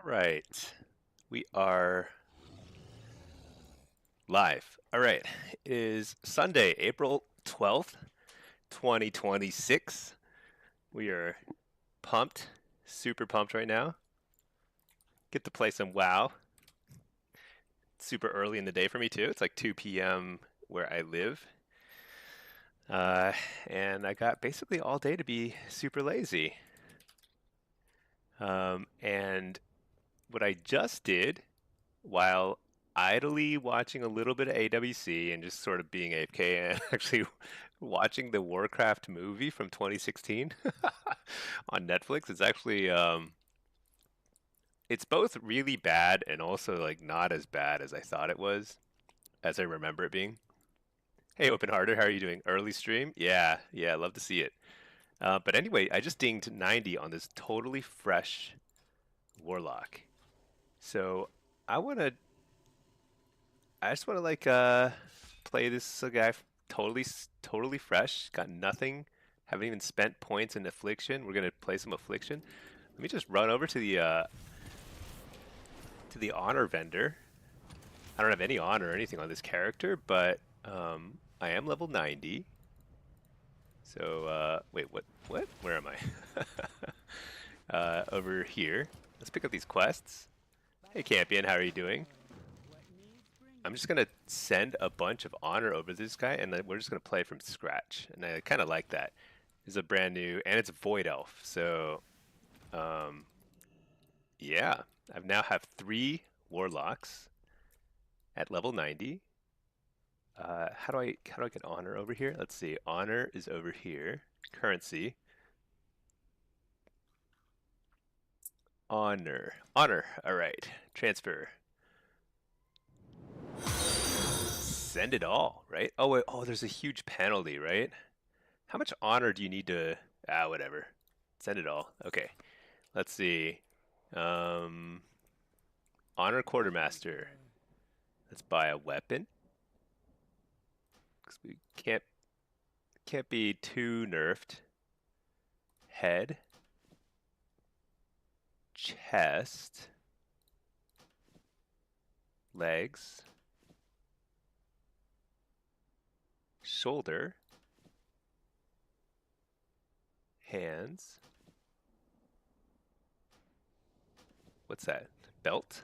right. We are live. All right. It is Sunday, April 12th, 2026. We are pumped, super pumped right now. Get to play some WoW. Super early in the day for me, too. It's like 2 p.m. where I live. Uh, and I got basically all day to be super lazy. And what I just did while idly watching a little bit of AWC and just sort of being AFK and actually watching the Warcraft movie from 2016 on Netflix. It's actually it's both really bad and also like not as bad as I thought it was, as I remember it being. Hey, Open Hearted, how are you doing? Early stream? Yeah, love to see it. But anyway, I just dinged 90 on this totally fresh Warlock. So I want to I just want to play this guy totally fresh. Got nothing. Haven't even spent points in affliction. We're gonna play some affliction. Let me just run over to the honor vendor. I don't have any honor or anything on this character, but I am level 90. So wait, what? Where am I? Over here. Let's pick up these quests. Hey, Campion, how are you doing? I'm just gonna send a bunch of honor over this guy, and then we're just gonna play from scratch. And I kind of like that. It's a brand new, and it's a Void Elf. So, yeah, I now have 3 Warlocks at level 90. How do I get honor over here? Let's see. Honor is over here. Currency. Honor. All right. Transfer. Send it all, right? Oh, wait. Oh, there's a huge penalty, right? How much honor do you need to... whatever. Send it all. Okay. Let's see. Honor Quartermaster. Let's buy a weapon. Because we can't be too nerfed. Head. Chest. Legs. Shoulder. Hands. What's that? Belt.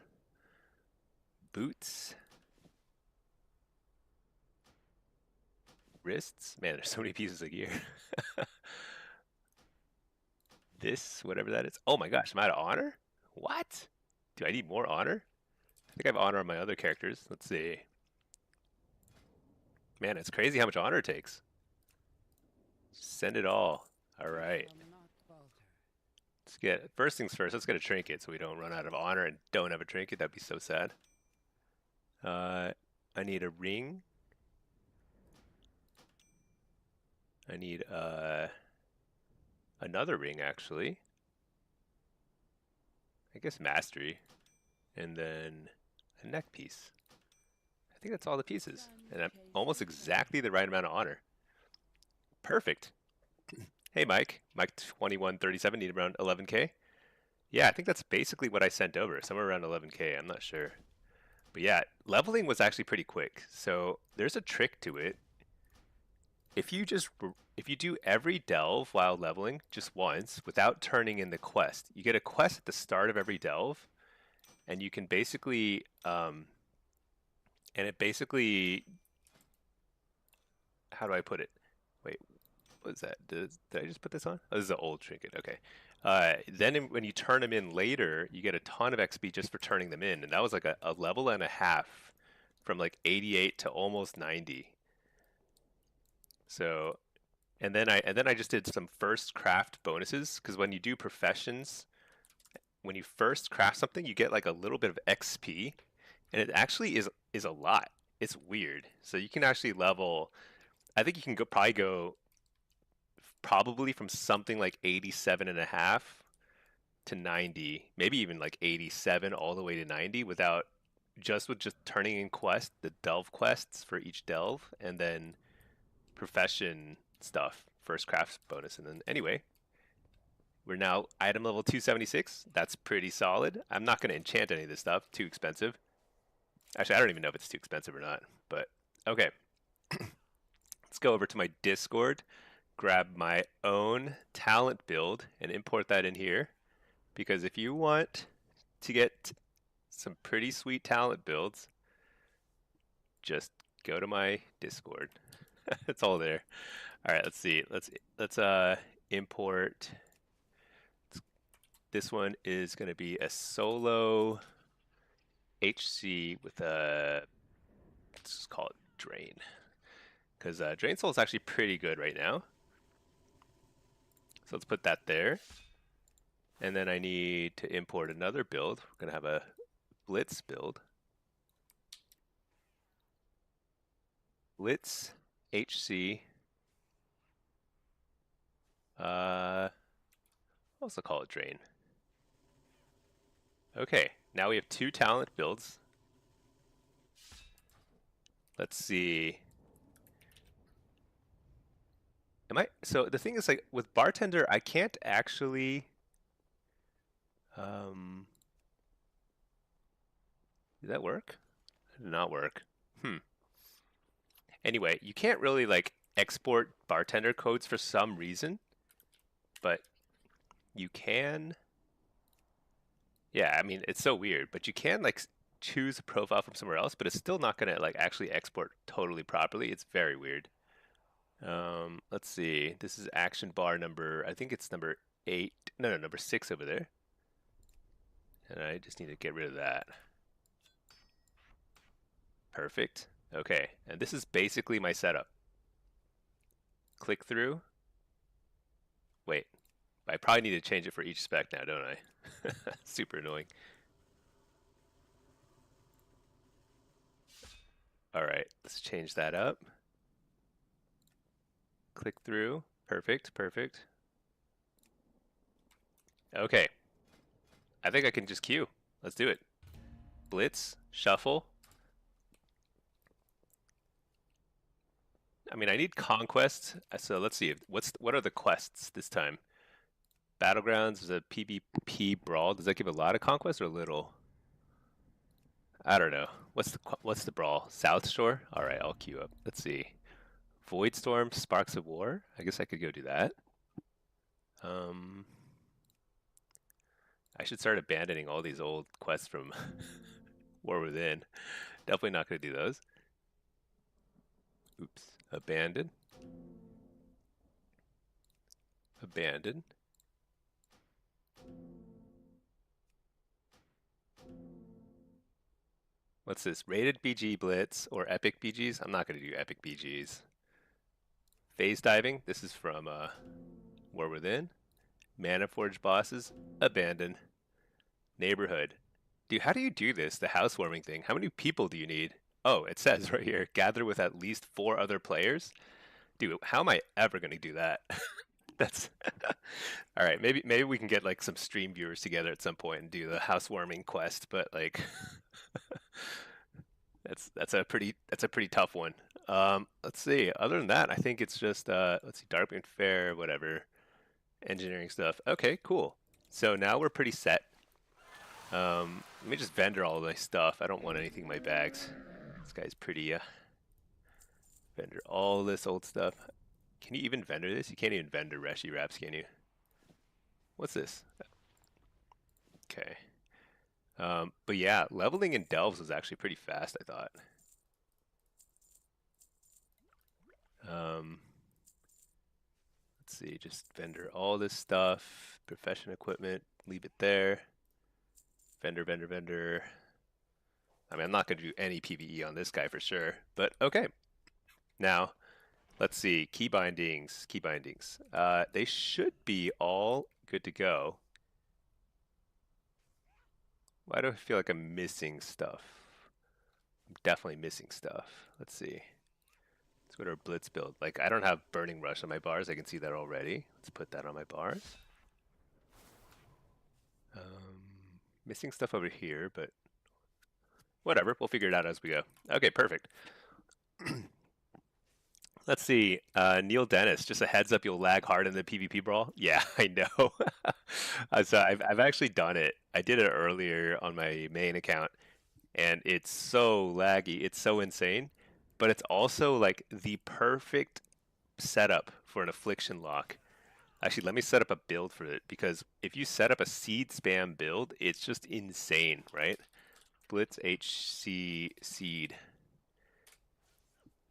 Boots. Wrists. Man, there's so many pieces of gear. This, whatever that is. Oh my gosh, I'm out of honor? What? Do I need more honor? I think I have honor on my other characters. Let's see. Man, it's crazy how much honor it takes. Send it all. All right. Let's get, first things first, let's get a trinket so we don't run out of honor and don't have a trinket. That'd be so sad. I need a ring. I need another ring, actually. I guess mastery. And then a neck piece. I think that's all the pieces. And I'm almost exactly the right amount of honor. Perfect. Hey, Mike. Mike2137, need around 11k. Yeah, I think that's basically what I sent over, somewhere around 11k. I'm not sure. But yeah, leveling was actually pretty quick. So there's a trick to it. If you do every delve while leveling just once without turning in the quest, you get a quest at the start of every delve, and you can basically and it basically, how do I put it? Wait, what is that? Did I just put this on? Oh, this is an old trinket. Okay. Then when you turn them in later, you get a ton of XP just for turning them in, and that was like a level and a half from like 88 to almost 90. So, and then I just did some first craft bonuses, because when you do professions, when you first craft something, you get like a little bit of XP, and it actually is a lot. It's weird. So you can actually level. I think you can probably from something like 87 and a half to 90, maybe even like 87 all the way to 90 with just turning in the delve quests for each delve, and then profession stuff, first crafts bonus, and then anyway, We're now item level 276. That's pretty solid. I'm not going to enchant any of this stuff. Too expensive. Actually, I don't even know if it's too expensive or not. But okay. Let's go over to my Discord, grab my own talent build, and import that in here. Because if you want to get some pretty sweet talent builds, just go to my Discord. It's all there. All right, let's see. Let's import. This one is going to be a solo HC with a, let's just call it Drain. Because Drain Soul is actually pretty good right now. So let's put that there. And then I need to import another build. We're going to have a Blitz build. Blitz HC. I'll also call it Drain. Okay, now we have 2 talent builds. Let's see. So the thing is, like, with Bartender, I can't actually did that work? It did not work. Anyway, you can't really like export bartender codes for some reason, but you can. Yeah, I mean, it's so weird, but you can like choose a profile from somewhere else, but it's still not gonna like actually export totally properly. It's very weird. Let's see. This is action bar number, I think it's number 8. No, number 6 over there. And I just need to get rid of that. Perfect. Okay, and this is basically my setup. Click through. Wait, I probably need to change it for each spec now, don't I? Super annoying. All right, let's change that up. Click through. Perfect, perfect. Okay. I think I can just queue. Let's do it. Blitz, shuffle. I mean, I need conquest. So let's see. What are the quests this time? Battlegrounds is a PvP brawl. Does that give a lot of conquest or little? I don't know. What's the brawl? South Shore? All right, I'll queue up. Let's see. Voidstorm, Sparks of War. I guess I could go do that. I should start abandoning all these old quests from War Within. Definitely not going to do those. Oops. Abandon. Abandon. What's this? Rated BG Blitz or Epic BGs? I'm not going to do Epic BGs. Phase Diving. This is from War Within. Mana Forge bosses. Abandon. Neighborhood. Dude, how do you do this? The housewarming thing. How many people do you need? Oh, it says right here, gather with at least 4 other players. Dude, how am I ever going to do that? That's all right. Maybe we can get like some stream viewers together at some point and do the housewarming quest. But like, that's a pretty tough one. Let's see. Other than that, I think it's just let's see, Darkwind Fair, whatever, engineering stuff. Okay, cool. So now we're pretty set. Let me just vendor all of my stuff. I don't want anything in my bags. This guy's pretty. Vendor all this old stuff. Can you even vendor this? You can't even vendor Reshi wraps, can you? What's this? Okay. But yeah, leveling in Delves was actually pretty fast, I thought. Let's see, just vendor all this stuff. Profession equipment, leave it there. Vendor. I mean, I'm not going to do any PvE on this guy for sure, but okay. Now, let's see, key bindings. They should be all good to go. Why do I feel like I'm missing stuff? I'm definitely missing stuff. Let's see. Let's go to our Blitz build. Like, I don't have Burning Rush on my bars. I can see that already. Let's put that on my bars. Missing stuff over here, but whatever. We'll figure it out as we go. Okay, perfect. Let's see. Neil Dennis, just a heads up, you'll lag hard in the PvP brawl. Yeah, I know. So I've actually done it. I did it earlier on my main account, and it's so laggy. It's so insane. But it's also like the perfect setup for an affliction lock. Actually, let me set up a build for it because if you set up a seed spam build, it's just insane, right? Blitz HC seed.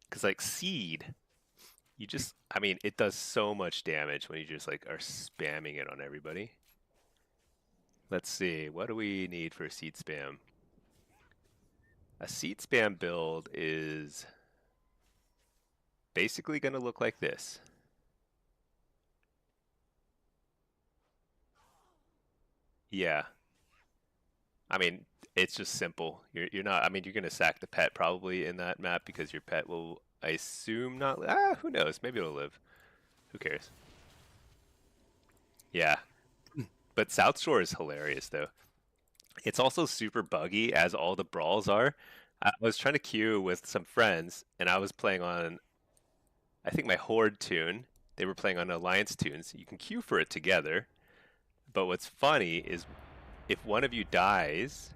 Because like seed, you just, I mean, it does so much damage when you just like are spamming it on everybody. Let's see, what do we need for seed spam? A seed spam build is basically going to look like this. Yeah, I mean, it's just simple. You're not, I mean, you're going to sack the pet probably in that map because your pet will, I assume, not, who knows? Maybe it'll live. Who cares? Yeah, but South Shore is hilarious though. It's also super buggy as all the brawls are. I was trying to queue with some friends and I was playing on, I think, my Horde tune. They were playing on Alliance tunes. You can queue for it together. But what's funny is if one of you dies,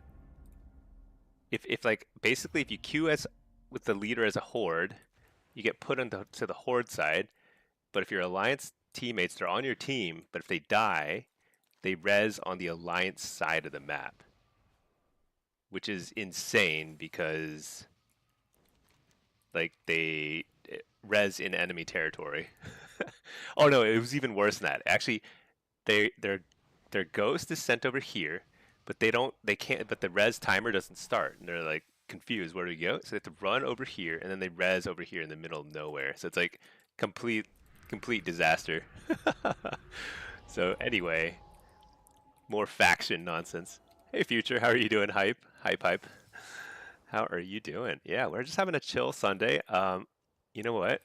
if like basically if you queue as with the leader as a Horde, you get put into to the Horde side. But if your Alliance teammates, they're on your team, but if they die, they res on the Alliance side of the map, which is insane because like they res in enemy territory. Oh no, it was even worse than that. Actually, their ghost is sent over here, but they can't, but the res timer doesn't start, and they're like confused. Where do we go? So they have to run over here, and then they res over here in the middle of nowhere. So it's like complete disaster. So anyway, more faction nonsense. Hey Future, how are you doing? Hype. How are you doing? Yeah, we're just having a chill Sunday. You know what?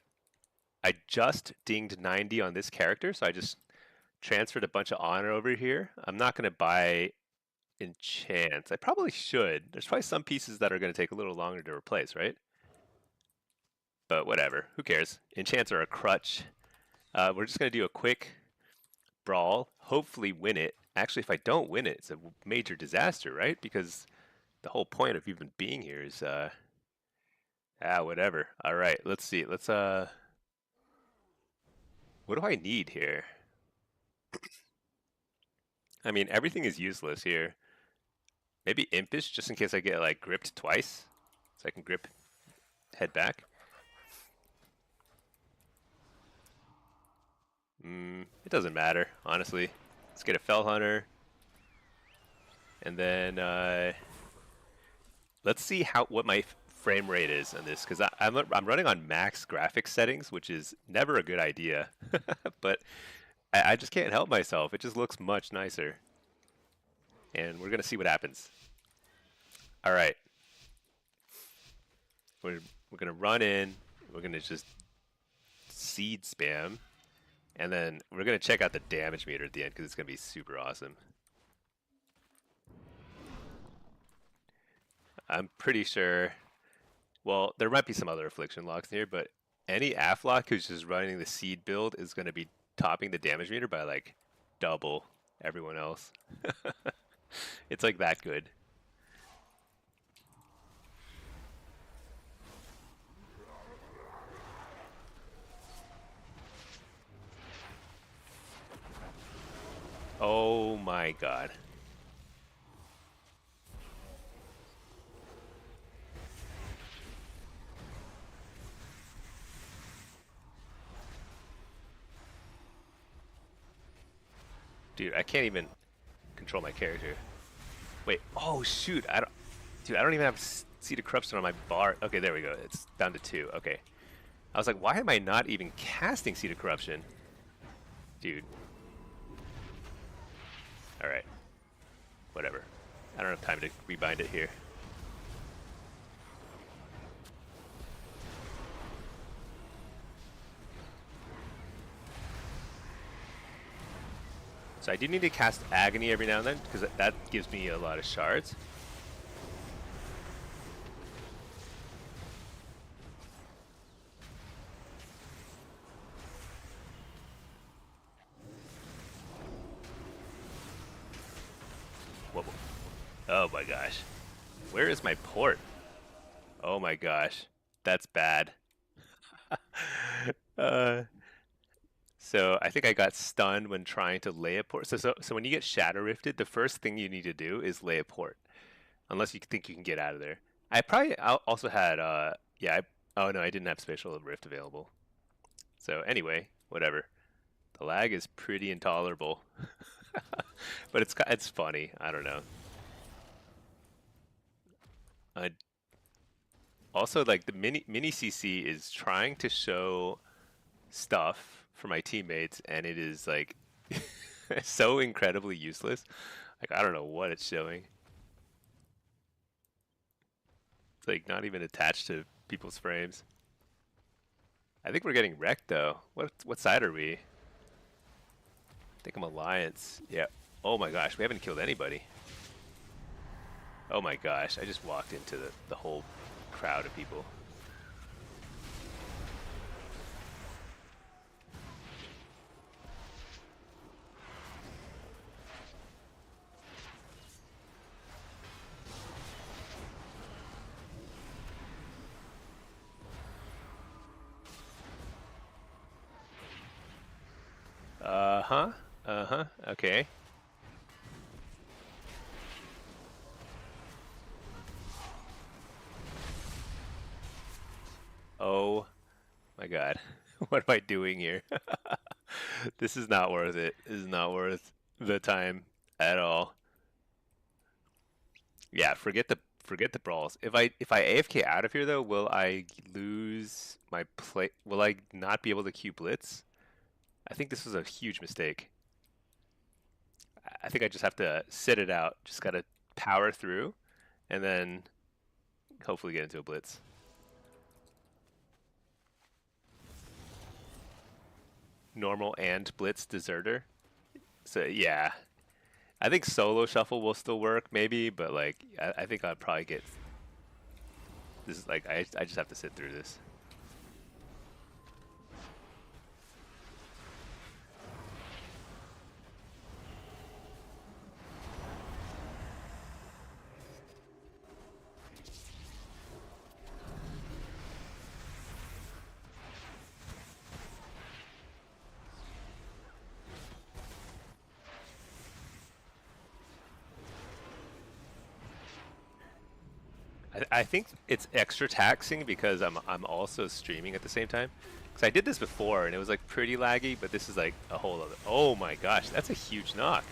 I just dinged 90 on this character, so I just transferred a bunch of honor over here. I'm not going to buy enchants. I probably should. There's probably some pieces that are going to take a little longer to replace, right? But whatever. Who cares? Enchants are a crutch. We're just going to do a quick brawl. Hopefully win it. Actually, if I don't win it, it's a major disaster, right? Because the whole point of even being here is, whatever. All right, let's see. What do I need here? I mean, everything is useless here. Maybe Impish, just in case I get like gripped twice, so I can grip, head back. It doesn't matter, honestly. Let's get a Fell Hunter, and then let's see what my frame rate is on this, because I'm running on max graphics settings, which is never a good idea, but I just can't help myself. It just looks much nicer, and we're gonna see what happens. All right, we're gonna run in. We're gonna just seed spam, and then we're gonna check out the damage meter at the end because it's gonna be super awesome. I'm pretty sure. Well, there might be some other affliction locks here, but any afflock who's just running the seed build is going to be topping the damage meter by like double everyone else. It's like that good. Oh my god. Dude, I can't even control my character. Wait, oh shoot, dude, I don't even have Seed of Corruption on my bar. Okay, there we go. It's down to 2. Okay. I was like, why am I not even casting Seed of Corruption? Dude. Alright. Whatever. I don't have time to rebind it here. So I do need to cast Agony every now and then, because that gives me a lot of shards. Oh my gosh. Where is my port? Oh my gosh. That's bad. uh, so I think I got stunned when trying to lay a port. So when you get Shadow Rifted, the first thing you need to do is lay a port. Unless you think you can get out of there. Also had, yeah, oh no, I didn't have Spatial Rift available. So anyway, whatever. The lag is pretty intolerable. But it's funny. I don't know. Also, like the mini CC is trying to show stuff for my teammates, and it is like so incredibly useless. Like I don't know what it's showing. It's like not even attached to people's frames. I think we're getting wrecked though. What side are we? I think I'm Alliance. Yeah. Oh my gosh, we haven't killed anybody. Oh my gosh, I just walked into the whole crowd of people. Uh-huh. Uh-huh. Okay. Oh my god. What am I doing here? This is not worth it. This is not worth the time at all. Yeah, forget the brawls. If I AFK out of here though, will I lose my play? Will I not be able to queue Blitz? I think this was a huge mistake. I think I just have to sit it out. Just gotta power through, and then hopefully get into a Blitz. Normal and Blitz Deserter. So yeah, I think solo shuffle will still work maybe, but like I think I'd probably get this is like I just have to sit through this. I think it's extra taxing because I'm also streaming at the same time. Because I did this before and it was like pretty laggy, but this is like a whole other. Oh my gosh, that's a huge knock.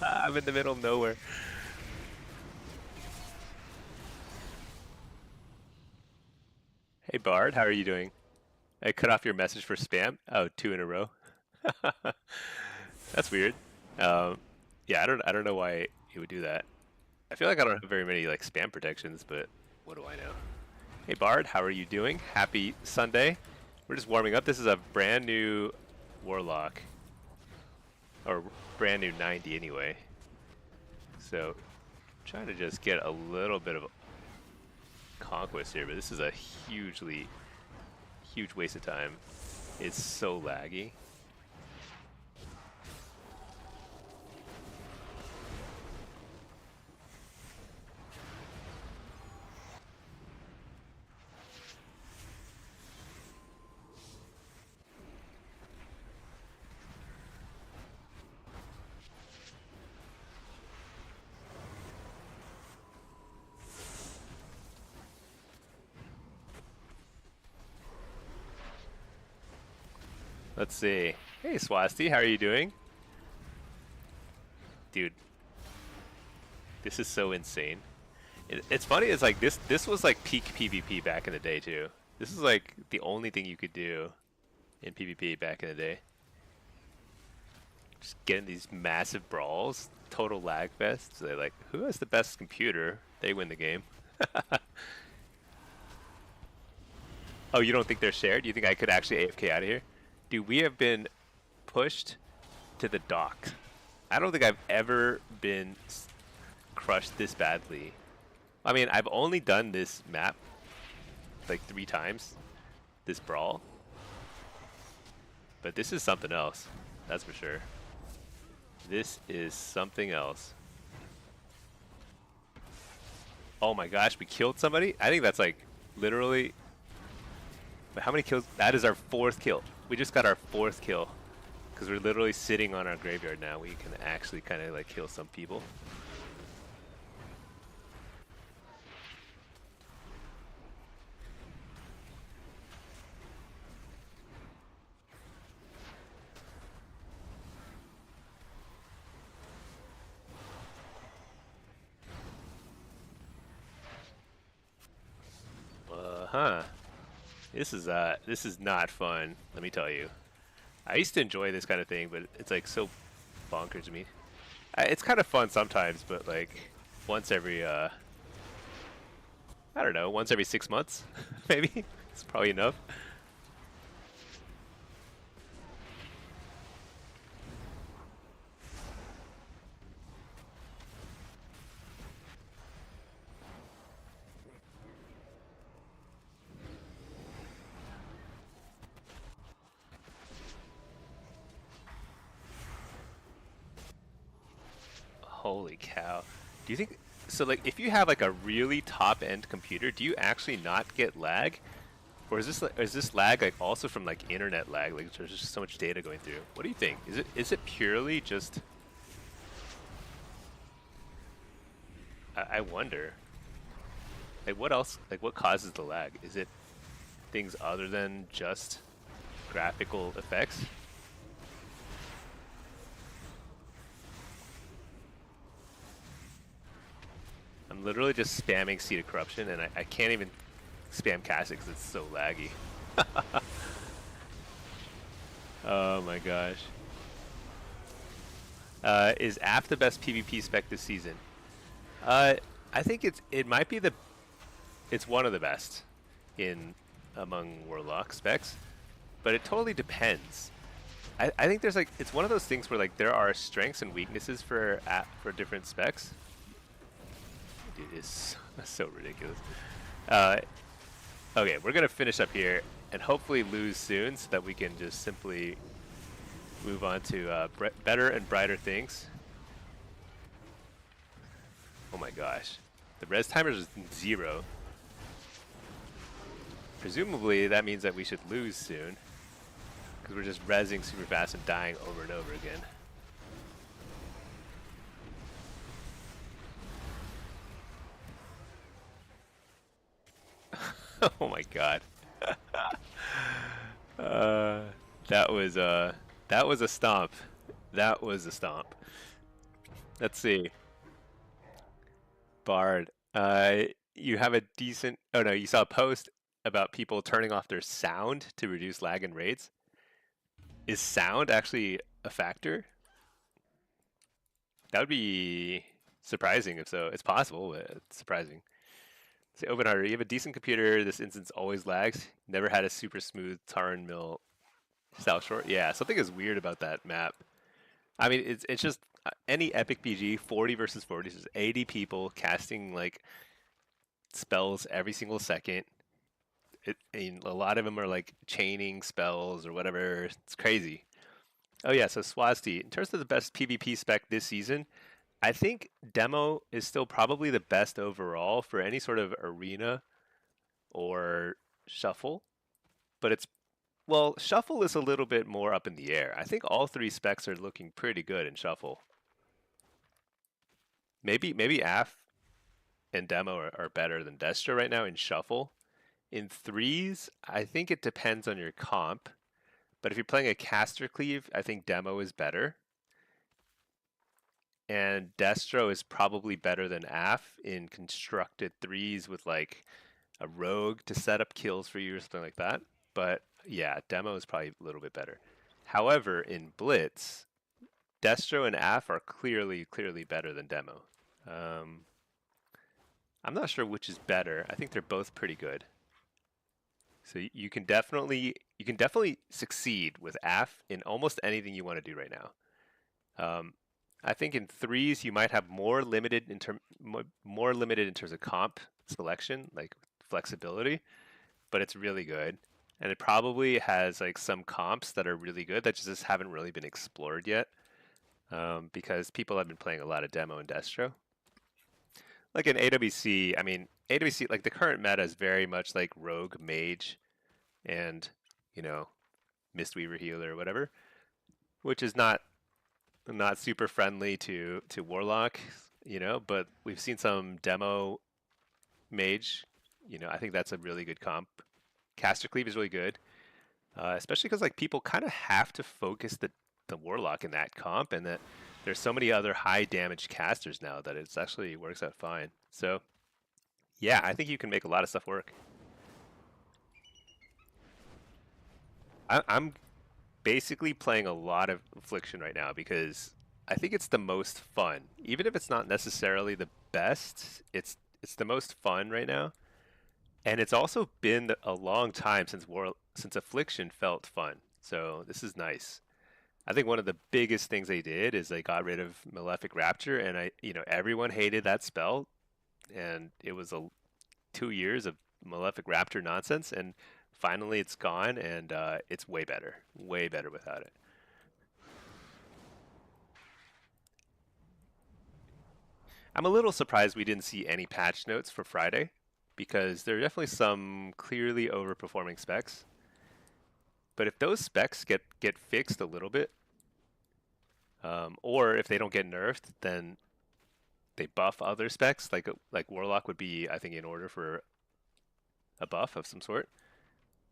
I'm in the middle of nowhere. Hey Bard, how are you doing? I cut off your message for spam. Oh, 2 in a row. That's weird. Um, yeah, I don't know why it would do that. I feel like I don't have very many like spam protections, but what do I know? Hey Bard, how are you doing? Happy Sunday. We're just warming up. This is a brand new Warlock. Or brand new 90 anyway. So trying to just get a little bit of conquest here, but this is a huge waste of time. It's so laggy. Let's see. Hey Swasti, how are you doing? Dude, this is so insane. It's funny, it's like this was like peak PvP back in the day too. This is like the only thing you could do in PvP back in the day. Just getting these massive brawls, total lag fest. So they're like, who has the best computer? They win the game. Oh, you don't think they're shared? You think I could actually AFK out of here? Dude, we have been pushed to the dock. I don't think I've ever been crushed this badly. I mean, I've only done this map like 3 times, this brawl. But this is something else, that's for sure. This is something else. Oh my gosh, we killed somebody? I think that's like literally... How many kills? That is our 4th kill. We just got our 4th kill. Because we're literally sitting on our graveyard now. We can actually kind of like kill some people. This is not fun, let me tell you. I used to enjoy this kind of thing, but it's like so bonkers to me. It's kind of fun sometimes, but like once every I don't know, once every 6 months, maybe. It's probably enough. Holy cow. Do you think so? Like, if you have like a really top-end computer, do you actually not get lag, or is this lag like also from like internet lag? Like, there's just so much data going through. What do you think? Is it purely just? I wonder. Like, what else? Like, what causes the lag? Is it things other than just graphical effects? I'm literally just spamming Seed of Corruption, and I can't even spam cast it because it's so laggy. Oh my gosh. Is AF the best PvP spec this season? I think it might be it's one of the best in among Warlock specs, but it totally depends. I think there's like, it's one of those things where like there are strengths and weaknesses for different specs. Dude, it's so ridiculous. Okay, we're gonna finish up here and hopefully lose soon so that we can just simply move on to better and brighter things. Oh my gosh, the res timer is 0. Presumably that means that we should lose soon, because we're just rezzing super fast and dying over and over again. Oh my god. That was a stomp. That was a stomp. Let's see. Bard. You have a decent... Oh no, you saw a post about people turning off their sound to reduce lag and raids. Is sound actually a factor? That would be surprising if so. It's possible, but it's surprising. Say, OpenHarder, you have a decent computer. This instance always lags. Never had a super smooth Tarn Mill style short. Yeah, something is weird about that map. I mean, it's just any epic PG, 40 versus 40, just 80 people casting like spells every single second. And a lot of them are like chaining spells or whatever. It's crazy. Oh yeah, so Swasti, in terms of the best PvP spec this season, I think Demo is still probably the best overall for any sort of arena or shuffle. But well, shuffle is a little bit more up in the air. I think all 3 specs are looking pretty good in shuffle. Maybe AF and Demo are better than Destro right now in shuffle. In 3s, I think it depends on your comp. But if you're playing a caster cleave, I think Demo is better. And Destro is probably better than AF in constructed 3s with like a rogue to set up kills for you or something like that. But yeah, Demo is probably a little bit better. However, in Blitz, Destro and AF are clearly better than Demo. I'm not sure which is better. I think they're both pretty good. So you can definitely succeed with AF in almost anything you want to do right now. I think in 3s you might have more limited in terms of comp selection, like flexibility, but it's really good. And it probably has like some comps that are really good that just haven't really been explored yet. because people have been playing a lot of demo and destro. Like in AWC, I mean, AWC, like the current meta is very much like rogue mage and, you know, Mistweaver healer or whatever, which is not super friendly to Warlock, you know, but we've seen some demo mage, you know, I think that's a really good comp. Caster Cleave is really good, especially because like people kind of have to focus the Warlock in that comp, and that there's so many other high damage casters now that it's actually works out fine. So yeah, I think you can make a lot of stuff work. I'm basically playing a lot of Affliction right now because I think it's the most fun. Even if it's not necessarily the best, it's the most fun right now. And it's also been a long time since Affliction felt fun. So this is nice. I think one of the biggest things they did is they got rid of Malefic Rapture, and everyone hated that spell, and it was 2 years of Malefic Rapture nonsense, and finally it's gone, and it's way better without it. I'm a little surprised we didn't see any patch notes for Friday, because there are definitely some clearly overperforming specs. But if those specs get fixed a little bit, or if they don't get nerfed, then they buff other specs. Like Warlock would be, I think, in order for a buff of some sort.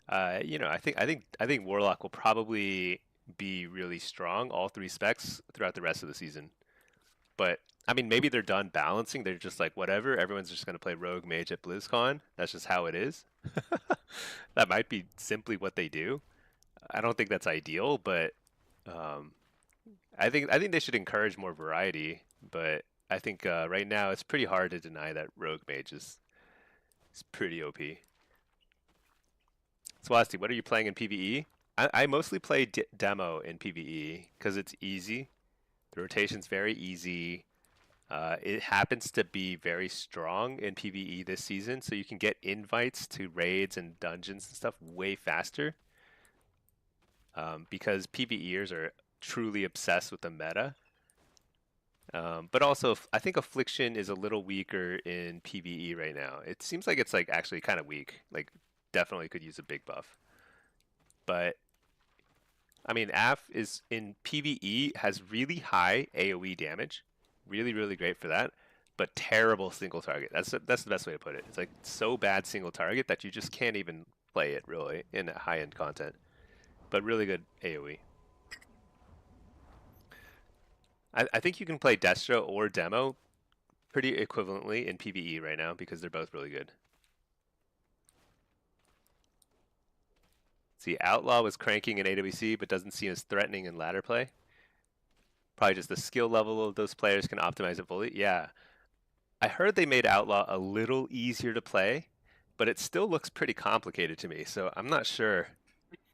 I think Warlock will probably be really strong, all three specs throughout the rest of the season. But I mean, maybe they're done balancing. They're just like, whatever. Everyone's just going to play Rogue Mage at BlizzCon. That's just how it is. That might be simply what they do. I don't think that's ideal, but um, I think they should encourage more variety. But I think right now it's pretty hard to deny that Rogue Mage is pretty OP. Swasti, what are you playing in PvE? I mostly play demo in PvE because it's easy. The rotation's very easy. It happens to be very strong in PvE this season, so you can get invites to raids and dungeons and stuff way faster. Because PvEers are truly obsessed with the meta. But also, I think Affliction is a little weaker in PvE right now. It seems like it's like actually kind of weak. Like, definitely could use a big buff. But I mean, AF is in PvE has really high AoE damage, really really great for that, but terrible single target. That's the best way to put it. It's like so bad single target that you just can't even play it really in high end content, but really good AoE. I think you can play Destro or Demo pretty equivalently in PvE right now because they're both really good. See, Outlaw was cranking in AWC, but doesn't seem as threatening in ladder play. Probably just the skill level of those players can optimize it fully. Yeah. I heard they made Outlaw a little easier to play, but it still looks pretty complicated to me. So I'm not sure.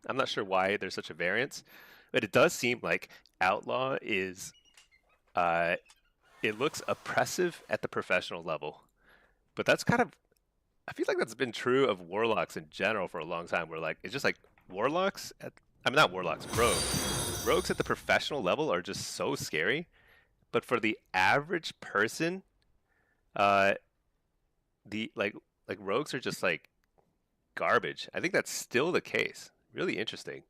I'm not sure why there's such a variance, but it does seem like Outlaw is. It looks oppressive at the professional level, but that's kind of. I feel like that's been true of Warlocks in general for a long time. Where like it's just like Warlocks at. I mean, not Warlocks, Rogues. Rogues at the professional level are just so scary, but for the average person, uh, the like rogues are just like garbage. I think that's still the case. Really interesting.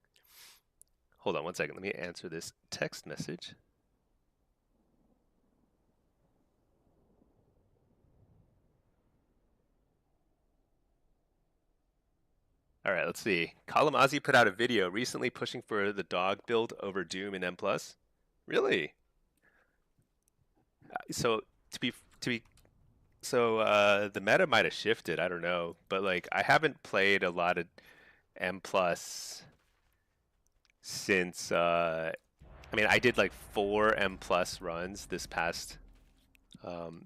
Hold on one second. Let me answer this text message. All right, let's see. Kalamazi put out a video recently pushing for the dog build over Doom in M+. Really? So to be the meta might have shifted, I don't know, but like I haven't played a lot of M+ since I mean I did like 4 M+ runs this past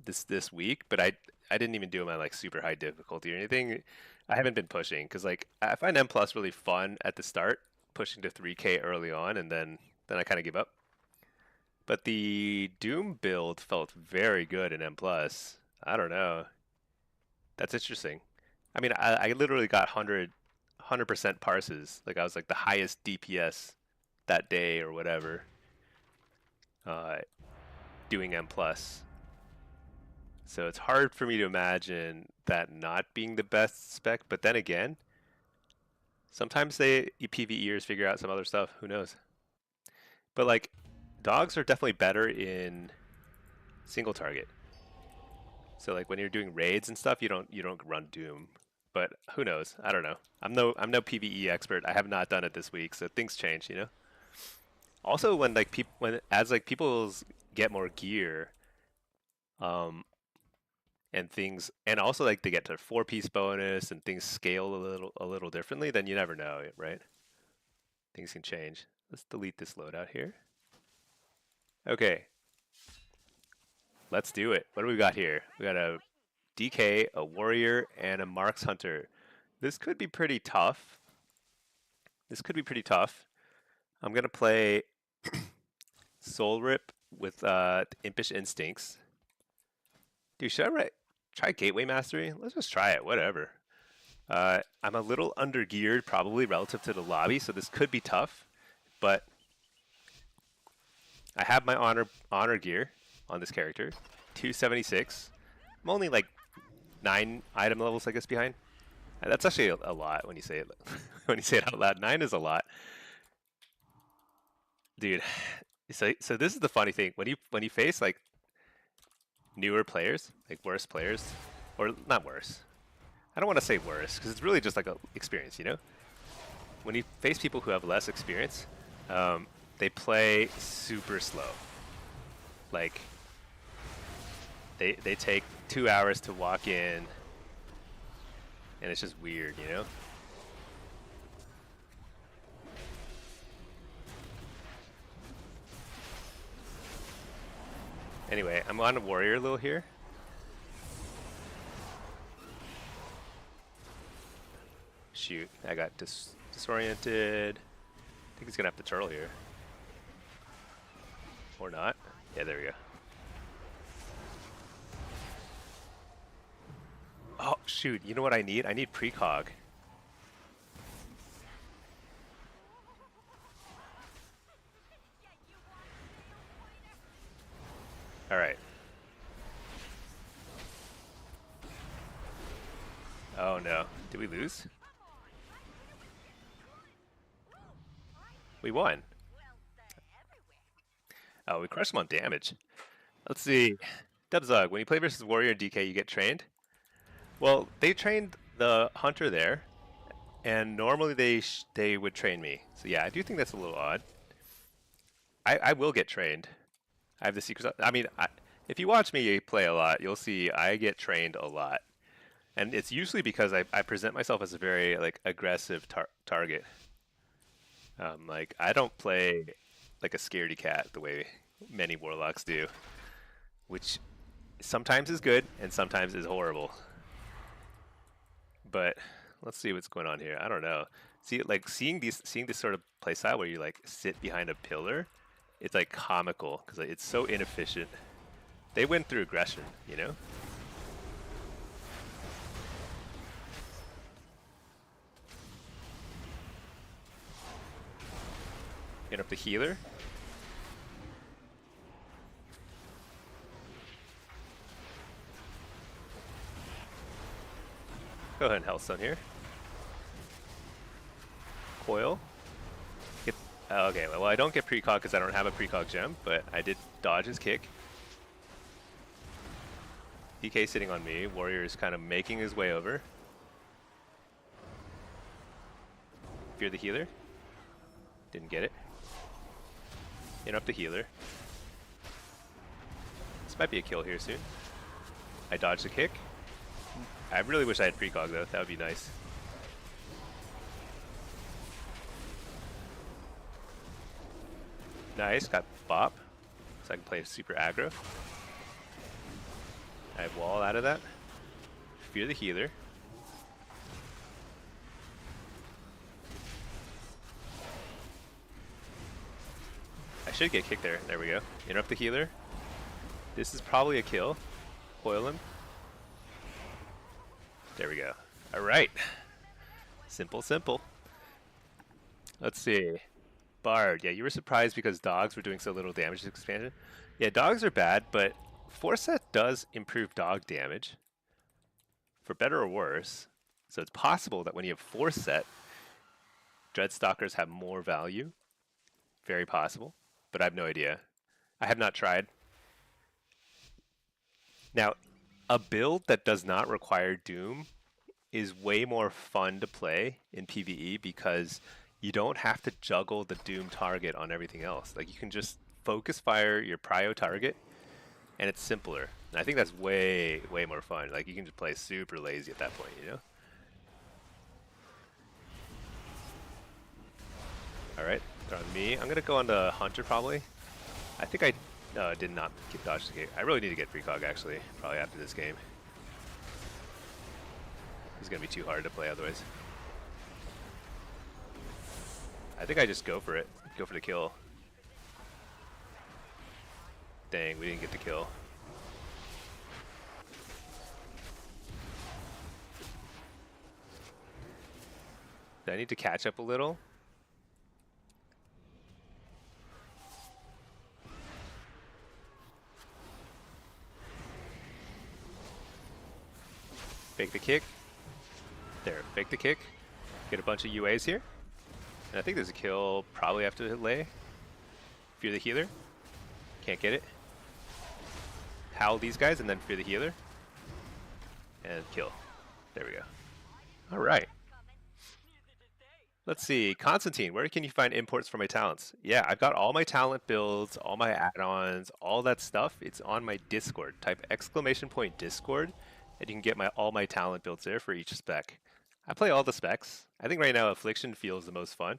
this week, but I didn't even do them at like super high difficulty or anything. I haven't been pushing because like I find M+ really fun at the start, pushing to 3K early on, and then I kind of give up. But the Doom build felt very good in M+. I don't know. That's interesting. I mean, I literally got 100% parses. Like I was like the highest DPS that day or whatever. doing M+. So it's hard for me to imagine that not being the best spec, but then again, sometimes PvEers figure out some other stuff, who knows. But like, dogs are definitely better in single target. So like when you're doing raids and stuff, you don't run Doom. But who knows? I don't know. I'm no PvE expert. I have not done it this week, so things change, you know. Also, when like people get more gear, and things, and also like they get to 4-piece bonus and things scale a little differently, then you never know, right? Things can change. Let's delete this loadout here. Okay. Let's do it. What do we got here? We got a DK, a warrior, and a Marks Hunter. This could be pretty tough. I'm gonna play Soul Rip with Impish Instincts. Dude, should I try Gateway Mastery? Let's just try it, whatever. I'm a little under-geared probably relative to the lobby, so this could be tough, but I have my honor gear on this character, 276. I'm only like 9 item levels, I guess, behind. That's actually a lot when you say it when you say it out loud. 9 is a lot, dude. So this is the funny thing when you face like newer players, like worse players, or not worse. I don't want to say worse because it's really just like a experience, you know. When you face people who have less experience, they play super slow. Like they take 2 hours to walk in, and it's just weird, you know. Anyway, I'm on a warrior a little here. Shoot, I got disoriented. I think he's gonna have to turtle here. Or not. Yeah, there we go. Oh, shoot, you know what I need? I need precog. Alright. Oh no, did we lose? We won. Oh, we crushed him on damage. Let's see. Dubzug, when you play versus Warrior and DK, you get trained? Well, they trained the Hunter there, and normally they would train me. So yeah, I do think that's a little odd. I will get trained. I have the secret. I mean, if you watch me play a lot, you'll see I get trained a lot. And it's usually because I present myself as a very like aggressive target. Like I don't play like a scaredy cat the way many warlocks do, which sometimes is good and sometimes is horrible. But let's see what's going on here. I don't know. See, like seeing this sort of playstyle where you like sit behind a pillar, it's like comical because like, it's so inefficient. They went through aggression, you know. Get up the healer. Go ahead and Hellstone here. Coil. Okay, well I don't get precog because I don't have a precog gem, but I did dodge his kick. DK sitting on me. Warrior is kind of making his way over. Fear the healer. Didn't get it. Interrupt the healer. This might be a kill here soon. I dodged the kick. I really wish I had precog though. That would be nice. Nice, got bop. So I can play super aggro. I have wall out of that. Fear the healer. I should get kicked there. There we go. Interrupt the healer. This is probably a kill. Coil him. There we go. Alright. Simple, simple. Let's see. Bard. Yeah, you were surprised because dogs were doing so little damage to expansion. Yeah, dogs are bad, but Force Set does improve dog damage, for better or worse. So it's possible that when you have Force Set, Dreadstalkers have more value. Very possible, but I have no idea. I have not tried. Now, a build that does not require Doom is way more fun to play in PvE because you don't have to juggle the Doom target on everything else. Like, you can just focus fire your prio target, and it's simpler. And I think that's way, way more fun. Like, you can just play super lazy at that point, you know? Alright, they're on me. I'm going to go on the Hunter, probably. I think I did not get dodge the gate. I really need to get precog, actually, probably after this game. It's going to be too hard to play otherwise. I think I just go for it. Go for the kill. Dang, we didn't get the kill. Do I need to catch up a little? Fake the kick. There, fake the kick. Get a bunch of UAs here. And I think there's a kill probably after the lay. Fear the healer. Can't get it. Howl these guys and then fear the healer. And kill. There we go. Alright. Let's see. Constantine, where can you find imports for my talents? Yeah, I've got all my talent builds, all my add-ons, all that stuff. It's on my Discord. Type !Discord and you can get all my talent builds there for each spec. I play all the specs. I think right now Affliction feels the most fun.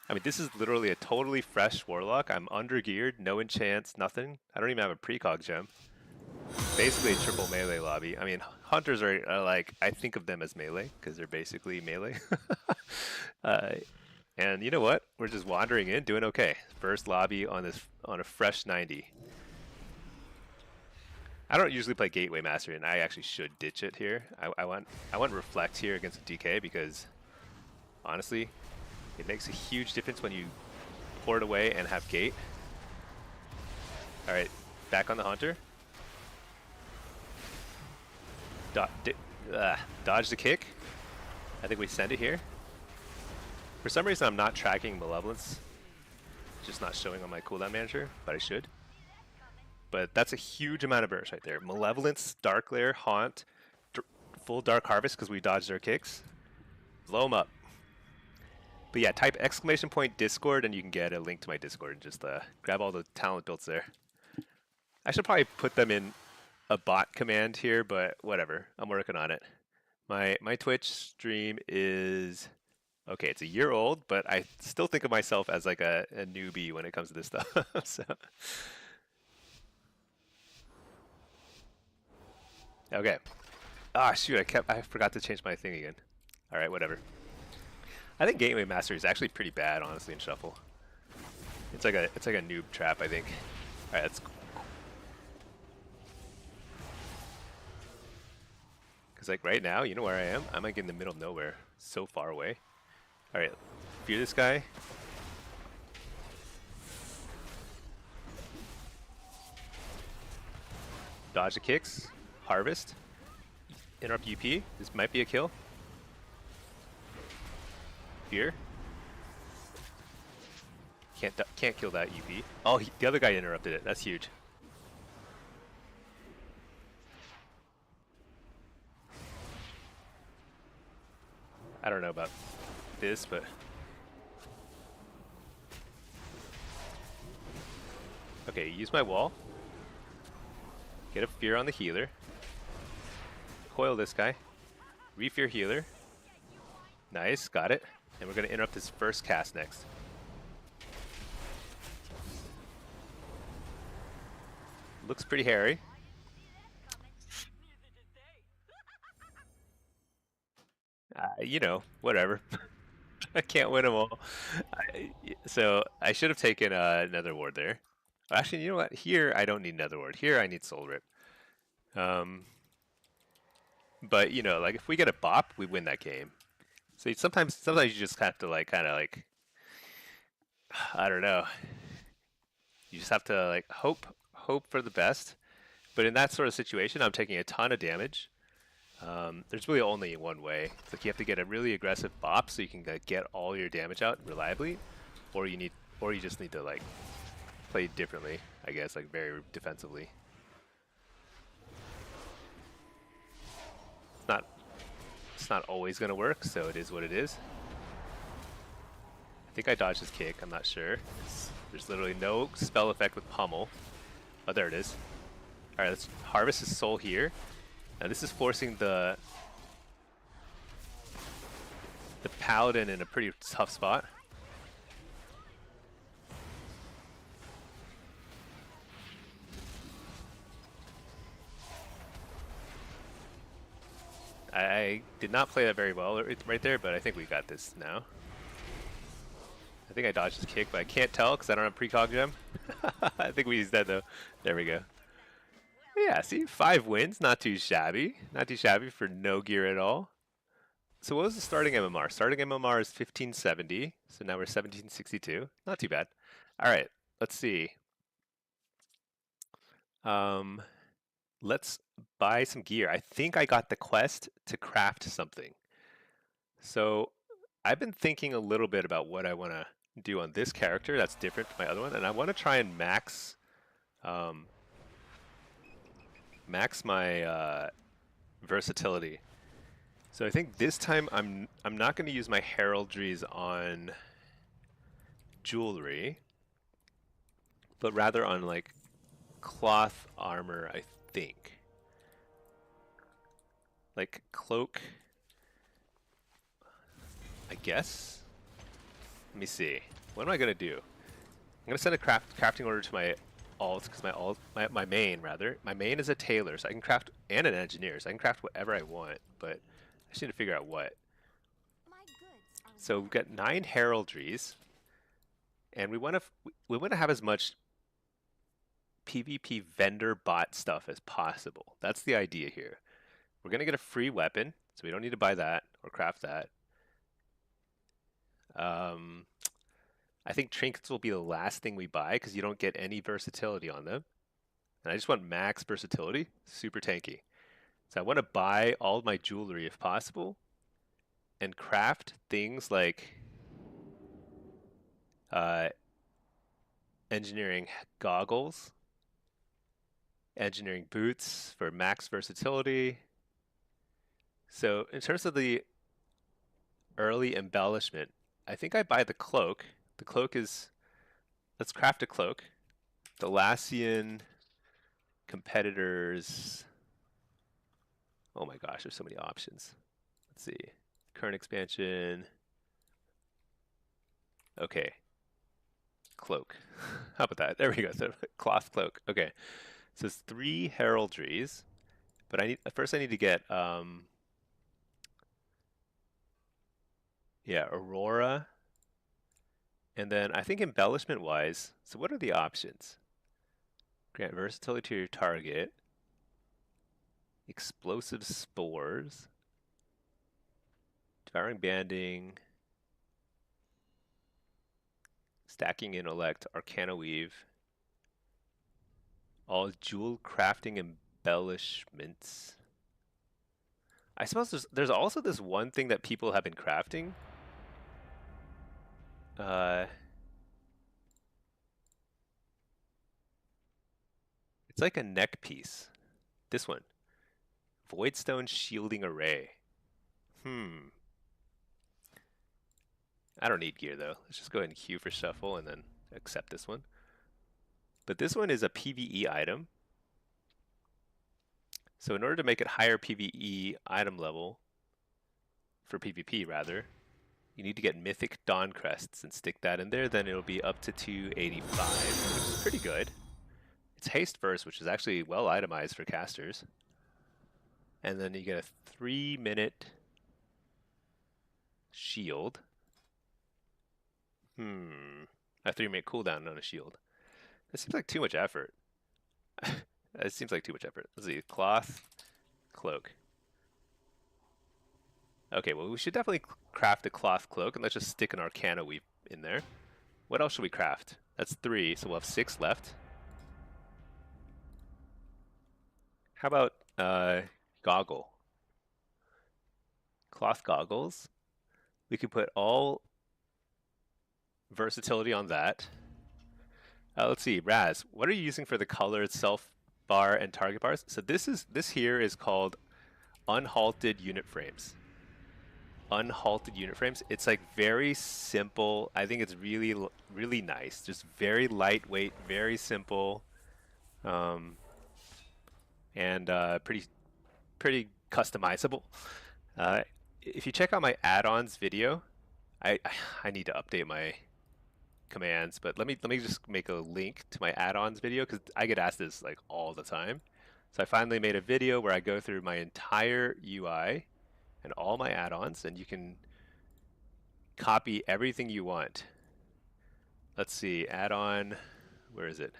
I mean, this is literally a totally fresh Warlock. I'm under-geared, no enchants, nothing. I don't even have a precog gem. Basically a triple melee lobby. I mean, Hunters are like, I think of them as melee, because they're basically melee. And you know what? We're just wandering in, doing okay. First lobby on a fresh 90. I don't usually play Gateway Mastery, and I actually should ditch it here. I want Reflect here against the DK because, honestly, it makes a huge difference when you pour it away and have Gate. All right, back on the Hunter. Dodge the kick. I think we send it here. For some reason, I'm not tracking Malevolence. Just not showing on my cooldown manager, but I should. But that's a huge amount of burst right there. Malevolence, Dark Lair, Haunt, full Dark Harvest because we dodged their kicks. Blow them up. But yeah, type !Discord and you can get a link to my Discord and just grab all the talent builds there. I should probably put them in a bot command here, but whatever. I'm working on it. My Twitch stream is... Okay, it's a year old, but I still think of myself as like a newbie when it comes to this stuff. So... Okay. Ah, shoot! I forgot to change my thing again. All right, whatever. I think Gateway Mastery is actually pretty bad, honestly, in Shuffle. It's like a noob trap, I think. All right, that's cool. Because like right now, you know where I am? I'm like in the middle of nowhere, so far away. All right, fear this guy. Dodge the kicks. Harvest. Interrupt UP. This might be a kill. Fear. Can't kill that UP. Oh, the other guy interrupted it. That's huge. I don't know about this, but... Okay, use my wall. Get a fear on the healer. Coil this guy. Refear healer. Nice, got it. And we're going to interrupt his first cast next. Looks pretty hairy. You know, whatever. I can't win them all. So I should have taken another ward there. Actually, you know what? Here I don't need another ward. Here I need Soul Rip. But you know, like if we get a bop, we win that game. So sometimes you just have to like kind of like I don't know. You just have to like hope for the best. But in that sort of situation, I'm taking a ton of damage. There's really only one way. It's like you have to get a really aggressive bop so you can get all your damage out reliably, or you just need to like play differently, I guess, like very defensively. It's not it's not always gonna work, so it is what it is. I think I dodged his kick. I'm not sure. There's literally no spell effect with pummel. Oh, there it is. All right, let's harvest his soul here. Now this is forcing the paladin in a pretty tough spot. I did not play that very well right there, but I think we got this now. I think I dodged his kick, but I can't tell because I don't have precog gem. I think he's dead though. There we go. Yeah, see, 5 wins, not too shabby. Not too shabby for no gear at all. So what was the starting MMR? Starting MMR is 1570, so now we're 1762. Not too bad. All right, let's see. Let's buy some gear. I think I got the quest to craft something. So I've been thinking a little bit about what I want to do on this character that's different from my other one, and I want to try and max my versatility. So I think this time I'm not going to use my heraldries on jewelry, but rather on like cloth armor, I think. Like cloak, I guess. Let me see. What am I gonna do? I'm gonna send a crafting order to my alt because my main rather. My main is a tailor, so I can craft, and an engineer, so I can craft whatever I want. But I just need to figure out what. So we've got 9 heraldries, and we want to have as much PvP vendor bot stuff as possible. That's the idea here. We're gonna get a free weapon, so we don't need to buy that or craft that. I think trinkets will be the last thing we buy because you don't get any versatility on them. And I just want max versatility, super tanky. So I want to buy all of my jewelry if possible and craft things like engineering goggles, engineering boots for max versatility. So in terms of the early embellishment, I think I buy the cloak. The cloak is, let's craft a cloak. The Lassian competitors, oh my gosh, there's so many options. Let's see, current expansion. Okay, cloak. How about that? There we go, so cloth cloak. Okay, so it's 3 heraldries, but first I need to get, yeah, Aurora. And then I think embellishment-wise, so what are the options? Grant versatility to your target. Explosive spores. Devouring banding. Stacking intellect. Arcana weave. All jewel crafting embellishments. I suppose there's also this one thing that people have been crafting. It's like a neck piece. This one. Voidstone shielding array. I don't need gear though. Let's just go ahead and queue for shuffle and then accept this one. But this one is a PvE item. So in order to make it higher PvE item level, for PvP rather, you need to get Mythic Dawn Crests and stick that in there, then it'll be up to 285, which is pretty good. It's haste first, which is actually well itemized for casters. And then you get a 3-minute shield. A 3-minute cooldown on a shield. That seems like too much effort. It seems like too much effort. Let's see, cloth, cloak. Okay, well we should definitely craft a cloth cloak, and let's just stick an Arcana weave in there. What else should we craft? That's 3, so we'll have 6 left. How about goggle? Cloth goggles. We could put all versatility on that. Let's see, Raz, what are you using for the color self bar and target bars? So this here is called unhalted unit frames. Unhalted unit frames. It's like very simple. I think it's really nice. Just very lightweight, very simple, and pretty customizable. If you check out my add-ons video, I need to update my commands, but let me just make a link to my add-ons video because I get asked this like all the time. So I finally made a video where I go through my entire UI and all my add-ons, and you can copy everything you want. Let's see, add-on, where is it?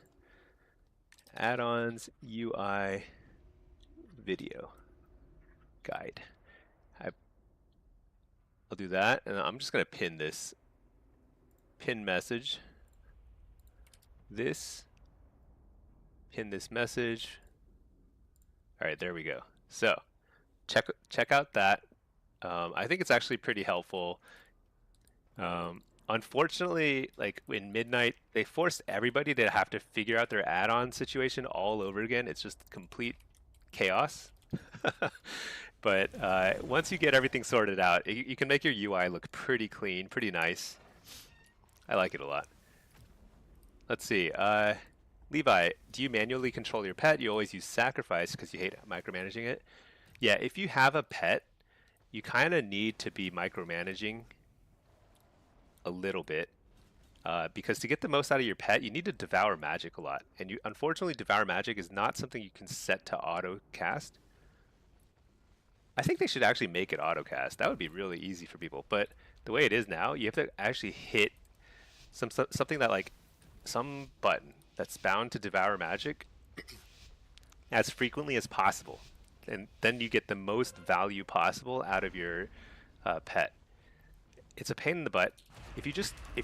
Add-ons UI video guide. I'll do that, and I'm just gonna pin this pin message. Pin this message. All right, there we go. So check out that. I think it's actually pretty helpful. Unfortunately, like in Midnight, they forced everybody to have to figure out their add-on situation all over again. It's just complete chaos. But once you get everything sorted out, you can make your UI look pretty clean, pretty nice. I like it a lot. Let's see. Levi, do you manually control your pet? You always use sacrifice because you hate micromanaging it. Yeah, if you have a pet, you kind of need to be micromanaging a little bit. Because to get the most out of your pet, you need to devour magic a lot. And unfortunately, devour magic is not something you can set to auto cast. I think they should actually make it auto cast. That would be really easy for people. But the way it is now, you have to actually hit something that like some button that's bound to devour magic as frequently as possible, and then you get the most value possible out of your pet. It's a pain in the butt. If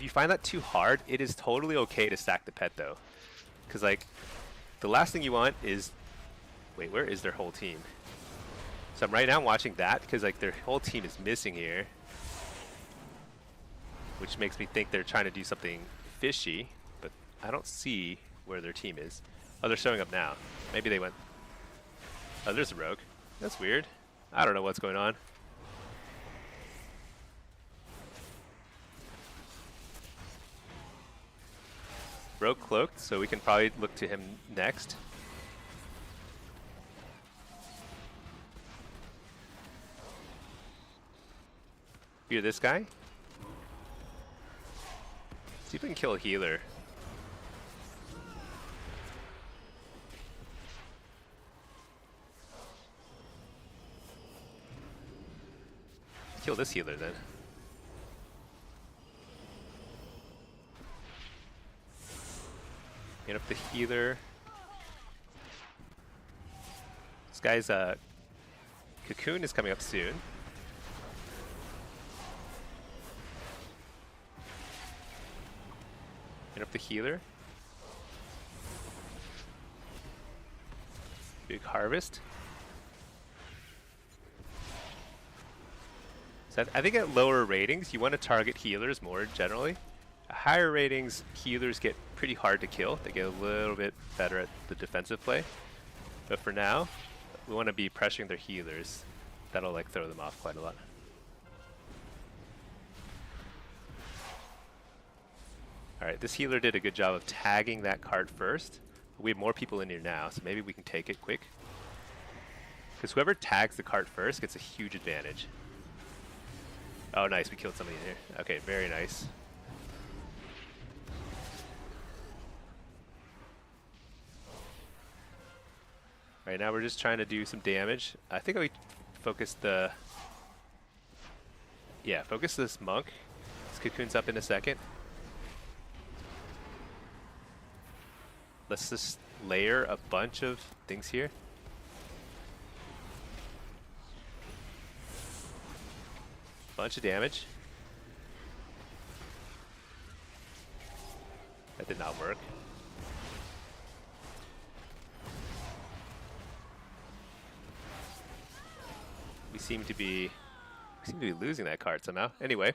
you find that too hard, it is totally okay to stack the pet though, because like the last thing you want is, wait, where is their whole team? So I'm right now watching that because like their whole team is missing here, which makes me think they're trying to do something fishy, but I don't see where their team is. Oh, they're showing up now. Maybe they went... Oh, there's a rogue. That's weird. I don't know what's going on. Rogue cloaked, so we can probably look to him next. Fear this guy. See if we can kill a healer. Kill this healer then. Get up the healer. This guy's cocoon is coming up soon. Get up the healer. Big harvest. So I think at lower ratings, you want to target healers more generally. At higher ratings, healers get pretty hard to kill. They get a little bit better at the defensive play. But for now, we want to be pressuring their healers. That'll like throw them off quite a lot. Alright, this healer did a good job of tagging that card first. We have more people in here now, so maybe we can take it quick. Because whoever tags the cart first gets a huge advantage. Oh, nice. We killed somebody in here. Okay, very nice. Right now we're just trying to do some damage. I think we focus the... Yeah, focus this monk. This cocoon's up in a second. Let's just layer a bunch of things here. Bunch of damage. That did not work. We seem to be losing that card somehow. Anyway,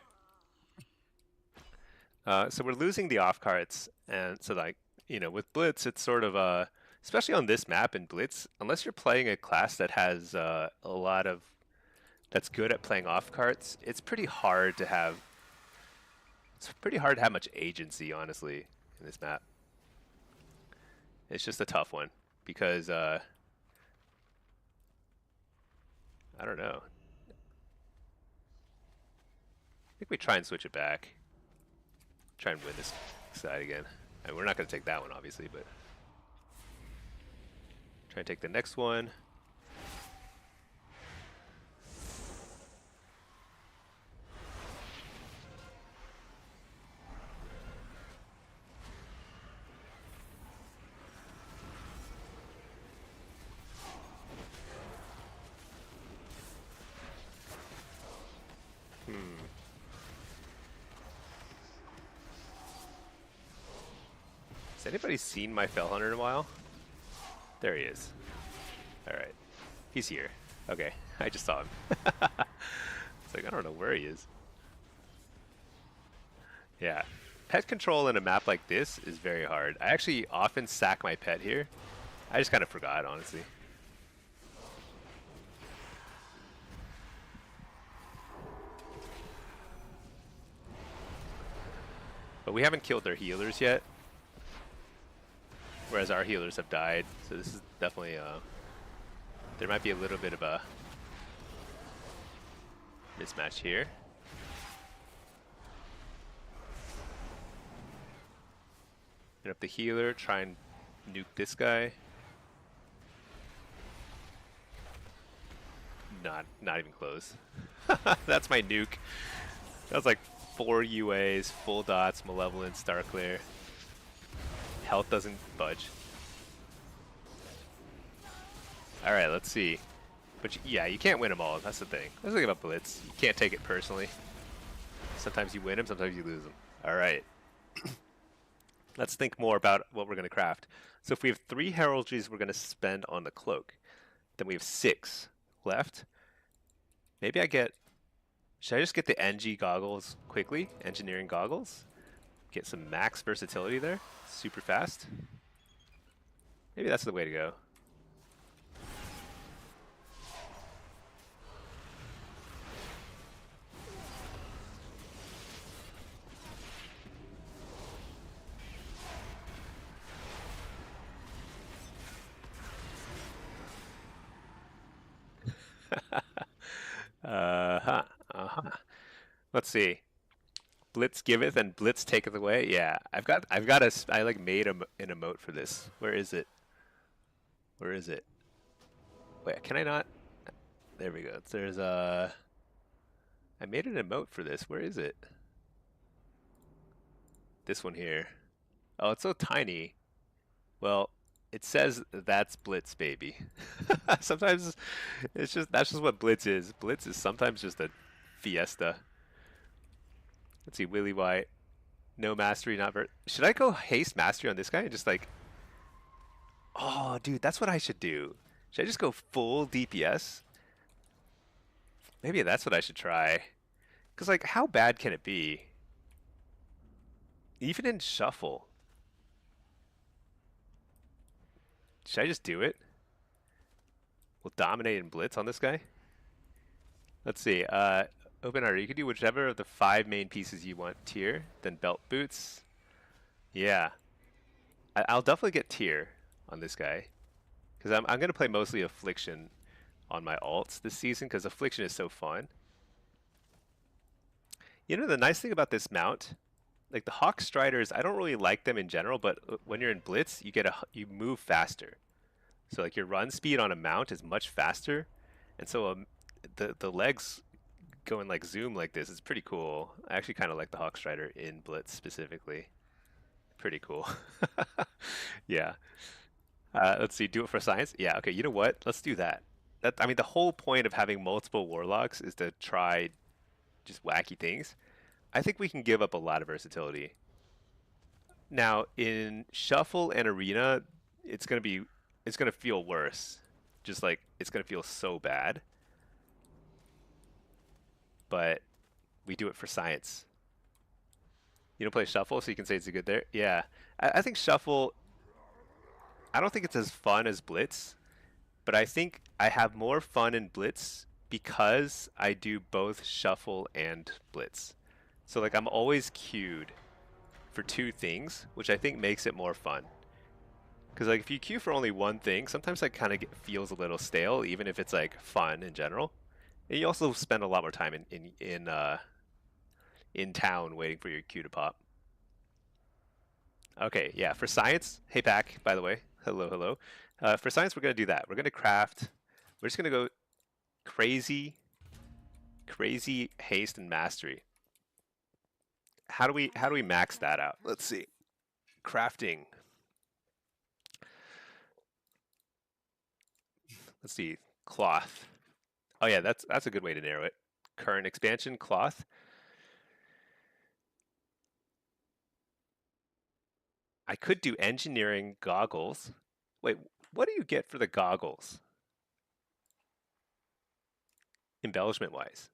so we're losing the off cards, and so like with Blitz, it's sort of especially on this map in Blitz, unless you're playing a class that has a lot of that's good at playing off cards, it's pretty hard to have much agency, honestly, in this map. It's just a tough one because I don't know. I think we try and switch it back. Try and win this side again. I mean, we're not going to take that one, obviously, but try and take the next one. Has anybody seen my Fell Hunter in a while? There he is. Alright. He's here. Okay. I just saw him. It's like, I don't know where he is. Yeah. Pet control in a map like this is very hard. I actually often sack my pet here. I just kind of forgot, honestly. But we haven't killed their healers yet. Whereas our healers have died, so this is definitely there might be a little bit of a mismatch here. And if the healer try and nuke this guy, not even close. That's my nuke. That was like 4 UAs, full dots, malevolence, star clear. Health doesn't budge. Alright, let's see. But yeah, you can't win them all. That's the thing. That's the thing about Blitz. You can't take it personally. Sometimes you win them, sometimes you lose them. Alright. Let's think more about what we're going to craft. So if we have 3 heraldries we're going to spend on the cloak, then we have 6 left. Maybe should I just get the NG goggles quickly? Engineering goggles? Get some max versatility there. Super fast. Maybe that's the way to go. Let's see. Blitz giveth and Blitz taketh away. Yeah, I like made an emote for this. Where is it? Where is it? Wait, can I not? There we go. There's I made an emote for this. Where is it? This one here. Oh, it's so tiny. Well, it says that's Blitz, baby. Sometimes that's just what Blitz is. Blitz is sometimes just a fiesta. Let's see, Willy White. No mastery, not should I go haste mastery on this guy and just like... Oh, dude, that's what I should do. Should I just go full DPS? Maybe that's what I should try. Because, like, how bad can it be? Even in shuffle. Should I just do it? We'll dominate and blitz on this guy. Let's see. Open order. You can do whichever of the 5 main pieces you want. Tier, then belt boots. Yeah. I'll definitely get tier on this guy. Because I'm going to play mostly affliction on my alts this season because affliction is so fun. You know, the nice thing about this mount, like the Hawk Striders, I don't really like them in general, but when you're in Blitz, you move faster. So like your run speed on a mount is much faster, and so the legs going like zoom like this is pretty cool. I actually kind of like the Hawk Strider in Blitz specifically. Pretty cool. Yeah. Let's see. Do it for science. Yeah. Okay. You know what? Let's do that. I mean, the whole point of having multiple warlocks is to try just wacky things. I think we can give up a lot of versatility. Now in shuffle and arena, it's gonna feel worse. Just like it's gonna feel so bad. But we do it for science. You don't play shuffle, so you can say it's a good there. Yeah, I think shuffle. I don't think it's as fun as blitz, but I think I have more fun in blitz because I do both shuffle and blitz. So like I'm always queued for two things, which I think makes it more fun. Because like if you queue for only one thing, sometimes that kind of feels a little stale, even if it's like fun in general. And you also spend a lot more time in town waiting for your queue to pop. Okay, yeah. For science, hey Pack, by the way, hello, hello. For science, we're gonna do that. We're gonna craft. We're just gonna go crazy, crazy haste and mastery. How do we max that out? Let's see. Crafting. Let's see. Cloth. Oh yeah, that's a good way to narrow it. Current expansion cloth. I could do engineering goggles. Wait, what do you get for the goggles? Embellishment wise.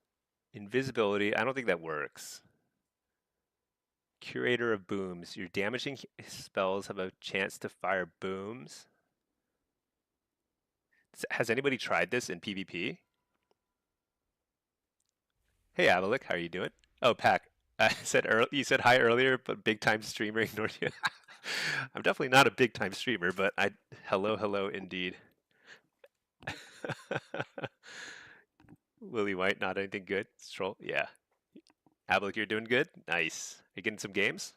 Invisibility, I don't think that works. Curator of booms. Your damaging spells have a chance to fire booms. Has anybody tried this in PvP? Hey Avalik, how are you doing? Oh, Pack. I said you said hi earlier, but big time streamer ignored you. I'm definitely not a big time streamer, but hello, hello indeed. Lily White, not anything good. Stroll, yeah. Avalik, you're doing good. Nice. Are you getting some games?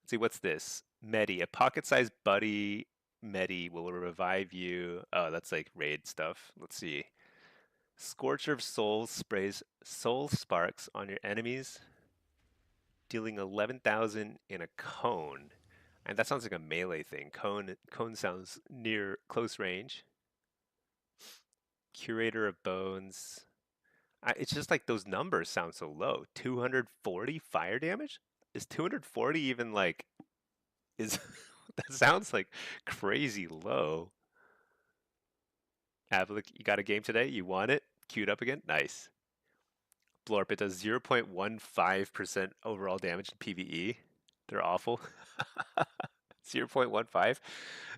Let's see, what's this? Medi, a pocket-sized buddy Medi will revive you. Oh, that's like raid stuff. Let's see. Scorcher of Souls sprays soul sparks on your enemies, dealing 11,000 in a cone. And that sounds like a melee thing. Cone sounds near close range. Curator of Bones. It's just like those numbers sound so low. 240 fire damage? Is 240 even like is that sounds like crazy low. Avalik, you got a game today? You want it? Queued up again? Nice. Blorp, it does 0.15% overall damage in PvE. They're awful. 0.15?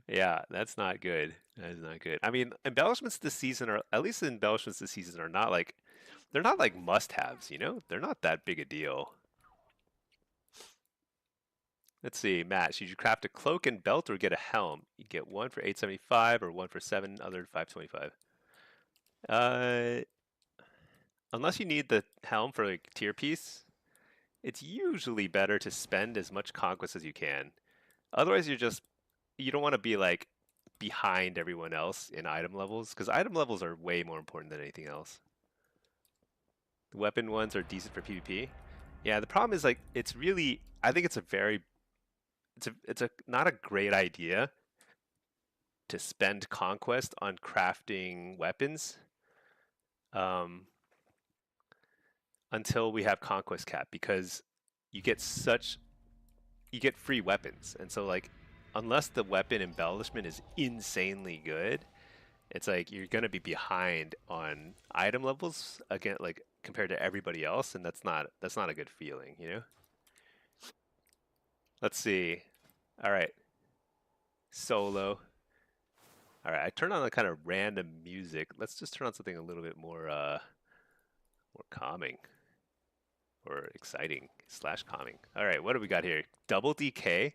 Yeah, that's not good. That is not good. I mean, embellishments this season are, at least the embellishments this season are not like, they're not like must-haves, you know? They're not that big a deal. Let's see, Matt, should you craft a cloak and belt or get a helm? You get one for 875 or one for 7, other 525. Unless you need the helm for like tier piece, it's usually better to spend as much conquest as you can. Otherwise, you don't want to be like behind everyone else in item levels, because item levels are way more important than anything else. The weapon ones are decent for PvP. Yeah, the problem is like it's really, I think it's a very, it's a not a great idea to spend conquest on crafting weapons until we have conquest cap, because you get free weapons, and so like unless the weapon embellishment is insanely good, it's like you're gonna be behind on item levels again, like compared to everybody else, and that's not a good feeling, you know. Let's see. All right, solo. All right, I turned on a kind of random music. Let's just turn on something a little bit more calming or exciting / calming. All right, what do we got here? Double DK.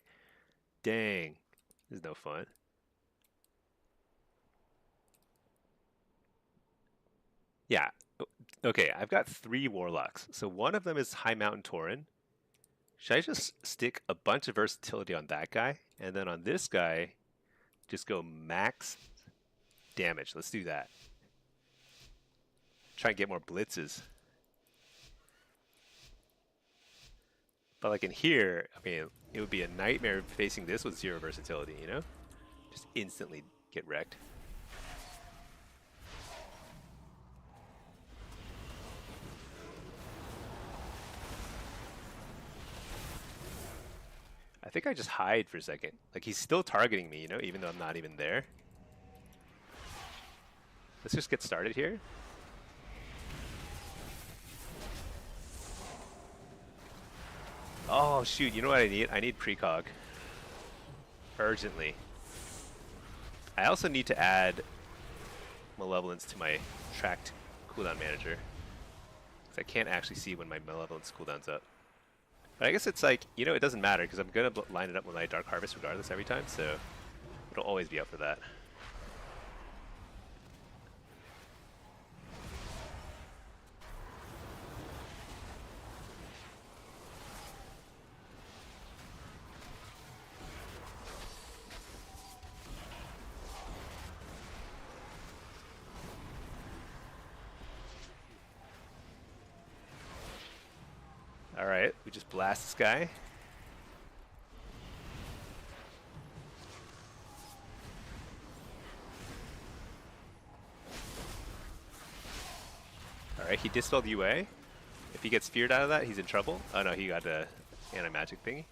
Dang, this is no fun. Yeah. Okay, I've got 3 Warlocks. So one of them is High Mountain Tauren. Should I just stick a bunch of versatility on that guy? And then on this guy, just go max damage. Let's do that. Try and get more blitzes. But like in here, I mean, it would be a nightmare facing this with 0 versatility, you know? Just instantly get wrecked. I think I just hide for a second. Like, he's still targeting me, you know, even though I'm not even there. Let's just get started here. Oh, shoot. You know what I need? I need precog. Urgently. I also need to add Malevolence to my tracked cooldown manager. Because I can't actually see when my Malevolence cooldown's up. But I guess it's like, you know, it doesn't matter because I'm going to line it up with my Dark Harvest regardless every time. So it'll always be up for that. Alright, we just blast this guy. Alright, he dispelled UA. If he gets feared out of that, he's in trouble. Oh no, he got a anti-magic thingy.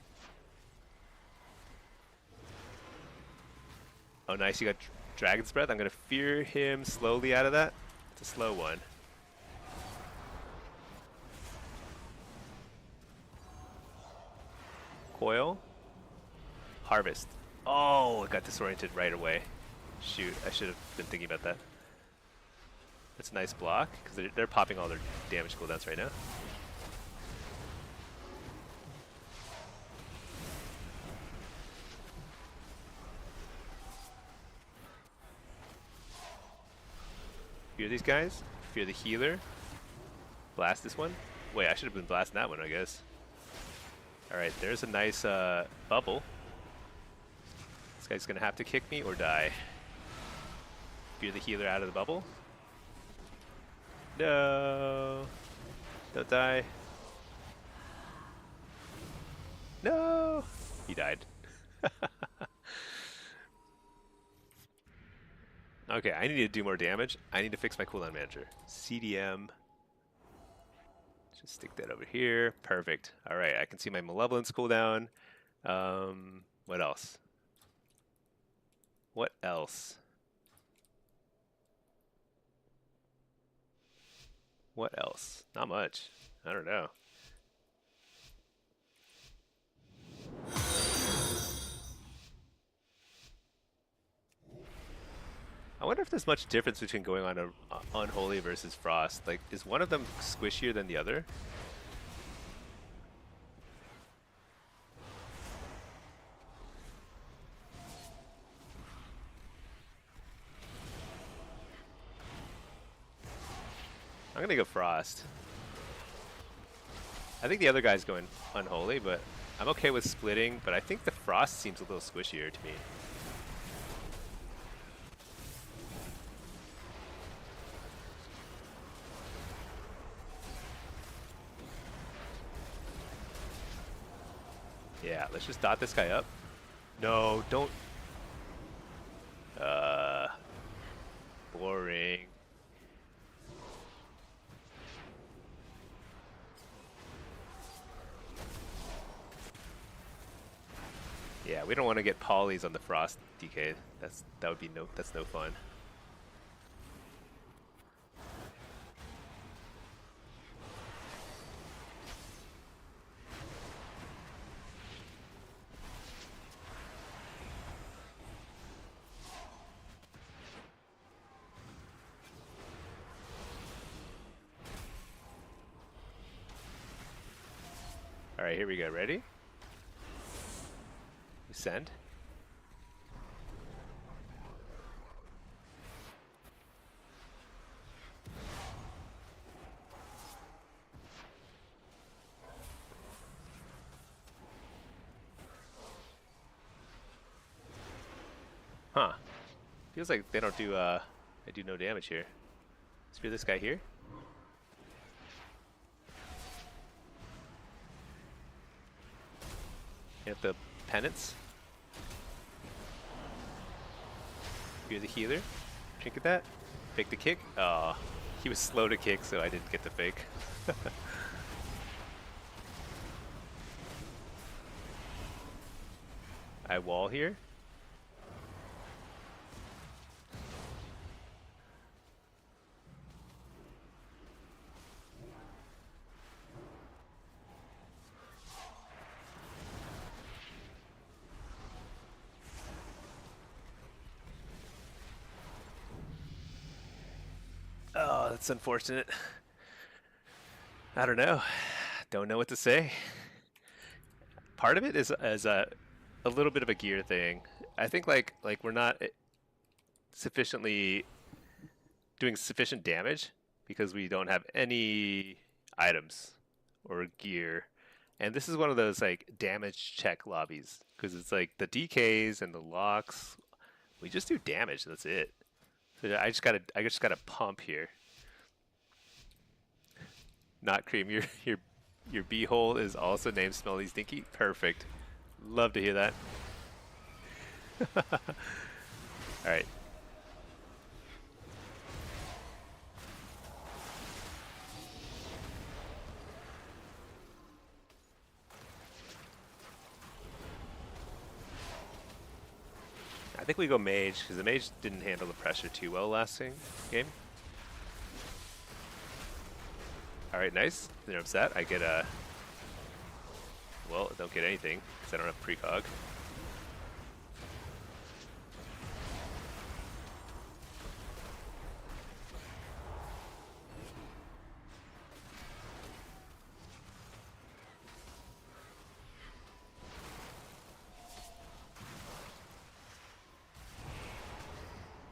Oh nice, he got Dragon's Breath. I'm going to fear him slowly out of that. It's a slow one. Coil. Harvest. Oh, I got disoriented right away. Shoot, I should have been thinking about that. That's a nice block, because they're popping all their damage cooldowns right now. Fear these guys. Fear the healer. Blast this one. Wait, I should have been blasting that one, I guess. Alright, there's a nice bubble. This guy's gonna have to kick me or die. Fear the healer out of the bubble. No! Don't die. No! He died. Okay, I need to do more damage. I need to fix my cooldown manager. CDM. Just stick that over here. Perfect. All right, I can see my Malevolence cooldown. What else? What else? What else? Not much. I don't know. I wonder if there's much difference between going on a Unholy versus Frost. Like, is one of them squishier than the other? I'm gonna go Frost. I think the other guy's going Unholy, but I'm okay with splitting, but I think the Frost seems a little squishier to me. Yeah, let's just dot this guy up. No, don't. Boring. Yeah, we don't want to get polys on the Frost DK. That's no fun. All right, here we go. Ready? Send. Huh. Feels like they don't do I do no damage here. Spear this guy here. Get the penance. Spear the healer. Trinket that. Fake the kick. Oh, he was slow to kick, so I didn't get the fake. I wall here. Oh, that's unfortunate. I don't know. Don't know what to say. Part of it is a little bit of a gear thing. I think like we're not sufficiently doing sufficient damage because we don't have any items or gear. And this is one of those like damage check lobbies because it's like the DKs and the locks. We just do damage. That's it. So I just gotta pump here. Not cream. Your beehole is also named Smelly Stinky. Perfect. Love to hear that. All right. I think we go mage because the mage didn't handle the pressure too well last game. All right, nice. They're upset. I get a. Well, don't get anything because I don't have precog.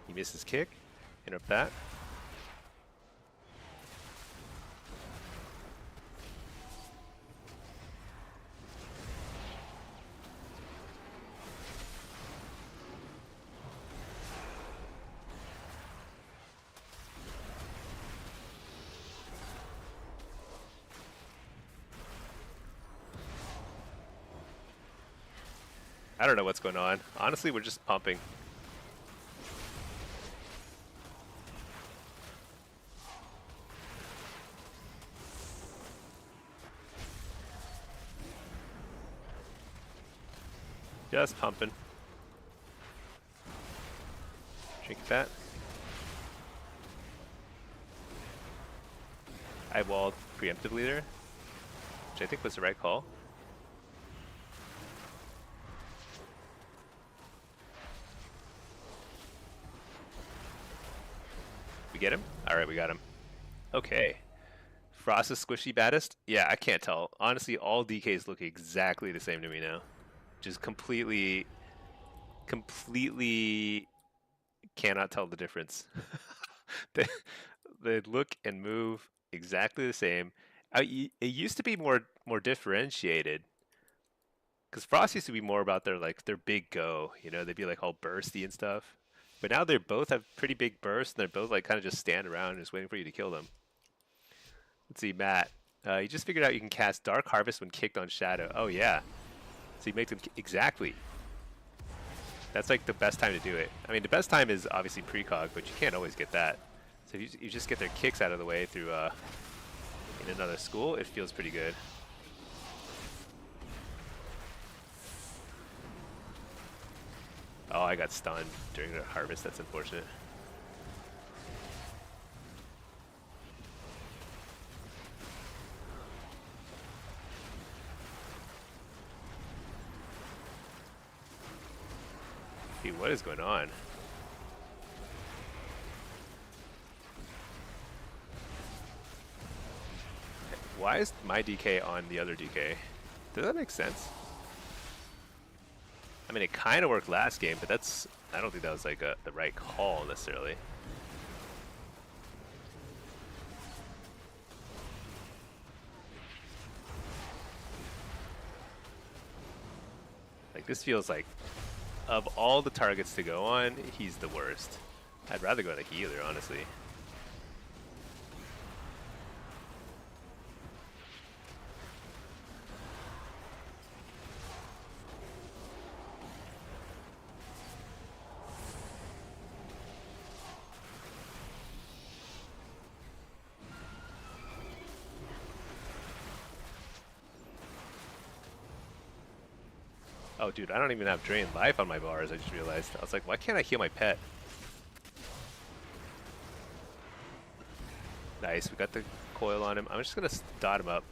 He misses kick. Interrupt that. I don't know what's going on. Honestly, we're just pumping. Just pumping. Drink that. I walled preemptively there, which I think was the right call. We get him? Alright, we got him. Okay. Frost is squishy baddest? Yeah, I can't tell. Honestly, all DKs look exactly the same to me now. Just completely cannot tell the difference. They look and move exactly the same. It used to be more differentiated. Because Frost used to be more about their big go, you know, they'd be like all bursty and stuff. But now they both have pretty big bursts, and they're both like kind of just stand around and just waiting for you to kill them. Let's see, Matt. You just figured out you can cast Dark Harvest when kicked on Shadow. Oh yeah. So you make them exactly. That's like the best time to do it. I mean, the best time is obviously precog, but you can't always get that. So if you just get their kicks out of the way through in another school, it feels pretty good. Oh, I got stunned during the harvest. That's unfortunate. Dude, what is going on? Why is my DK on the other DK? Does that make sense? I mean, it kind of worked last game, but I don't think that was like the right call necessarily. Like, this feels like, of all the targets to go on, he's the worst. I'd rather go on a healer, honestly. Oh, dude, I don't even have drained life on my bars, I just realized. I was like, why can't I heal my pet? Nice, we got the coil on him. I'm just gonna dot him up.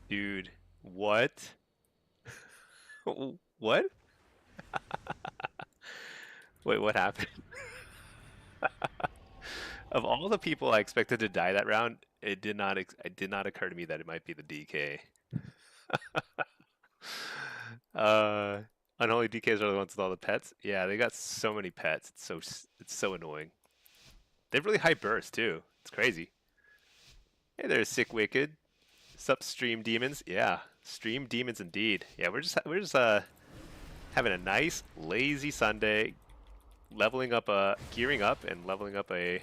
Dude, what? What? Wait, what happened? Of all the people I expected to die that round, it did not occur to me that it might be the DK. Uh, Unholy DKs are the ones with all the pets. Yeah, they got so many pets. It's so annoying. They have really high burst too. It's crazy. Hey there, Sick Wicked. Sup, Stream Demons? Yeah, Stream Demons indeed. Yeah, we're just having a nice lazy Sunday, leveling up gearing up and leveling up a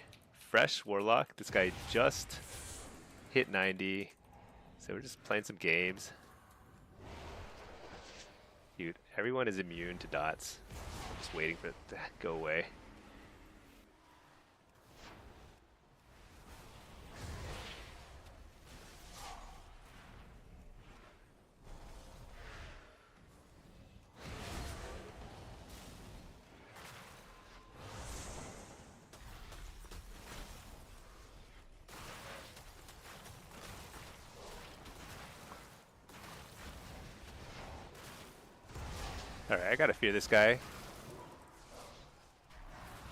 fresh Warlock. This guy just hit 90, so we're just playing some games. Dude, everyone is immune to dots. I'm just waiting for it to go away. Alright, I gotta fear this guy.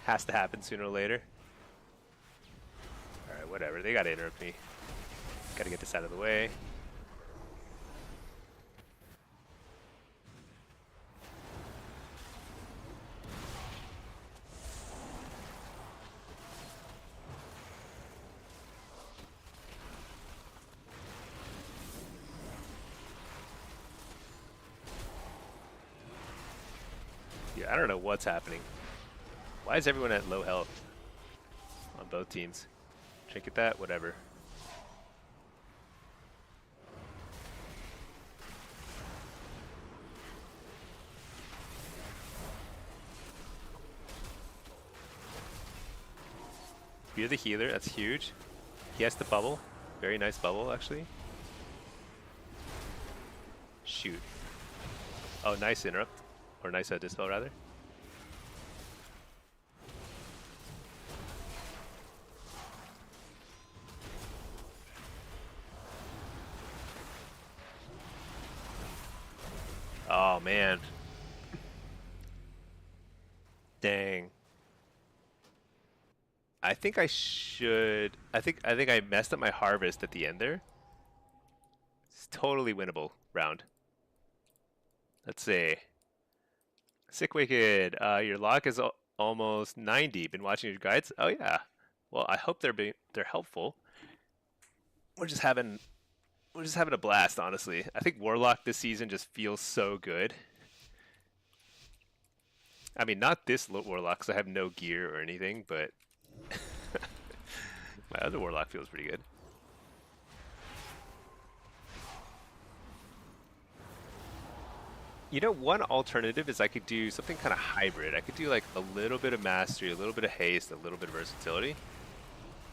Has to happen sooner or later. Alright, whatever. They gotta interrupt me. Gotta get this out of the way. Yeah, I don't know what's happening. Why is everyone at low health on both teams? Trinket that, whatever. You're the healer, that's huge. He has the bubble. Very nice bubble, actually. Shoot. Oh, nice interrupt. Or nice dispel, rather. Oh, man. Dang. I think I should... I think I messed up my harvest at the end there. It's totally winnable round. Let's see. Sick Wicked, your lock is almost 90. Been watching your guides? Oh yeah. Well, I hope they're helpful. We're just having a blast, honestly. I think Warlock this season just feels so good. I mean, not this Warlock, because I have no gear or anything, but my other Warlock feels pretty good. You know, one alternative is I could do something kind of hybrid. I could do like a little bit of mastery, a little bit of haste, a little bit of versatility.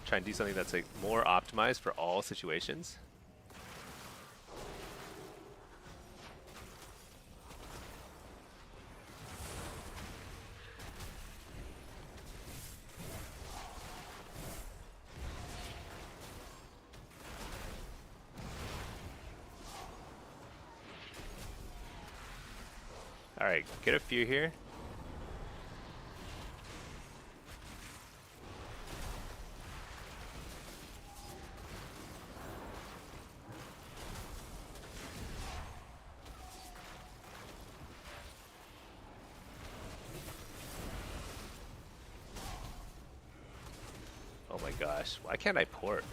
Try and do something that's like more optimized for all situations. Alright, get a few here. Oh my gosh, why can't I port?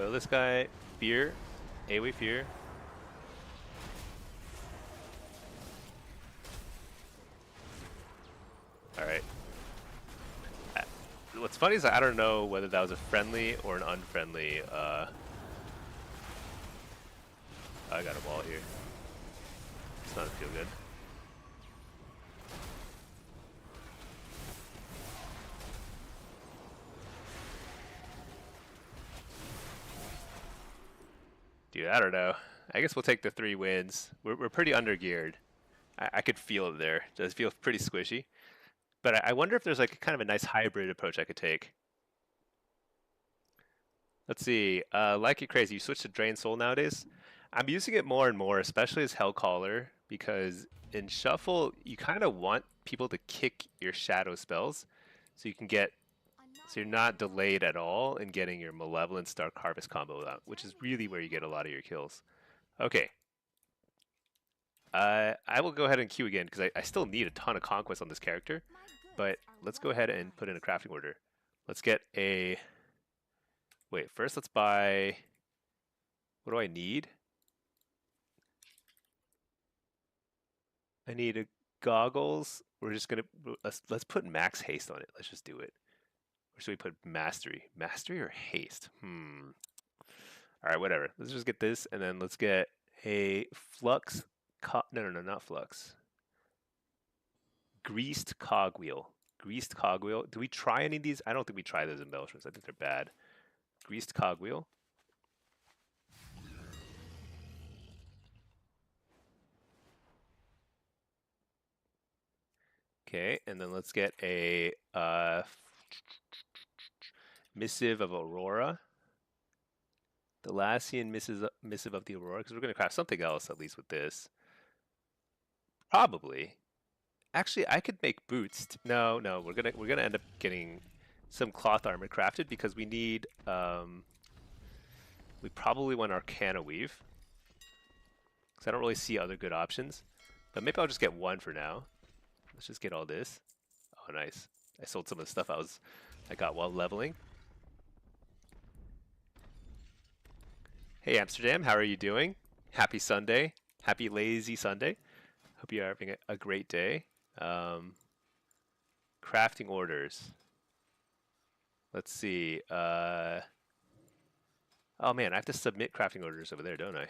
Coil this guy. Fear. AoE fear. Alright. What's funny is I don't know whether that was a friendly or an unfriendly. I got a wall here. It's not feel good. Dude, I don't know. I guess we'll take the 3 wins. We're pretty under-geared. I could feel it there. It does feel pretty squishy. But I wonder if there's like kind of a nice hybrid approach I could take. Let's see. Like it crazy. You switch to Drain Soul nowadays. I'm using it more and more, especially as Hellcaller, because in Shuffle you kind of want people to kick your shadow spells, so you can get, so you're not delayed at all in getting your Malevolence Dark Harvest combo out, which is really where you get a lot of your kills. Okay. I will go ahead and queue again because I still need a ton of conquest on this character, but let's go ahead and put in a crafting order. Let's get a. Wait, first let's buy. What do I need? I need a goggles. We're just gonna let's put max haste on it. Let's just do it. Or should we put mastery? Mastery or haste? All right, whatever. Let's just get this, and then let's get a flux. No, not flux. Greased cogwheel. Greased cogwheel. Do we try any of these? I don't think we try those embellishments. I think they're bad. Greased cogwheel. Okay, and then let's get a Missive of Aurora. The Lassian Missive of the Aurora, because we're going to craft something else at least with this. Probably. Actually, I could make boots. No, we're gonna end up getting some cloth armor crafted because we need. We probably want Arcana Weave, because I don't really see other good options. But maybe I'll just get one for now. Let's just get all this. Oh, nice. I sold some of the stuff I got while leveling. Hey Amsterdam, how are you doing? Happy Sunday. Happy lazy Sunday. Hope you are having a great day. Crafting orders. Let's see. Oh man, I have to submit crafting orders over there, don't I?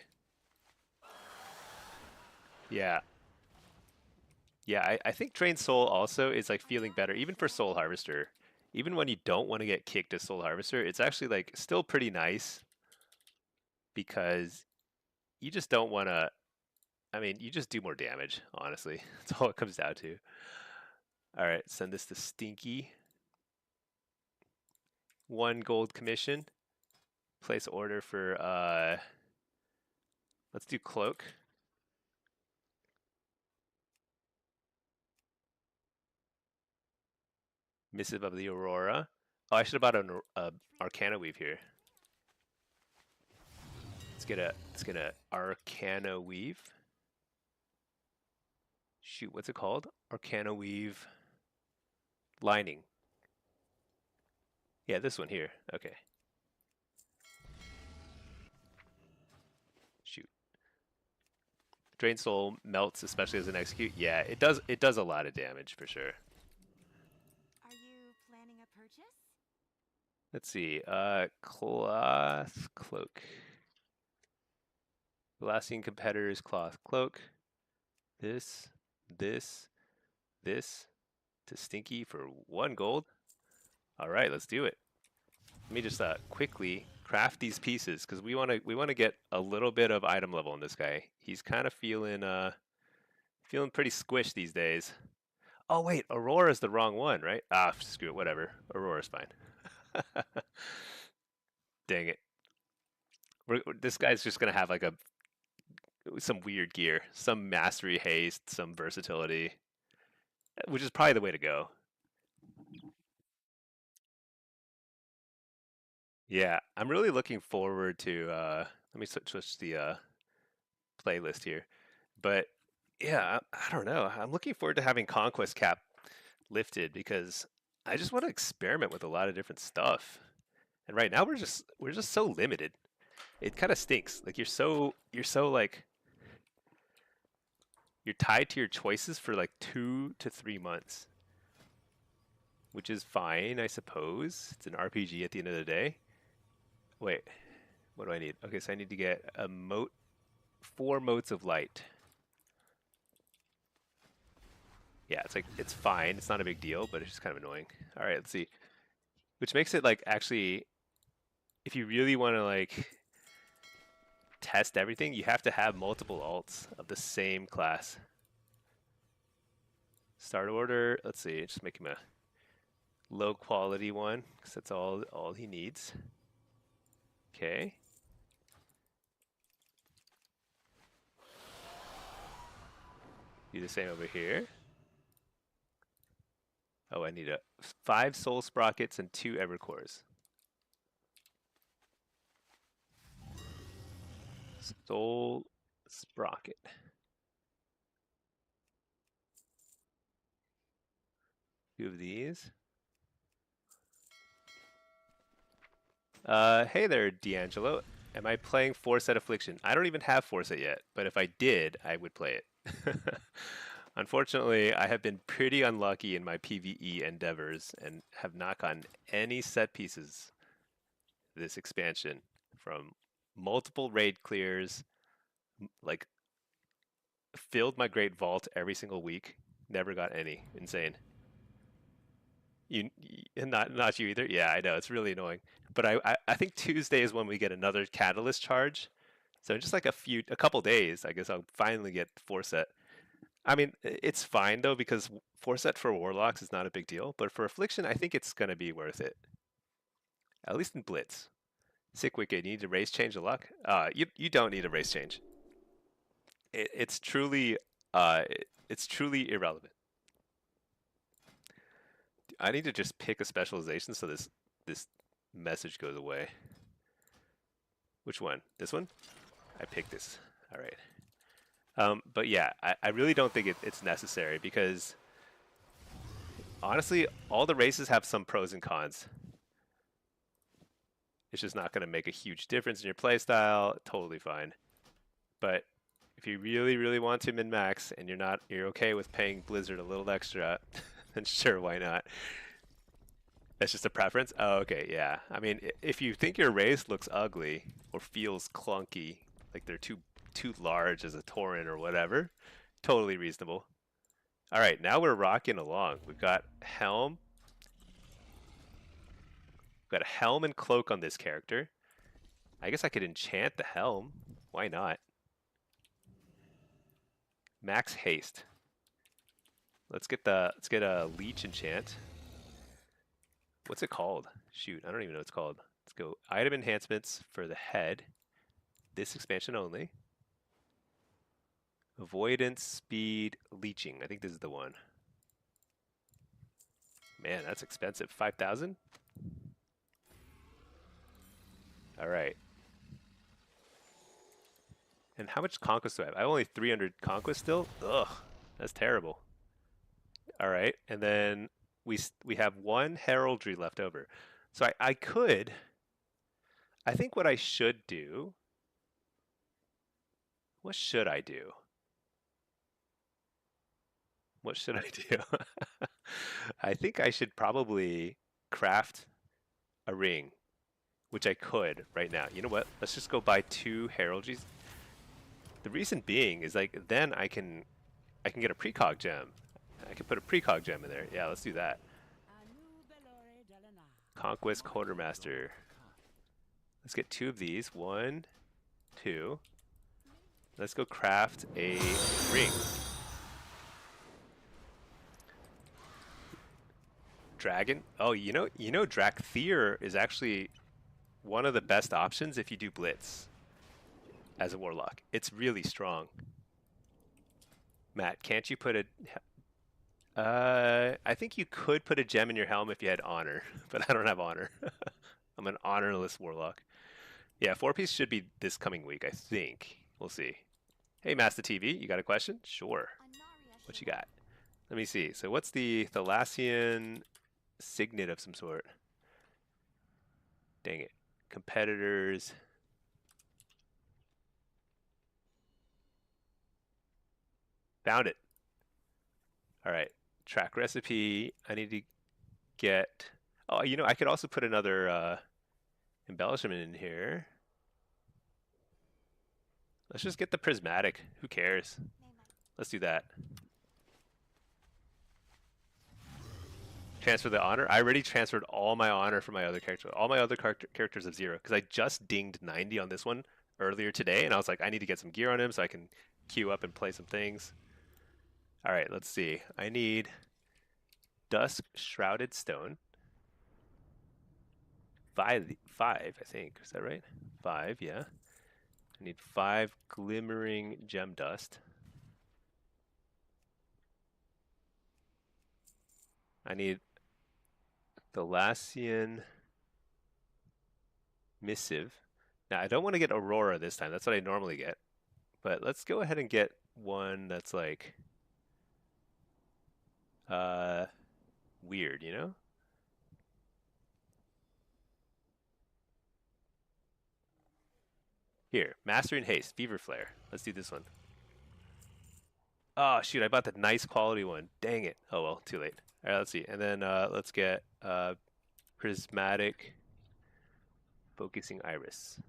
Yeah. Yeah, I think Drain Soul also is like feeling better, even for Soul Harvester. Even when you don't want to get kicked as Soul Harvester, it's actually like still pretty nice, because you just don't want to. I mean, you just do more damage, honestly. That's all it comes down to. All right, send this to Stinky. 1 gold commission. Place order for, let's do Cloak. Missive of the Aurora. Oh, I should have bought an Arcana Weave here. Let's get a Arcana Weave. Shoot, what's it called? Arcana Weave lining. Yeah, this one here. Okay. Shoot. Drain Soul melts, especially as an execute. Yeah, it does a lot of damage for sure. Are you planning a purchase? Let's see. Cloth cloak. Lassian competitors cloth cloak. This to Stinky for 1 gold. All right, let's do it. Let me just quickly craft these pieces, because we want to get a little bit of item level on this guy. He's kind of feeling pretty squished these days. Oh wait, Aurora's the wrong one, right? Ah, screw it, whatever. Aurora's fine. Dang it. This guy's just gonna have like some weird gear, some mastery haste, some versatility, which is probably the way to go. Yeah, I'm really looking forward to. Let me switch the playlist here, but yeah, I don't know. I'm looking forward to having Conquest Cap lifted, because I just want to experiment with a lot of different stuff. And right now we're just so limited. it kind of stinks. Like you're so like you're tied to your choices for like 2 to 3 months, which is fine, I suppose. It's an RPG at the end of the day. Wait, what do I need? Okay, so I need to get a mote, 4 motes of light. Yeah, it's like it's fine. It's not a big deal, but it's just kind of annoying. All right, let's see. Which makes it like actually, if you really want to like test everything, you have to have multiple alts of the same class. Start order. Let's see. Just make him a low quality one because that's all he needs. Okay. Do the same over here. Oh, I need 5 soul sprockets and 2 evercores. Soul sprocket. Two of these. Hey there, D'Angelo. Am I playing Forset Affliction? I don't even have Forset yet, but if I did, I would play it. Unfortunately, I have been pretty unlucky in my PvE endeavors and have not gotten any set pieces this expansion from multiple raid clears, like filled my great vault every single week, never got any. Insane. Not you either. Yeah, I know it's really annoying. But I think Tuesday is when we get another catalyst charge. So in just like a couple days, I guess I'll finally get Forset. I mean, it's fine though because Forset for Warlocks is not a big deal, but for Affliction, I think it's gonna be worth it. At least in Blitz. Sick Wicked, you need to race change the luck. You don't need a race change. It's truly it's truly irrelevant. I need to just pick a specialization so this message goes away. Which one? This one? I picked this. All right. But yeah, I really don't think it's necessary because honestly, all the races have some pros and cons. It's just not going to make a huge difference in your playstyle. Totally fine. But if you really, really want to min-max and you're okay with paying Blizzard a little extra, then sure, why not? That's just a preference? Oh, okay, yeah. I mean, if you think your race looks ugly or feels clunky, like they're too large as a Tauren or whatever, totally reasonable. All right, now we're rocking along. We've got Helm. We've got a Helm and Cloak on this character. I guess I could enchant the Helm. Why not? Max haste. Let's get a Leech enchant. What's it called? Shoot, I don't even know what it's called. Let's go item enhancements for the head. This expansion only. Avoidance, speed, leeching. I think this is the one. Man, that's expensive. 5,000? All right. And how much conquest do I have? I have only 300 conquest still? Ugh, that's terrible. All right, and then we have 1 heraldry left over. So I think what I should do, what should I do? What should I do? I think I should probably craft a ring, which I could right now. You know what? Let's just go buy 2 heraldries. The reason being is like then I can get a precog gem. I can put a precog gem in there. Yeah, let's do that. Conquest Quartermaster. Let's get 2 of these. 1, 2. Let's go craft a ring. Dragon. Oh, you know, Drakthir is actually one of the best options if you do Blitz as a Warlock. It's really strong. Matt, can't you put I think you could put a gem in your helm if you had honor, but I don't have honor. I'm an honorless Warlock. Yeah, 4-piece should be this coming week, I think. We'll see. Hey, Master TV, you got a question? Sure. What you got? Let me see. So what's the Thalassian signet of some sort? Dang it. Competitors. Found it. All right. Track recipe. I need to get... Oh, you know, I could also put another embellishment in here. Let's just get the prismatic. Who cares? Let's do that. Transfer the honor. I already transferred all my honor from my other character. All my other characters have 0 because I just dinged 90 on this one earlier today, and I was like, I need to get some gear on him so I can queue up and play some things. All right, let's see. I need Dusk Shrouded Stone. 5, I think. Is that right? 5, yeah. I need 5 Glimmering Gem Dust. I need Thalassian Missive. Now, I don't want to get Aurora this time. That's what I normally get. But let's go ahead and get one that's like weird, you know? Here, Mastering Haste, Fever Flare. Let's do this one. Oh, shoot, I bought the nice quality one. Dang it. Oh, well, too late. All right, let's see. And then let's get Prismatic Focusing Iris.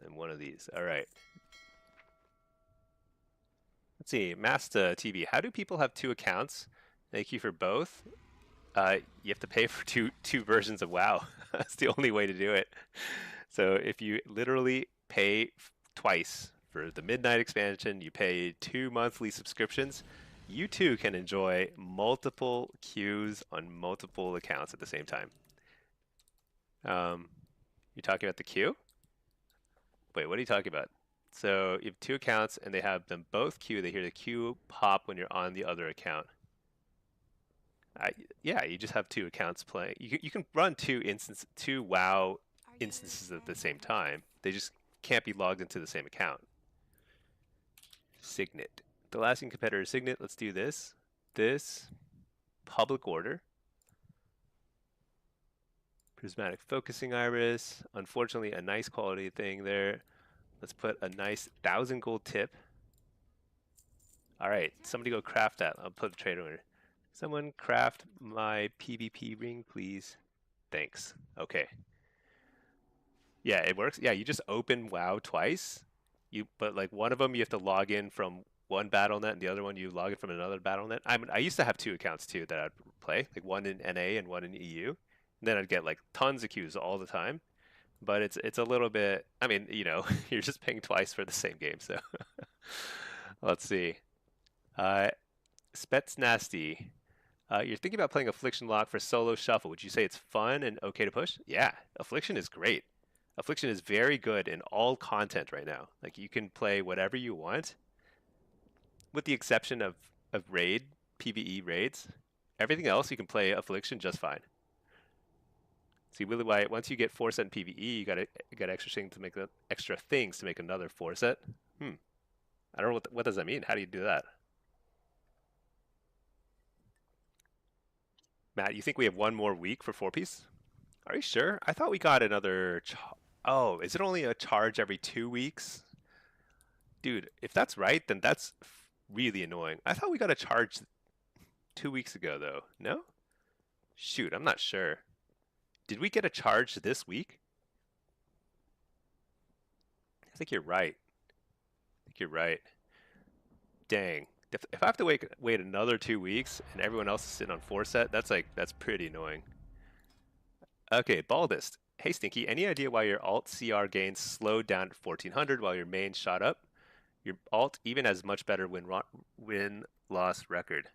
And one of these. All right. Let's see. Masta TV. How do people have 2 accounts? Thank you for both. You have to pay for two versions of WoW. That's the only way to do it. So if you literally pay twice for the Midnight expansion, you pay 2 monthly subscriptions, you too can enjoy multiple queues on multiple accounts at the same time. You're talking about the queue? Wait, what are you talking about? So you have 2 accounts and they have them both queue. They hear the queue pop when you're on the other account. Yeah, you just have 2 accounts playing. You can run 2 WoW instances at the same time. They just can't be logged into the same account. Signet. The last competitor Signet. Let's do this. This public order. Prismatic Focusing Iris. Unfortunately, a nice quality thing there. Let's put a nice 1,000 gold tip. All right, somebody go craft that. I'll put a trade order. Someone craft my PvP ring, please. Thanks. Okay. Yeah, it works. Yeah, you just open WoW twice. But like one of them you have to log in from one BattleNet and the other one you log in from another BattleNet. I used to have 2 accounts too that I'd play, like one in NA and one in EU. And then I'd get like tons of queues all the time. But it's a little bit, I mean, you know, you're just paying twice for the same game, so let's see. Spets Nasty. You're thinking about playing Affliction Lock for solo shuffle. Would you say it's fun and okay to push? Yeah, Affliction is great. Affliction is very good in all content right now. Like you can play whatever you want, with the exception of PvE raids. Everything else you can play Affliction just fine. See, really, why once you get 4-set in PvE, you got extra things to make another 4-set. I don't know what does that mean. How do you do that? Matt, you think we have 1 more week for 4-piece? Are you sure? I thought we got another. Oh, is it only a charge every 2 weeks? Dude, if that's right, then that's really annoying. I thought we got a charge 2 weeks ago, though. No? Shoot, I'm not sure. Did we get a charge this week? I think you're right. Dang. If I have to wait another 2 weeks and everyone else is sitting on 4-set, that's pretty annoying. Okay, Baldest. Hey Stinky, any idea why your alt CR gains slowed down at 1400 while your main shot up? Your alt even has much better win-loss record.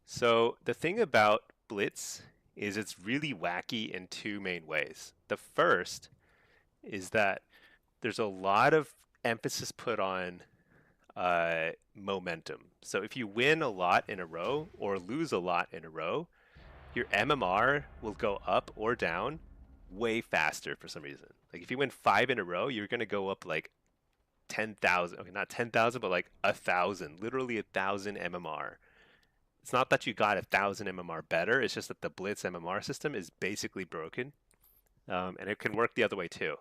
So the thing about Blitz is it's really wacky in 2 main ways. The first is that there's a lot of emphasis put on momentum. So if you win a lot in a row or lose a lot in a row, your MMR will go up or down way faster for some reason. Like if you win 5 in a row, you're going to go up like 10,000. Okay, not 10,000, but like 1,000. Literally 1,000 MMR. It's not that you got 1,000 MMR better. It's just that the Blitz MMR system is basically broken. And it can work the other way too.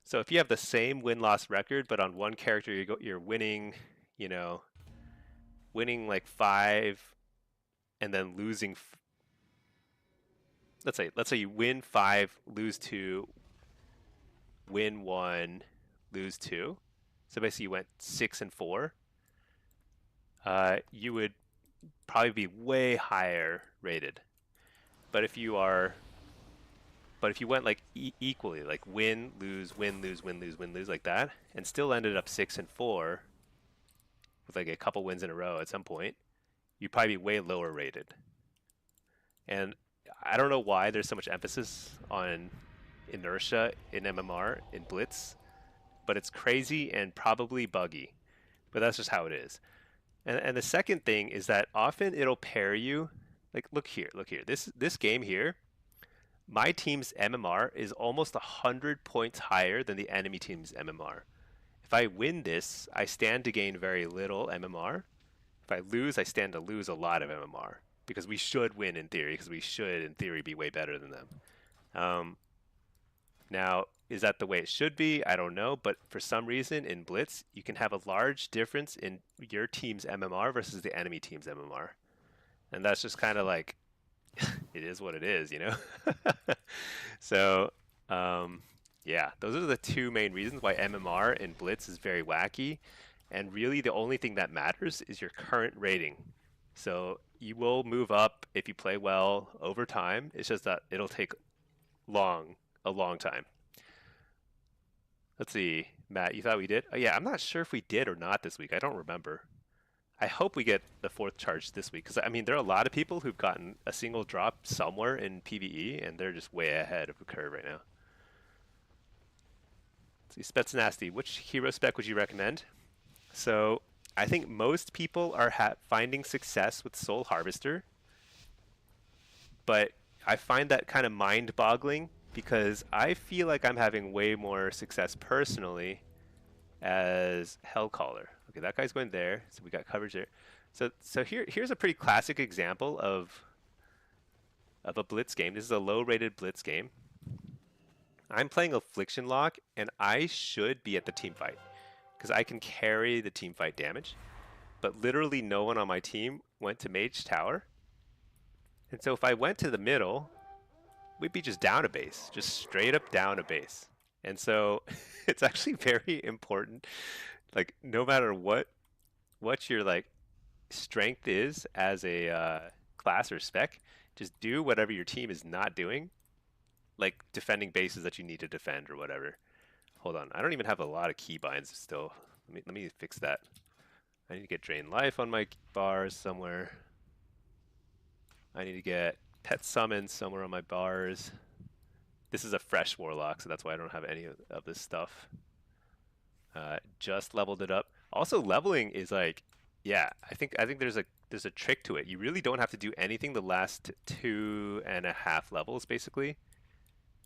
So if you have the same win-loss record, but on one character you're winning, you know, winning like 5 and then losing. Let's say you win 5, lose 2, win 1, lose 2. So basically you went 6 and 4. You would probably be way higher rated. But if you went like equally, like win, lose, win, lose, win, lose, win, lose, like that, and still ended up 6 and 4 with like a couple wins in a row at some point, you'd probably be way lower rated. And I don't know why there's so much emphasis on inertia in MMR in Blitz, but it's crazy and probably buggy. But that's just how it is. And the second thing is that often it'll pair you. Like look here. This game here, my team's MMR is almost 100 points higher than the enemy team's MMR. If I win this, I stand to gain very little MMR. If I lose, I stand to lose a lot of MMR because we should win in theory, because we should in theory be way better than them. Now, is that the way it should be? I don't know, but for some reason in Blitz, you can have a large difference in your team's MMR versus the enemy team's MMR. And that's just kind of like, it is what it is, you know? So, yeah, those are the two main reasons why MMR in Blitz is very wacky. And really the only thing that matters is your current rating. So you will move up if you play well over time. It's just that it'll take a long time. Let's see, Matt, you thought we did? Oh, yeah, I'm not sure if we did or not this week. I don't remember. I hope we get the 4th charge this week because I mean there are a lot of people who've gotten a single drop somewhere in PvE and they're just way ahead of the curve right now. Let's see, Spets Nasty, which hero spec would you recommend? So I think most people are finding success with Soul Harvester, but I find that kind of mind-boggling because I feel like I'm having way more success personally as Hellcaller. Okay, that guy's going there, so we got coverage there. So here's a pretty classic example of a Blitz game. This is a low-rated Blitz game. I'm playing Affliction Lock, and I should be at the team fight because I can carry the team fight damage. But literally no one on my team went to Mage Tower. And so if I went to the middle, we'd be just down a base, just straight up down a base. And so it's actually very important, like no matter what your like strength is as a class or spec, just do whatever your team is not doing, like defending bases that you need to defend or whatever. Hold on, I don't even have a lot of keybinds still. Let me fix that. I need to get Drain Life on my bars somewhere. I need to get Pet Summon somewhere on my bars. This is a fresh Warlock, so that's why I don't have any of this stuff. Just leveled it up. Also, leveling is like, yeah, I think there's a trick to it. You really don't have to do anything the last 2.5 levels, basically.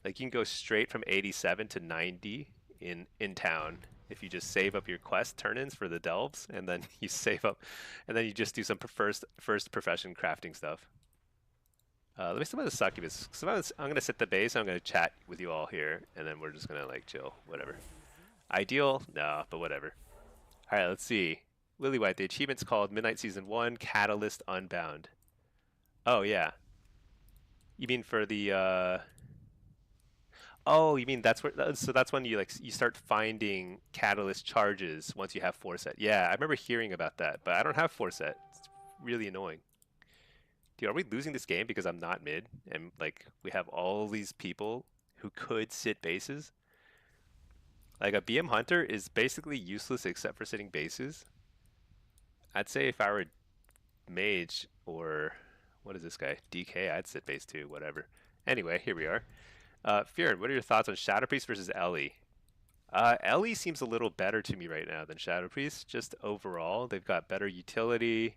Like you can go straight from 87 to 90 in town if you just save up your quest turn-ins for the delves, and then you save up, and then you just do some first profession crafting stuff. Let me see about the succubus. So I'm gonna set the base. I'm gonna chat with you all here, and then we're just gonna like chill, whatever. Ideal? No, but whatever. All right, let's see. Lily White. The achievement's called Midnight Season 1 Catalyst Unbound. Oh yeah. You mean for the? Oh, you mean that's where? So that's when you start finding catalyst charges once you have 4 set. Yeah, I remember hearing about that, but I don't have 4 set. It's really annoying. Dude, are we losing this game because I'm not mid and like we have all these people who could sit bases? Like a BM Hunter is basically useless except for sitting bases. I'd say if I were Mage or what is this guy? DK, I'd sit base too, whatever. Anyway, here we are. Feared, what are your thoughts on Shadow Priest versus Ellie? Ellie seems a little better to me right now than Shadow Priest, just overall. They've got better utility,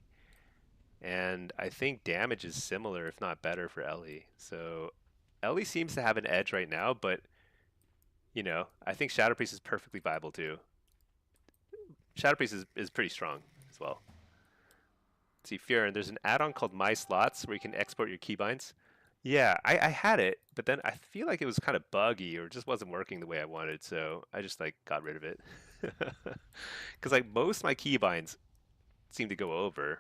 and I think damage is similar, if not better, for Ellie. So Ellie seems to have an edge right now, but, you know, I think Shadow Priest is perfectly viable too. Shadow Priest is pretty strong as well. Let's see, Feared, there's an add-on called My Slots where you can export your keybinds. Yeah, I had it, but then I feel like it was kind of buggy or just wasn't working the way I wanted, so I just like got rid of it. Because like most of my keybinds seem to go over,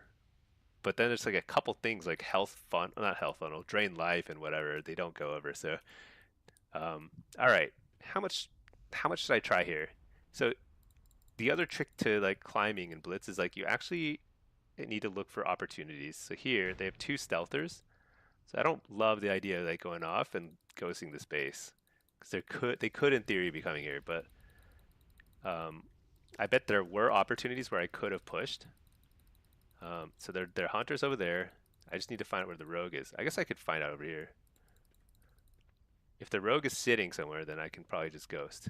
but then there's like a couple things like health fun, not health funnel, drain life and whatever, they don't go over. So, um, all right, how much how much should I try here? So the other trick to like climbing in Blitz is like you actually need to look for opportunities. So here they have two stealthers. So I don't love the idea of like going off and ghosting the space because they could in theory be coming here, but um, I bet there were opportunities where I could have pushed. So they're hunters over there. I just need to find out where the rogue is. I guess I could find out over here. If the rogue is sitting somewhere, then I can probably just ghost.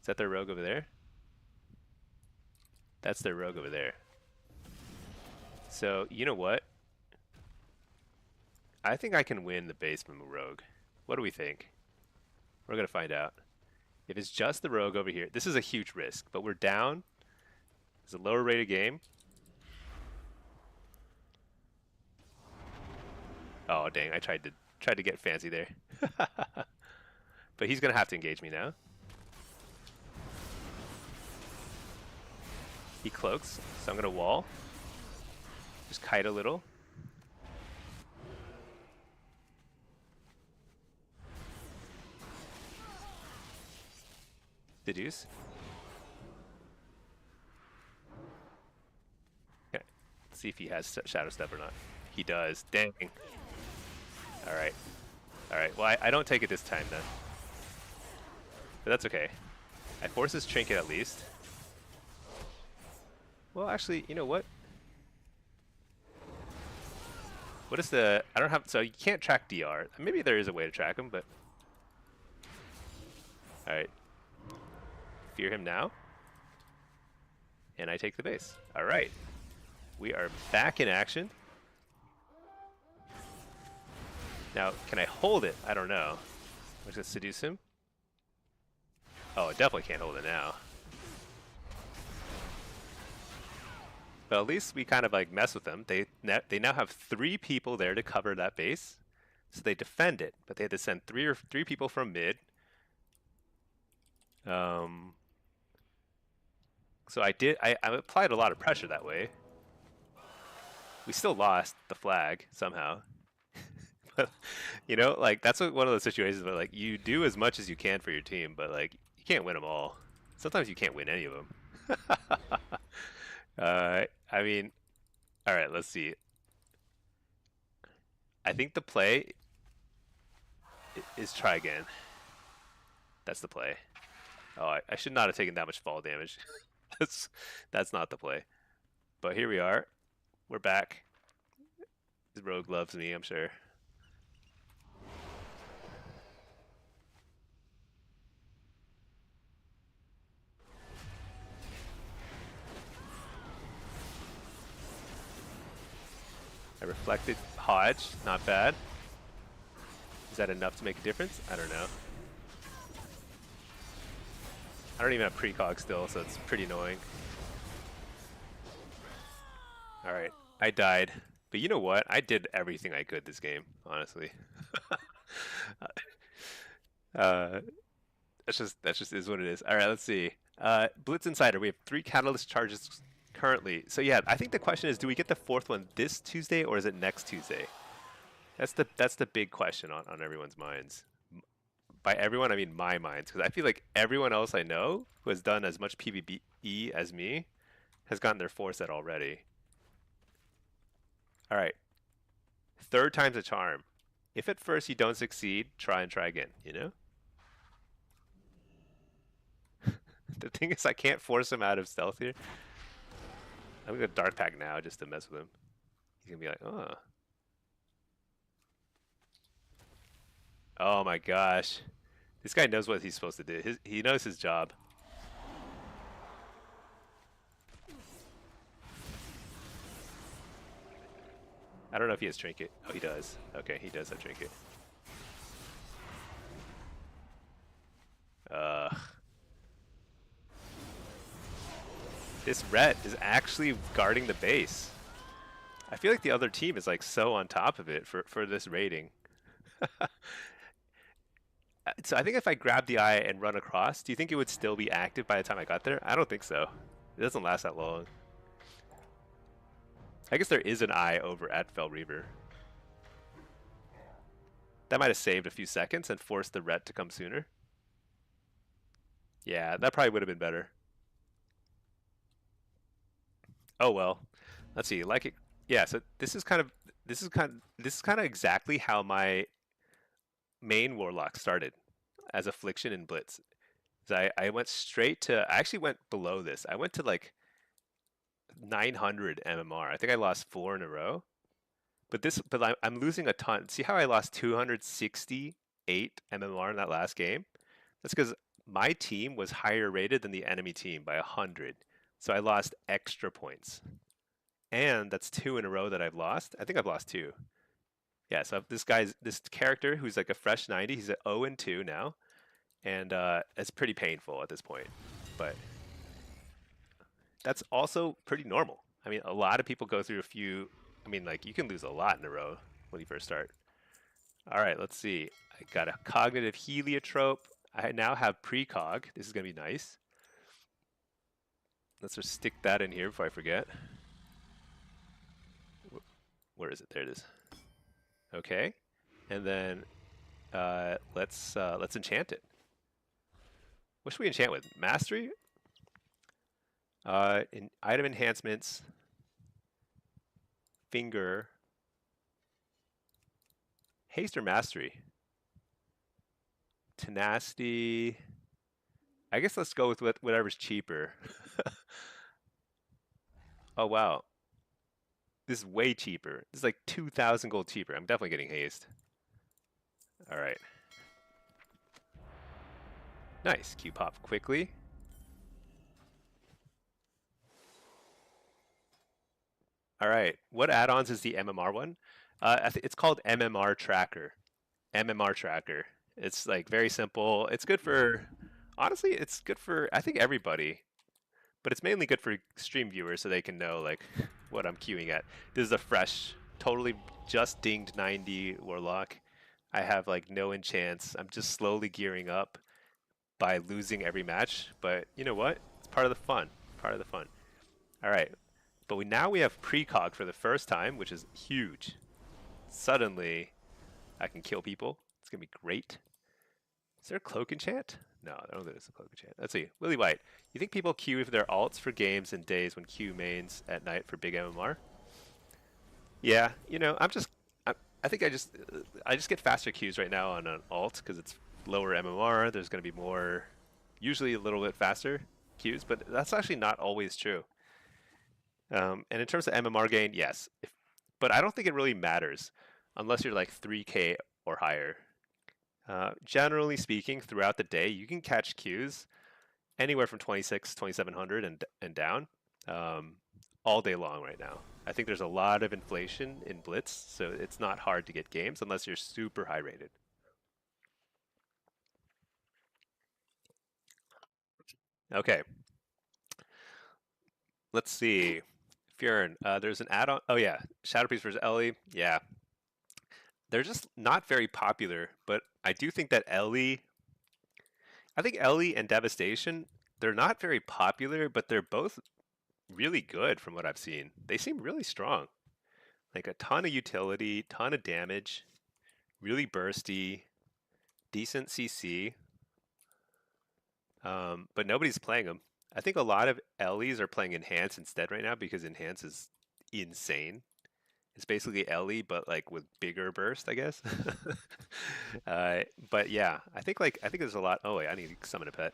Is that their rogue over there? That's their rogue over there. So you know what? I think I can win the basement rogue. What do we think? We're gonna find out. If it's just the rogue over here, this is a huge risk, but we're down. It's a lower rated game. Oh dang, I tried to get fancy there. But he's gonna have to engage me now. He cloaks, so I'm gonna wall. Just kite a little. Deduce. Okay. Let's see if he has Shadow Step or not. He does. Dang. Alright. Alright, well I don't take it this time then. But that's okay. I force his trinket at least. Well actually, you know what? What is the... I don't have... So you can't track DR. Maybe there is a way to track him, but... Alright. Fear him now. And I take the base. Alright. We are back in action. Now, can I hold it? I don't know. I'm just gonna seduce him. Oh, I definitely can't hold it now. But at least we kind of like mess with them. They now have 3 people there to cover that base, so they defend it. But they had to send three people from mid. So I applied a lot of pressure that way. We still lost the flag somehow. But you know, like that's one of those situations where like you do as much as you can for your team, but like you can't win them all. Sometimes you can't win any of them. I mean, all right, let's see. I think the play is try again. That's the play. Oh, I should not have taken that much fall damage. that's not the play. But here we are. We're back. The rogue loves me, I'm sure. I reflected Hodge, not bad. Is that enough to make a difference? I don't know. I don't even have precog still, so it's pretty annoying. Alright, I died. But you know what? I did everything I could this game, honestly. uh, that's just is what it is. Alright, let's see. Blitz Insider, we have 3 catalyst charges currently. So yeah, I think the question is, do we get the 4th one this Tuesday or is it next Tuesday? That's the big question on everyone's minds. By everyone, I mean my minds, because I feel like everyone else I know who has done as much PvE as me has gotten their 4th set already. All right, 3rd time's a charm. If at first you don't succeed, try and try again, you know? The thing is, I can't force him out of stealth here. I'm gonna Dark Pack now just to mess with him. He's gonna be like, oh. Oh my gosh. This guy knows what he's supposed to do. He knows his job. I don't know if he has Trinket. Oh, he does. Okay, he does have Trinket. This Ret is actually guarding the base. I feel like the other team is like so on top of it for this rating. So I think if I grab the eye and run across, do you think it would still be active by the time I got there? I don't think so. It doesn't last that long. I guess there is an eye over at Fel Reaver. That might have saved a few seconds and forced the ret to come sooner. Yeah, that probably would have been better. Oh well. Let's see. Like it. Yeah. So this is kind of exactly how my main Warlock started as affliction in Blitz. So I went straight to. I actually went below this. I went to like 900 MMR. I think I lost 4 in a row. But I'm losing a ton. See how I lost 268 MMR in that last game? That's because my team was higher rated than the enemy team by 100. So I lost extra points. And that's 2 in a row that I've lost. I think I've lost 2. Yeah, so this character who's like a fresh 90, he's at 0 and 2 now. And it's pretty painful at this point. But that's also pretty normal. I mean, a lot of people go through a few. I mean, like, you can lose a lot in a row when you first start. All right, let's see. I got a cognitive heliotrope. I now have precog. This is going to be nice. Let's just stick that in here before I forget. Where is it? There it is. Okay. And then let's enchant it. What should we enchant with? Mastery? In item enhancements, finger, haste or mastery, tenacity. I guess let's go with whatever's cheaper. Oh wow, this is way cheaper. This is like 2,000 gold cheaper. I'm definitely getting haste. All right, nice. Q pop quickly. All right, what add-ons is the MMR one? It's called MMR Tracker. MMR Tracker. It's like very simple. It's good for, honestly, it's good for I think everybody, but it's mainly good for stream viewers so they can know like what I'm queuing at. This is a fresh, totally just dinged 90 Warlock. I have like no enchants. I'm just slowly gearing up by losing every match, but you know what? It's part of the fun. Part of the fun. All right, but now we have precog for the first time, which is huge. Suddenly, I can kill people. It's gonna be great. Is there a cloak enchant? No, I don't think there's a cloak enchant. Let's see. Willie White. You think people queue for their alts for games and days when queue mains at night for big MMR? Yeah, you know, I think I just get faster queues right now on an alt because it's lower MMR. There's going to be more, usually a little bit faster queues, but that's actually not always true. And in terms of MMR gain, yes, but I don't think it really matters unless you're like 3K or higher. Generally speaking, throughout the day, you can catch queues anywhere from 2,700 and down all day long right now. I think there's a lot of inflation in Blitz, so it's not hard to get games unless you're super high rated. Okay. Let's see. Fjern, there's an add-on. Oh yeah, Shadow Priest versus Ellie. Yeah. They're just not very popular, but I do think that I think Ellie and Devastation, they're not very popular, but they're both really good from what I've seen. They seem really strong. Like a ton of utility, ton of damage, really bursty, decent CC. But nobody's playing them. I think a lot of Ellies are playing Enhance instead right now because Enhance is insane. It's basically Ellie, but like with bigger burst, I guess. But yeah, I think there's a lot. Oh wait, I need to summon a pet.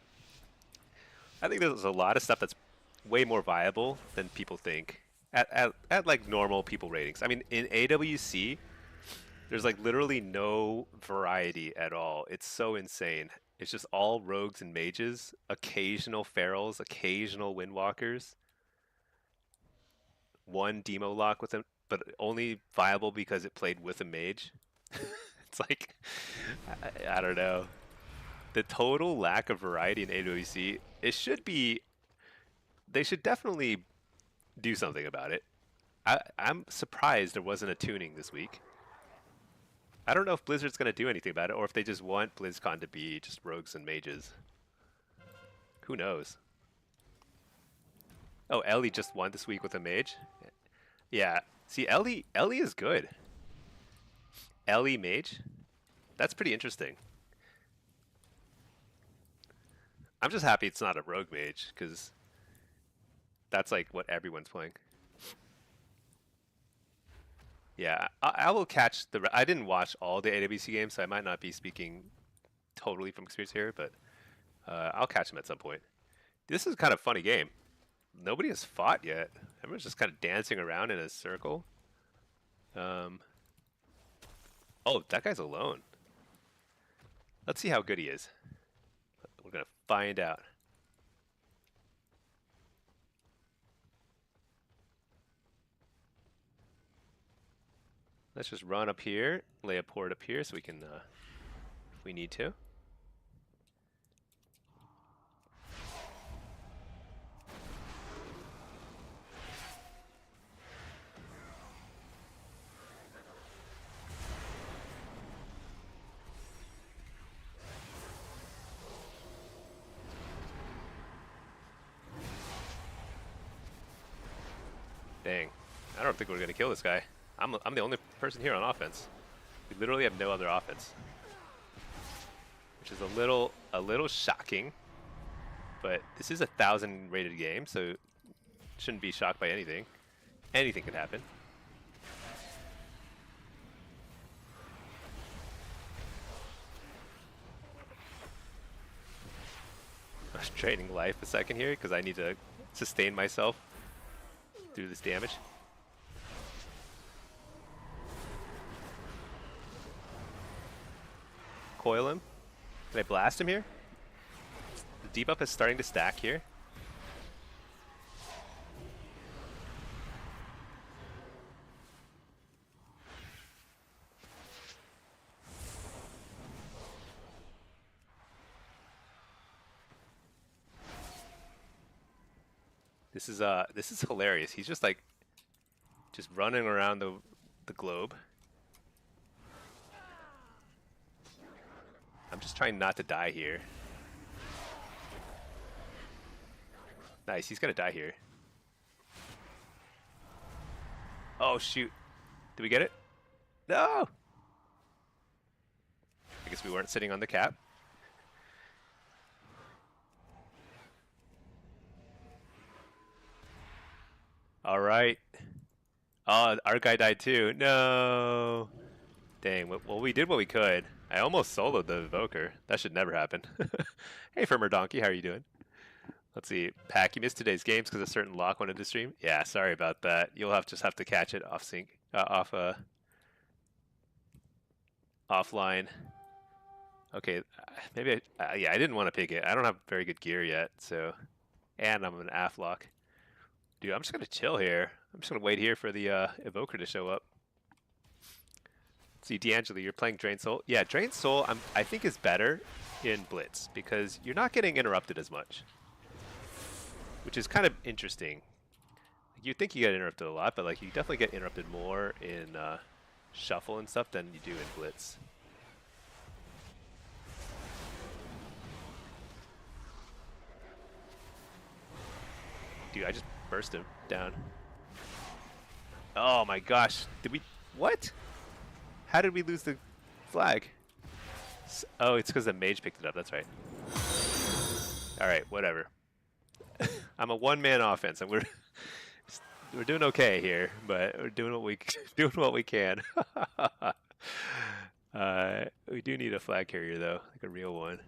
I think there's a lot of stuff that's way more viable than people think at like normal people ratings. I mean, in AWC, there's like literally no variety at all. It's so insane. It's just all rogues and mages, occasional ferals, occasional windwalkers, one demo lock with them, but only viable because it played with a mage. It's like, I don't know. The total lack of variety in AWC, they should definitely do something about it. I'm surprised there wasn't a tuning this week. I don't know if Blizzard's going to do anything about it, or if they just want BlizzCon to be just rogues and mages. Who knows? Oh, Ellie just won this week with a mage. Yeah. See, Ellie is good. Ellie mage. That's pretty interesting. I'm just happy it's not a rogue mage, because that's like what everyone's playing. Yeah, I will catch the. I didn't watch all the AWC games, so I might not be speaking totally from experience here, but I'll catch them at some point. This is kind of a funny game. Nobody has fought yet. Everyone's just kind of dancing around in a circle. Oh, that guy's alone. Let's see how good he is. We're gonna find out. Let's just run up here, lay a port up here so we can, if we need to. Dang, I don't think we're gonna kill this guy. I'm the only person here on offense. We literally have no other offense, which is a little shocking. But this is a 1,000 rated game, so shouldn't be shocked by anything. Anything could happen. I was trading life a second here because I need to sustain myself through this damage. Coil him. Can I blast him here? The debuff is starting to stack here. This is hilarious. He's just like running around the globe. I'm just trying not to die here. Nice, he's gonna die here. Oh shoot. Did we get it? No! I guess we weren't sitting on the cap. Alright. Oh, our guy died too. No! Dang, well we did what we could. I almost soloed the Evoker. That should never happen. Hey, Firmer Donkey, how are you doing? Let's see. Pack, you missed today's games because a certain lock wanted to stream? Yeah, sorry about that. You'll just have to catch it off sync, offline. Okay, maybe yeah, I didn't want to pick it. I don't have very good gear yet, so, and I'm an afflock. Dude, I'm just gonna chill here. I'm just gonna wait here for the Evoker to show up. See, D'Angelo, you're playing Drain Soul. Yeah, Drain Soul I think is better in Blitz because you're not getting interrupted as much, which is kind of interesting. You'd think you get interrupted a lot, but like you definitely get interrupted more in Shuffle and stuff than you do in Blitz. Dude, I just burst him down. Oh my gosh, did we? What? How did we lose the flag? Oh, it's because the mage picked it up. That's right. All right, whatever. I'm a one-man offense, and we're doing okay here, but we're doing what we can. We do need a flag carrier though, like a real one.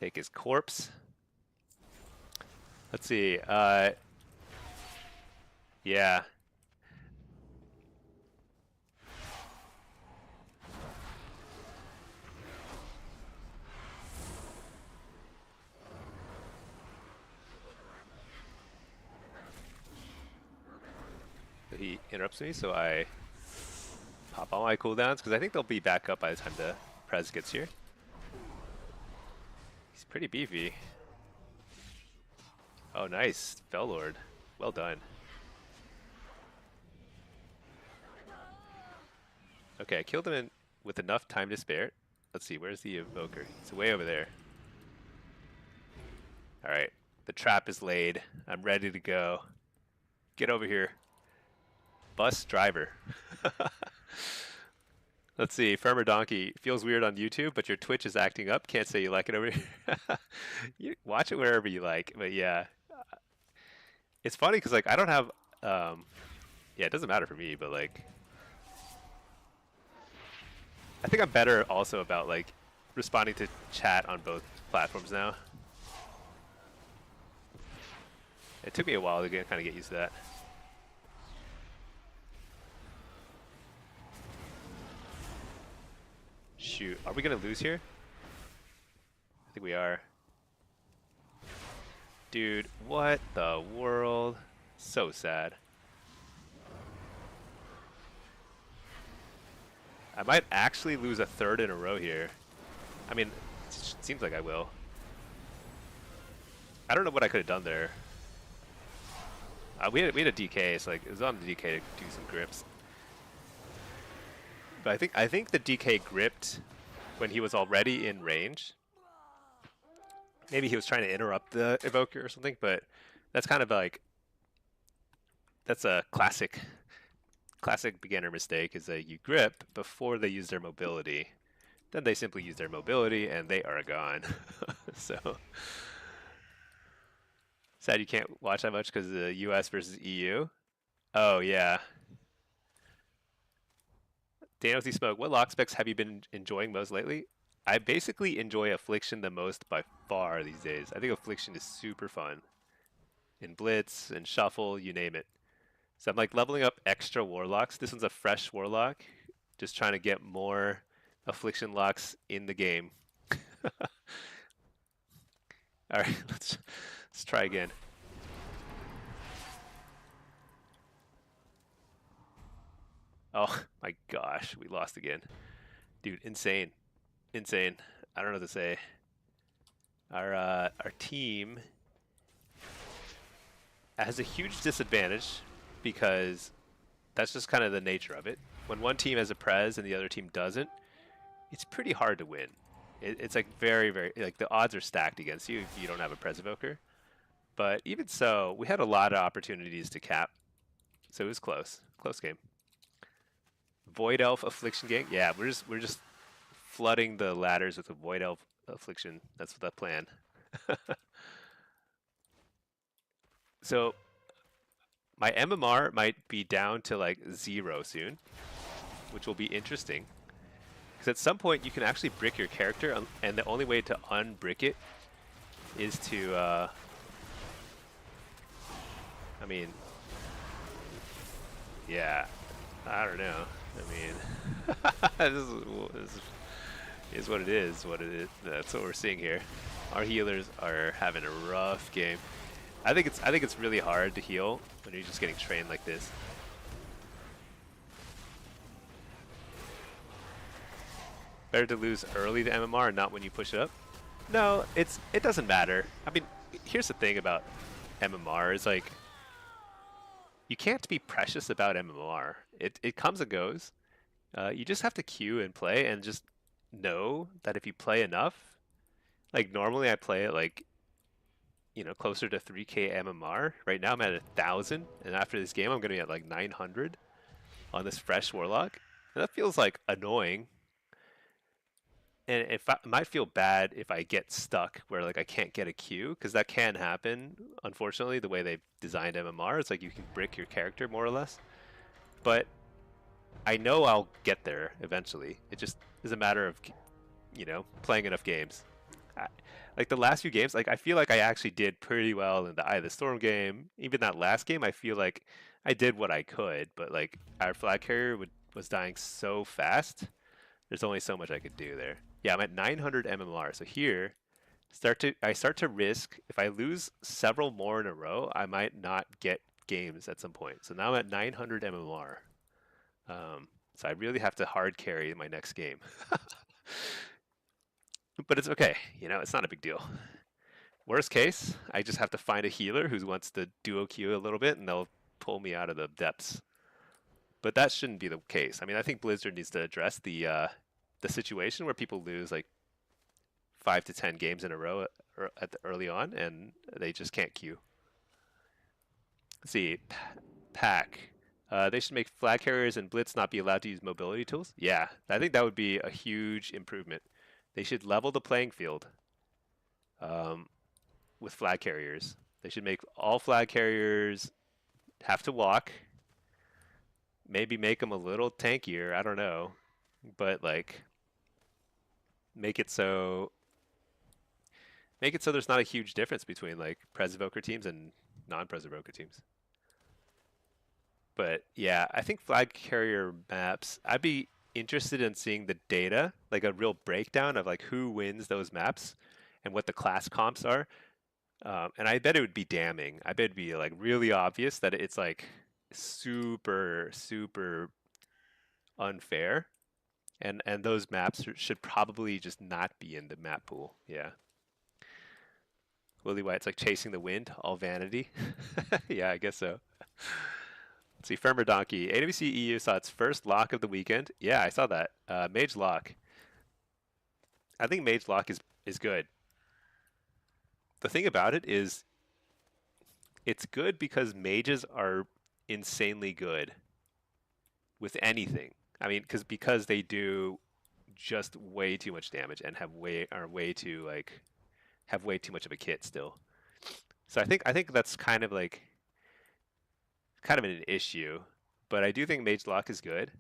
Take his corpse. Let's see. Yeah. He interrupts me, so I Pop all my cooldowns, because I think they'll be back up by the time the Prez gets here. He's pretty beefy. Oh, nice. Fellord. Well done. Okay, I killed him with enough time to spare. Let's see, where's the Evoker? It's way over there. Alright, the trap is laid. I'm ready to go. Get over here. Bus driver. Let's see, Farmer Donkey feels weird on YouTube, but your Twitch is acting up. Can't say you like it over here. You watch it wherever you like, but yeah. It's funny because like I don't have yeah, it doesn't matter for me, but like I think I'm better also about like responding to chat on both platforms now. It took me a while to kind of get used to that. Shoot, are we gonna lose here? I think we are. Dude, what the world? So sad. I might actually lose a third in a row here. I mean, it seems like I will. I don't know what I could have done there. We had a DK, so like it was on the DK to do some grips. But I think the DK gripped when he was already in range. Maybe he was trying to interrupt the Evoker or something, but that's kind of like that's a classic beginner mistake, is that you grip before they use their mobility. Then they simply use their mobility and they are gone. So sad you can't watch that much because of the US versus EU. Oh yeah. Daniel T. Smoke, what lock specs have you been enjoying most lately? I basically enjoy Affliction the most by far these days. I think Affliction is super fun. In Blitz, and Shuffle, you name it. So I'm like leveling up extra Warlocks. This one's a fresh Warlock. Just trying to get more Affliction locks in the game. Alright, let's try again. Oh my gosh, we lost again. Dude, insane. Insane. I don't know what to say. Our team has a huge disadvantage because that's just kind of the nature of it. When one team has a Prez and the other team doesn't, it's pretty hard to win. It's like very, like the odds are stacked against you if you don't have a Prez Evoker. But even so, we had a lot of opportunities to cap. So it was close. Close game. Void Elf Affliction gang? Yeah, we're just flooding the ladders with a Void Elf Affliction. That's the plan. So my MMR might be down to like 0 soon, which will be interesting. Because at some point you can actually brick your character, and the only way to unbrick it is to, I mean, yeah, I don't know. I mean, this is what it is. What it is. That's what we're seeing here. Our healers are having a rough game. I think it's really hard to heal when you're just getting trained like this. Better to lose early to MMR and not when you push it up? No, it doesn't matter. I mean, here's the thing about MMR is like you can't be precious about MMR. It comes and goes. You just have to queue and play and just know that if you play enough, like normally I play at like, you know, closer to 3k MMR. Right now I'm at 1,000, and after this game I'm going to be at like 900 on this fresh Warlock. And that feels like annoying. And it might feel bad if I get stuck where like I can't get a queue, because that can happen, unfortunately, the way they've designed MMR. It's like you can brick your character more or less. But I know I'll get there eventually. It just is a matter of, you know, playing enough games. Like the last few games, like I feel like I actually did pretty well in the Eye of the Storm game. Even that last game, I feel like I did what I could, but like our flag carrier was dying so fast. There's only so much I could do there. Yeah, I'm at 900 MMR. So here, I start to risk if I lose several more in a row, I might not get games at some point. So now I'm at 900 MMR. So I really have to hard carry my next game. But it's okay, you know, it's not a big deal. Worst case, I just have to find a healer who wants to duo queue a little bit and they'll pull me out of the depths. But that shouldn't be the case. I mean, I think Blizzard needs to address the situation where people lose like 5 to 10 games in a row at the early on and they just can't queue. Let's see, pack. They should make flag carriers and Blitz not be allowed to use mobility tools. Yeah, I think that would be a huge improvement. They should level the playing field with flag carriers. They should make all flag carriers have to walk. Maybe make them a little tankier. I don't know, but like make it so there's not a huge difference between like Pres Evoker teams and non-Pres Evoker teams. But yeah, I think flag carrier maps, I'd be interested in seeing the data, like a real breakdown of like who wins those maps and what the class comps are. And I bet it would be damning. I bet it'd be like really obvious that it's like super, super unfair. And those maps should probably just not be in the map pool. Yeah. Willie White's like chasing the wind, all vanity. Yeah, I guess so. Let's see, Firmer Donkey. AWC EU saw its first lock of the weekend. Yeah, I saw that. Mage lock. I think Mage lock is good. The thing about it is it's good because mages are insanely good with anything. I mean, because they do just way too much damage and have way too much of a kit still. So I think that's kind of an issue, but I do think Mage Lock is good.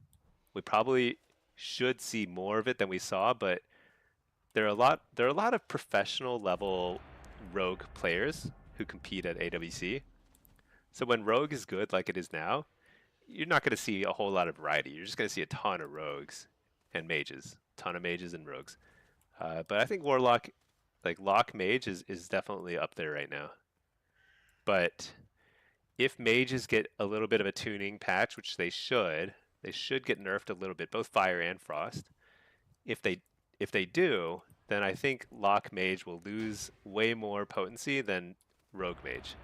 We probably should see more of it than we saw, but there are a lot of professional level rogue players who compete at AWC. So when rogue is good like it is now, you're not going to see a whole lot of variety. You're just going to see a ton of rogues and mages, ton of mages and rogues. But I think Warlock, like Lock Mage, is definitely up there right now. But if mages get a little bit of a tuning patch, which they should get nerfed a little bit, both fire and frost. If they do, then I think Lock Mage will lose way more potency than Rogue Mage.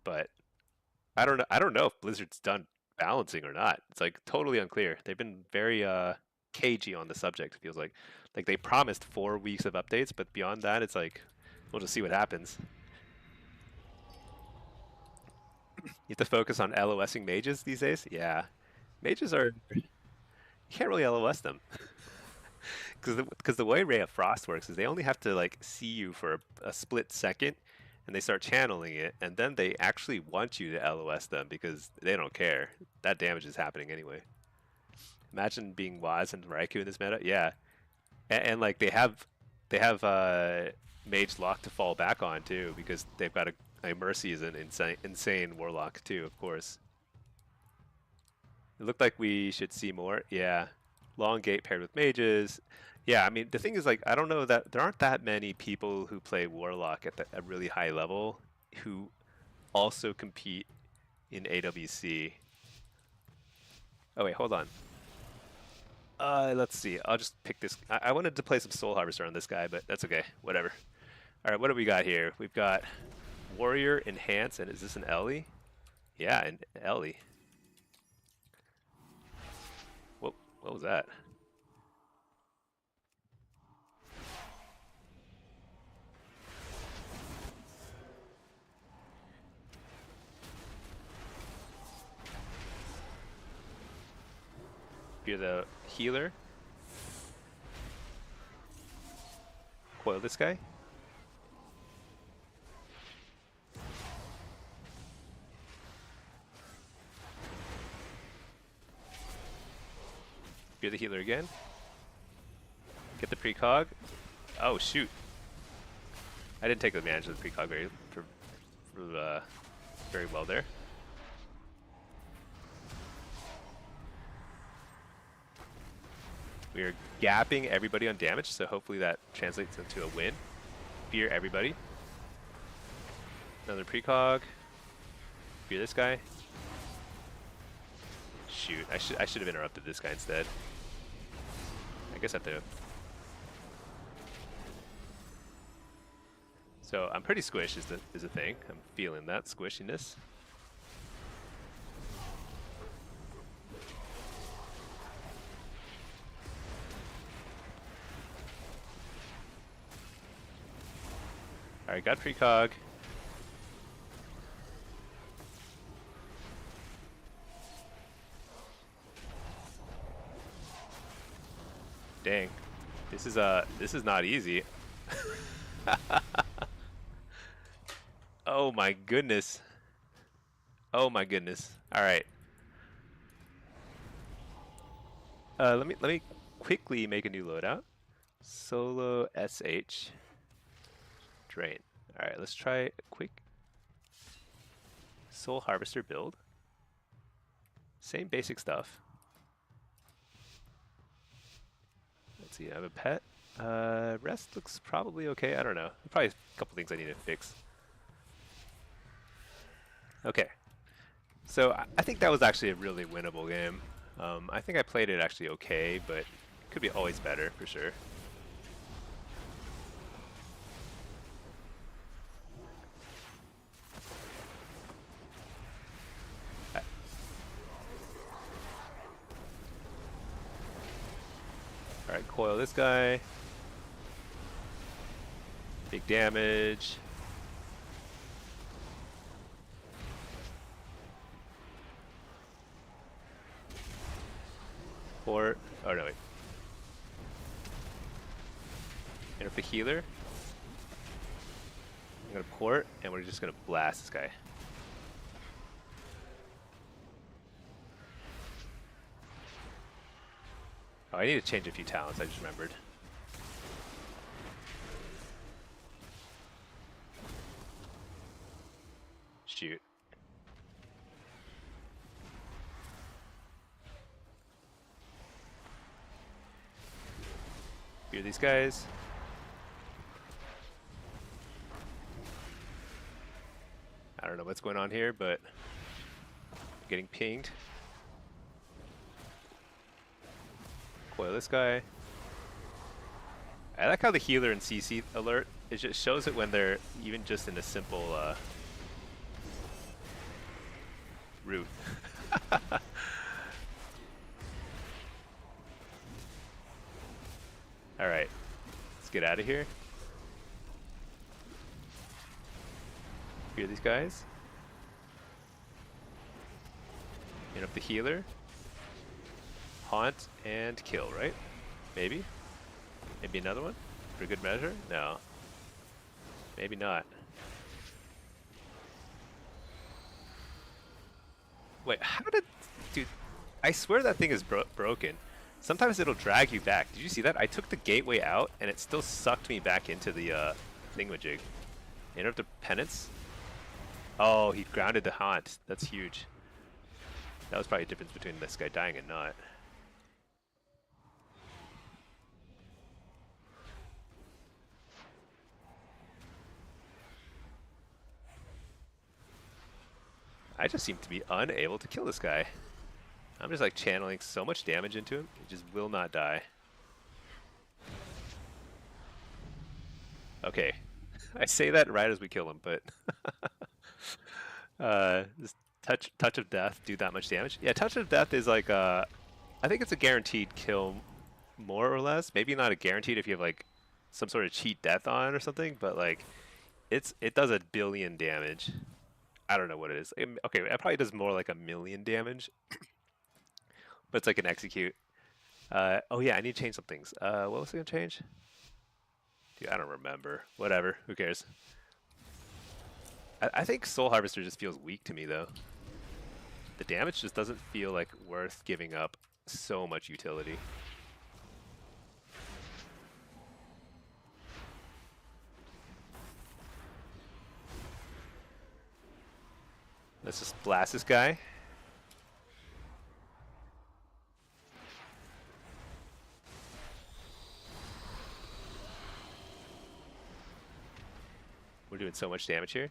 But I don't know if Blizzard's done balancing or not. It's like totally unclear. They've been very cagey on the subject. It feels like they promised 4 weeks of updates, but beyond that, it's like we'll just see what happens. You have to focus on LOSing mages these days? Yeah. Mages are... You can't really LOS them. Because the way Ray of Frost works is they only have to like see you for a split second and they start channeling it, and then they actually want you to LOS them because they don't care. That damage is happening anyway. Imagine being Waz and Raikou in this meta. Yeah. And like they have Mage Lock to fall back on too, because they've got a Mercy is an insane Warlock too, of course. It looked like we should see more. Yeah. Long gate paired with mages. Yeah, I mean, the thing is, like, I don't know that there aren't that many people who play Warlock at a really high level who also compete in AWC. Oh, wait, hold on. Let's see. I'll just pick this. I wanted to play some Soul Harvester on this guy, but that's okay. Whatever. All right, what do we got here? We've got Warrior, Enhance, and is this an Ellie? Yeah, an Ellie. What was that? You're the healer. Coil this guy. You're the healer again. Get the precog. Oh shoot! I didn't take advantage of the precog very well there. We are gapping everybody on damage, so hopefully that translates into a win. Fear everybody. Another precog. Fear this guy. Shoot, I should have interrupted this guy instead. I guess I have to. So I'm pretty squished is the thing. I'm feeling that squishiness. Alright, got precog. Dang. This is not easy. Oh my goodness. Oh my goodness. Alright. Let me quickly make a new loadout. Solo SH. Drain. Alright, let's try a quick Soul Harvester build. Same basic stuff. Let's see, I have a pet. Rest looks probably okay. I don't know. Probably a couple things I need to fix. Okay. So I think that was actually a really winnable game. I think I played it actually okay, but it could be always better for sure. Alright, coil this guy. Big damage. Port. Oh no, wait. Interrupt the healer. I'm gonna port, and we're just gonna blast this guy. Oh, I need to change a few talents, I just remembered. Shoot. Fear these guys. I don't know what's going on here, but I'm getting pinged. Coil this guy. I like how the healer and CC alert, it just shows it when they're even just in a simple route. Alright, let's get out of here. Fear these guys. Hit up the healer. Haunt and kill, right? Maybe? Maybe another one? For good measure? No. Maybe not. Wait, how did... Dude, I swear that thing is broken. Sometimes it'll drag you back. Did you see that? I took the gateway out, and it still sucked me back into the thingamajig. Interrupt the penance? Oh, he grounded the haunt. That's huge. That was probably a difference between this guy dying and not. I just seem to be unable to kill this guy. I'm just like channeling so much damage into him, he just will not die. Okay, I say that right as we kill him, but this touch of death do that much damage? Yeah, touch of death is like I think it's a guaranteed kill, more or less. Maybe not a guaranteed if you have like some sort of cheat death on or something, but like it does 1 billion damage. I don't know what it is. Okay, it probably does more like 1 million damage. But it's like an execute. Oh yeah, I need to change some things. What was I gonna change? Dude, I don't remember. Whatever, who cares? I think Soul Harvester just feels weak to me though. The damage just doesn't feel like worth giving up so much utility. Let's just blast this guy. We're doing so much damage here.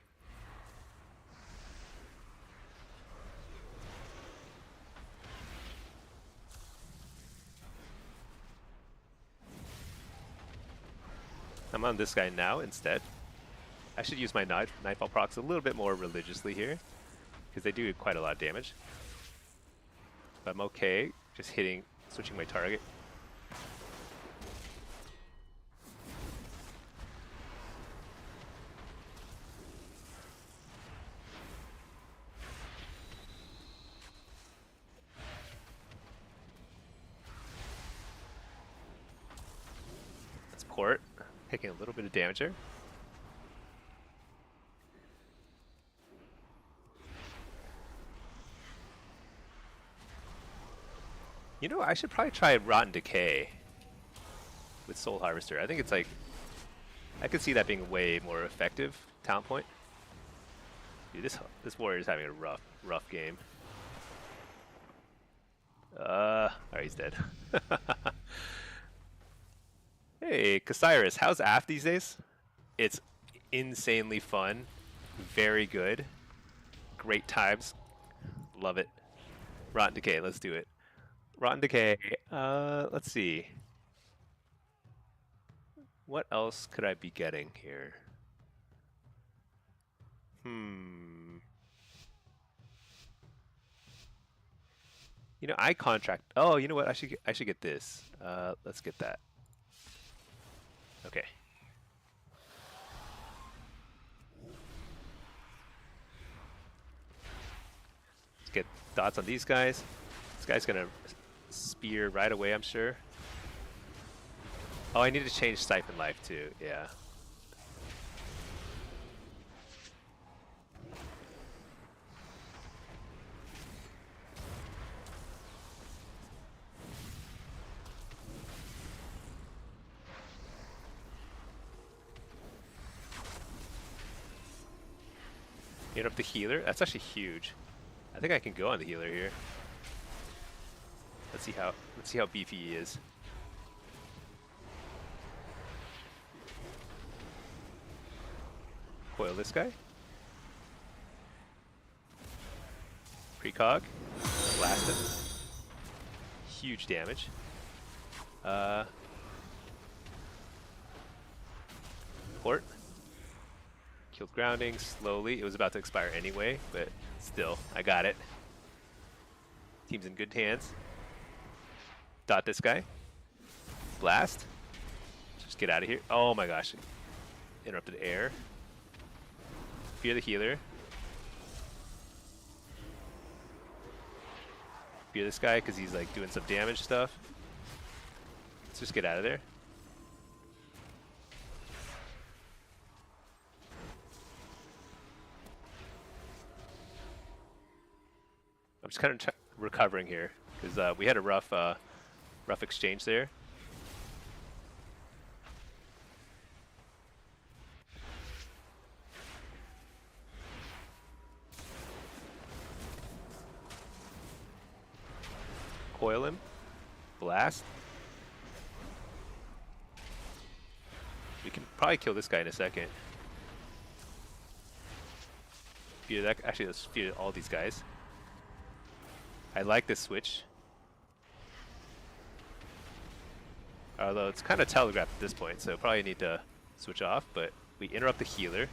I'm on this guy now instead. I should use my Nightfall procs a little bit more religiously here, because they do quite a lot of damage. But I'm okay just switching my target. Let's port, taking a little bit of damage there. You know, I should probably try Rotten Decay with Soul Harvester. I think it's like, I could see that being way more effective talent point. Dude, this warrior's having a rough game. Alright, he's dead. Hey, Casiris, how's AF these days? It's insanely fun, very good, great times, love it. Rotten Decay, let's do it. Rotten Decay, let's see. What else could I be getting here? You know, I contract. Oh, you know what? I should get this. Let's get that. Okay. Let's get dots on these guys. This guy's gonna spear right away, I'm sure. Oh, I need to change Siphon Life too. Yeah. Hit up the healer. That's actually huge. I think I can go on the healer here. Let's see how beefy he is. Coil this guy. Precog. Blast him. Huge damage. Port. Killed grounding slowly. It was about to expire anyway, but still, I got it. Team's in good hands. Dot this guy. Blast. Just get out of here. Oh my gosh. Interrupted air. Fear the healer. Fear this guy because he's like doing some damage stuff. Let's just get out of there. I'm just kind of recovering here because we had a rough exchange there. Coil him. Blast. We can probably kill this guy in a second. Fear that. Actually, let's fear all these guys. I like this switch. Although it's kind of telegraphed at this point, so probably need to switch off, but we interrupt the healer.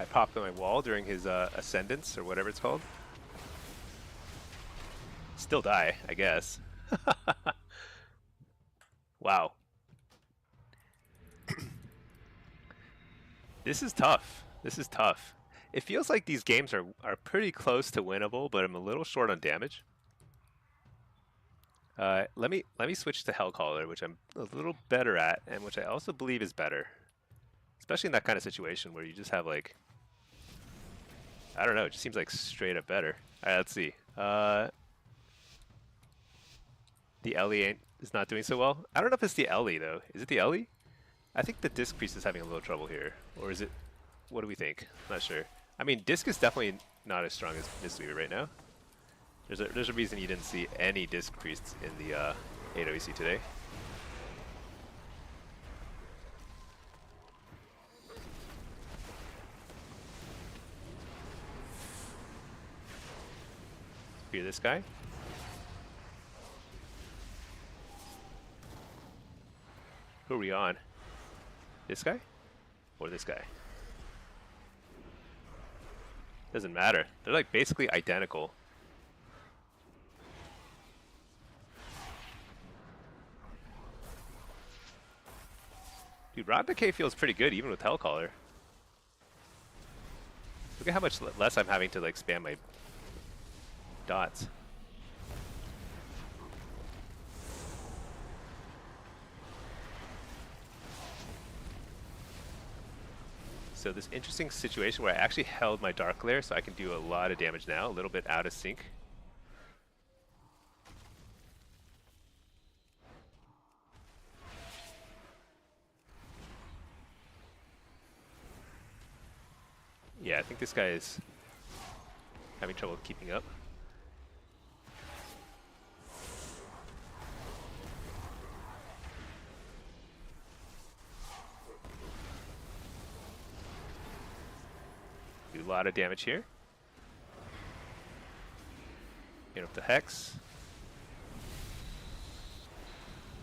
I popped on my wall during his ascendance, or whatever it's called. Still die, I guess. Wow. This is tough. This is tough. It feels like these games are pretty close to winnable, but I'm a little short on damage. Let me switch to Hellcaller, which I'm a little better at, and which I also believe is better. Especially in that kind of situation where you just have like, I don't know, it just seems like straight up better. Alright, let's see. The Ellie is not doing so well. I don't know if it's the Ellie though. Is it the Ellie? I think the Disc Priest is having a little trouble here. Or is it, what do we think? Not sure. I mean, Disc is definitely not as strong as Mistweaver right now. There's a reason you didn't see any Disc Priests in the AWC today. this guy. Who are we on? This guy? Or this guy? Doesn't matter. They're like basically identical. Dude, Rod Decay feels pretty good even with Hellcaller. Look at how much less I'm having to like spam my dots. So this interesting situation where I actually held my Dark Lair so I can do a lot of damage now, a little bit out of sync. Yeah, I think this guy is having trouble keeping up. Do a lot of damage here. Get up the Hex.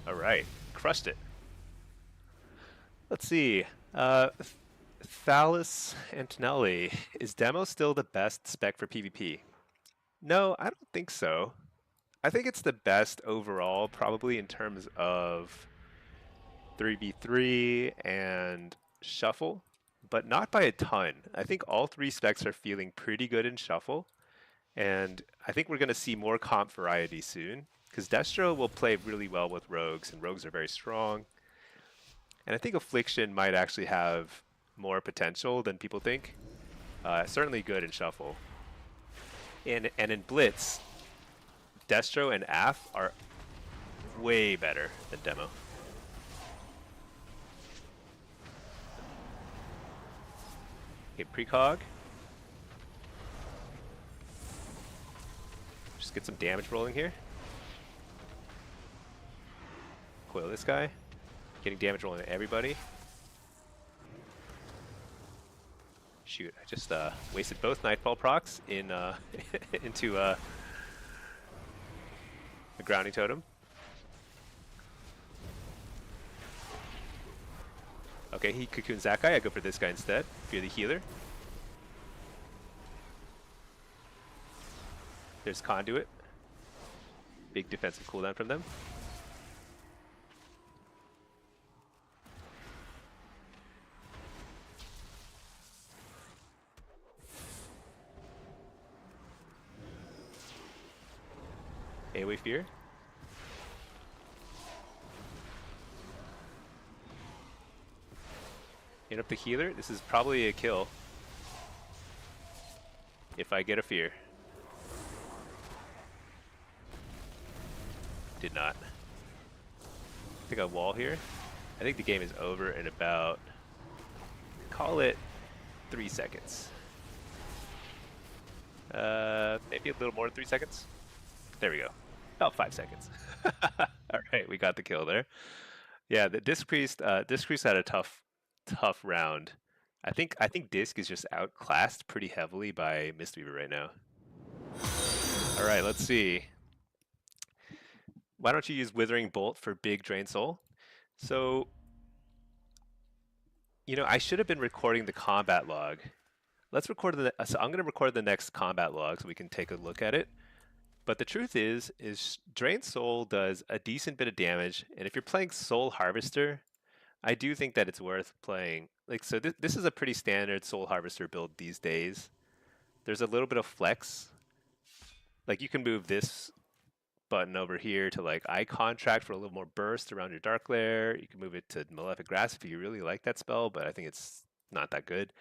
Alright, crushed it. Let's see. Thallus Antonelli, is Demo still the best spec for PvP? No, I don't think so. I think it's the best overall, probably in terms of 3v3 and Shuffle, but not by a ton. I think all three specs are feeling pretty good in Shuffle, and I think we're going to see more comp variety soon, because Destro will play really well with Rogues, and Rogues are very strong. And I think Affliction might actually have more potential than people think. Certainly good in Shuffle. And in Blitz, Destro and Aff are way better than Demo. Okay, precog. Just get some damage rolling here. Coil this guy. Getting damage rolling at everybody. Shoot, I just wasted both Nightfall procs in into a grounding totem. Okay, he cocoons that guy. I go for this guy instead. Fear the healer. There's Conduit. Big defensive cooldown from them. AoE Fear. Hit up the healer. This is probably a kill. If I get a Fear. Did not. I think a wall here. I think the game is over in about, call it 3 seconds. Maybe a little more than 3 seconds. There we go. About 5 seconds. All right, we got the kill there. Yeah, the Disc Priest had a tough round. I think Disc is just outclassed pretty heavily by Mistweaver right now. All right, let's see. Why don't you use Withering Bolt for big Drain Soul? So, you know, I should have been recording the combat log. Let's record so I'm going to record the next combat log so we can take a look at it. But the truth is Drain Soul does a decent bit of damage, and if you're playing Soul Harvester, I do think that it's worth playing. Like, so this is a pretty standard Soul Harvester build these days. There's a little bit of flex. Like, you can move this button over here to like Eye Contract for a little more burst around your Dark Lair. You can move it to Malefic Grasp if you really like that spell, but I think it's not that good.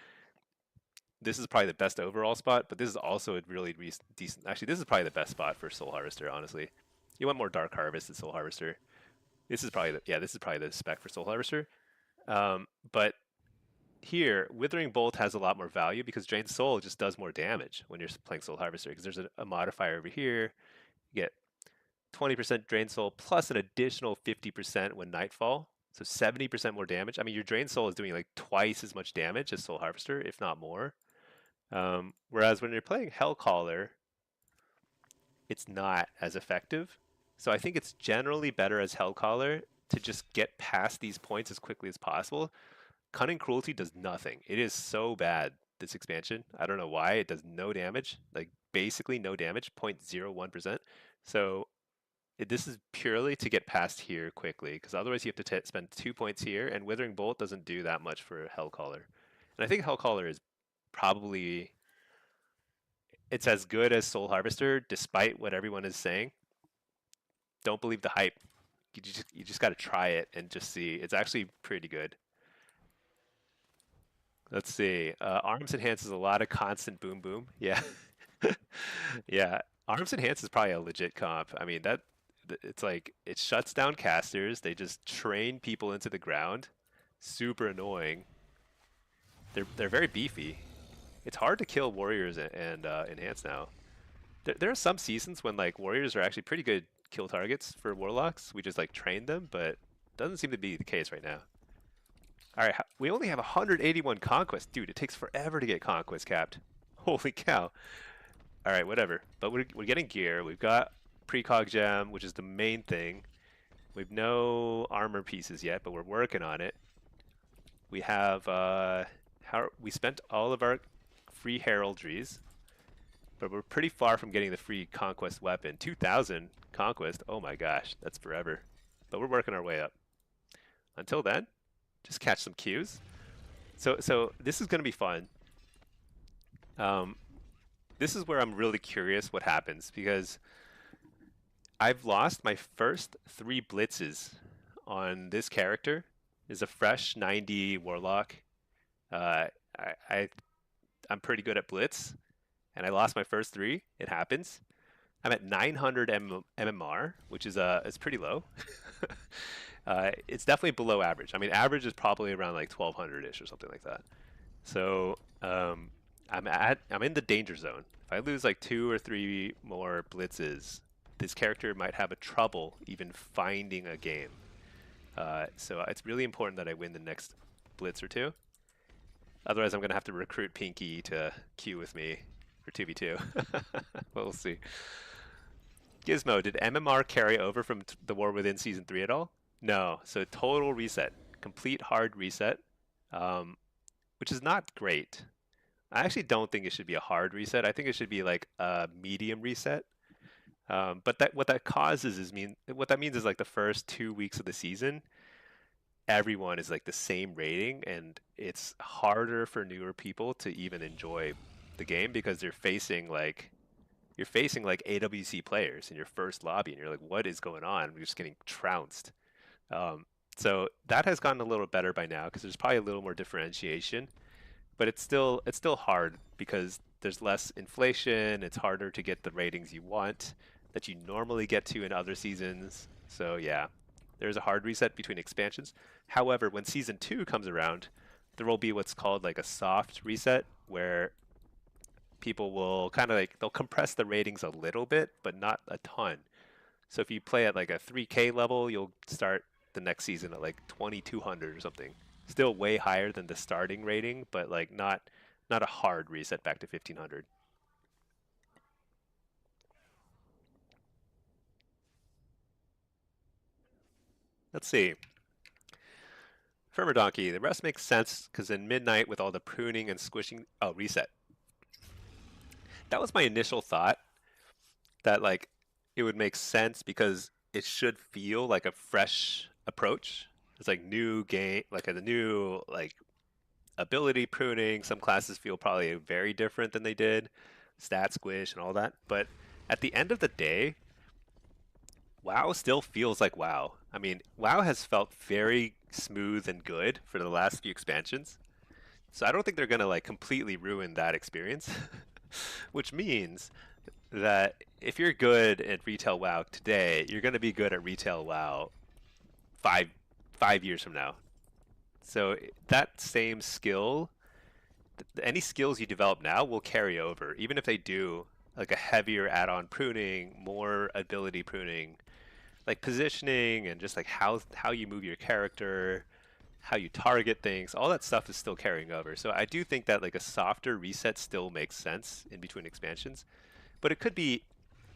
This is probably the best overall spot, but this is also a really decent. Actually, this is probably the best spot for Soul Harvester. Honestly, you want more Dark Harvest than Soul Harvester. This is probably the spec for Soul Harvester. But here, Withering Bolt has a lot more value because Drain Soul just does more damage when you're playing Soul Harvester. Because there's a modifier over here. You get 20% Drain Soul plus an additional 50% when Nightfall. So 70% more damage. I mean, your Drain Soul is doing like twice as much damage as Soul Harvester, if not more. Whereas when you're playing Hellcaller, it's not as effective. So I think it's generally better as Hellcaller to just get past these points as quickly as possible. Cunning Cruelty does nothing. It is so bad, this expansion. I don't know why. It does no damage, like basically no damage, 0.01%. So this is purely to get past here quickly, because otherwise you have to spend 2 points here, and Withering Bolt doesn't do that much for Hellcaller. And I think Hellcaller is probably, it's as good as Soul Harvester, despite what everyone is saying. Don't believe the hype. You just got to try it and just see. It's actually pretty good. Let's see. Arms Enhance is a lot of constant boom boom. Yeah. Yeah. Arms Enhance is probably a legit comp. I mean, it's like it shuts down casters. They just train people into the ground. Super annoying. They're very beefy. It's hard to kill warriors and enhance now. There are some seasons when like warriors are actually pretty good kill targets for warlocks. We just like train them, but doesn't seem to be the case right now. All right, we only have 181 conquest. Dude, it takes forever to get conquest capped. Holy cow. All right, whatever. But we're getting gear. We've got precog gem, which is the main thing. We've no armor pieces yet, but we're working on it. We have we spent all of our free heraldries, but we're pretty far from getting the free conquest weapon. 2,000 conquest. Oh my gosh, that's forever. But we're working our way up. Until then, just catch some Qs. So this is going to be fun. This is where I'm really curious what happens, because I've lost my first 3 blitzes on this character. Is a fresh 90 Warlock. I'm pretty good at blitz, and I lost my first 3. It happens. I'm at 900 MMR, which is pretty low. It's definitely below average. I mean, average is probably around like 1200-ish or something like that. So I'm in the danger zone. If I lose like 2 or 3 more blitzes, this character might have a trouble even finding a game. So it's really important that I win the next blitz or 2. Otherwise, I'm going to have to recruit Pinky to queue with me for 2v2. We'll see. Gizmo, did MMR carry over from the War Within Season 3 at all? No. So total reset. Complete hard reset, which is not great. I actually don't think it should be a hard reset. I think it should be like a medium reset. But what that causes is what that means is like the first 2 weeks of the season, everyone is like the same rating, and it's harder for newer people to even enjoy the game because you're facing like AWC players in your first lobby, and you're like, what is going on? We're just getting trounced. So that has gotten a little better by now because there's probably a little more differentiation, but it's still hard because there's less inflation. It's harder to get the ratings you want that you normally get to in other seasons. So yeah, there's a hard reset between expansions. However, when Season 2 comes around, there will be what's called like a soft reset, where people will kind of like, they'll compress the ratings a little bit, but not a ton. So if you play at like a 3K level, you'll start the next season at like 2200 or something. Still way higher than the starting rating, but like not a hard reset back to 1500. Let's see. Firmer Donkey, the rest makes sense because in Midnight with all the pruning and squishing, oh, reset. That was my initial thought, that like it would make sense because it should feel like a fresh approach. It's like new game, like a new like ability pruning. Some classes feel probably very different than they did, stat squish and all that. But at the end of the day, WoW still feels like WoW. I mean, WoW has felt very smooth and good for the last few expansions. So I don't think they're going to like completely ruin that experience. Which means that if you're good at retail WoW today, you're going to be good at retail WoW five years from now. So that same skill, any skills you develop now will carry over, even if they do like a heavier add-on pruning, more ability pruning, like positioning and just like how you move your character, how you target things, all that stuff is still carrying over. So I do think that like a softer reset still makes sense in between expansions, but it could be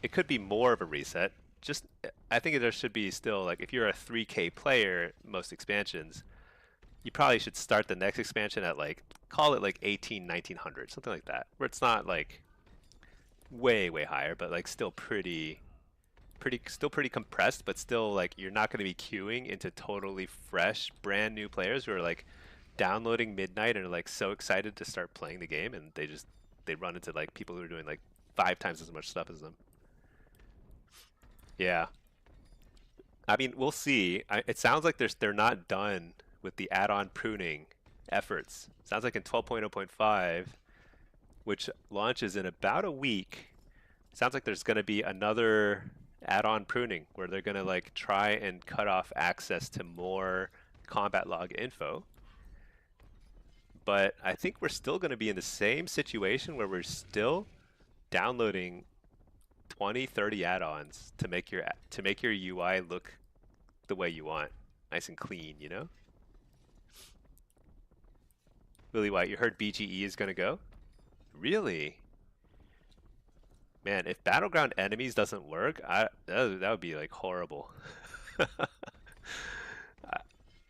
it could be more of a reset. Just I think there should be still like if you're a 3K player, most expansions, you probably should start the next expansion at like call it like 18, 1900, something like that, where it's not like way higher, but like still pretty compressed, but still like you're not going to be queuing into totally fresh, brand new players who are like downloading midnight and are like so excited to start playing the game, and they run into like people who are doing like 5 times as much stuff as them. Yeah, I mean we'll see. It sounds like they're not done with the add-on pruning efforts. Sounds like in 12.0.5, which launches in about a week, sounds like there's going to be another add-on pruning where they're going to like try and cut off access to more combat log info. But I think we're still going to be in the same situation where we're still downloading 20, 30 add-ons to make your UI look the way you want, nice and clean, you know? Willie White, you heard BGE is going to go? Really? Man, if Battleground enemies doesn't work, that would be like horrible.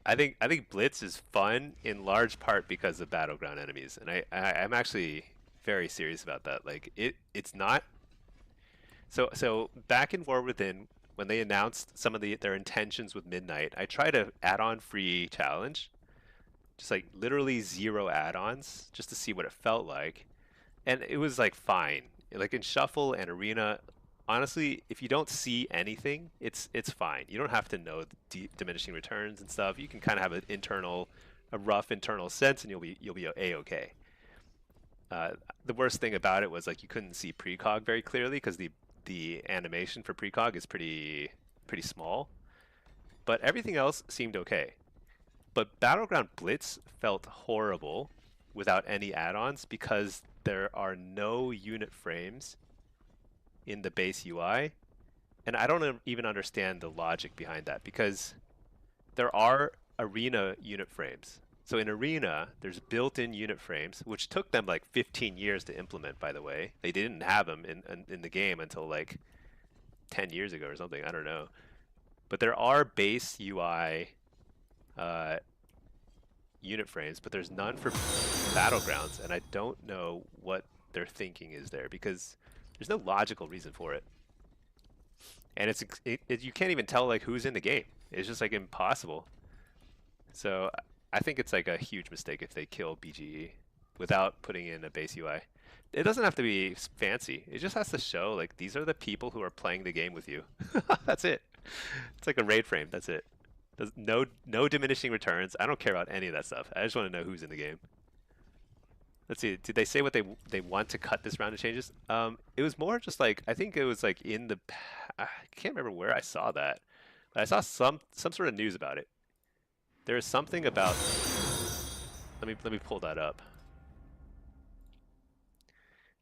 I think Blitz is fun in large part because of Battleground enemies, and I'm actually very serious about that. Like it's not so back in War Within when they announced some of their intentions with Midnight, I tried a add-on free challenge, just like literally 0 add-ons, just to see what it felt like, and it was like fine. Like in Shuffle and Arena, honestly, if you don't see anything, it's fine. You don't have to know the diminishing returns and stuff. You can kind of have a rough internal sense, and you'll be a-okay. The worst thing about it was like you couldn't see precog very clearly because the animation for precog is pretty small. But everything else seemed okay. But Battleground Blitz felt horrible without any add-ons because there are no unit frames in the base UI, and I don't even understand the logic behind that because there are Arena unit frames. So in Arena, there's built-in unit frames, which took them like 15 years to implement, by the way. They didn't have them in the game until like 10 years ago or something, I don't know. But there are base UI unit frames, but there's none for Battlegrounds, and I don't know what their thinking is there because there's no logical reason for it. And you can't even tell like who's in the game. It's just like impossible. So I think it's like a huge mistake if they kill BGE without putting in a base UI. It doesn't have to be fancy. It just has to show like these are the people who are playing the game with you. That's it. It's like a raid frame. That's it. There's no diminishing returns. I don't care about any of that stuff. I just want to know who's in the game. Let's see. Did they say what they want to cut this round of changes? It was more just like I think it was like in the I can't remember where I saw that, but I saw some sort of news about it. There is something about. Let me pull that up.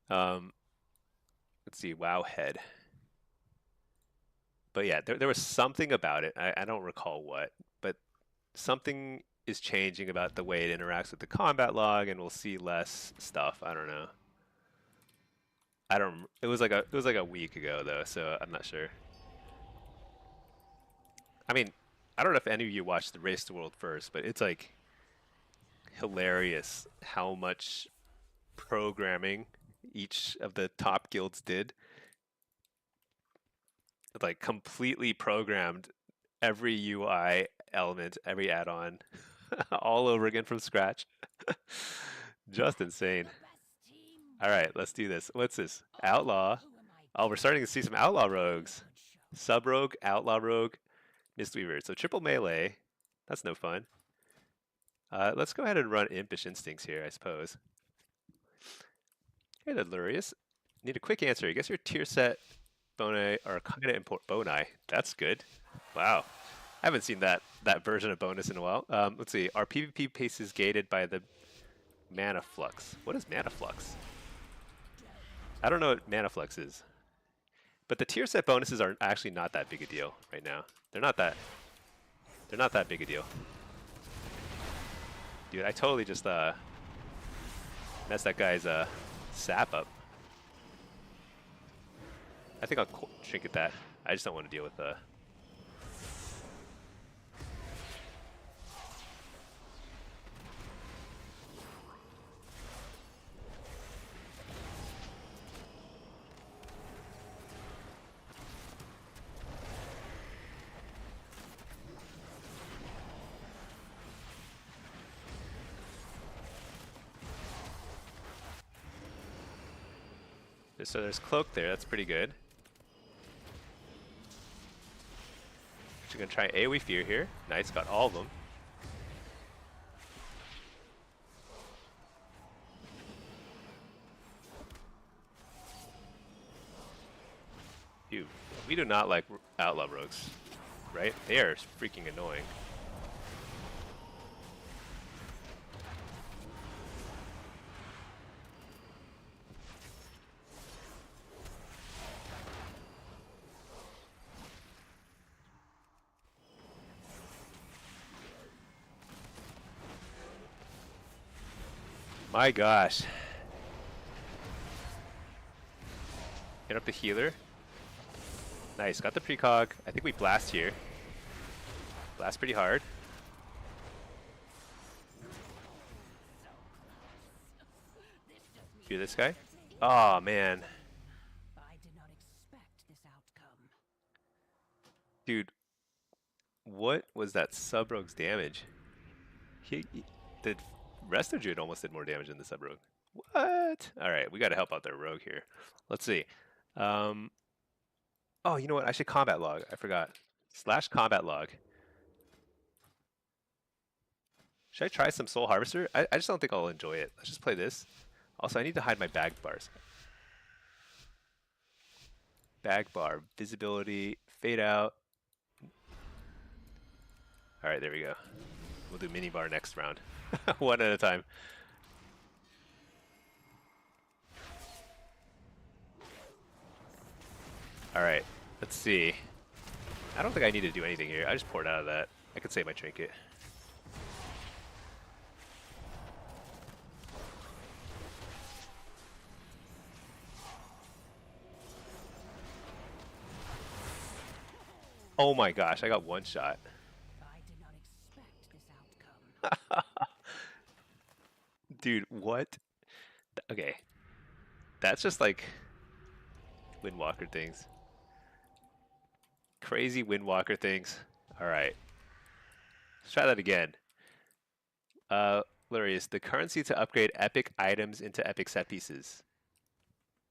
Let's see. Wowhead. But yeah, there was something about it. I don't recall what, but something is changing about the way it interacts with the combat log, and we'll see less stuff. I don't know. It was like a week ago though, so I'm not sure. I mean, I don't know if any of you watched the Race to World first, but it's like hilarious how much programming each of the top guilds did. Like completely programmed every UI element, every add-on all over again from scratch. Just insane. All right, let's do this. What's this? Outlaw. Oh, we're starting to see some outlaw rogues. Sub rogue, outlaw rogue, Mistweaver. So triple melee. That's no fun. Let's go ahead and run Impish Instincts here, I suppose. Hey there, Lurius. Need a quick answer. I guess your tier set Boni are kind of important. Boni. That's good. Wow. I haven't seen that version of bonus in a while. Let's see. Our PvP pace is gated by the mana flux. What is mana flux? I don't know what mana flux is. But the tier set bonuses are actually not that big a deal right now. They're not that big a deal. Dude, I totally just messed that guy's sap up. I think I'll trinket that. I just don't want to deal with the... So there's cloak there, that's pretty good. Actually gonna try AoE Fear here. Nice, got all of them. Dude, we do not like outlaw rogues, right? They are freaking annoying. My gosh. Hit up the healer. Nice, got the precog. I think we blast here. Blast pretty hard. Do this guy. Oh man. I did not expect this outcome. Dude, what was that sub-rogue's damage? The resto druid almost did more damage than the sub-rogue. What? Alright, we gotta help out their rogue here. Let's see. Oh, you know what? I should combat log. I forgot. / combat log. Should I try some Soul Harvester? I just don't think I'll enjoy it. Let's just play this. Also, I need to hide my bag bars. Bag bar, visibility, fade out. Alright, there we go. We'll do mini bar next round. One at a time. Alright, let's see. I don't think I need to do anything here. I just poured out of that. I could save my trinket. Oh my gosh, I got one shot. I did not expect this outcome. Dude, what? Okay. That's just like Windwalker things. Crazy Windwalker things. Alright. Let's try that again. Lurius, the currency to upgrade epic items into epic set pieces.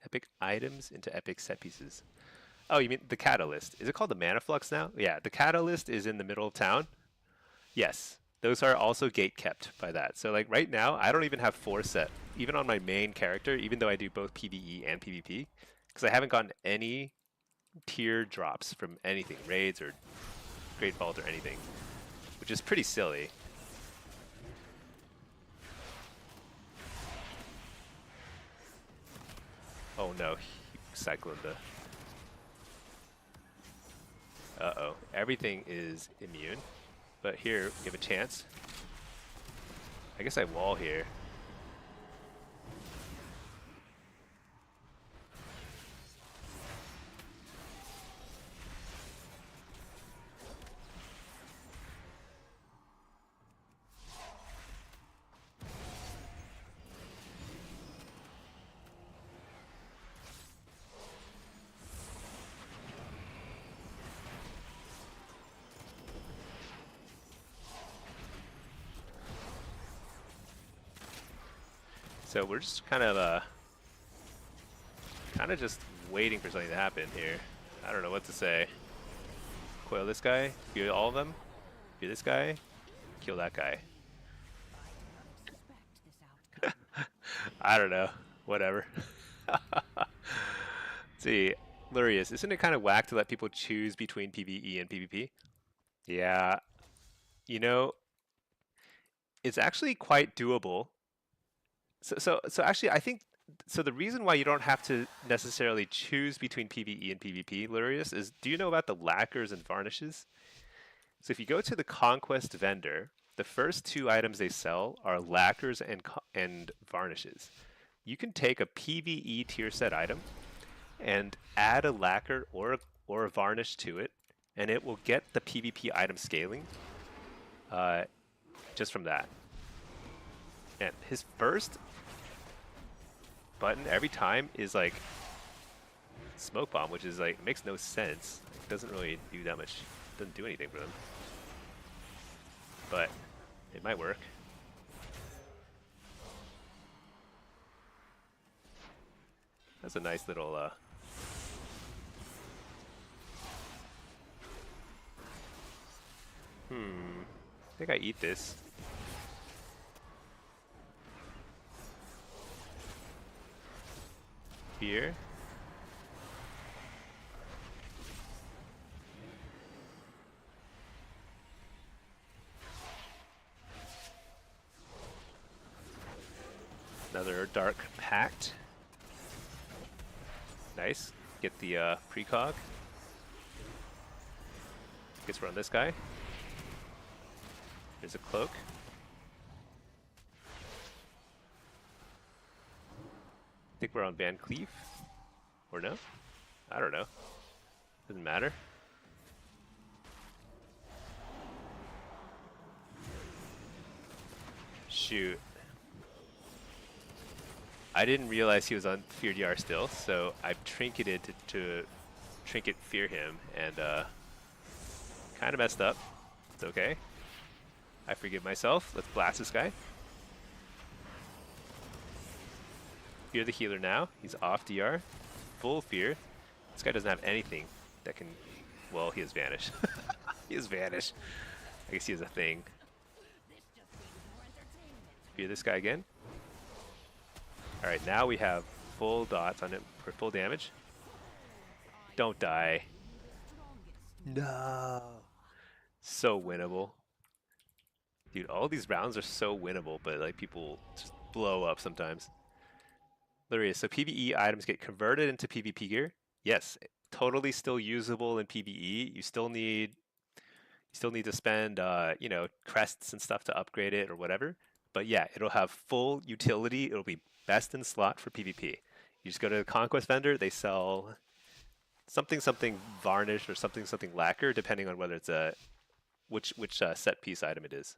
Epic items into epic set pieces. Oh, you mean the catalyst. Is it called the mana flux now? Yeah, the catalyst is in the middle of town. Yes. Those are also gate kept by that. So like right now, I don't even have 4 set, even on my main character, even though I do both PvE and PvP, because I haven't gotten any tier drops from anything, raids or Great Vault or anything, which is pretty silly. Oh no, he cycled the... Uh-oh, everything is immune. But here, we have a chance. I guess I wall here. So we're just kind of just waiting for something to happen here. I don't know what to say. Coil this guy, kill all of them, kill this guy, kill that guy. I don't know. Whatever. See, Lurius, isn't it kind of whack to let people choose between PvE and PvP? Yeah. You know, it's actually quite doable. So actually, I think the reason why you don't have to necessarily choose between PvE and PvP, Lurius, is do you know about the lacquers and varnishes? So if you go to the Conquest vendor, the first 2 items they sell are lacquers and varnishes. You can take a PvE tier set item and add a lacquer or a varnish to it, and it will get the PvP item scaling just from that. And his first button every time is like smoke bomb, which is like makes no sense. It doesn't really do that much. Doesn't do anything for them, but it might work. That's a nice little I think I eat this. Here. Another Dark Pact. Nice. Get the precog. Guess we're on this guy. There's a cloak. I think we're on Van Cleef. Or no? I don't know. Doesn't matter. Shoot. I didn't realize he was on Fear DR still, so I've trinketed to trinket fear him, and kind of messed up. It's okay. I forgive myself. Let's blast this guy. Fear the healer now. He's off DR. Full fear. This guy doesn't have anything that can... Well, he has vanish. He has vanish. I guess he has a thing. Fear this guy again. Alright, now we have full dots on it for full damage. Don't die. No. So winnable. Dude, all these rounds are so winnable, but like people just blow up sometimes. Literally, so PvE items get converted into PvP gear. Yes, totally still usable in PvE. You still need to spend you know, crests and stuff to upgrade it or whatever. But yeah, it'll have full utility. It'll be best in slot for PvP. You just go to the Conquest vendor, they sell something varnish or something lacquer, depending on whether it's a which set piece item it is.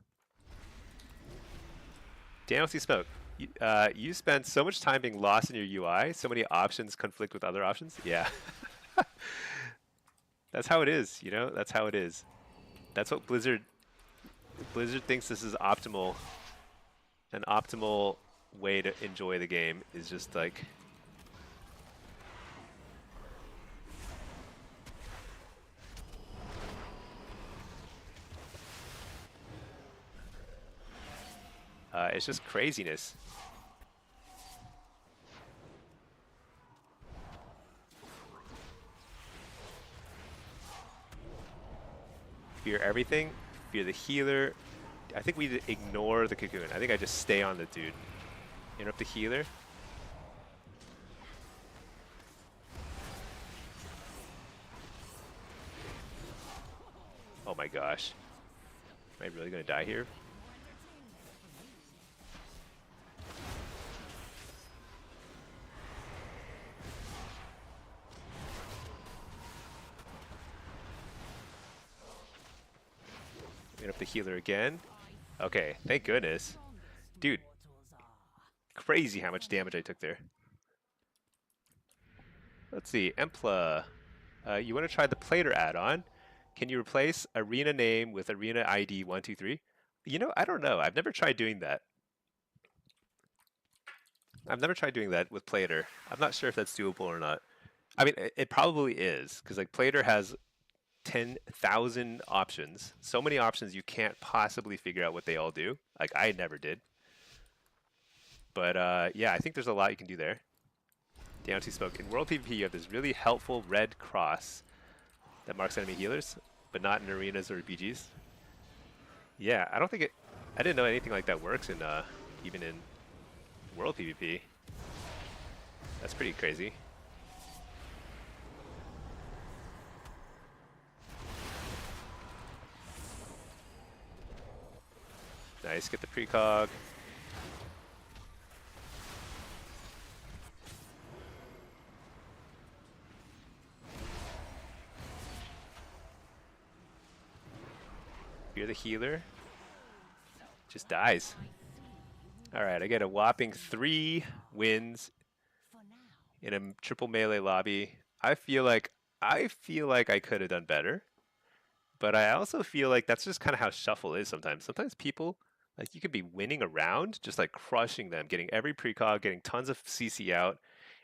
Daniel C. Smoke, you spend so much time being lost in your UI, so many options conflict with other options. Yeah. That's how it is, you know? That's how it is. That's what Blizzard thinks this is optimal. An optimal way to enjoy the game is just like it's just craziness. Fear everything. Fear the healer. I think we ignore the cocoon. I think I just stay on the dude. Interrupt the healer. Oh my gosh. Am I really gonna die here? Interrupt the healer again. Okay, thank goodness. Dude, crazy how much damage I took there. Let's see, Empla. You want to try the Plater add-on? Can you replace arena name with arena ID 123? You know, I don't know. I've never tried doing that. I've never tried doing that with Plater. I'm not sure if that's doable or not. I mean, it probably is, because like Plater has 10,000 options. So many options you can't possibly figure out what they all do. Like I never did. But yeah, I think there's a lot you can do there. Down to Smoke. In World PvP, you have this really helpful red cross that marks enemy healers, but not in arenas or BGs. Yeah, I don't think I didn't know anything like that works in even in World PvP. That's pretty crazy. Nice, get the precog. You're the healer. Just dies. Alright, I get a whopping 3 wins For now. in a triple melee lobby. I feel like I could have done better, but I also feel like that's just kind of how shuffle is sometimes. Sometimes people, like, you could be winning a round, just like crushing them, getting every precog, getting tons of CC out,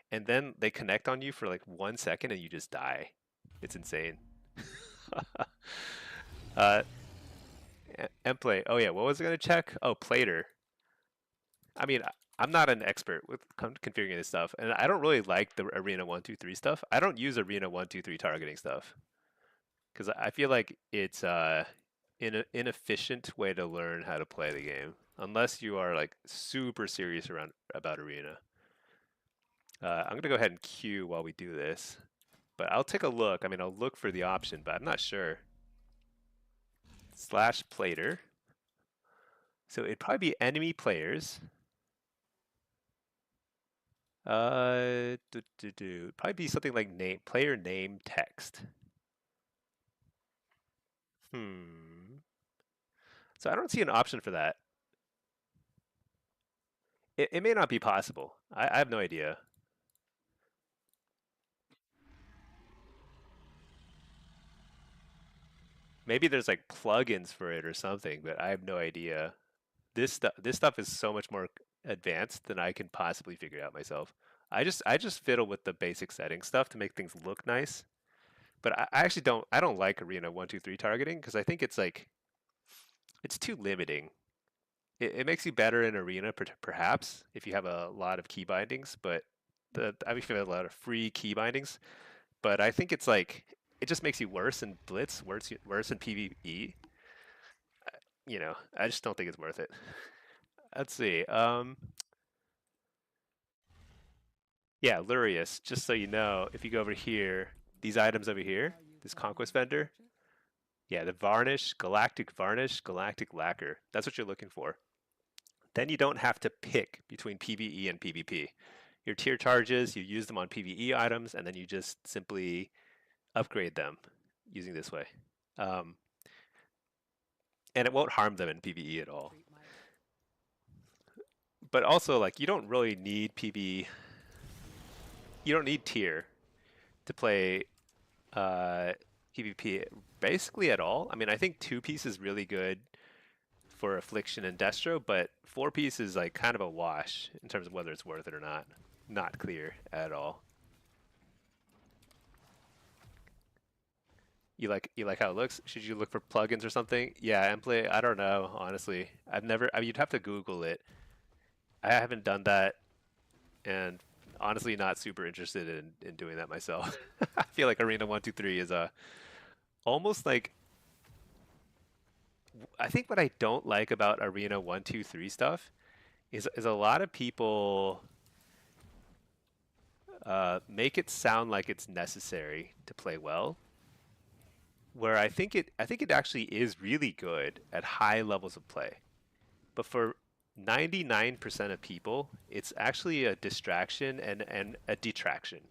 and then they connect on you for like 1 second and you just die. It's insane. uh, Emplay. Oh yeah, what was I gonna check? Oh, Plater. I mean, I'm not an expert with configuring this stuff, and I don't really like the Arena 123 stuff. I don't use Arena 123 targeting stuff because I feel like it's an inefficient way to learn how to play the game, unless you are like super serious about Arena. I'm gonna go ahead and queue while we do this, but I'll take a look. I mean, I'll look for the option, but I'm not sure. Slash Plater. So it'd probably be enemy players. Probably be something like player name text. So I don't see an option for that. It may not be possible. I have no idea. Maybe there's like plugins for it or something, but I have no idea. This stuff is so much more advanced than I can possibly figure out myself. I just fiddle with the basic setting stuff to make things look nice. But I actually don't like Arena 123 targeting because I think it's too limiting. It makes you better in Arena perhaps if you have a lot of key bindings, but I mean, if you have a lot of free key bindings, but I think it's like it just makes you worse in Blitz, worse in PvE. I just don't think it's worth it. Let's see. Yeah, Lurius. Just so you know, if you go over here, these items over here, this conquest vendor, yeah, the Varnish, Galactic Lacquer. That's what you're looking for. Then you don't have to pick between PvE and PvP. Your tier charges, you use them on PvE items, and then you just simply upgrade them using this way. And it won't harm them in PvE at all. But also, like, you don't really need PvE. You don't need tier to play PvP basically at all. I mean, I think 2-piece is really good for Affliction and Destro, but 4-piece is like kind of a wash in terms of whether it's worth it or not. Not clear at all. You like how it looks? Should you look for plugins or something? Yeah, Emplay, I don't know, honestly. I mean, you'd have to Google it. I haven't done that, and honestly not super interested in doing that myself. I feel like Arena 123 is almost like, I think what I don't like about Arena 123 stuff is a lot of people make it sound like it's necessary to play well, where I think it actually is really good at high levels of play. But for 99% of people, it's actually a distraction and a detraction.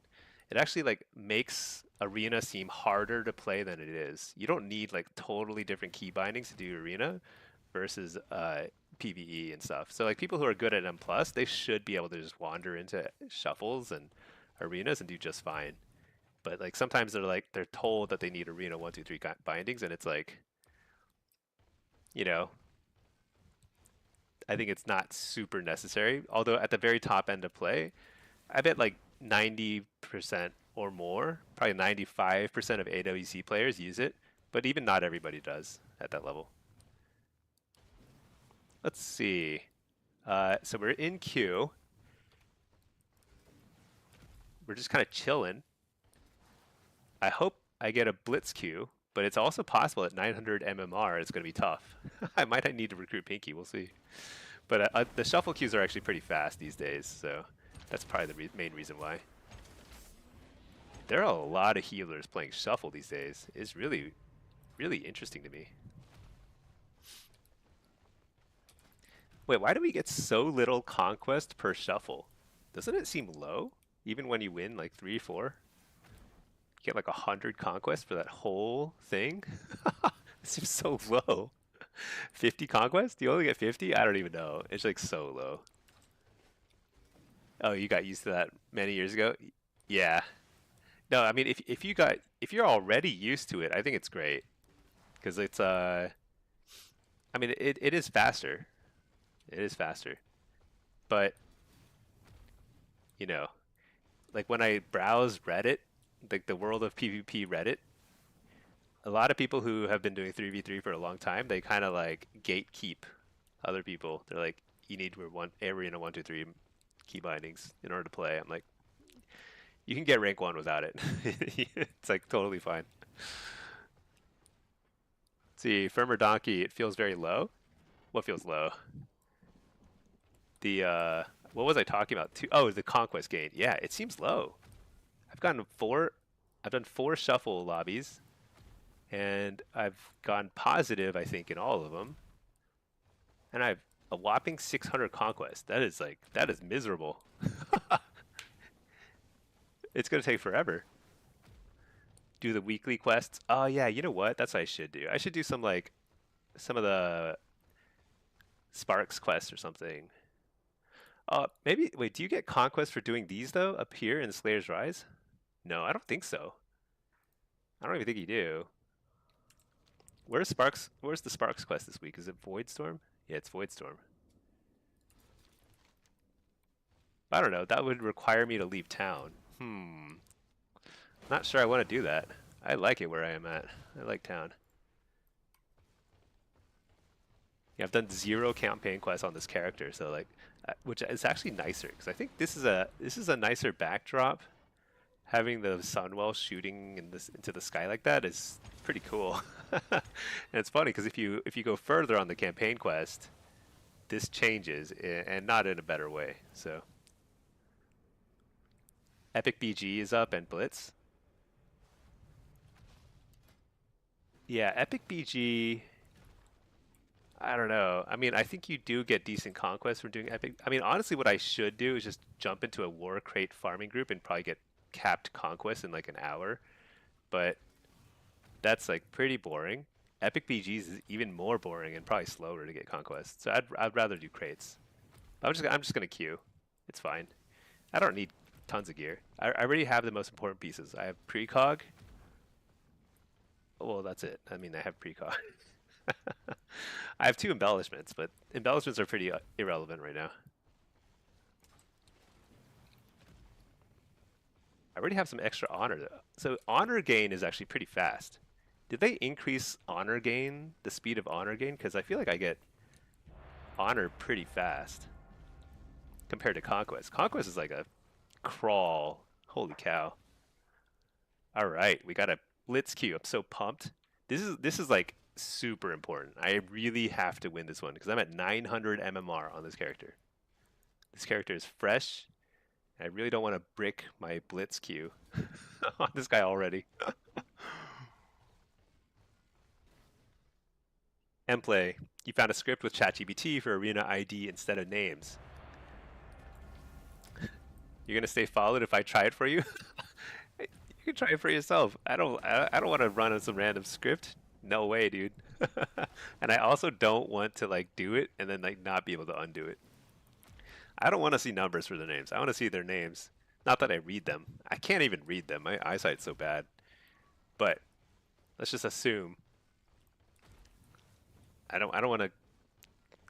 It actually like makes Arena seem harder to play than it is. You don't need like totally different key bindings to do Arena versus PvE and stuff. So like people who are good at M+, they should be able to just wander into shuffles and arenas and do just fine. But like sometimes they're told that they need Arena 123 bindings, and it's like, you know, I think it's not super necessary. Although at the very top end of play, I bet like 90% or more, probably 95% of AWC players use it, but even not everybody does at that level. Let's see. So we're in queue. We're just kind of chilling. I hope I get a blitz queue, but it's also possible at 900 MMR it's going to be tough. I might need to recruit Pinky, we'll see. But the shuffle queues are actually pretty fast these days, so that's probably the main reason why. There are a lot of healers playing shuffle these days. It's really, really interesting to me. Wait, why do we get so little conquest per shuffle? Doesn't it seem low? Even when you win like 3, 4? You get like 100 conquest for that whole thing? It seems so low. 50 conquest? You only get 50? I don't even know. It's like so low. Oh, you got used to that many years ago? Yeah. No, I mean if you're already used to it, I think it's great because it's I mean it is faster. It is faster. But, you know, like when I browse Reddit, like the World of PvP Reddit, a lot of people who have been doing 3v3 for a long time, they kind of like gatekeep other people. They're like, you need arena 123 key bindings in order to play. I'm like, you can get rank 1 without it. It's like totally fine. Let's see, Firmer Donkey, it feels very low. What feels low? The what was I talking about? Oh, the conquest gain. Yeah, it seems low. I've done 4 shuffle lobbies, and I've gone positive, I think, in all of them. And I've a whopping 600 conquest. That is miserable. It's gonna take forever. Do the weekly quests. Oh yeah, you know what? That's what I should do. I should do some of the Sparks quests or something. Maybe wait. Do you get conquest for doing these though up here in Slayer's Rise? No, I don't think so. I don't even think you do. Where's Sparks? Where's the Sparks quest this week? Is it Voidstorm? Yeah, it's Voidstorm. I don't know. That would require me to leave town. Not sure I want to do that. I like it where I am at. I like town. Yeah, I've done 0 campaign quests on this character, so like, which is actually nicer because I think this is a nicer backdrop. Having the Sunwell shooting into the sky like that is pretty cool. And it's funny because if you go further on the campaign quest, this changes and not in a better way. So Epic BG is up and Blitz. Yeah, Epic BG. I don't know. I mean, I think you do get decent conquest from doing Epic. I mean, honestly, what I should do is just jump into a war crate farming group and probably get capped conquest in like an hour. But that's like pretty boring. Epic BGs is even more boring and probably slower to get conquest. So I'd rather do crates. I'm just gonna queue. It's fine. I don't need tons of gear. I already have the most important pieces. I have precog. Well, that's it. I mean, I have precog. I have 2 embellishments, but embellishments are pretty irrelevant right now. I already have some extra honor though. So honor gain is actually pretty fast. Did they increase honor gain, the speed of honor gain? Because I feel like I get honor pretty fast compared to conquest. Conquest is like a crawl. Holy cow. All right, we got a blitz queue. I'm so pumped. This is like super important. I really have to win this one because I'm at 900 MMR on this character. This character is fresh. I really don't want to brick my blitz queue on this guy already. Mplay, you found a script with ChatGPT for arena ID instead of names. You're gonna stay followed if I try it for you? You can try it for yourself. I don't want to run on some random script. No way, dude. And I also don't want to like do it and then like not be able to undo it. I don't want to see numbers for their names. I want to see their names. Not that I read them. I can't even read them. My eyesight's so bad. But let's just assume. I don't want to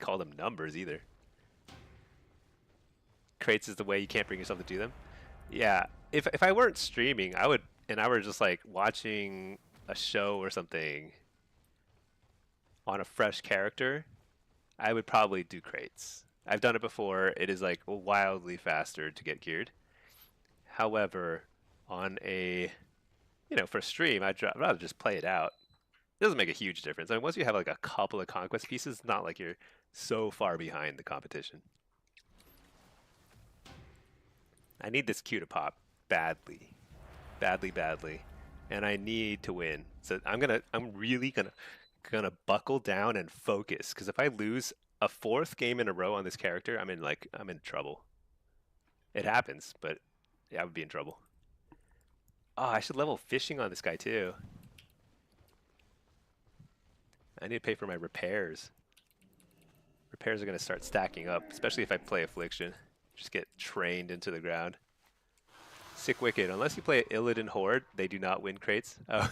call them numbers either. Crates is the way you can't bring yourself to do them. Yeah. If I weren't streaming, I would, and I were just like watching a show or something on a fresh character, I would probably do crates. I've done it before. It is like wildly faster to get geared. However, on a, for stream, I'd rather just play it out. It doesn't make a huge difference. I mean, once you have like a couple of conquest pieces, it's not like you're so far behind the competition. I need this queue to pop badly, badly, and I need to win. So I'm really gonna buckle down and focus because if I lose a 4th game in a row on this character, I'm in trouble. It happens, but yeah, I would be in trouble. Oh, I should level fishing on this guy too. I need to pay for my repairs. Repairs are going to start stacking up, especially if I play Affliction. Just get trained into the ground. Sick Wicked. Unless you play Illidan Horde, they do not win crates. Oh.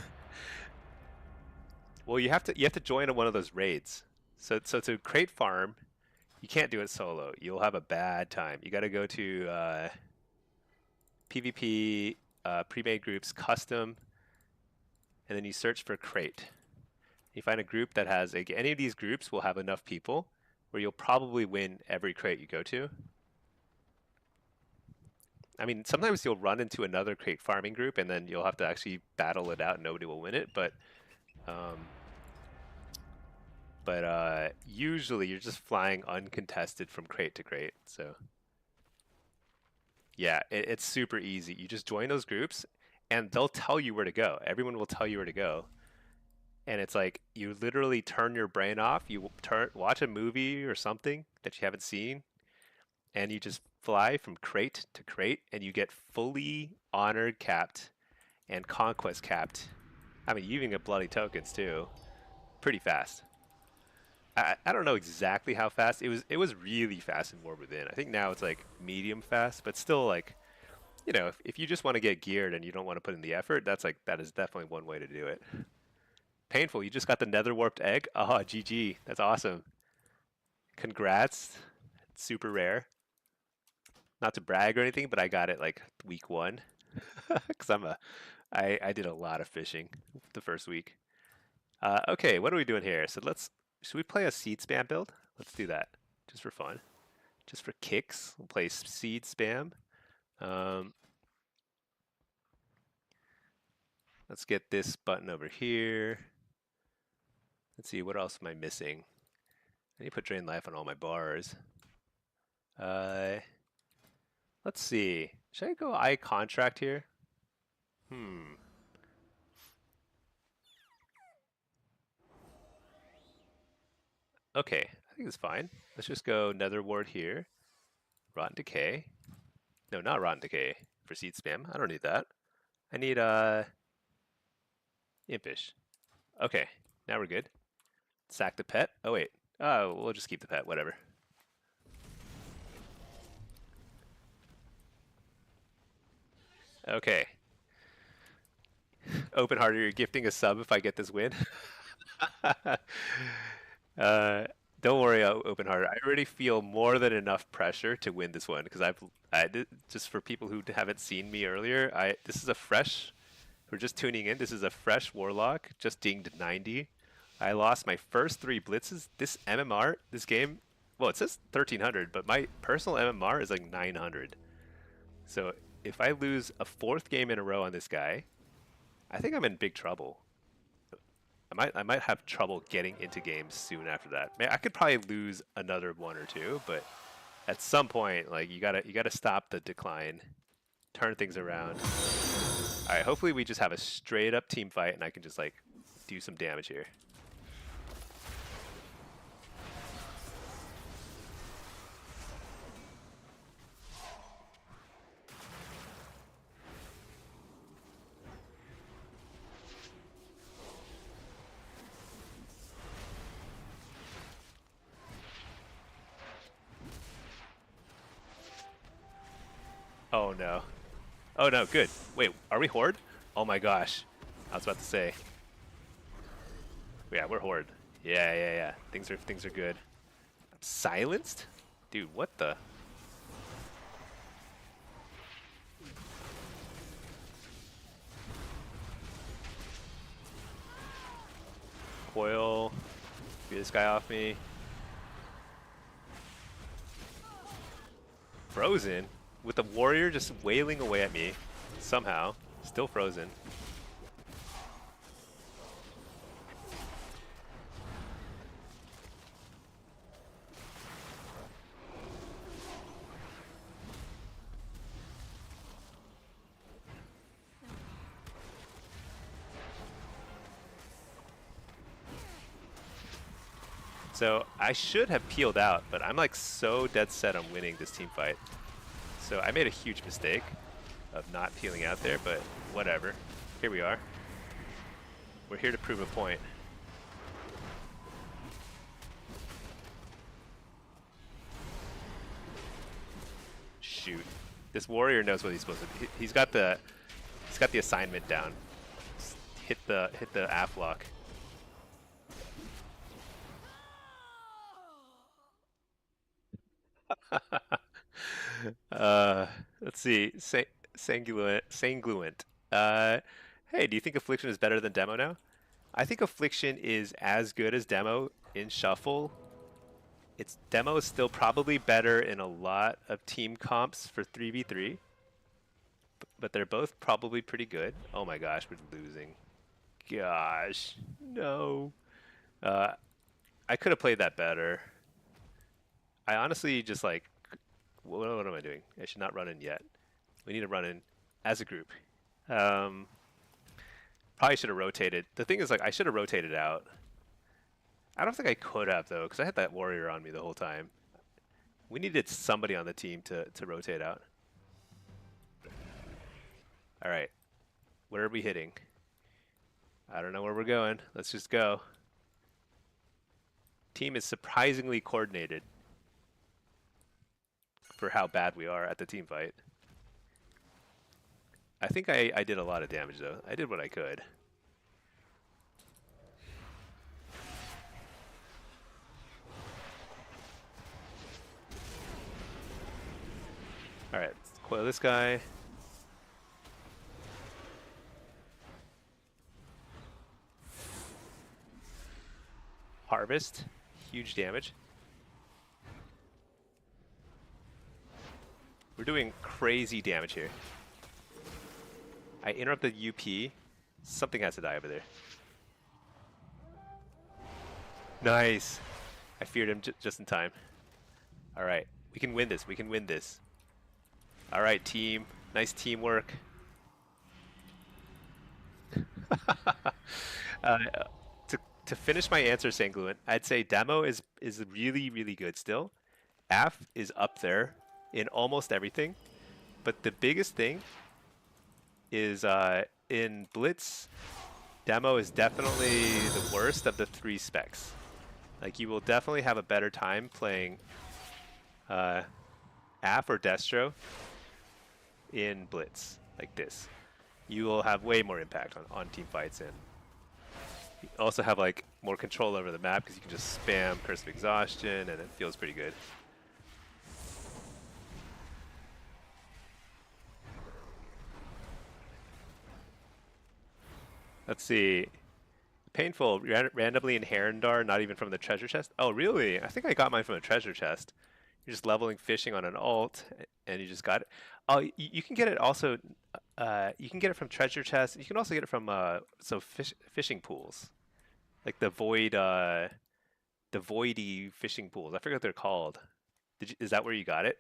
Well, you have to join one of those raids. So to crate farm, you can't do it solo. You'll have a bad time. You got to go to PvP, pre-made groups, custom, and then you search for crate. You find a group that has, like, any of these groups will have enough people where you'll probably win every crate you go to. I mean, sometimes you'll run into another crate farming group and then you'll have to actually battle it out and nobody will win it, but usually you're just flying uncontested from crate to crate, so yeah, it's super easy. You just join those groups and they'll tell you where to go. Everyone will tell you where to go. And it's like you literally turn your brain off, you watch a movie or something that you haven't seen, and you just fly from crate to crate, and you get fully honored capped and conquest capped. I mean, you even get bloody tokens too, pretty fast. I don't know exactly how fast. It was really fast in War Within. I think now it's like medium fast, but still, like, you know, if you just want to get geared and you don't want to put in the effort, that is definitely one way to do it. Painful, you just got the nether warped egg? Oh, GG, that's awesome. Congrats, it's super rare. Not to brag or anything, but I got it like week 1. Because I did a lot of fishing the first week. Okay, what are we doing here? So should we play a seed spam build? Let's do that, just for fun. Just for kicks, we'll play seed spam. Let's get this button over here. Let's see, what else am I missing? I need to put drain life on all my bars. Let's see. Should I go eye contract here? Okay, I think it's fine. Let's just go Nether Ward here. Rotten Decay. No, not Rotten Decay for seed spam. I don't need that. I need Impish. Okay, now we're good. Sack the pet. Oh wait. Oh, we'll just keep the pet, whatever. Okay. Open Hearted, you're gifting a sub if I get this win. Don't worry, Open Hearted. I already feel more than enough pressure to win this one because just for people who haven't seen me earlier, this is a fresh. We're just tuning in. This is a fresh Warlock, just dinged 90. I lost my first 3 blitzes. This MMR, this game, well, it says 1300, but my personal MMR is like 900. So if I lose a 4th game in a row on this guy, I think I'm in big trouble. I might have trouble getting into games soon after that. I could probably lose another 1 or 2, but at some point, like, you gotta stop the decline, turn things around. All right, hopefully we just have a straight up team fight and I can just like do some damage here. Oh no. Oh no, good. Wait, are we Horde? Oh my gosh. I was about to say. Yeah, we're Horde. Yeah. Things are good. I'm silenced? Dude, what the? Coil. Get this guy off me. Frozen? With the warrior just wailing away at me, somehow, still frozen. So I should have peeled out, but I'm like so dead set on winning this team fight. So I made a huge mistake of not peeling out there, but whatever. Here we are. We're here to prove a point. shoot. This warrior knows what he's supposed to do. He's got the assignment down. Just hit the afflock. Let's see. Sanguent. Hey, do you think Affliction is better than Demo now? I think Affliction is as good as Demo in Shuffle. Demo is still probably better in a lot of team comps for 3v3. But they're both probably pretty good. Oh my gosh, we're losing. Gosh, no. I could have played that better. I honestly just like, what am I doing? I should not run in yet. We need to run in as a group. Probably should have rotated. The thing is, like, I should have rotated out. I don't think I could have, though, because I had that warrior on me the whole time. We needed somebody on the team to rotate out. All right. Where are we hitting? I don't know where we're going. Let's just go. Team is surprisingly coordinated for how bad we are at the team fight. I think I did a lot of damage, though. I did what I could. All right, let's coil this guy. Harvest, huge damage. We're doing crazy damage here. I interrupted UP. Something has to die over there. Nice. I feared him just in time. All right, we can win this. We can win this. All right, team. Nice teamwork. To finish my answer, Sangluent, I'd say Demo is really, really good still. Aff is up there in almost everything. But the biggest thing is in Blitz, Demo is definitely the worst of the 3 specs. Like, you will definitely have a better time playing Aff or Destro in Blitz, like this. You will have way more impact on team fights, and you also have like more control over the map because you can just spam Curse of Exhaustion and it feels pretty good. Let's see. Painful, randomly in Herondar, not even from the treasure chest. Oh, really? I think I got mine from a treasure chest. You're just leveling fishing on an alt, and you just got it. Oh, you can get it also. You can get it from treasure chests. You can also get it from fishing pools, like the voidy fishing pools. I forget what they're called. Is that where you got it?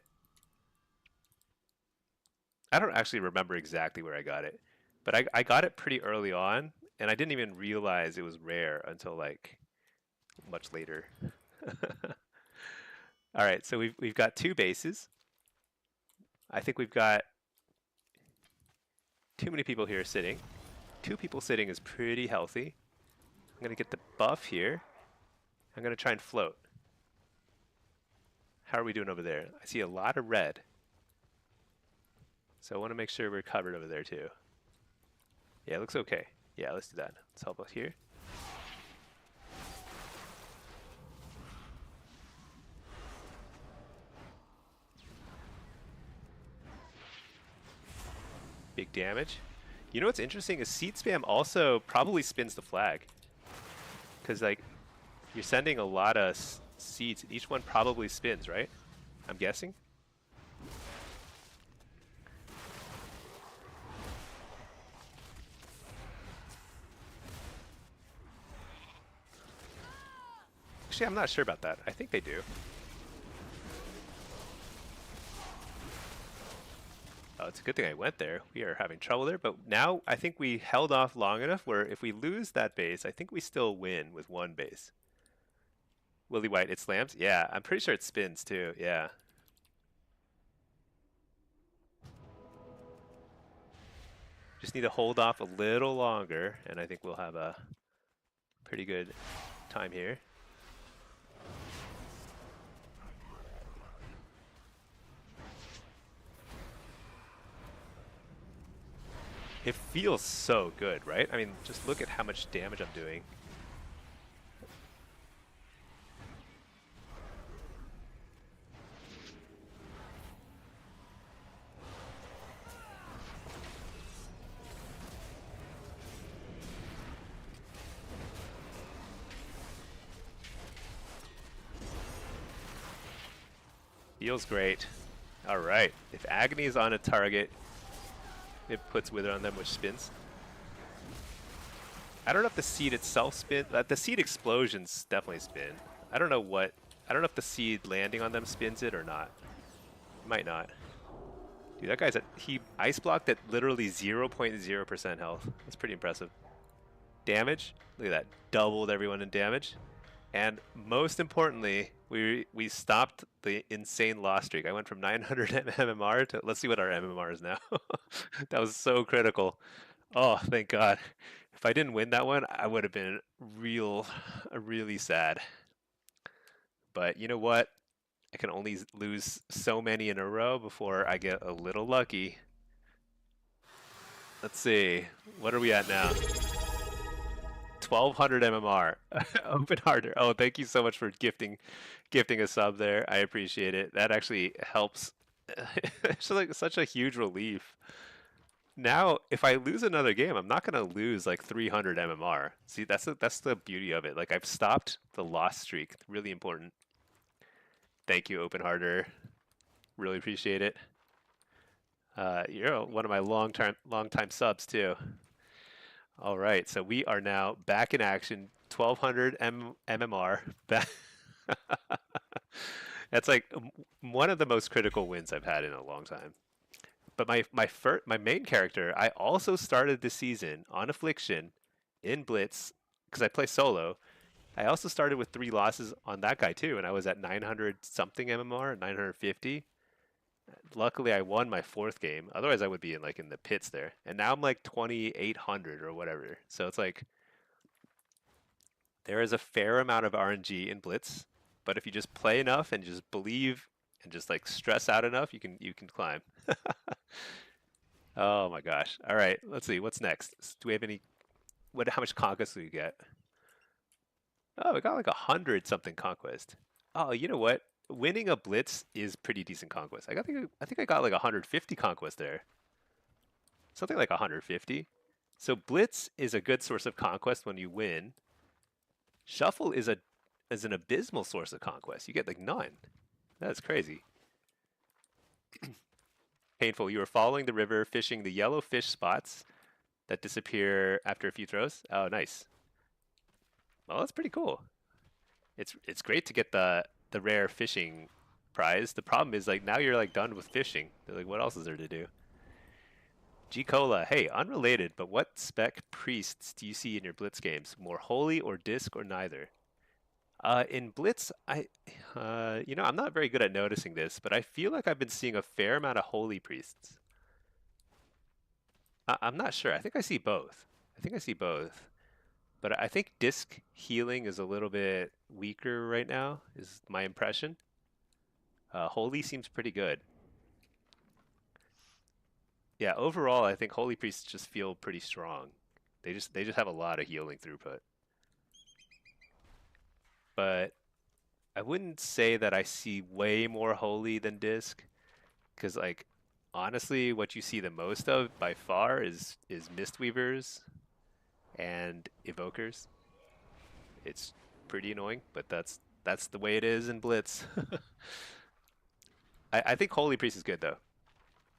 I don't actually remember exactly where I got it, but I got it pretty early on, and I didn't even realize it was rare until like much later. All right, so we've got 2 bases. I think we've got too many people here sitting. 2 people sitting is pretty healthy. I'm gonna get the buff here. I'm gonna try and float. How are we doing over there? I see a lot of red. So I want to make sure we're covered over there too. Yeah, it looks okay. Yeah, let's do that. Let's help out here. Big damage. You know what's interesting is seed spam also probably spins the flag. Because like, you're sending a lot of seeds. Each one probably spins, right? I'm guessing. Actually, I'm not sure about that. I think they do. Oh, it's a good thing I went there. We are having trouble there, but now I think we held off long enough where if we lose that base, I think we still win with 1 base. Willy White, it slams? Yeah, I'm pretty sure it spins too, yeah. Just need to hold off a little longer, and I think we'll have a pretty good time here. It feels so good, right? I mean, just look at how much damage I'm doing. Feels great. All right. If Agony is on a target, it puts Wither on them, which spins. I don't know if the seed itself spin. The seed explosions definitely spin. I don't know if the seed landing on them spins it or not. It might not. Dude, that guy's he ice blocked at literally 0.0% health. That's pretty impressive. Damage. Look at that. Doubled everyone in damage. And most importantly, we stopped the insane loss streak. I went from 900 MMR to, let's see what our MMR is now. That was so critical. Oh, thank God. If I didn't win that one, I would have been really sad. But you know what? I can only lose so many in a row before I get a little lucky. Let's see. What are we at now? 1200 MMR. Open harder. Oh, thank you so much for gifting a sub there. I appreciate it. That actually helps. It's like such a huge relief. Now, if I lose another game, I'm not going to lose like 300 MMR. See, that's the beauty of it. Like I've stopped the loss streak. Really important. Thank you, Open Harder. Really appreciate it. You're one of my long time subs too. All right, so we are now back in action. 1200 MMR. That's like one of the most critical wins I've had in a long time. But my main character, I also started the season on Affliction in Blitz because I play solo. I also started with 3 losses on that guy too, and I was at 900 something MMR, 950. Luckily, I won my 4th game. Otherwise, I would be in the pits there. And now I'm like 2,800 or whatever. So it's like there is a fair amount of RNG in Blitz, but if you just play enough and just believe and just like stress out enough, you can climb. Oh my gosh! All right, let's see what's next. Do we have any? How much conquest do we get? Oh, we got like 100 something conquest. Oh, you know what? Winning a blitz is pretty decent conquest. I think I got like 150 conquest there. Something like 150. So blitz is a good source of conquest when you win. Shuffle is an abysmal source of conquest. You get like none. That's crazy. Painful. You are following the river, fishing the yellow fish spots that disappear after a few throws. Oh, nice. Well, that's pretty cool. It's great to get the rare fishing prize. The problem is like now you're like done with fishing. They're like, what else is there to do? G Cola, hey, unrelated, but what spec priests do you see in your Blitz games? More holy or disc or neither? In Blitz, I'm not very good at noticing this, but I feel like I've been seeing a fair amount of holy priests. I'm not sure. I think I see both. But I think disc healing is a little bit weaker right now, is my impression. Holy seems pretty good. Yeah, overall, I think holy priests just feel pretty strong. They just have a lot of healing throughput. But I wouldn't say that I see way more holy than disc, because like honestly, what you see the most of by far is Mistweavers and Evokers. It's pretty annoying, but that's the way it is in Blitz. I think Holy Priest is good though.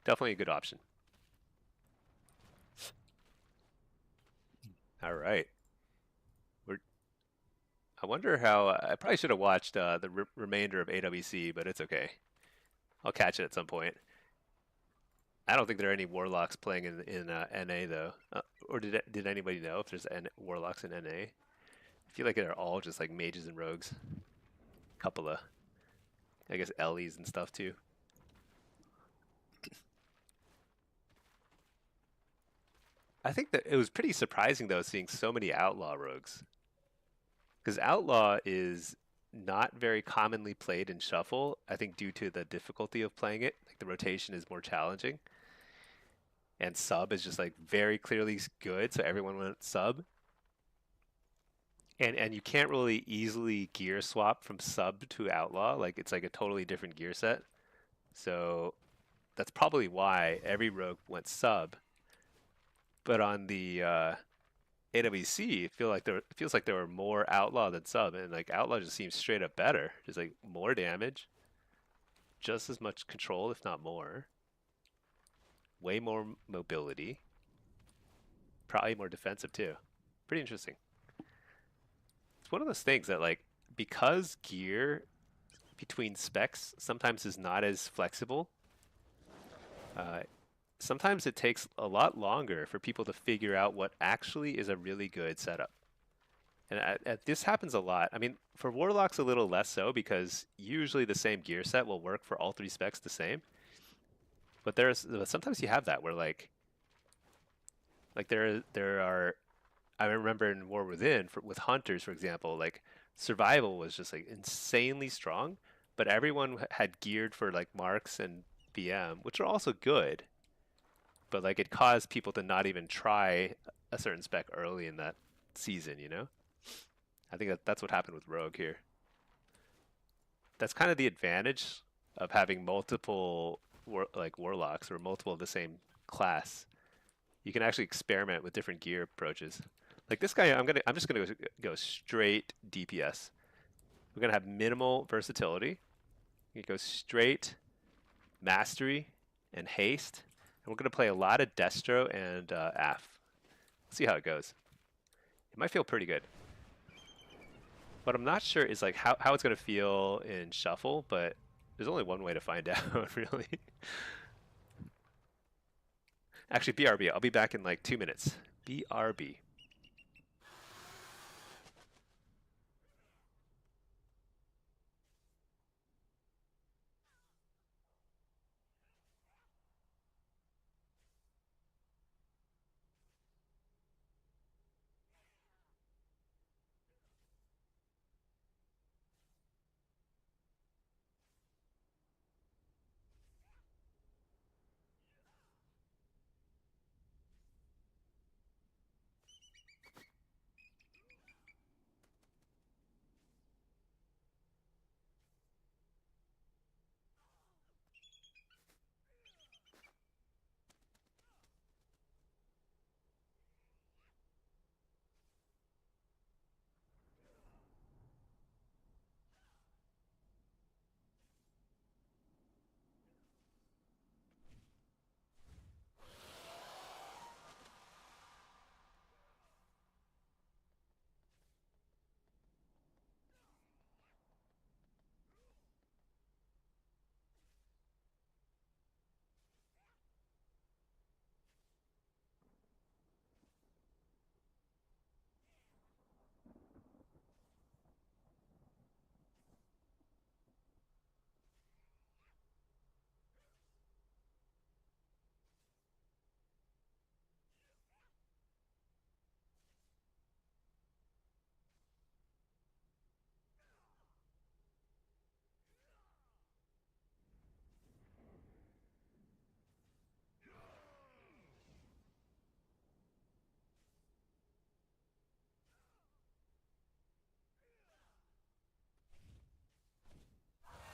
Definitely a good option. All right. I wonder how. I probably should have watched the remainder of AWC, but it's okay. I'll catch it at some point. I don't think there are any Warlocks playing in NA though. Or did anybody know if there's Warlocks in NA? I feel like they're all just like mages and rogues. Couple of, I guess, Ellies and stuff too. I think that it was pretty surprising though seeing so many outlaw rogues. Because outlaw is not very commonly played in shuffle, I think due to the difficulty of playing it. Like the rotation is more challenging. and sub is just like very clearly good, so everyone went sub. And you can't really easily gear swap from sub to outlaw. Like it's like a totally different gear set. So that's probably why every rogue went sub. But on the AWC, it feels like there were more outlaw than sub, and like outlaw just seems straight up better. Just like more damage, just as much control, if not more. Way more mobility. Probably more defensive too. Pretty interesting. It's one of those things that like because gear between specs sometimes is not as flexible. Sometimes it takes a lot longer for people to figure out what actually is a really good setup. And this happens a lot. I mean, for Warlocks a little less so because usually the same gear set will work for all three specs the same. But sometimes you have that where like there are. I remember in War Within with Hunters, for example, like survival was just like insanely strong, but everyone had geared for like marks and BM, which are also good. But like it caused people to not even try a certain spec early in that season, you know? I think that's what happened with Rogue here. That's kind of the advantage of having multiple Warlocks or multiple of the same class. You can actually experiment with different gear approaches. Like this guy, I'm just gonna go straight DPS. We're gonna have minimal versatility. You go straight mastery and haste. And we're going to play a lot of Destro and Aff. Let's see how it goes. It might feel pretty good. What I'm not sure is like how it's going to feel in Shuffle, but there's only one way to find out, really. Actually, BRB. I'll be back in like 2 minutes. BRB.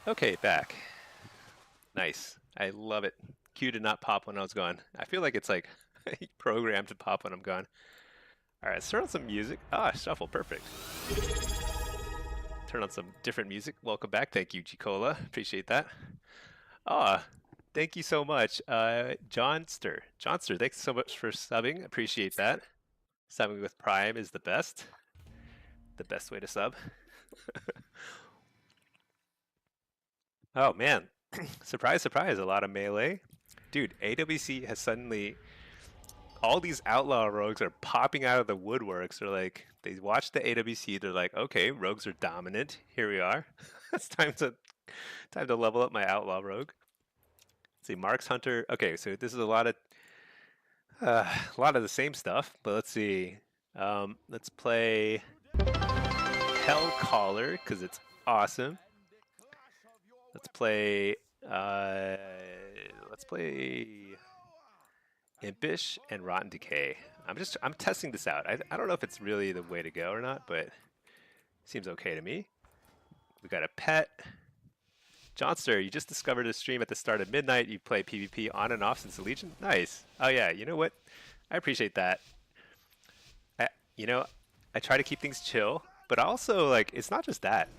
Okay, back. Nice. I love it. Q did not pop when I was gone. I feel like it's like programmed to pop when I'm gone. All right, let's turn on some music. Ah, shuffle, perfect. Turn on some different music. Welcome back. Thank you, G-Cola. Appreciate that. Ah, thank you so much. Johnster, thanks so much for subbing. Appreciate that. Subbing with Prime is the best. The best way to sub. Oh man, surprise, surprise, a lot of melee. Dude, AWC has suddenly, all these outlaw rogues are popping out of the woodworks. They're like, they watch the AWC, they're like, okay, rogues are dominant. Here we are. It's time to level up my outlaw rogue. Let's see, Marks Hunter. Okay, so this is a lot of the same stuff, but let's see. Let's play Hell Caller because it's awesome. Let's play Impish and Rotten Decay. I'm testing this out. I don't know if it's really the way to go or not, but it seems okay to me. We got a pet. Johnster, you just discovered a stream at the start of midnight. You play PvP on and off since the Legion? Nice. Oh yeah, you know what? I appreciate that. You know, I try to keep things chill, but also, like, it's not just that.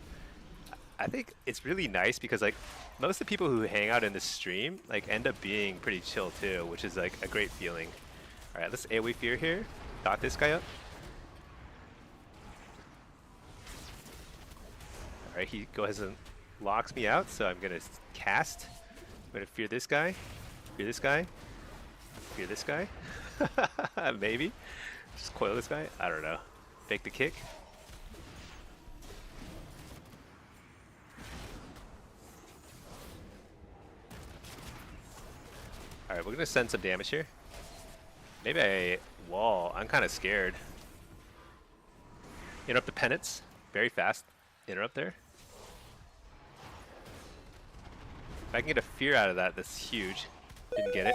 I think it's really nice because, like, most of the people who hang out in the stream, like, end up being pretty chill too, which is, like, a great feeling. Alright, let's AoE Fear here. Dot this guy up. Alright, he goes and locks me out, so I'm gonna cast. I'm gonna fear this guy. Fear this guy. Fear this guy. Maybe. Just coil this guy? I don't know. Fake the kick. Alright, we're gonna send some damage here. Maybe I wall. I'm kind of scared. Interrupt the penance. Very fast. Interrupt there. If I can get a fear out of that, that's huge. Didn't get it.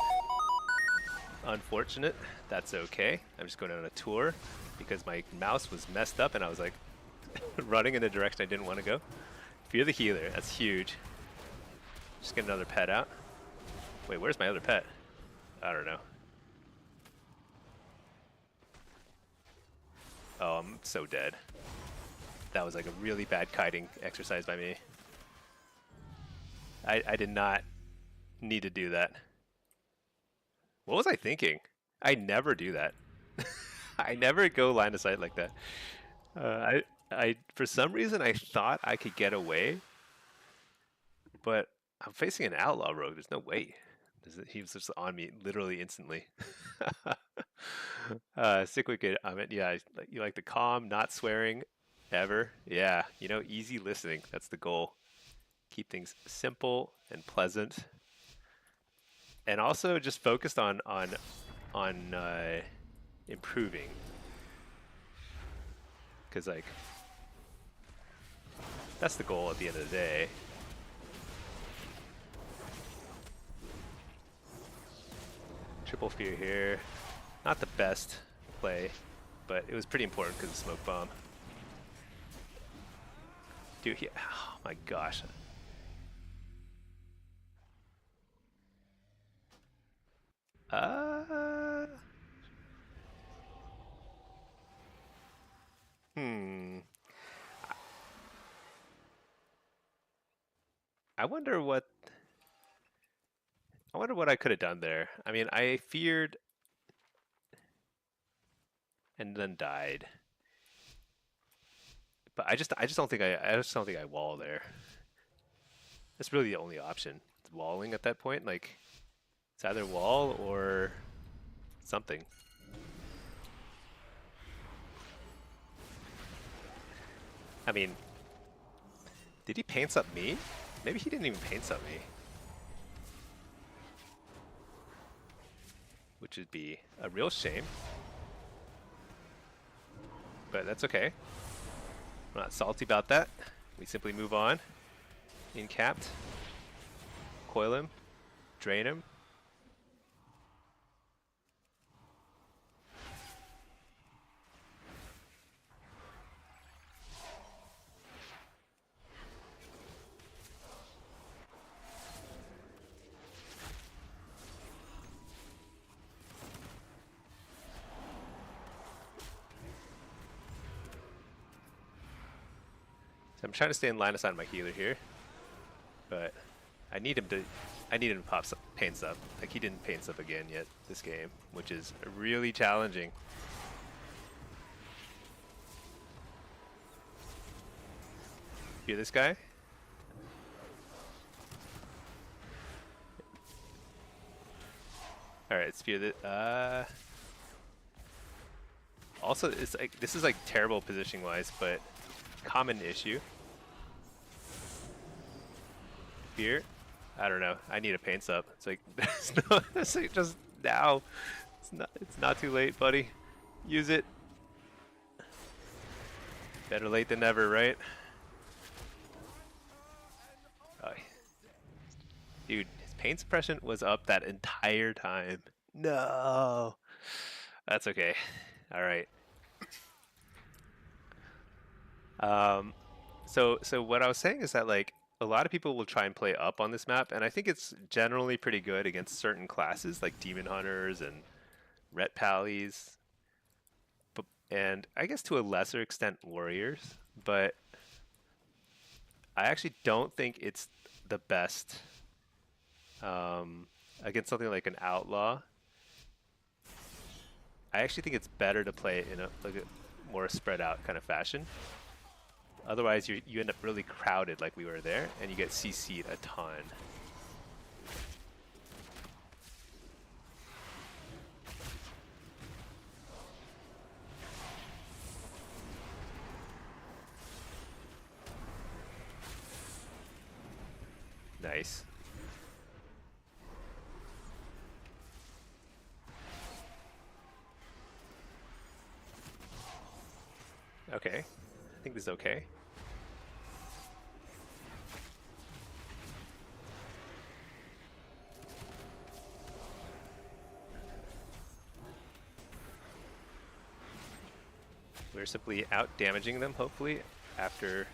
Unfortunate. That's okay. I'm just going on a tour because my mouse was messed up and I was like running in the direction I didn't want to go. Fear the healer. That's huge. Just get another pet out. Wait, where's my other pet? I don't know. Oh, I'm so dead. That was like a really bad kiting exercise by me. I did not need to do that. What was I thinking? I never do that. I never go line of sight like that. I for some reason I thought I could get away, but I'm facing an outlaw rogue. There's no way. He was just on me literally instantly. Sick wicked. Yeah, you like the calm, not swearing, ever. Yeah, you know, easy listening. That's the goal. Keep things simple and pleasant, and also just focused on improving. Because, like, that's the goal at the end of the day. Triple fear here. Not the best play, but it was pretty important because of smoke bomb. Dude, oh my gosh. I wonder what I could have done there. I mean, I feared and then died. But I just don't think I wall there. That's really the only option. It's walling at that point. Like, it's either wall or something. I mean, did he paints up me? Maybe he didn't even paints up me. Which would be a real shame. But that's okay. I'm not salty about that. We simply move on. Incapped. Coil him. Drain him. So I'm trying to stay in line of sight of my healer here, but I need him to pop some paints up. Like, he didn't paints up again yet this game, which is really challenging. Fear this guy. All right, let's fear the. Also, it's like this is like terrible positioning wise, but common issue. Fear. I don't know. I need a paints up. It's like there's no. It's like just now. It's not too late, buddy. Use it. Better late than never, right? Dude, his pain suppression was up that entire time. No. That's okay. All right. So what I was saying is that like a lot of people will try and play up on this map, and I think it's generally pretty good against certain classes like demon hunters and ret pallies, but and I guess to a lesser extent warriors. But I actually don't think it's the best against something like an outlaw. I actually think it's better to play it in like a more spread out kind of fashion. Otherwise, you end up really crowded like we were there, and you get CC'd a ton. Nice. Okay. I think this is okay. We're simply out damaging them, hopefully, after...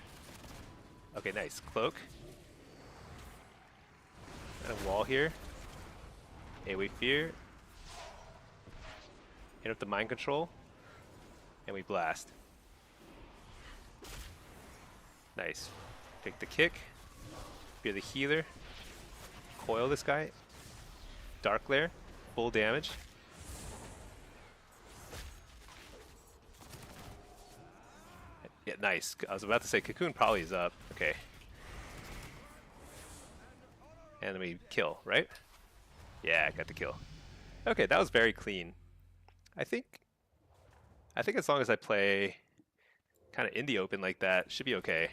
Okay, nice. Cloak. And a wall here. AoE Fear. Hit up the Mind Control. And we blast. Nice. Take the kick. Fear the healer. Coil this guy. Dark Glare. Full damage. Yeah, nice. I was about to say Cocoon probably is up. Okay. And then we kill, right? Yeah, got the kill. Okay, that was very clean. I think as long as I play kind of in the open like that, should be okay.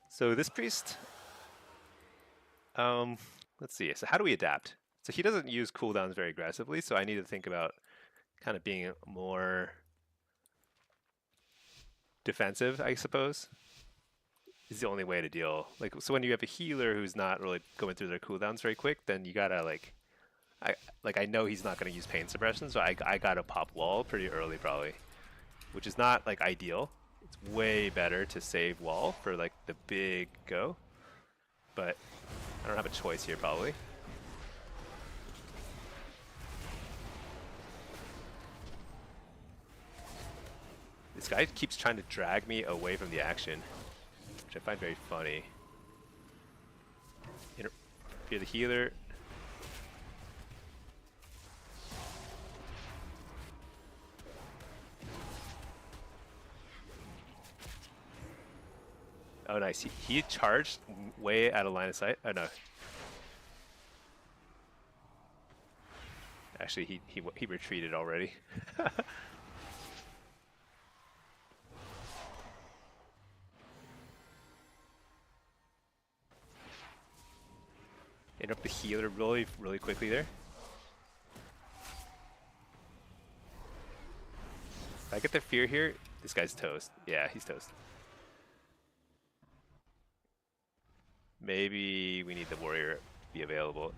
So this priest, let's see. So how do we adapt? So he doesn't use cooldowns very aggressively, so I need to think about kind of being more defensive, I suppose. Is the only way to deal. Like, so when you have a healer who's not really going through their cooldowns very quick, then you gotta like, I know he's not gonna use pain suppression, so I gotta pop wall pretty early probably, which is not like ideal. It's way better to save wall for like the big go, but I don't have a choice here probably. This guy keeps trying to drag me away from the action, which I find very funny. Fear the healer. Oh, nice. He charged way out of line of sight. Oh, no. Actually, he retreated already. Interrupt the healer really, really quickly there. If I get the fear here, this guy's toast. Yeah, he's toast. Maybe we need the warrior to be available.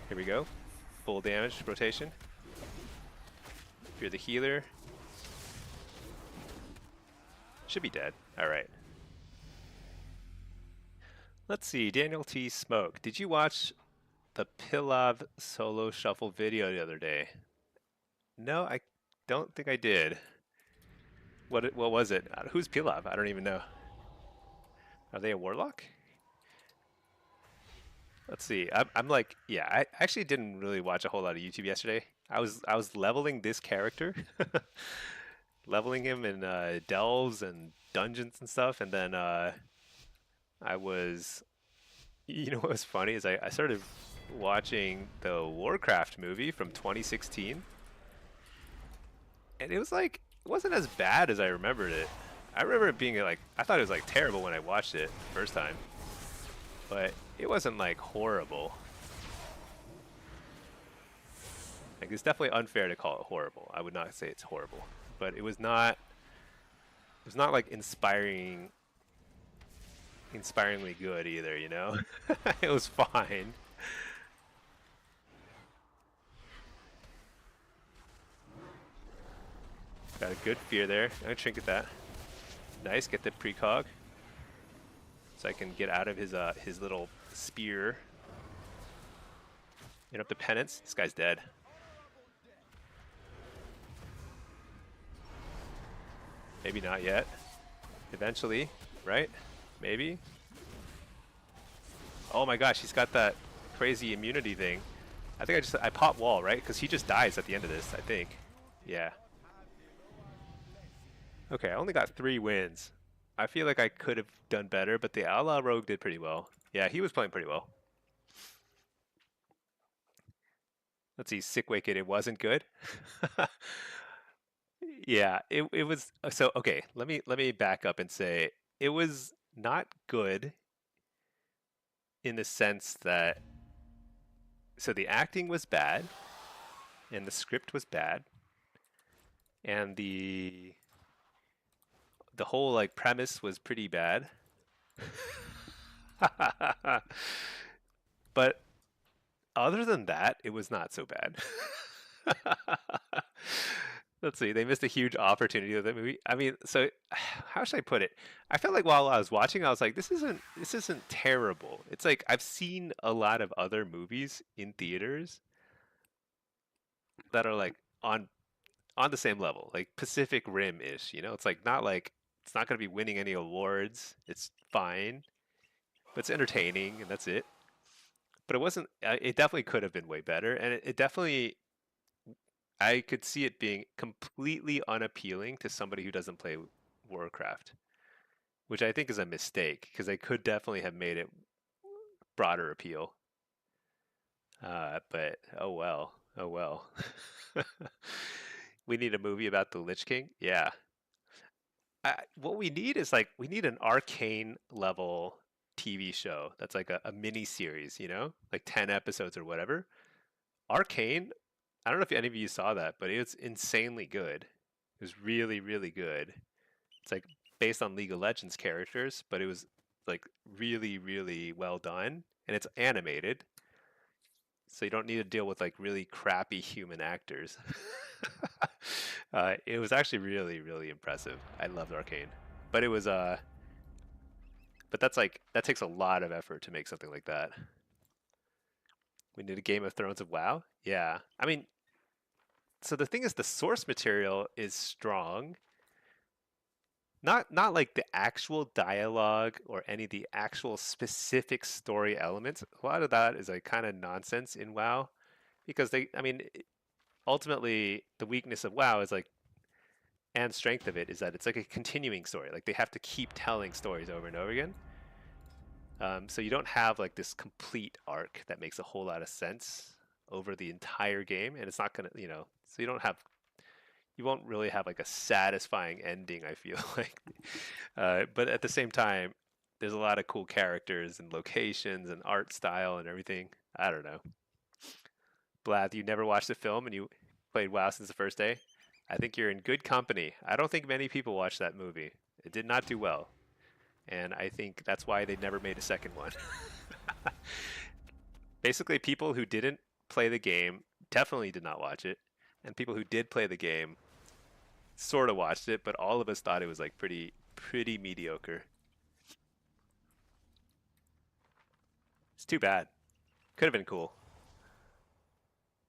Here we go. Full damage rotation. Fear the healer. Should be dead. All right. Let's see. Daniel T. Smoke. Did you watch the Pilav solo shuffle video the other day? No, I don't think I did. What was it? Who's Pilav? I don't even know. Are they a warlock? Let's see. I'm like, yeah, I actually didn't really watch a whole lot of YouTube yesterday. I was leveling this character, leveling him in delves and dungeons and stuff, and then I was, you know what was funny is I started watching the Warcraft movie from 2016, and it was like it wasn't as bad as I remembered it. I remember it being like I thought it was like terrible when I watched it the first time. but it wasn't like horrible. Like, it's definitely unfair to call it horrible. I would not say it's horrible, but it was not. It was not like inspiringly good either. You know, it was fine. Got a good fear there. I'm gonna trinket that. Nice, get the precog. So I can get out of his little spear. Up the penance. This guy's dead. Maybe not yet. Eventually, right? Maybe. Oh my gosh, he's got that crazy immunity thing. I think I pop wall, right? Because he just dies at the end of this, I think. Yeah. Okay, I only got 3 wins. I feel like I could have done better, but the Outlaw Rogue did pretty well. Yeah, he was playing pretty well. Let's see, Sick Wicked, it wasn't good. Yeah, it was so okay, let me back up and say it was not good in the sense that so the acting was bad and the script was bad and the whole like premise was pretty bad. But other than that, it was not so bad. Let's see, they missed a huge opportunity with that movie. I mean, so how should I put it? I felt like while I was watching, I was like, this isn't terrible. It's like I've seen a lot of other movies in theaters that are like on the same level, like Pacific Rim-ish, you know? It's like not like it's not going to be winning any awards. It's fine, but it's entertaining and that's it. But it wasn't it definitely could have been way better and it definitely I could see it being completely unappealing to somebody who doesn't play Warcraft, which I think is a mistake because they could definitely have made it broader appeal. But oh well, oh well. We need a movie about the Lich King. Yeah. What we need is like we need an Arcane level TV show that's like a mini series, you know, like 10 episodes or whatever. Arcane, I don't know if any of you saw that, but it's insanely good. It was really, really good. It's like based on League of Legends characters, but it was like really, really well done, and it's animated, so you don't need to deal with like really crappy human actors. It was actually really, really impressive. I loved Arcane, but it was but that's like that takes a lot of effort to make something like that. We need a Game of Thrones of WoW. Yeah, I mean, so the thing is, the source material is strong. Not like the actual dialogue or any of the actual specific story elements. A lot of that is like kind of nonsense in WoW because I mean, ultimately the weakness of WoW is like and strength of it is that it's like a continuing story. Like they have to keep telling stories over and over again. So you don't have like this complete arc that makes a whole lot of sense over the entire game, and it's not gonna, you know, so you won't really have like a satisfying ending, I feel like. But at the same time, there's a lot of cool characters and locations and art style and everything. I don't know. Blath, you never watched the film and you played WoW since the first day? I think you're in good company. I don't think many people watched that movie. It did not do well. And I think that's why they never made a second one. Basically, people who didn't play the game definitely did not watch it. And people who did play the game sort of watched it, but all of us thought it was like pretty mediocre. It's too bad. Could have been cool.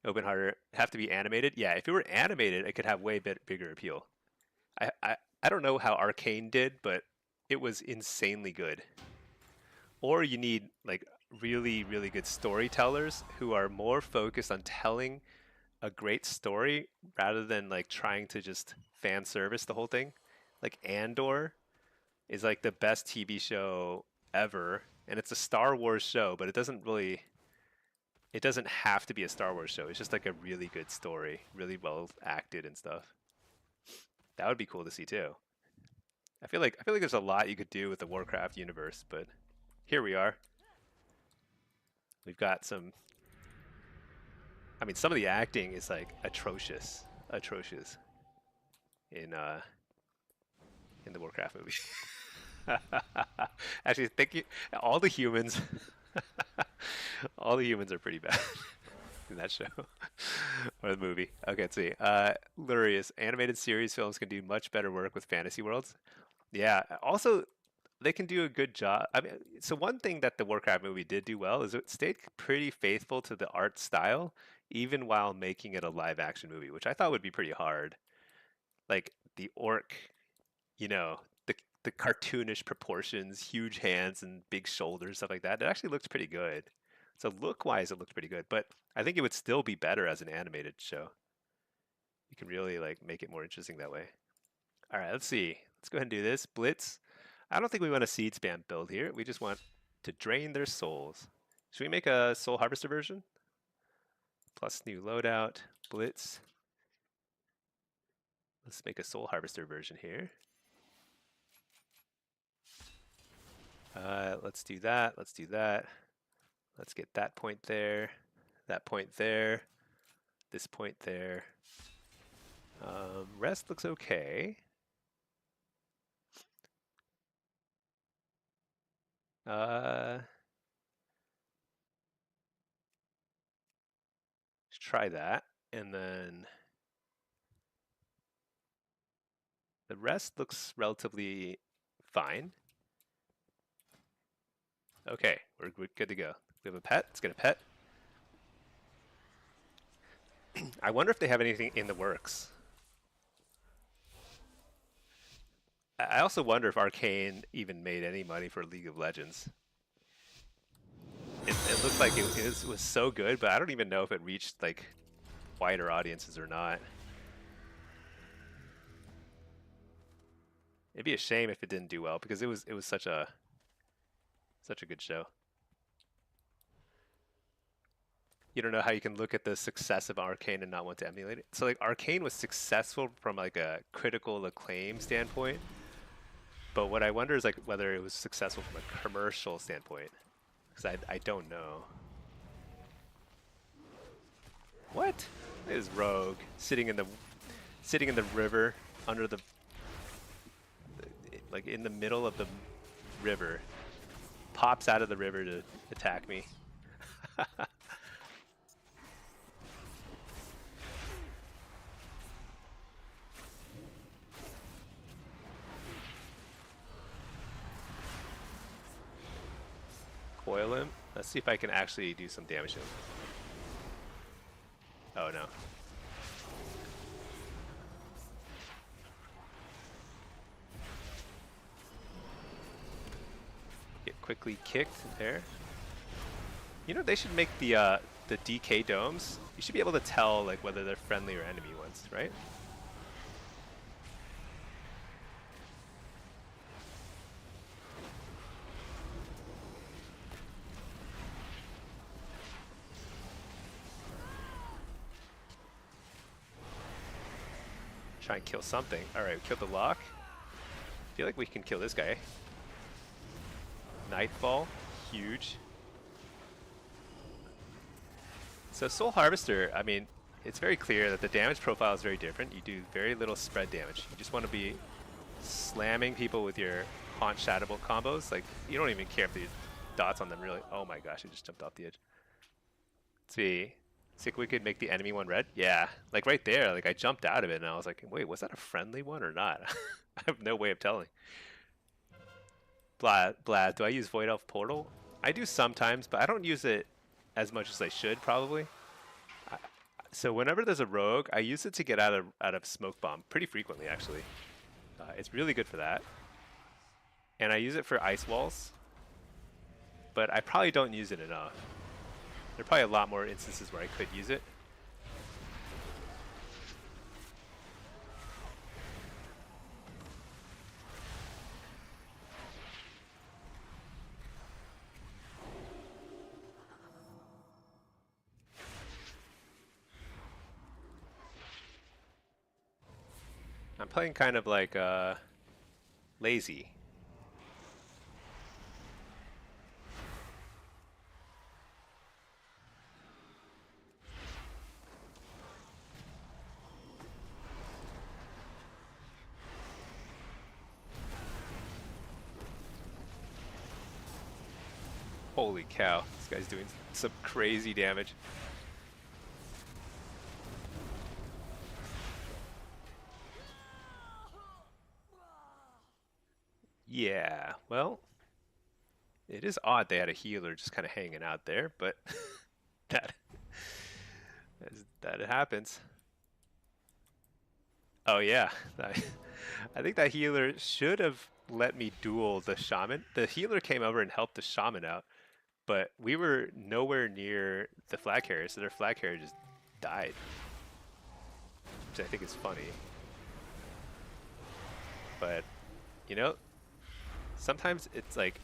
Open harder. Have to be animated? Yeah, if it were animated, it could have way bigger appeal. I don't know how Arcane did, but it was insanely good. Or you need like really, really good storytellers who are more focused on telling a great story rather than like trying to just fan service the whole thing. Like Andor is like the best TV show ever, and it's a Star Wars show, but it doesn't have to be a Star Wars show. It's just like a really good story, really well acted and stuff. That would be cool to see too. I feel like there's a lot you could do with the Warcraft universe, but here we are. We've got some. I mean, some of the acting is like atrocious, atrocious in the Warcraft movie. Actually, thank you. All the humans, all the humans are pretty bad in that show or the movie. Okay, let's see. Lurius, animated series films can do much better work with fantasy worlds. Yeah. Also, they can do a good job. I mean, so one thing that the Warcraft movie did do well is it stayed pretty faithful to the art style, even while making it a live action movie, which I thought would be pretty hard. Like the orc, you know, the cartoonish proportions, huge hands and big shoulders, stuff like that. It actually looked pretty good. So look wise, it looked pretty good. But I think it would still be better as an animated show. You can really like make it more interesting that way. All right, let's see. Let's go ahead and do this. Blitz. I don't think we want a seed spam build here. We just want to drain their souls. Should we make a soul harvester version? Plus new loadout. Blitz. Let's make a soul harvester version here. Let's do that. Let's do that. Let's get that point there. That point there. This point there. Rest looks okay. Let's try that. And then the rest looks relatively fine. Okay, we're good to go. We have a pet. Let's get a pet. I wonder if they have anything in the works. I also wonder if Arcane even made any money for League of Legends. It looked like it was so good, but I don't even know if it reached like wider audiences or not. It'd be a shame if it didn't do well because it was such a good show. You don't know how you can look at the success of Arcane and not want to emulate it. So like Arcane was successful from like a critical acclaim standpoint, but what I wonder is like whether it was successful from a commercial standpoint, because I don't know. What is Rogue sitting in the river under the like in the middle of the river, pops out of the river to attack me. Coil him. Let's see if I can actually do some damage to him. Oh no. Get quickly kicked there. You know, they should make the DK domes. You should be able to tell like whether they're friendly or enemy ones, right? Try and kill something. Alright, we killed the lock. I feel like we can kill this guy. Nightfall, huge. So Soul Harvester, I mean, it's very clear that the damage profile is very different. You do very little spread damage. You just want to be slamming people with your Haunt Shadowbolt combos. Like, you don't even care if the dots on them really... Oh my gosh, I just jumped off the edge. Let's see. See if we could make the enemy one red. Yeah, like right there, like I jumped out of it and I was like, wait, was that a friendly one or not? I have no way of telling. Blad, do I use Void Elf Portal? I do sometimes, but I don't use it as much as I should probably. So whenever there's a rogue, I use it to get out of Smoke Bomb pretty frequently actually. It's really good for that. And I use it for Ice Walls, but I probably don't use it enough. There are probably a lot more instances where I could use it. I'm playing kind of like lazy. Holy cow, this guy's doing some crazy damage. Yeah, well, it is odd they had a healer just kind of hanging out there, but that that happens. Oh yeah, I think that healer should have let me duel the shaman. The healer came over and helped the shaman out, but we were nowhere near the flag carrier, so their flag carrier just died, which I think is funny. But you know, sometimes it's like,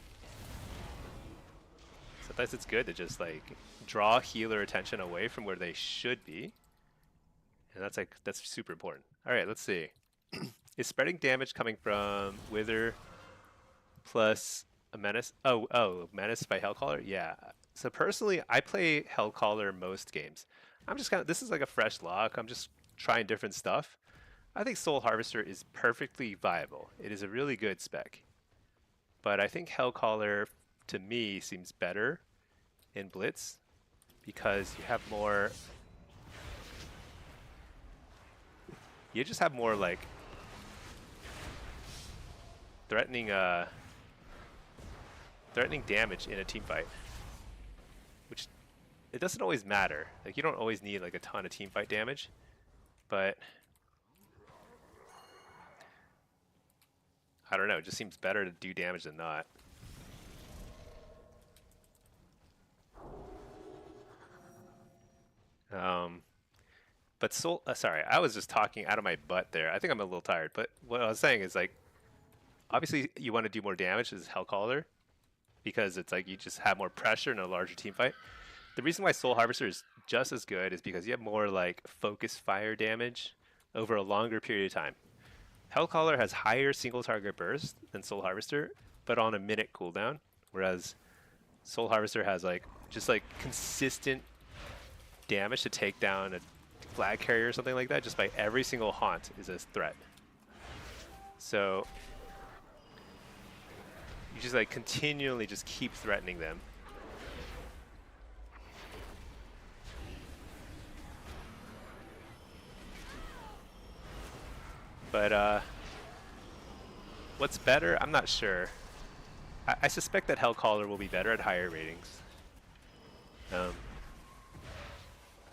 sometimes it's good to just like draw healer attention away from where they should be, and that's super important. All right, let's see. Is spreading damage coming from Wither plus a Menace? Oh, Menace by Hellcaller? Yeah. So personally, I play Hellcaller most games. I'm just this is like a fresh lock. I'm just trying different stuff. I think Soul Harvester is perfectly viable. It is a really good spec. But I think Hellcaller, to me, seems better in Blitz because you have more... You just have more, like, threatening damage in a team fight, which it doesn't always matter. Like, you don't always need like a ton of team fight damage, but I don't know, it just seems better to do damage than not. But sorry, I was just talking out of my butt there. I think I'm a little tired, but what I was saying is, like, obviously you want to do more damage as Hellcaller because it's like you just have more pressure in a larger team fight. The reason why Soul Harvester is just as good is because you have more like focus fire damage over a longer period of time. Hellcaller has higher single target burst than Soul Harvester, but on a minute cooldown, whereas Soul Harvester has like just like consistent damage to take down a flag carrier or something like that just by every single haunt is a threat. So you just like continually just keep threatening them. But what's better? I'm not sure. I suspect that Hellcaller will be better at higher ratings.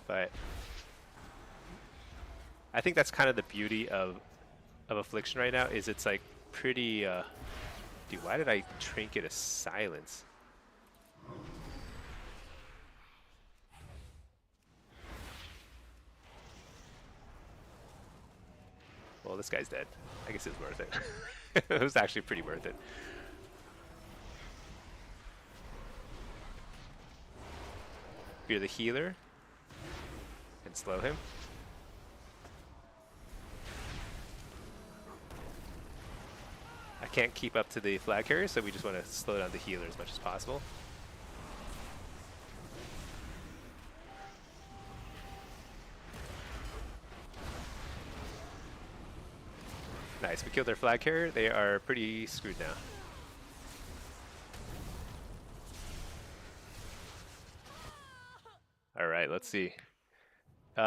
But I think that's kind of the beauty of Affliction right now, is it's like pretty... Dude, why did I trinket a silence? Well, this guy's dead. I guess it's worth it. It was actually pretty worth it. You're the healer and slow him. I can't keep up to the flag carrier, so we just want to slow down the healer as much as possible. Nice, we killed their flag carrier. They are pretty screwed now. All right, let's see.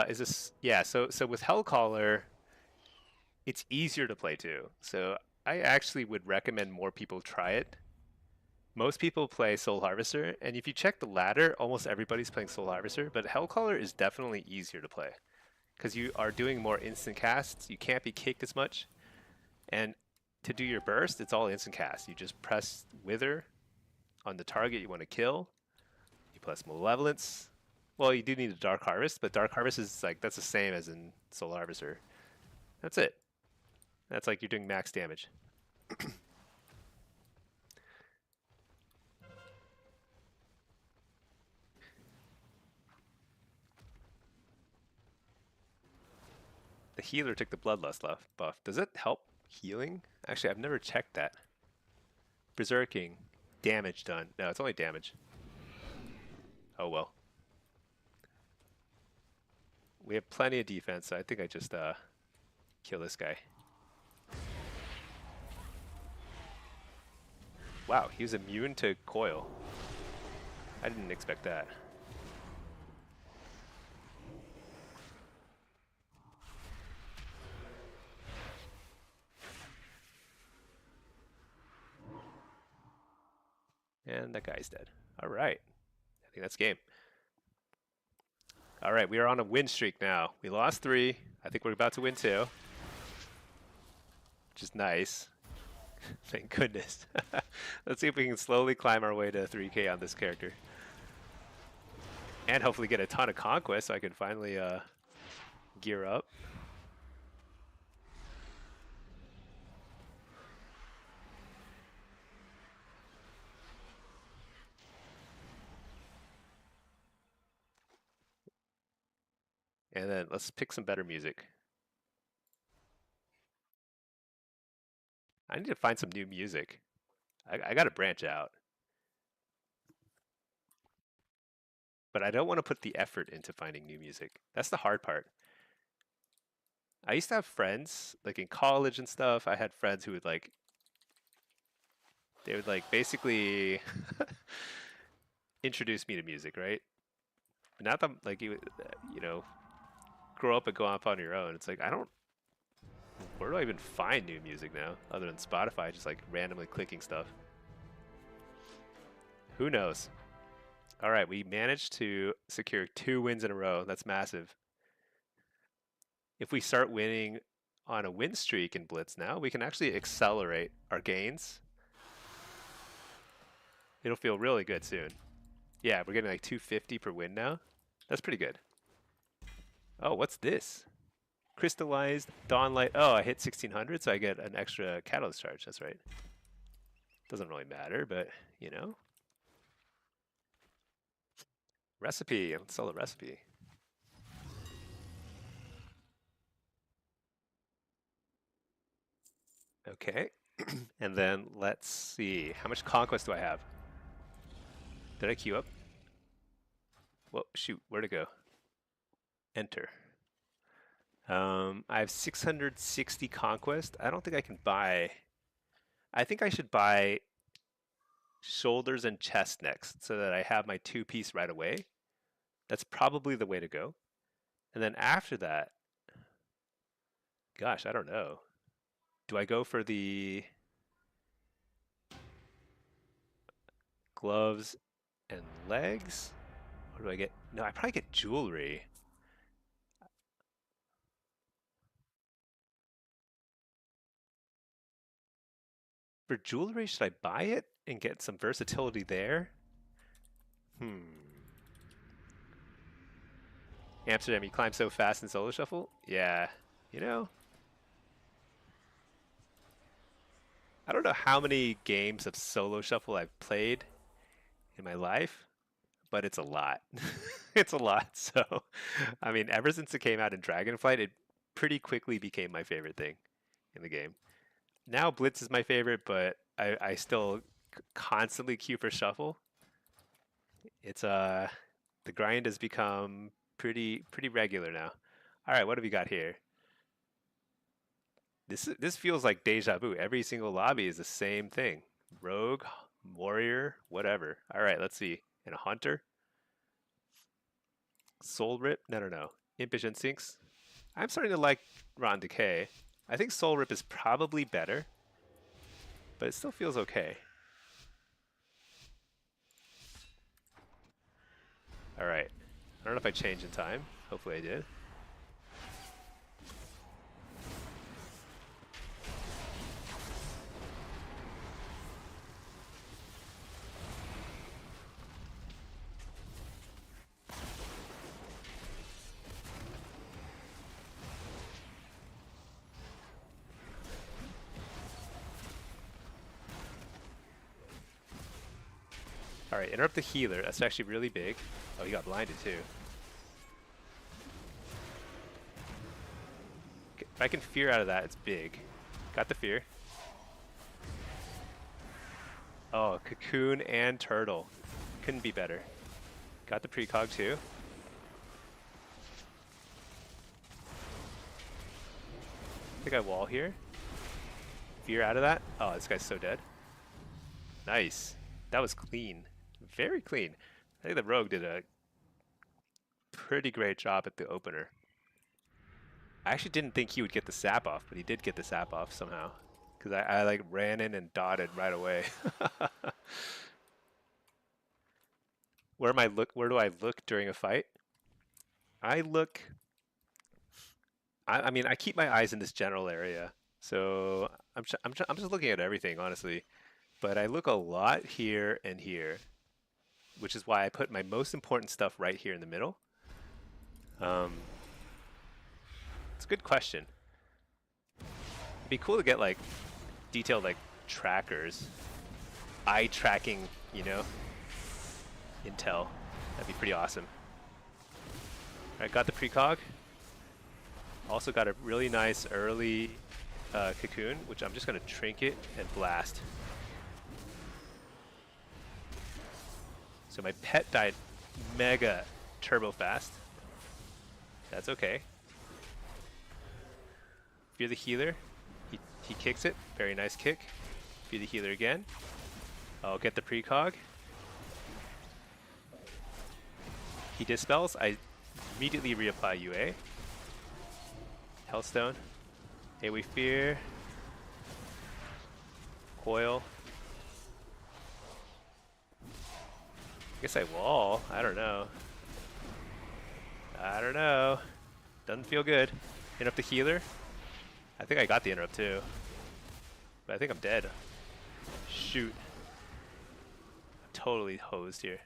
Is this... Yeah, so with Hellcaller, it's easier to play too. So I actually would recommend more people try it. Most people play Soul Harvester, and if you check the ladder, almost everybody's playing Soul Harvester, but Hellcaller is definitely easier to play because you are doing more instant casts. You can't be kicked as much. And to do your burst, it's all instant cast. You just press Wither on the target you want to kill. You press Malevolence. Well, you do need a Dark Harvest, but Dark Harvest is like, that's the same as in Soul Harvester. That's it. That's like you're doing max damage. The healer took the Bloodlust buff. Does it help healing? Actually, I've never checked that. Berserking. Damage done. No, it's only damage. Oh well. We have plenty of defense, so I think I just kill this guy. Wow, he was immune to coil. I didn't expect that. And that guy's dead. All right. I think that's game. All right, we are on a win streak now. We lost 3. I think we're about to win 2. Which is nice. Thank goodness. Let's see if we can slowly climb our way to 3K on this character. And hopefully get a ton of conquest so I can finally gear up. And then let's pick some better music. I need to find some new music. I gotta branch out. But I don't want to put the effort into finding new music. That's the hard part. I used to have friends, like in college and stuff, I had friends who would like, they would like basically introduce me to music, right? But now that I'm like, you know, grow up and go off on your own, it's like, where do I even find new music now? Other than Spotify, just like randomly clicking stuff. Who knows? All right, we managed to secure 2 wins in a row. That's massive. If we start winning on a win streak in Blitz now, we can actually accelerate our gains. It'll feel really good soon. Yeah, we're getting like 250 per win now. That's pretty good. Oh, what's this? Crystallized Dawnlight. Oh, I hit 1600, so I get an extra catalyst charge. That's right. Doesn't really matter, but you know. Recipe. Let's sell the recipe. Okay. And then let's see. How much conquest do I have? Did I queue up? Well, shoot. Where'd it go? Enter. I have 660 conquest. I don't think I can buy. I think I should buy shoulders and chest next so that I have my 2-piece right away. That's probably the way to go. And then after that, gosh, I don't know. Do I go for the gloves and legs? Or do I get... No, I probably get jewelry. For jewelry, should I buy it and get some versatility there? Amsterdam, you climb so fast in solo shuffle? Yeah, you know. I don't know how many games of solo shuffle I've played in my life, but it's a lot. It's a lot. So, I mean, ever since it came out in Dragonflight, it pretty quickly became my favorite thing in the game. Now Blitz is my favorite, but I still constantly queue for shuffle. It's the grind has become pretty regular now. All right, what have we got here? This feels like deja vu. Every single lobby is the same thing. Rogue, warrior, whatever. All right, let's see. And a hunter. Soul Rip? No. Impish Instincts. I'm starting to like Ron Decay. I think Soul Rip is probably better, but it still feels okay. All right. I don't know if I changed in time. Hopefully I did. All right, interrupt the healer. That's actually really big. Oh, he got blinded too. Okay, if I can fear out of that, it's big. Got the fear. Oh, cocoon and turtle. Couldn't be better. Got the precog too. I think I wall here. Fear out of that. Oh, this guy's so dead. Nice. That was clean. Very clean. I think the rogue did a pretty great job at the opener. I actually didn't think he would get the sap off, but he did get the sap off somehow. Because I like ran in and dotted right away. Where do I look during a fight? I look. I mean, I keep my eyes in this general area, so I'm just looking at everything, honestly. But I look a lot here and here, which is why I put my most important stuff right here in the middle. It's a good question. It'd be cool to get like detailed like trackers, eye tracking, you know, intel. That'd be pretty awesome. All right, got the precog. Also got a really nice early cocoon, which I'm just gonna trinket and blast. So my pet died mega turbo fast. That's okay. Fear the healer. He kicks it. Very nice kick. Fear the healer again. I'll get the precog. He dispels. I immediately reapply UA. Hellstone. Hey, we fear. Coil. Guess I wall. I don't know. I don't know. Doesn't feel good. Interrupt the healer. I think I got the interrupt too. But I think I'm dead. Shoot. I'm totally hosed here.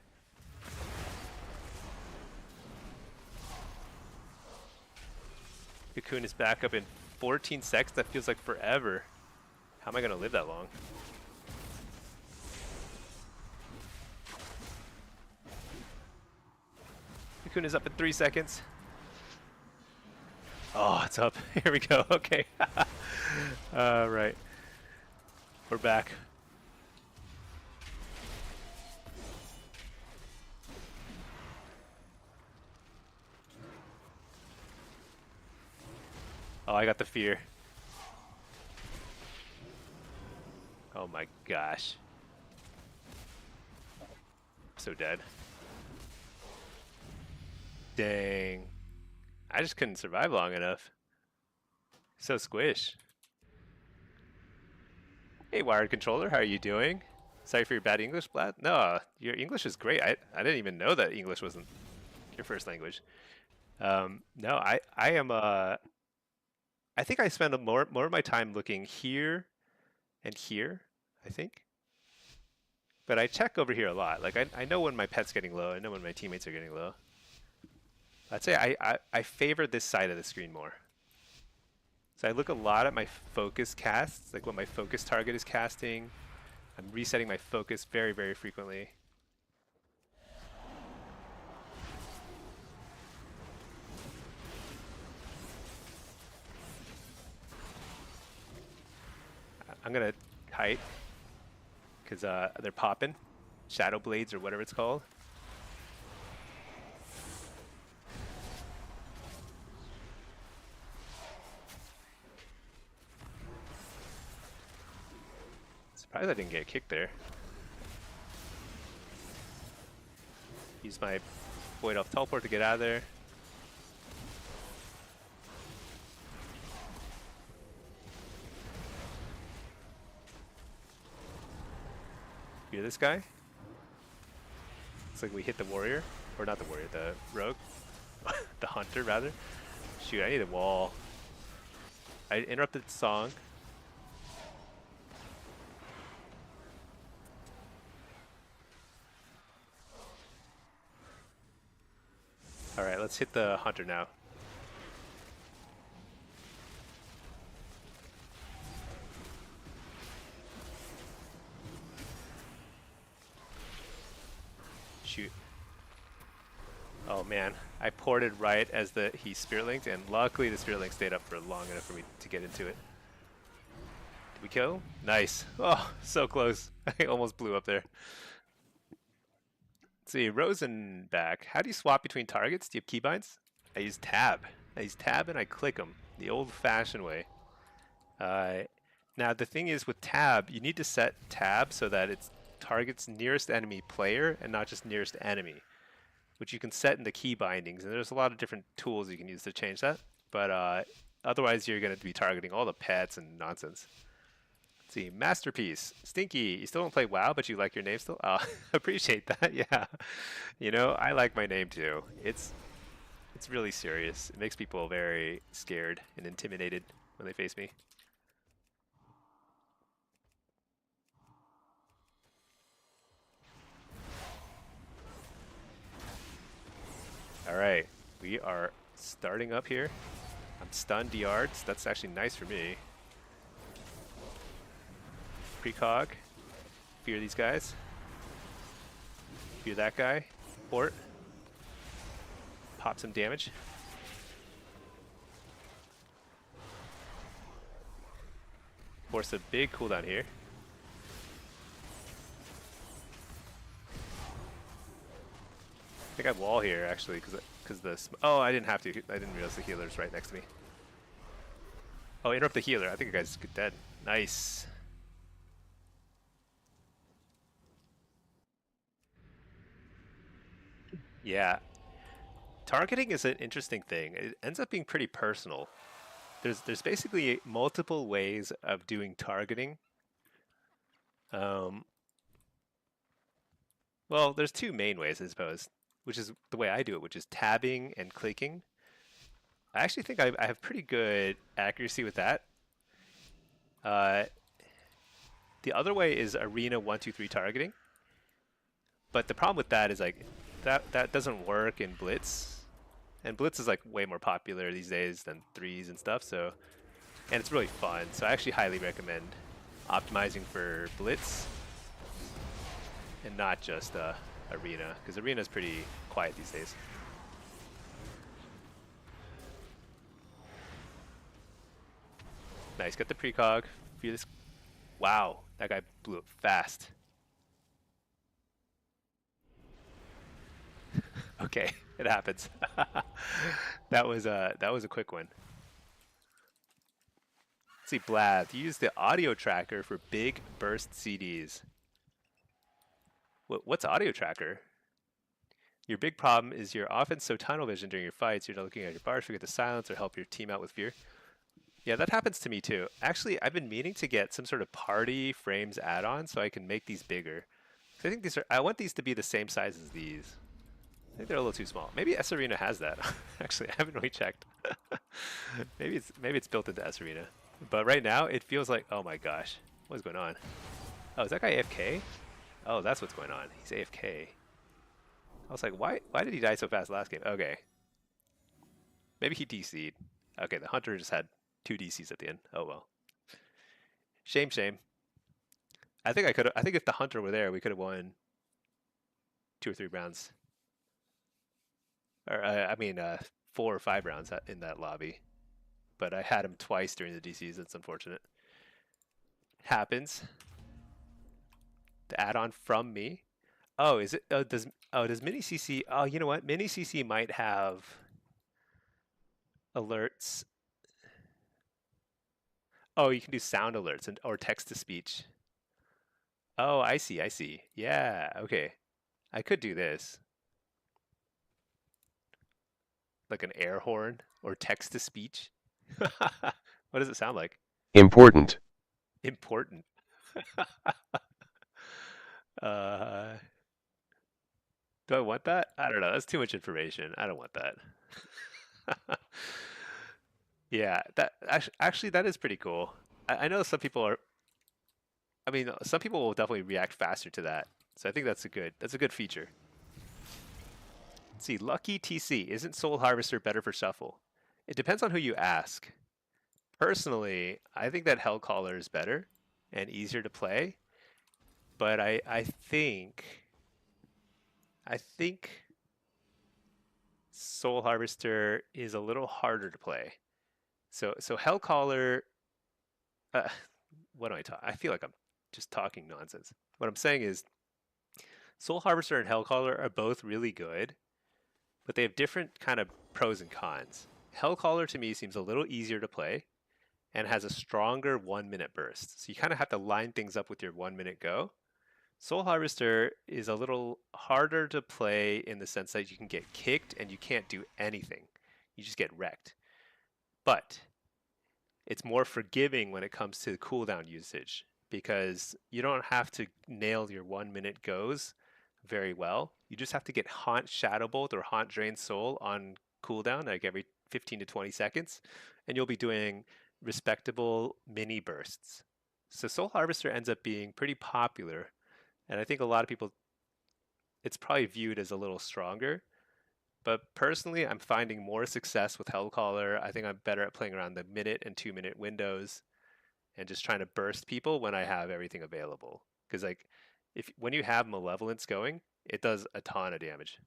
Cocoon is back up in 14 seconds. That feels like forever. How am I going to live that long? Cocoon is up in 3 seconds. Oh, it's up. Here we go. Okay. Right. We're back. Oh, I got the fear. Oh my gosh. I'm so dead. Dang. I just couldn't survive long enough. So squish. Hey, wired controller, how are you doing? Sorry for your bad English, Vlad. No, your English is great. I didn't even know that English wasn't your first language. No, I am I think I spend more of my time looking here and here, I think. But I check over here a lot. Like I know when my pet's getting low. I know when my teammates are getting low. I'd say I favor this side of the screen more. So I look a lot at my focus casts, like what my focus target is casting. I'm resetting my focus very, very frequently. I'm gonna kite because they're popping. Shadow blades or whatever it's called. Surprised I didn't get kicked there. Use my Void Elf teleport to get out of there. Hear this guy? Looks like we hit the warrior. Or not the warrior, the rogue. The hunter, rather. Shoot, I need a wall. I interrupted the song. Alright, let's hit the hunter now. Shoot. Oh man, I ported right as he spirit linked, and luckily the spirit link stayed up for long enough for me to get into it. Did we kill? Nice. Oh, so close. I almost blew up there. Let's see, Rosenback. How do you swap between targets? Do you have keybinds? I use tab. I use tab and I click them the old-fashioned way. Now the thing is with tab, you need to set tab so that it's targets nearest enemy player and not just nearest enemy, which you can set in the key bindings. And there's a lot of different tools you can use to change that. But otherwise, you're going to be targeting all the pets and nonsense. Let's see, Masterpiece. Stinky, you still don't play WoW, but you like your name still? Oh, appreciate that, yeah. You know, I like my name too. It's really serious. It makes people very scared and intimidated when they face me. Alright, we are starting up here. I'm stunned DR'd, so that's actually nice for me. Precog. Fear these guys. Fear that guy. Port. Pop some damage. Force a big cooldown here. I think I have wall here actually, because oh, I didn't have to. I didn't realize the healer's right next to me. Oh, interrupt the healer. I think the guy's dead. Nice. Yeah. Targeting is an interesting thing. It ends up being pretty personal. There's basically multiple ways of doing targeting. Well, there's two main ways, I suppose, which is the way I do it, which is tabbing and clicking. I actually think I have pretty good accuracy with that. The other way is arena 1-2-3 targeting. But the problem with that is like that doesn't work in Blitz. And Blitz is like way more popular these days than threes and stuff, so and it's really fun. So I actually highly recommend optimizing for Blitz and not just arena, because arena is pretty quiet these days. Nice, got the precog. Feel this. Wow, that guy blew up fast. Okay, it happens. that was a quick one. Let's see, Blath. Use the audio tracker for big burst CDs. What's audio tracker? Your big problem is your offense so tunnel vision during your fights. You're not looking at your bars, forget to silence or help your team out with fear. Yeah, that happens to me too. Actually, I've been meaning to get some sort of party frames add-on so I can make these bigger. I think these are. I want these to be the same size as these. I think they're a little too small. Maybe S Arena has that. Actually, I haven't really checked. maybe it's built into S Arena. But right now, it feels like, oh my gosh, what is going on? Oh, is that guy AFK? Oh, that's what's going on. He's AFK. I was like, why did he die so fast last game? Okay. Maybe he DC'd. Okay, the hunter just had 2 DCs at the end. Oh well. Shame. I think if the hunter were there, we could have won 2 or 3 rounds. Or I mean 4 or 5 rounds in that lobby. But I had him twice during the DCs. That's unfortunate. Happens. The add-on from me. Oh, is it? Does Mini CC? Oh, you know what? Mini CC might have alerts. Oh, you can do sound alerts or text to speech. Oh, I see. Yeah, okay. I could do this. Like an air horn or text to speech. What does it sound like? Important. Important. Do I want that? I don't know. That's too much information. I don't want that. Yeah, that actually that is pretty cool. I know some people are. I mean, some people will definitely react faster to that. So I think that's a good feature. Let's see, Lucky TC, isn't Soul Harvester better for shuffle? It depends on who you ask. Personally, I think that Hellcaller is better and easier to play. But I think Soul Harvester is a little harder to play. So Hellcaller, what do I talk? I feel like I'm just talking nonsense. What I'm saying is Soul Harvester and Hellcaller are both really good, but they have different kind of pros and cons. Hellcaller to me seems a little easier to play and has a stronger 1-minute burst. So you kind of have to line things up with your 1-minute go. Soul Harvester is a little harder to play in the sense that you can get kicked and you can't do anything. You just get wrecked. But it's more forgiving when it comes to cooldown usage because you don't have to nail your 1 minute goes very well. You just have to get Haunt Shadow Bolt or Haunt Drain Soul on cooldown like every 15 to 20 seconds, and you'll be doing respectable mini bursts. So Soul Harvester ends up being pretty popular, and I think a lot of people, it's probably viewed as a little stronger. But personally, I'm finding more success with Hellcaller. I think I'm better at playing around the 1 minute and 2 minute windows and just trying to burst people when I have everything available. Because like, if when you have Malevolence going, it does a ton of damage.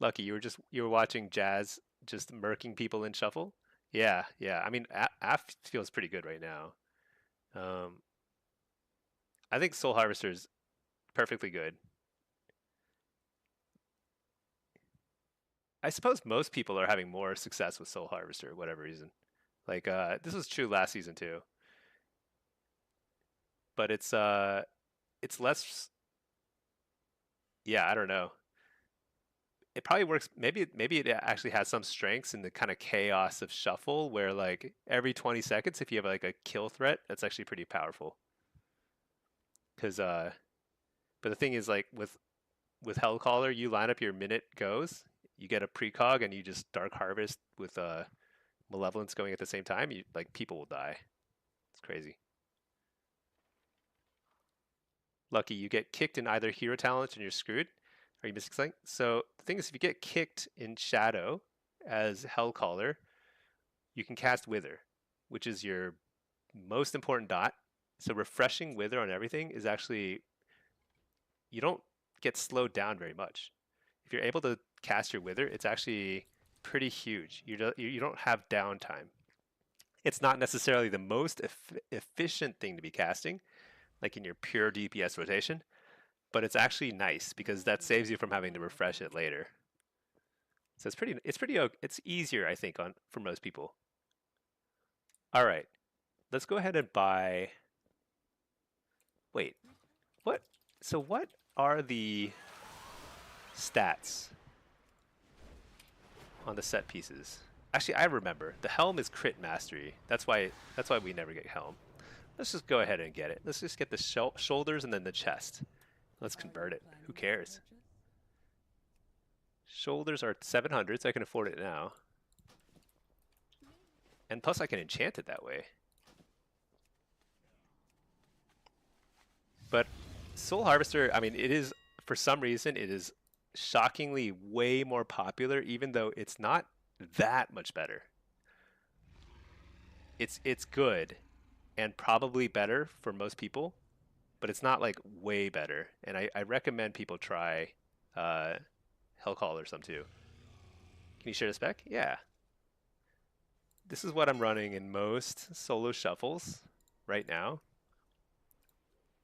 Lucky, you were watching Jazz just murking people in Shuffle. Yeah, yeah. I mean, Af feels pretty good right now. Um, I think Soul Harvester is perfectly good. I suppose most people are having more success with Soul Harvester, whatever reason. Like this was true last season too, but it's less. Yeah, I don't know. It probably works. Maybe it actually has some strengths in the kind of chaos of shuffle, where like every 20 seconds, if you have like a kill threat, that's actually pretty powerful. Because but the thing is like with Hellcaller, you line up your minute goes, you get a precog, and you just Dark Harvest with Malevolence going at the same time. You like people will die. It's crazy. Lucky, you get kicked in either hero talent and you're screwed. Are you missing something? So the thing is, if you get kicked in Shadow as Hellcaller, you can cast Wither, which is your most important dot. So refreshing Wither on everything is actually, you don't get slowed down very much. If you're able to cast your Wither, it's actually pretty huge. You don't have downtime. It's not necessarily the most efficient thing to be casting, like in your pure DPS rotation, but it's actually nice because that saves you from having to refresh it later. So it's easier, I think, on for most people. All right, let's go ahead and buy. Wait, what? So what are the stats on the set pieces? Actually, I remember. The helm is crit mastery. That's why we never get helm. Let's just go ahead and get it. Let's just get the shoulders and then the chest. Let's convert it. Who cares? Shoulders are 700, so I can afford it now. And plus I can enchant it that way. But Soul Harvester, I mean, it is, for some reason, it is shockingly way more popular, even though it's not that much better. It's good and probably better for most people, but it's not like way better. And I recommend people try Hellcaller some too. Can you share the spec? Yeah. This is what I'm running in most solo shuffles right now.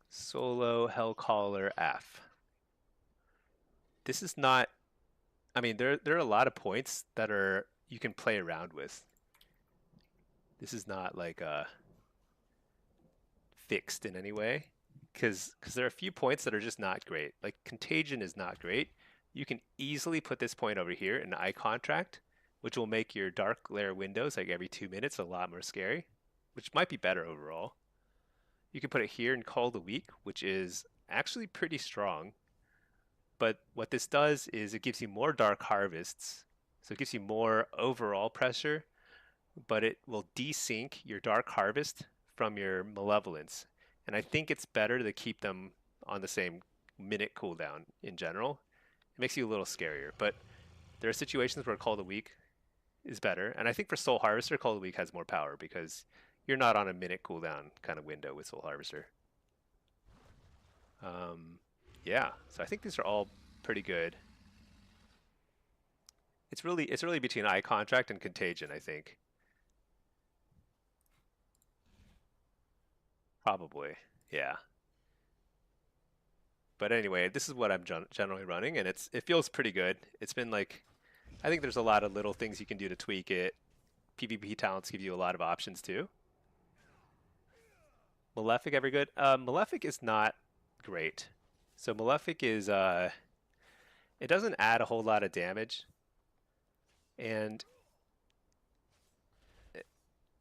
Solo Hellcaller F. This is not, I mean, there are a lot of points that are you can play around with. This is not like fixed in any way, because there are a few points that are just not great. Like Contagion is not great. You can easily put this point over here in Eye Contract, which will make your Dark Lair windows like every 2 minutes a lot more scary, which might be better overall. You can put it here in Call the Weak, which is actually pretty strong. But what this does is it gives you more Dark Harvests, so it gives you more overall pressure, but it will desync your Dark Harvest from your Malevolence. And I think it's better to keep them on the same minute cooldown in general. It makes you a little scarier, but there are situations where Call the Weak is better. And I think for Soul Harvester, Call the Weak has more power because you're not on a minute cooldown kind of window with Soul Harvester. Yeah, so I think these are all pretty good. It's really between Eye Contract and Contagion, I think. Probably, yeah. But anyway, this is what I'm generally running, and it feels pretty good. It's been like, I think there's a lot of little things you can do to tweak it. PvP talents give you a lot of options too. Malefic ever good? Malefic is not great. So Malefic is it doesn't add a whole lot of damage, and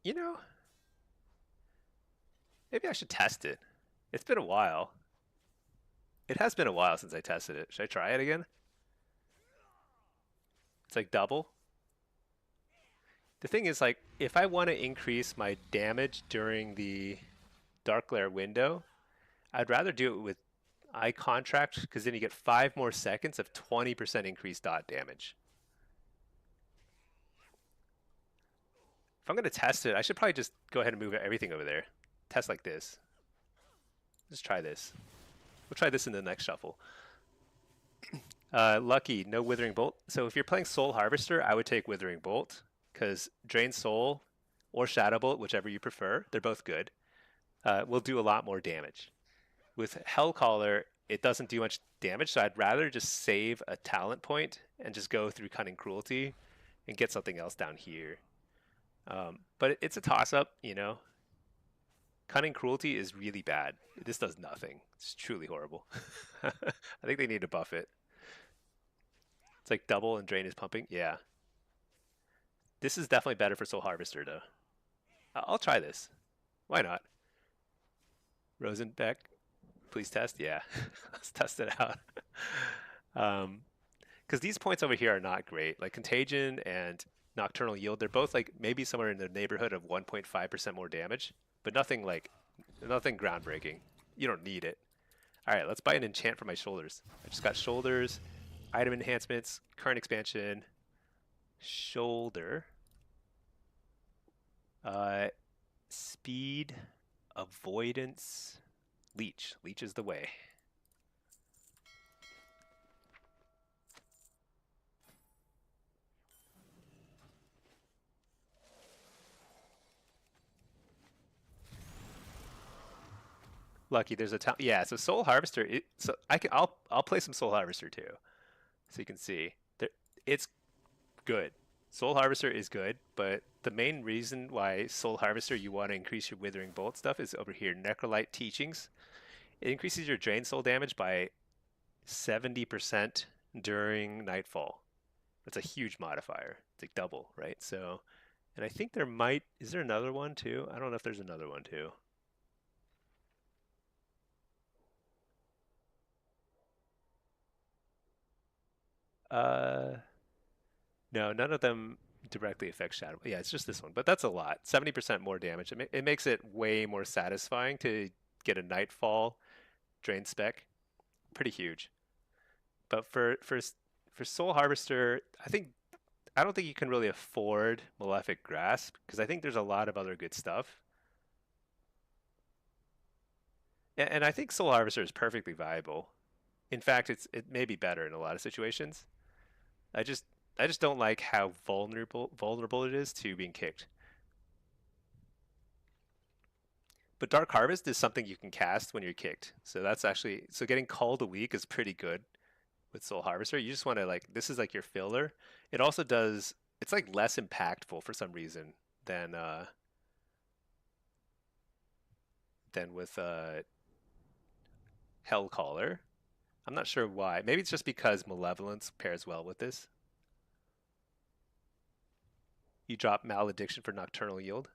you know, maybe I should test it. It's been a while. It has been a while since I tested it. Should I try it again? It's like double. The thing is, like, if I want to increase my damage during the Dark Glare window, I'd rather do it with Eye Contract, because then you get 5 more seconds of 20% increased dot damage. If I'm going to test it, I should probably just go ahead and move everything over there. Test like this. Just try this. We'll try this in the next shuffle. Lucky, no Withering Bolt. So if you're playing Soul Harvester, I would take Withering Bolt, because Drain Soul or Shadow Bolt, whichever you prefer, they're both good, will do a lot more damage. With Hellcaller, it doesn't do much damage, so I'd rather just save a talent point and just go through Cunning Cruelty and get something else down here. But it's a toss-up, you know. Cunning Cruelty is really bad. This does nothing. It's truly horrible. I think they need to buff it. It's like double and Drain is pumping. Yeah. This is definitely better for Soul Harvester, though. I'll try this. Why not? Rosenbeck, please test. Yeah, let's test it out. Because these points over here are not great. Like Contagion and Nocturnal Yield, they're both like maybe somewhere in the neighborhood of 1.5% more damage, but nothing groundbreaking. You don't need it. All right, let's buy an enchant for my shoulders. I just got shoulders, item enhancements, current expansion, shoulder, speed, avoidance, leech. Leech is the way. Lucky, there's a yeah. So Soul Harvester. So I'll play some Soul Harvester too, so you can see there. It's good. Soul Harvester is good, but the main reason why Soul Harvester you want to increase your Withering Bolt stuff is over here. Necrolite Teachings. It increases your Drain Soul damage by 70% during Nightfall. That's a huge modifier. It's like double, right? So, and I think is there another one too? I don't know if there's another one too. No, none of them directly affect Shadow. Yeah, it's just this one, but that's a lot. 70% more damage. It makes it way more satisfying to get a Nightfall Drain spec. Pretty huge. But for Soul Harvester, I don't think you can really afford Malefic Grasp, because I think there's a lot of other good stuff. And I think Soul Harvester is perfectly viable. In fact, it may be better in a lot of situations. I just don't like how vulnerable it is to being kicked. But Dark Harvest is something you can cast when you're kicked. So that's actually getting called a week is pretty good with Soul Harvester. You just want to this is like your filler. It also does it's like less impactful for some reason than with Hellcaller. I'm not sure why. Maybe it's just because Malevolence pairs well with this. You drop Malediction for Nocturnal Yield.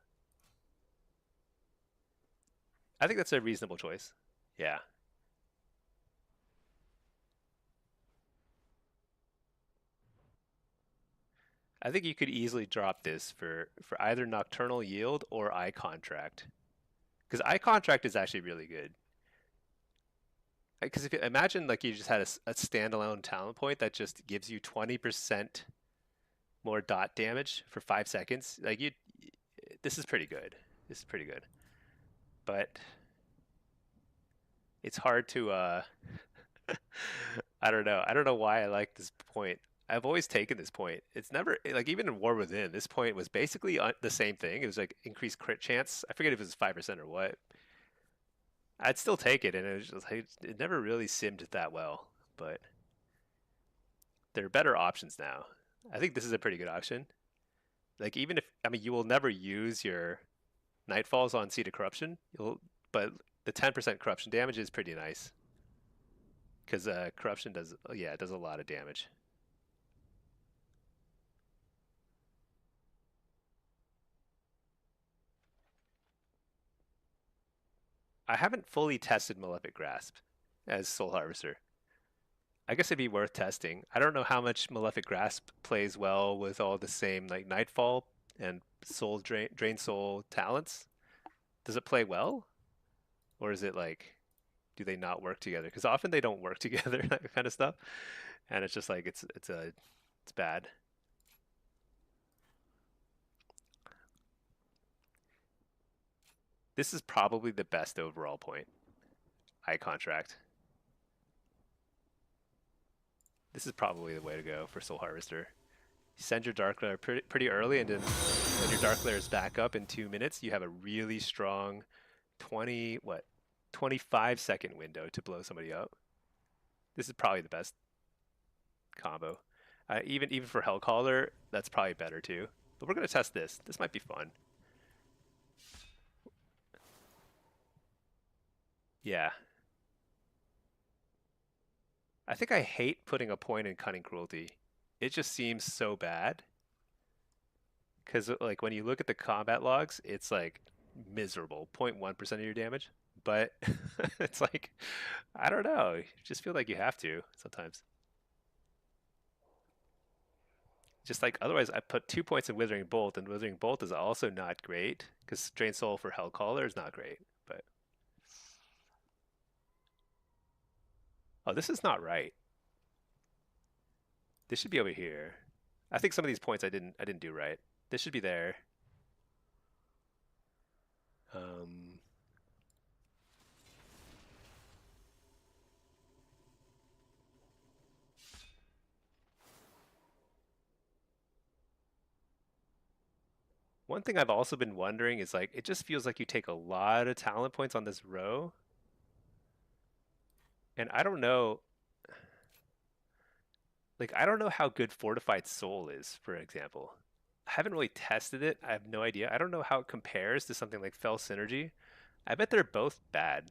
I think that's a reasonable choice. Yeah. I think you could easily drop this for either Nocturnal Yield or Eye Contract. Because Eye Contract is actually really good. Because if you imagine you just had a standalone talent point that just gives you 20% more dot damage for 5 seconds, this is pretty good. This is pretty good. But it's hard to I don't know. I don't know why I like this point. I've always taken this point. It's never even in War Within, this point was basically the same thing. It was like increased crit chance. I forget if it was 5% or what. I'd still take it, and it was just it never really simmed that well. But there are better options now. I think this is a pretty good option. Even if you will never use your Nightfalls on Seed of Corruption. but the 10% corruption damage is pretty nice. Because corruption does, yeah, it does a lot of damage. I haven't fully tested Malefic Grasp as Soul Harvester. I guess it'd be worth testing. I don't know how much Malefic Grasp plays well with all the same like Nightfall and Drain Soul talents. Does it play well, or is it like, do they not work together? Because often they don't work together, that kind of stuff, and it's just like it's bad. This is probably the best overall point. Eye contract. This is probably the way to go for Soul Harvester. Send your Dark Lair pretty early, and then when your Dark Lair is back up in 2 minutes, you have a really strong 25-second window to blow somebody up. This is probably the best combo. Even for Hellcaller, that's probably better too. But we're gonna test this. This might be fun. Yeah. I think I hate putting a point in Cunning Cruelty. It just seems so bad. Because like when you look at the combat logs, it's like miserable, 0.1% of your damage. But it's like, I don't know. You just feel like you have to sometimes. Just like otherwise, I put 2 points in Withering Bolt, and Withering Bolt is also not great because Drain Soul for Hellcaller is not great. But oh, this is not right. This should be over here. I think some of these points I didn't do right. This should be there. One thing I've also been wondering is like, it just feels like you take a lot of talent points on this row. And I don't know, like, I don't know how good Fortified Soul is, for example. I haven't really tested it. I have no idea. I don't know how it compares to something like Fell Synergy. I bet they're both bad.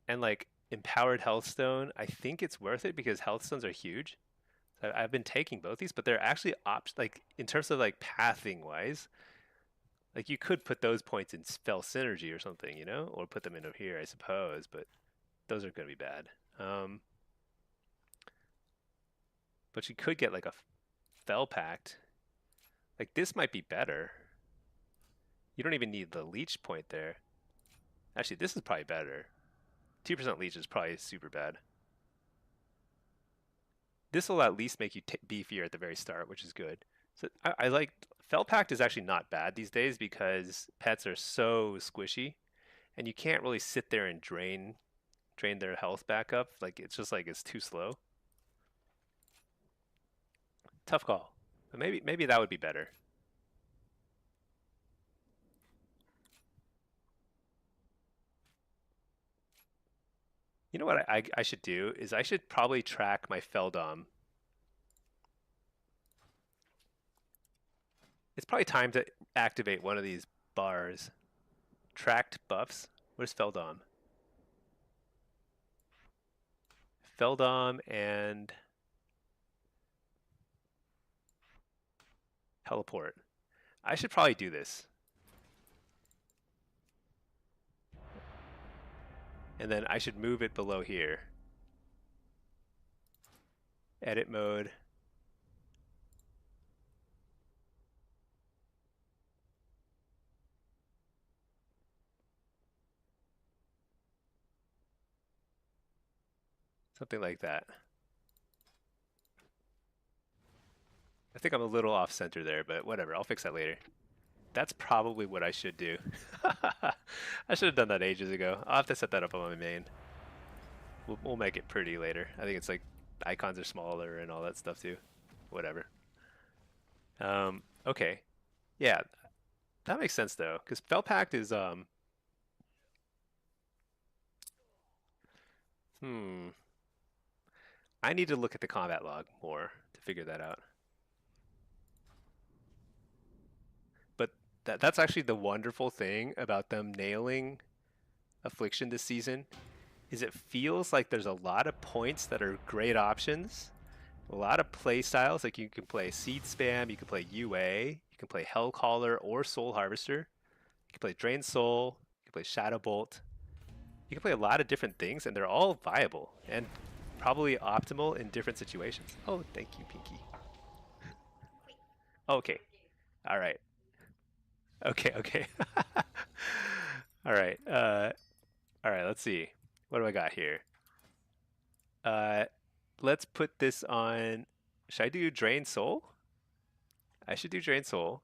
And like Empowered Healthstone, I think it's worth it because Healthstones are huge. So I've been taking both these, but they're actually like in terms of like pathing wise, like you could put those points in Spell Synergy or something, you know, or put them in over here, I suppose. But those are going to be bad. But you could get like a Fell Pact. Like this might be better. You don't even need the leech point there. Actually, this is probably better. 2% leech is probably super bad. This will at least make you beefier at the very start, which is good. So I like Fell Pact is actually not bad these days because pets are so squishy, and you can't really sit there and drain their health back up. Like it's just like it's too slow. Tough call. But maybe that would be better. You know what I should do is I should probably track my Feldom. It's probably time to activate one of these bars. Tracked buffs. Where's Feldom? Feldom and Teleport. I should probably do this. And then I should move it below here. Edit mode. Something like that. I think I'm a little off center there, but whatever. I'll fix that later. That's probably what I should do. I should have done that ages ago. I'll have to set that up on my main. We'll make it pretty later. I think it's like icons are smaller and all that stuff too. Whatever. Okay. Yeah, that makes sense though, because Fell Pact is I need to look at the combat log more to figure that out. But That's actually the wonderful thing about them nailing affliction this season, is it feels like there's a lot of points that are great options, a lot of play styles. Like you can play Seed Spam, you can play UA, you can play Hellcaller or Soul Harvester, you can play Drain Soul, you can play Shadow Bolt. You can play a lot of different things, and they're all viable and probably optimal in different situations. Oh, thank you, Pinky. Okay. All right. Okay, okay. All right. All right, let's see. What do I got here? Let's put this on. Should I do Drain Soul? I should do Drain Soul.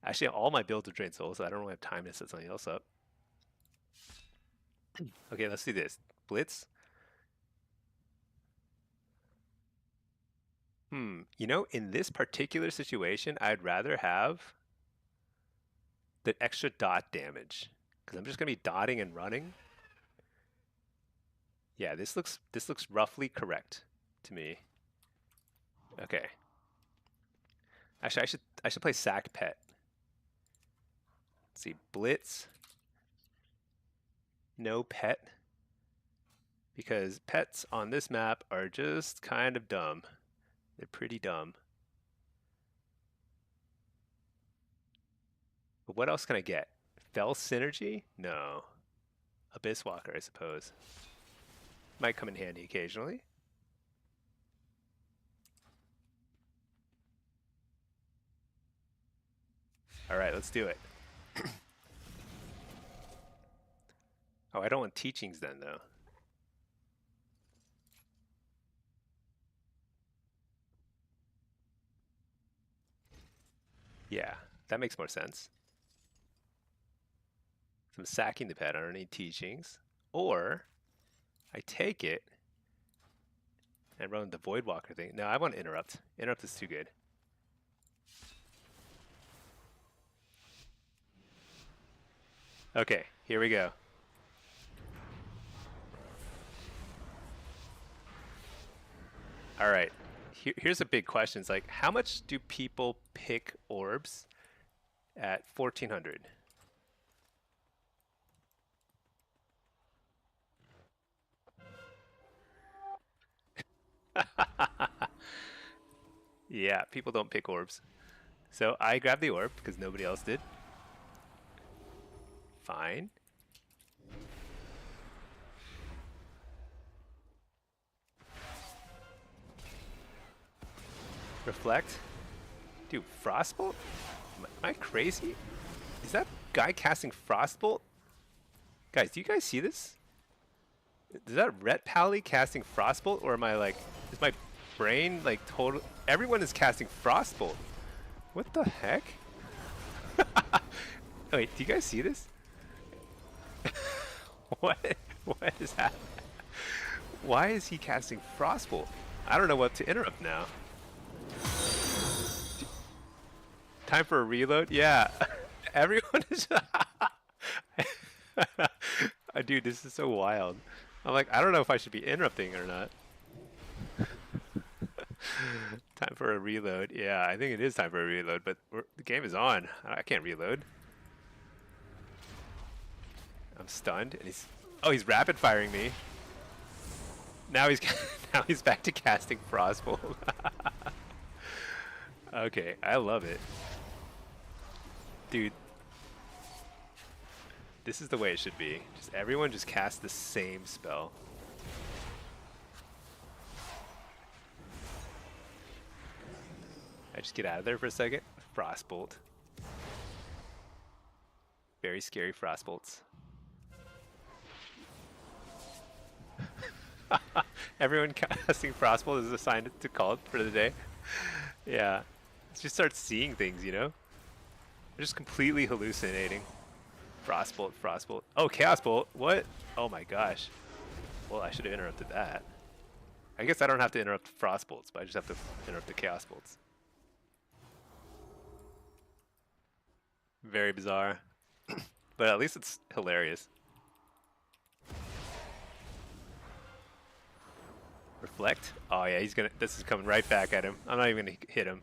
Actually, all my builds are Drain Soul, so I don't really have time to set something else up. Okay, let's do this. Blitz. You know, in this particular situation, I'd rather have the extra dot damage, because I'm just gonna be dotting and running. Yeah, this looks roughly correct to me. Okay. Actually, I should play Sack Pet. Let's see, Blitz. No pet. Because pets on this map are just kind of dumb. They're pretty dumb. But what else can I get? Fell Synergy? No. Abyss Walker, I suppose. Might come in handy occasionally. Alright, let's do it. Oh, I don't want teachings then, though. Yeah, that makes more sense. So I'm sacking the pet, I don't need teachings. Or I take it and run the Void Walker thing. No, I want Interrupt. Interrupt is too good. Okay, here we go. All right, here's a big question. It's like, how much do people pick orbs at 1400? Yeah, people don't pick orbs. So I grabbed the orb because nobody else did. Fine. Reflect. Dude, Frostbolt? Am I crazy? Is that guy casting Frostbolt? Guys, do you guys see this? Is that Ret Pally casting Frostbolt, or am I like, is my brain like total? Everyone is casting Frostbolt. What the heck? Wait, do you guys see this? What is happening? Why is he casting Frostbolt? I don't know what to interrupt now. Time for a reload? Yeah. Everyone is... Dude, this is so wild. I'm like, I don't know if I should be interrupting or not. Time for a reload. Yeah, I think it is time for a reload, but the game is on. I can't reload. I'm stunned, and he's rapid firing me. Now he's back to casting Frostbolt. Okay, I love it. Dude, this is the way it should be. Just everyone just cast the same spell. I just get out of there for a second. Frostbolt. Very scary Frostbolts. Everyone casting Frostbolt is assigned to call it for the day. Yeah. Let's just start seeing things, you know? They're just completely hallucinating. Frostbolt, Frostbolt. Oh, Chaos Bolt. What? Oh my gosh. Well, I should have interrupted that. I guess I don't have to interrupt Frostbolts, but I just have to interrupt the Chaos Bolts. Very bizarre. But at least it's hilarious. Reflect? Oh yeah, this is coming right back at him. I'm not even gonna hit him.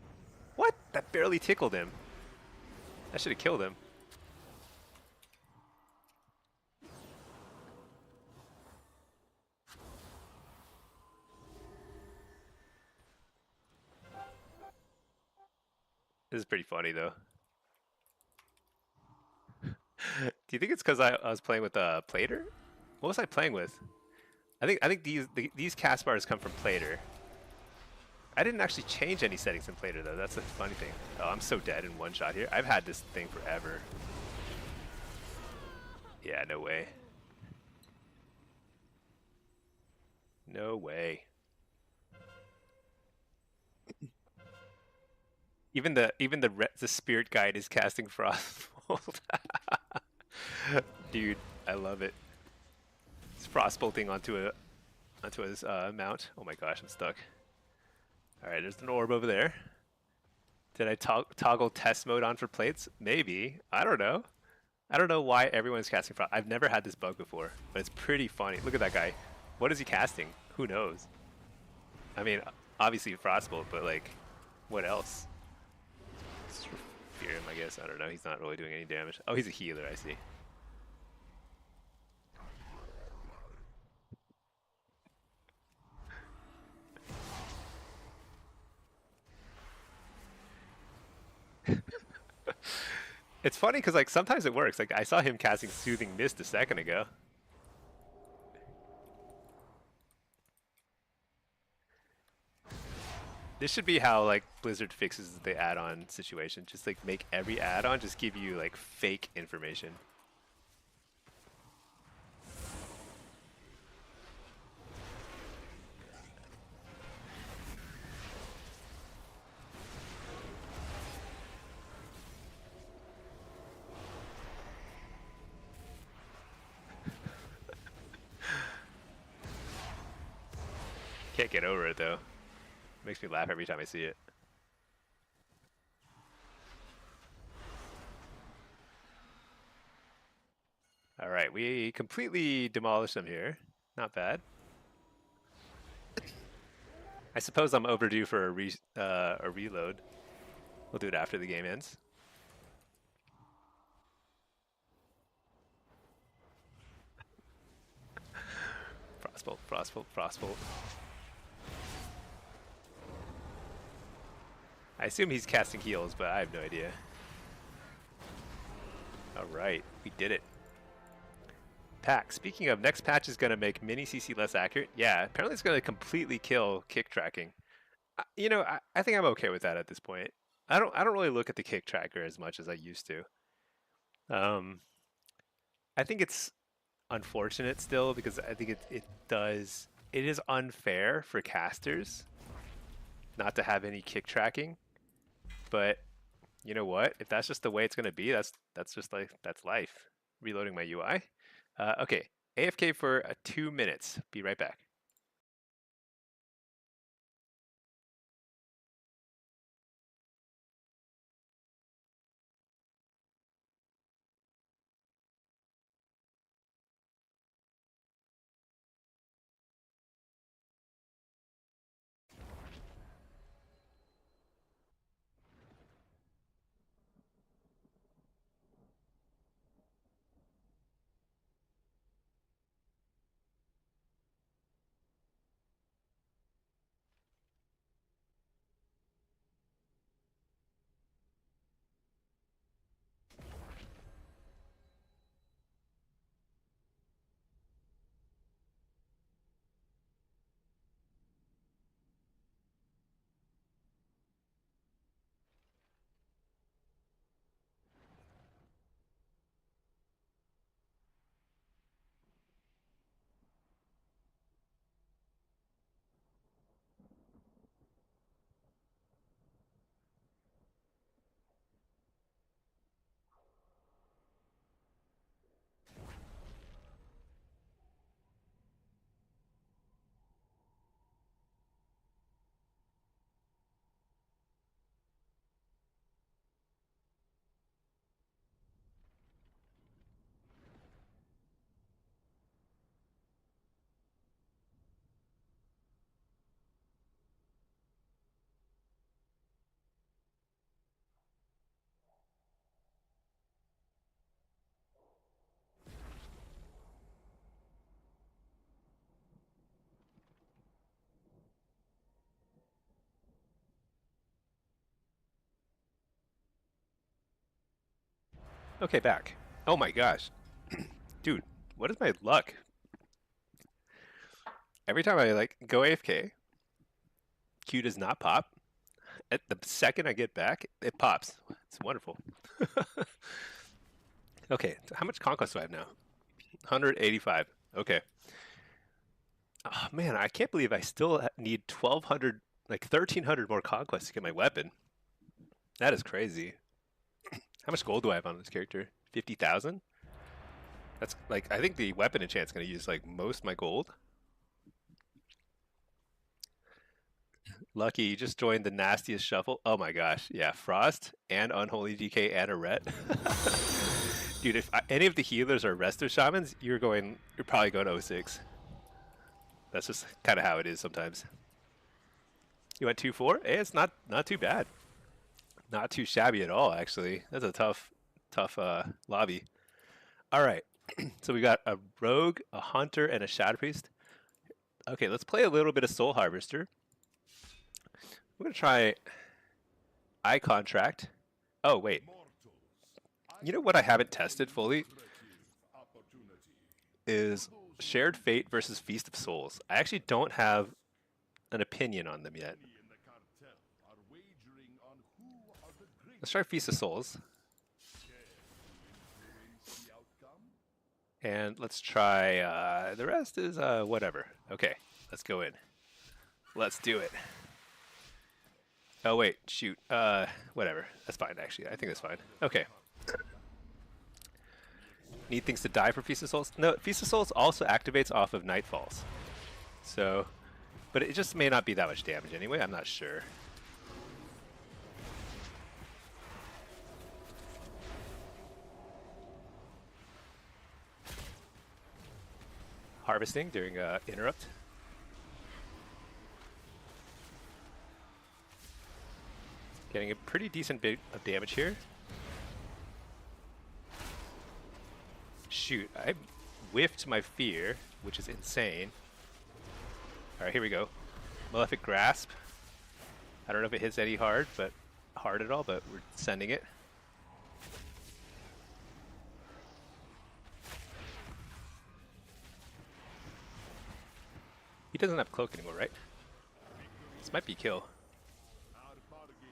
What? That barely tickled him. I should have killed him. This is pretty funny though. Do you think it's because I was playing with a Plater? What was I playing with? I think these cast bars come from Plater. I didn't actually change any settings in Plater though. That's the funny thing. Oh, I'm so dead in one shot here. I've had this thing forever. Yeah, no way. No way. Even the spirit guide is casting Frostbolt. Dude, I love it. It's Frostbolting onto his mount. Oh my gosh, I'm stuck. All right, there's an orb over there. Did I toggle test mode on for plates? Maybe. I don't know. I don't know why everyone's casting Frost. I've never had this bug before, but it's pretty funny. Look at that guy. What is he casting? Who knows? I mean, obviously Frostbolt, but like, what else? Fear him, I guess. I don't know. He's not really doing any damage. Oh, he's a healer. I see. It's funny because like sometimes it works. Like I saw him casting Soothing Mist a second ago. This should be how like Blizzard fixes the add-on situation. Just like make every add-on just give you like fake information. Can't get over it though. Makes me laugh every time I see it. All right, we completely demolished them here. Not bad. I suppose I'm overdue for a reload. We'll do it after the game ends. Frostbolt, Frostbolt, Frostbolt. I assume he's casting heals, but I have no idea. Alright, we did it. Pack, speaking of, next patch is going to make mini CC less accurate. Yeah, apparently it's going to completely kill kick tracking. You know, I think I'm okay with that at this point. I don't really look at the kick tracker as much as I used to. I think it's unfortunate still because I think it is unfair for casters not to have any kick tracking. But you know what? If that's just the way it's gonna be, that's just like that's life. Reloading my UI. Okay, AFK for 2 minutes. Be right back. Okay, back. Oh my gosh. Dude, what is my luck? Every time I like go AFK, Q does not pop. At the second I get back, it pops. It's wonderful. Okay, so how much conquest do I have now? 185. Okay. Oh man, I can't believe I still need 1200, like 1300 more conquest to get my weapon. That is crazy. How much gold do I have on this character? 50,000? That's like, I think the weapon enchant's gonna use like most of my gold. Lucky, you just joined the nastiest shuffle. Oh my gosh, yeah, Frost and Unholy DK and a Ret. Dude, if any of the healers are Resto Shamans, you're probably going 06. That's just kind of how it is sometimes. You went 2-4? Hey, it's not too bad. Not too shabby at all, actually. That's a tough lobby. All right, so we got a Rogue, a Hunter, and a Shadow Priest. Okay, let's play a little bit of Soul Harvester. I'm gonna try Eye Contract. Oh wait, you know what I haven't tested fully is Shared Fate versus Feast of Souls. I actually don't have an opinion on them yet. Let's try Feast of Souls. And let's try, the rest is whatever. Okay, let's go in. Let's do it. Oh wait, shoot. Whatever. That's fine actually. I think that's fine. Okay. Need things to die for Feast of Souls? No, Feast of Souls also activates off of Nightfalls. So, but it just may not be that much damage anyway, I'm not sure. Harvesting during interrupt. Getting a pretty decent bit of damage here. Shoot, I whiffed my fear, which is insane. Alright, here we go. Malefic Grasp. I don't know if it hits any hard at all, but we're sending it. He doesn't have cloak anymore, right? This might be kill.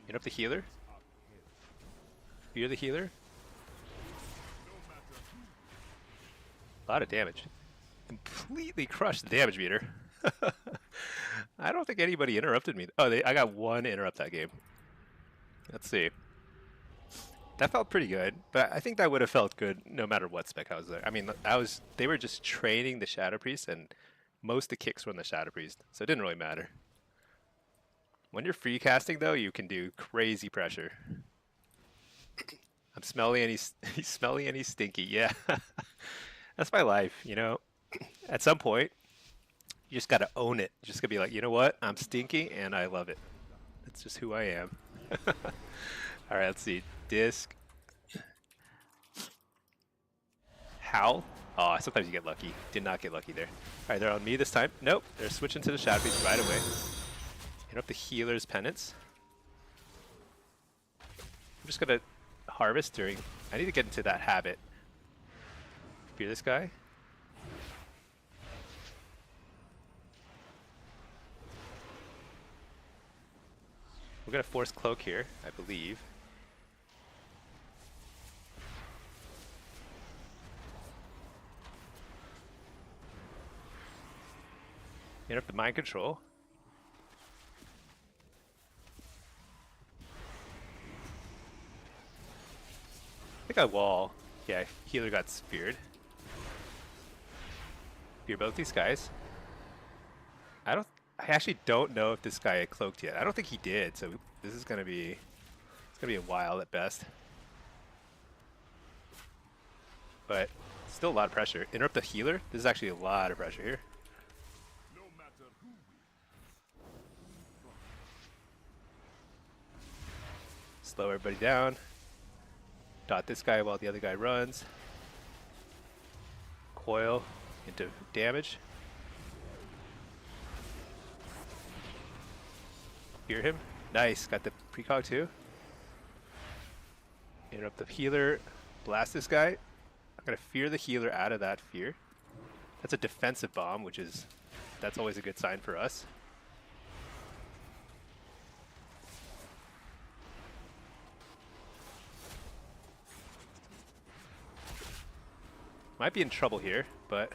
Interrupt the healer. You're the healer. A lot of damage. Completely crushed the damage meter. I don't think anybody interrupted me. Oh, I got one interrupt that game. Let's see. That felt pretty good, but I think that would have felt good no matter what spec I was there. I mean, they were just training the Shadow Priest, and most of the kicks were on the Shadow Priest, so it didn't really matter. When you're free casting, though, you can do crazy pressure. I'm smelly and he's smelly and he's stinky. Yeah, that's my life, you know. At some point, you just gotta own it. You just gotta be like, you know what? I'm stinky and I love it. That's just who I am. All right, let's see. Disc. Howl. Oh, sometimes you get lucky. Did not get lucky there. All right, they're on me this time. Nope, they're switching to the Shadow Priest right away. Hit up the healer's penance. I'm just gonna harvest during. I need to get into that habit. Fear this guy. We're gonna force cloak here, I believe. Hit up the mind control. I think I wall. Yeah, healer got speared. Spear both these guys. I actually don't know if this guy had cloaked yet. I don't think he did, so this is gonna be a while at best. But still a lot of pressure. Interrupt the healer. This is actually a lot of pressure here. Slow everybody down. Dot this guy while the other guy runs. Coil into damage. Hear him. Nice. Got the precog too. Interrupt the healer. blast this guy. I'm gonna fear the healer out of that fear. That's a defensive bomb, that's always a good sign for us. Might be in trouble here, but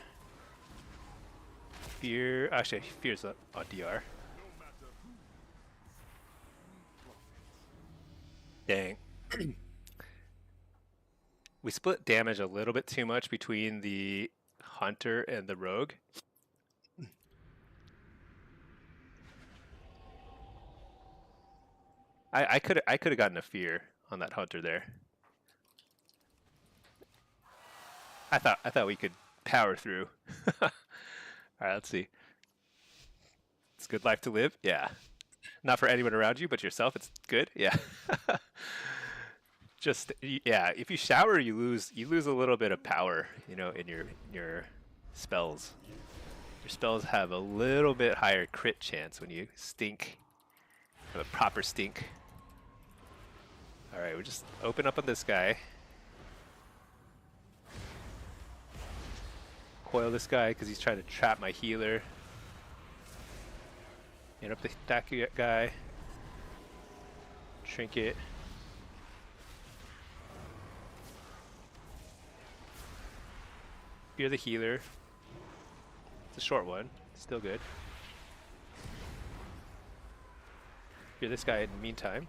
fear. Actually, fear's on DR. Dang. We split damage a little bit too much between the hunter and the rogue. I could have gotten a fear on that hunter there. I thought we could power through. All right, let's see. It's a good life to live. Yeah. Not for anyone around you, but yourself. It's good. Yeah. Just yeah. If you shower, you lose a little bit of power. You know, in your spells. Your spells have a little bit higher crit chance when you stink. Have a proper stink. All right, we just open up on this guy. Coil this guy because he's trying to trap my healer. Interrupt the that guy. Trinket. Fear the healer. It's a short one. Still good. Fear this guy in the meantime.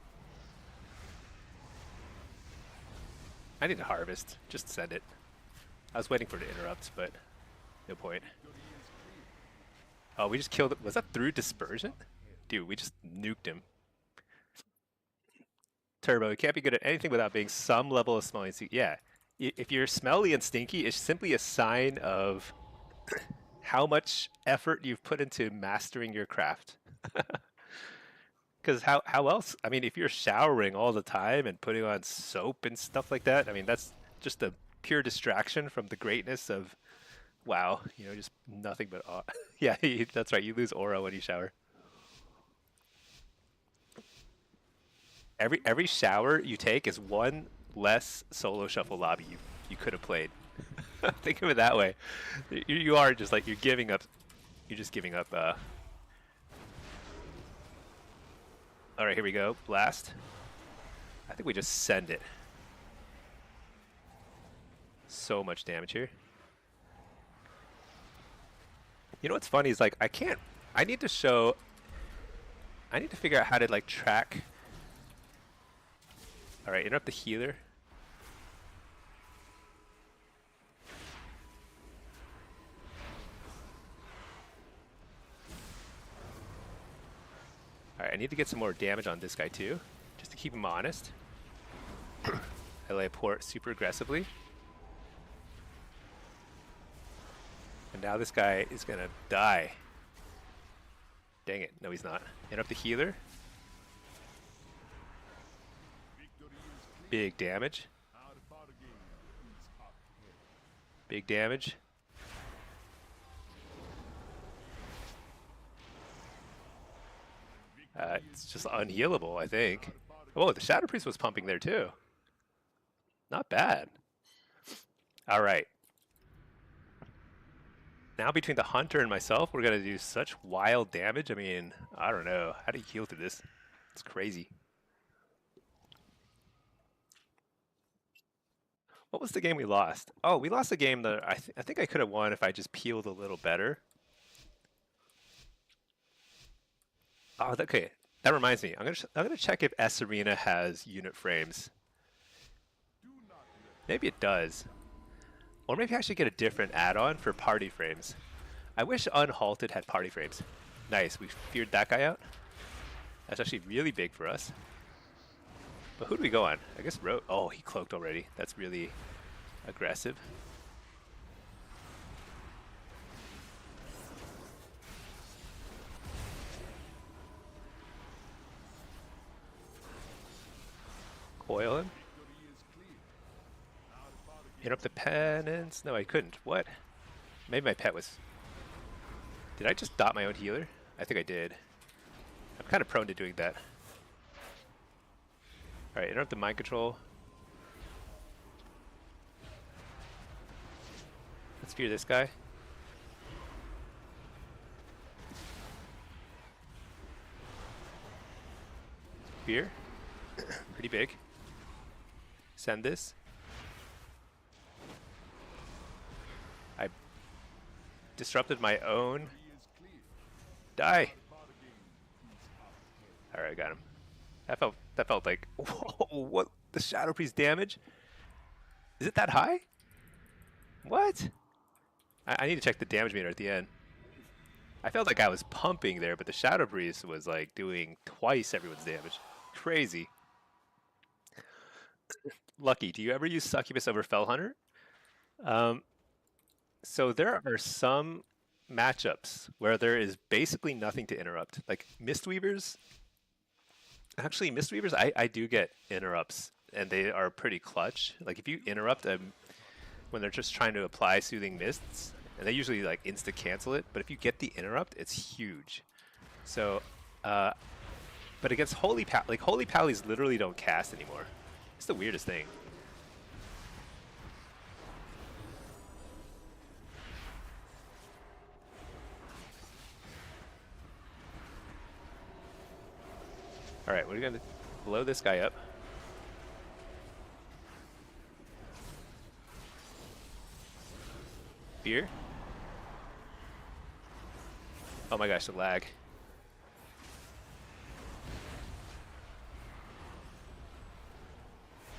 I need to harvest. Just send it. I was waiting for it to interrupt, but no point. Oh, we just killed it. Was that through dispersion? Dude, we just nuked him. Turbo, you can't be good at anything without being some level of smelly and stinky. Yeah, if you're smelly and stinky, it's simply a sign of how much effort you've put into mastering your craft. Because how else? I mean, if you're showering all the time and putting on soap and stuff like that, I mean, that's just a pure distraction from the greatness of WoW. You know, just nothing but yeah, that's right. You lose aura when you shower. Every shower you take is one less solo shuffle lobby you could have played. Think of it that way. You are just like you're giving up. You're just giving up. All right, here we go. Blast. I think we just send it. So much damage here. You know what's funny is like I need to figure out how to like track. All right, interrupt the healer. All right, I need to get some more damage on this guy too, just to keep him honest. I lay a port super aggressively. And now this guy is gonna die. Dang it, no he's not. Interrupt the healer. Big damage. Big damage. It's just unhealable, I think. Oh, the Shadow Priest was pumping there too. Not bad. All right. Now between the hunter and myself, we're gonna do such wild damage. I mean, I don't know. How do you heal through this? It's crazy. What was the game we lost? Oh, we lost a game that I think I could have won if I just peeled a little better. Oh, okay. That reminds me. I'm gonna check if S Arena has unit frames. Maybe it does. Or maybe I should get a different add-on for party frames. I wish Unhalted had party frames. Nice, we feared that guy out. That's actually really big for us. But who do we go on? I guess Rogue. Oh, he cloaked already. That's really aggressive. Coil him. Hit up the penance. No, I couldn't. What? Maybe my pet was... Did I just dot my own healer? I think I did. I'm kind of prone to doing that. Alright, interrupt the mind control. Spear this guy. Spear. Pretty big. Send this. I disrupted my own. Die. Alright, I got him. That felt like, whoa, what, the Shadow Priest damage? Is it that high? What? I need to check the damage meter at the end. I felt like I was pumping there, but the Shadow Priest was like doing twice everyone's damage. Crazy. Lucky, do you ever use Succubus over Fellhunter? So there are some matchups where there is basically nothing to interrupt. Like Mistweavers, actually Mistweavers, I do get interrupts, and they are pretty clutch. Like if you interrupt when they're just trying to apply Soothing Mists, and they usually like insta cancel it, but if you get the interrupt, it's huge. So, but against Holy Pallies literally don't cast anymore. It's the weirdest thing. All right, we're gonna blow this guy up. Beer. Oh my gosh, the lag.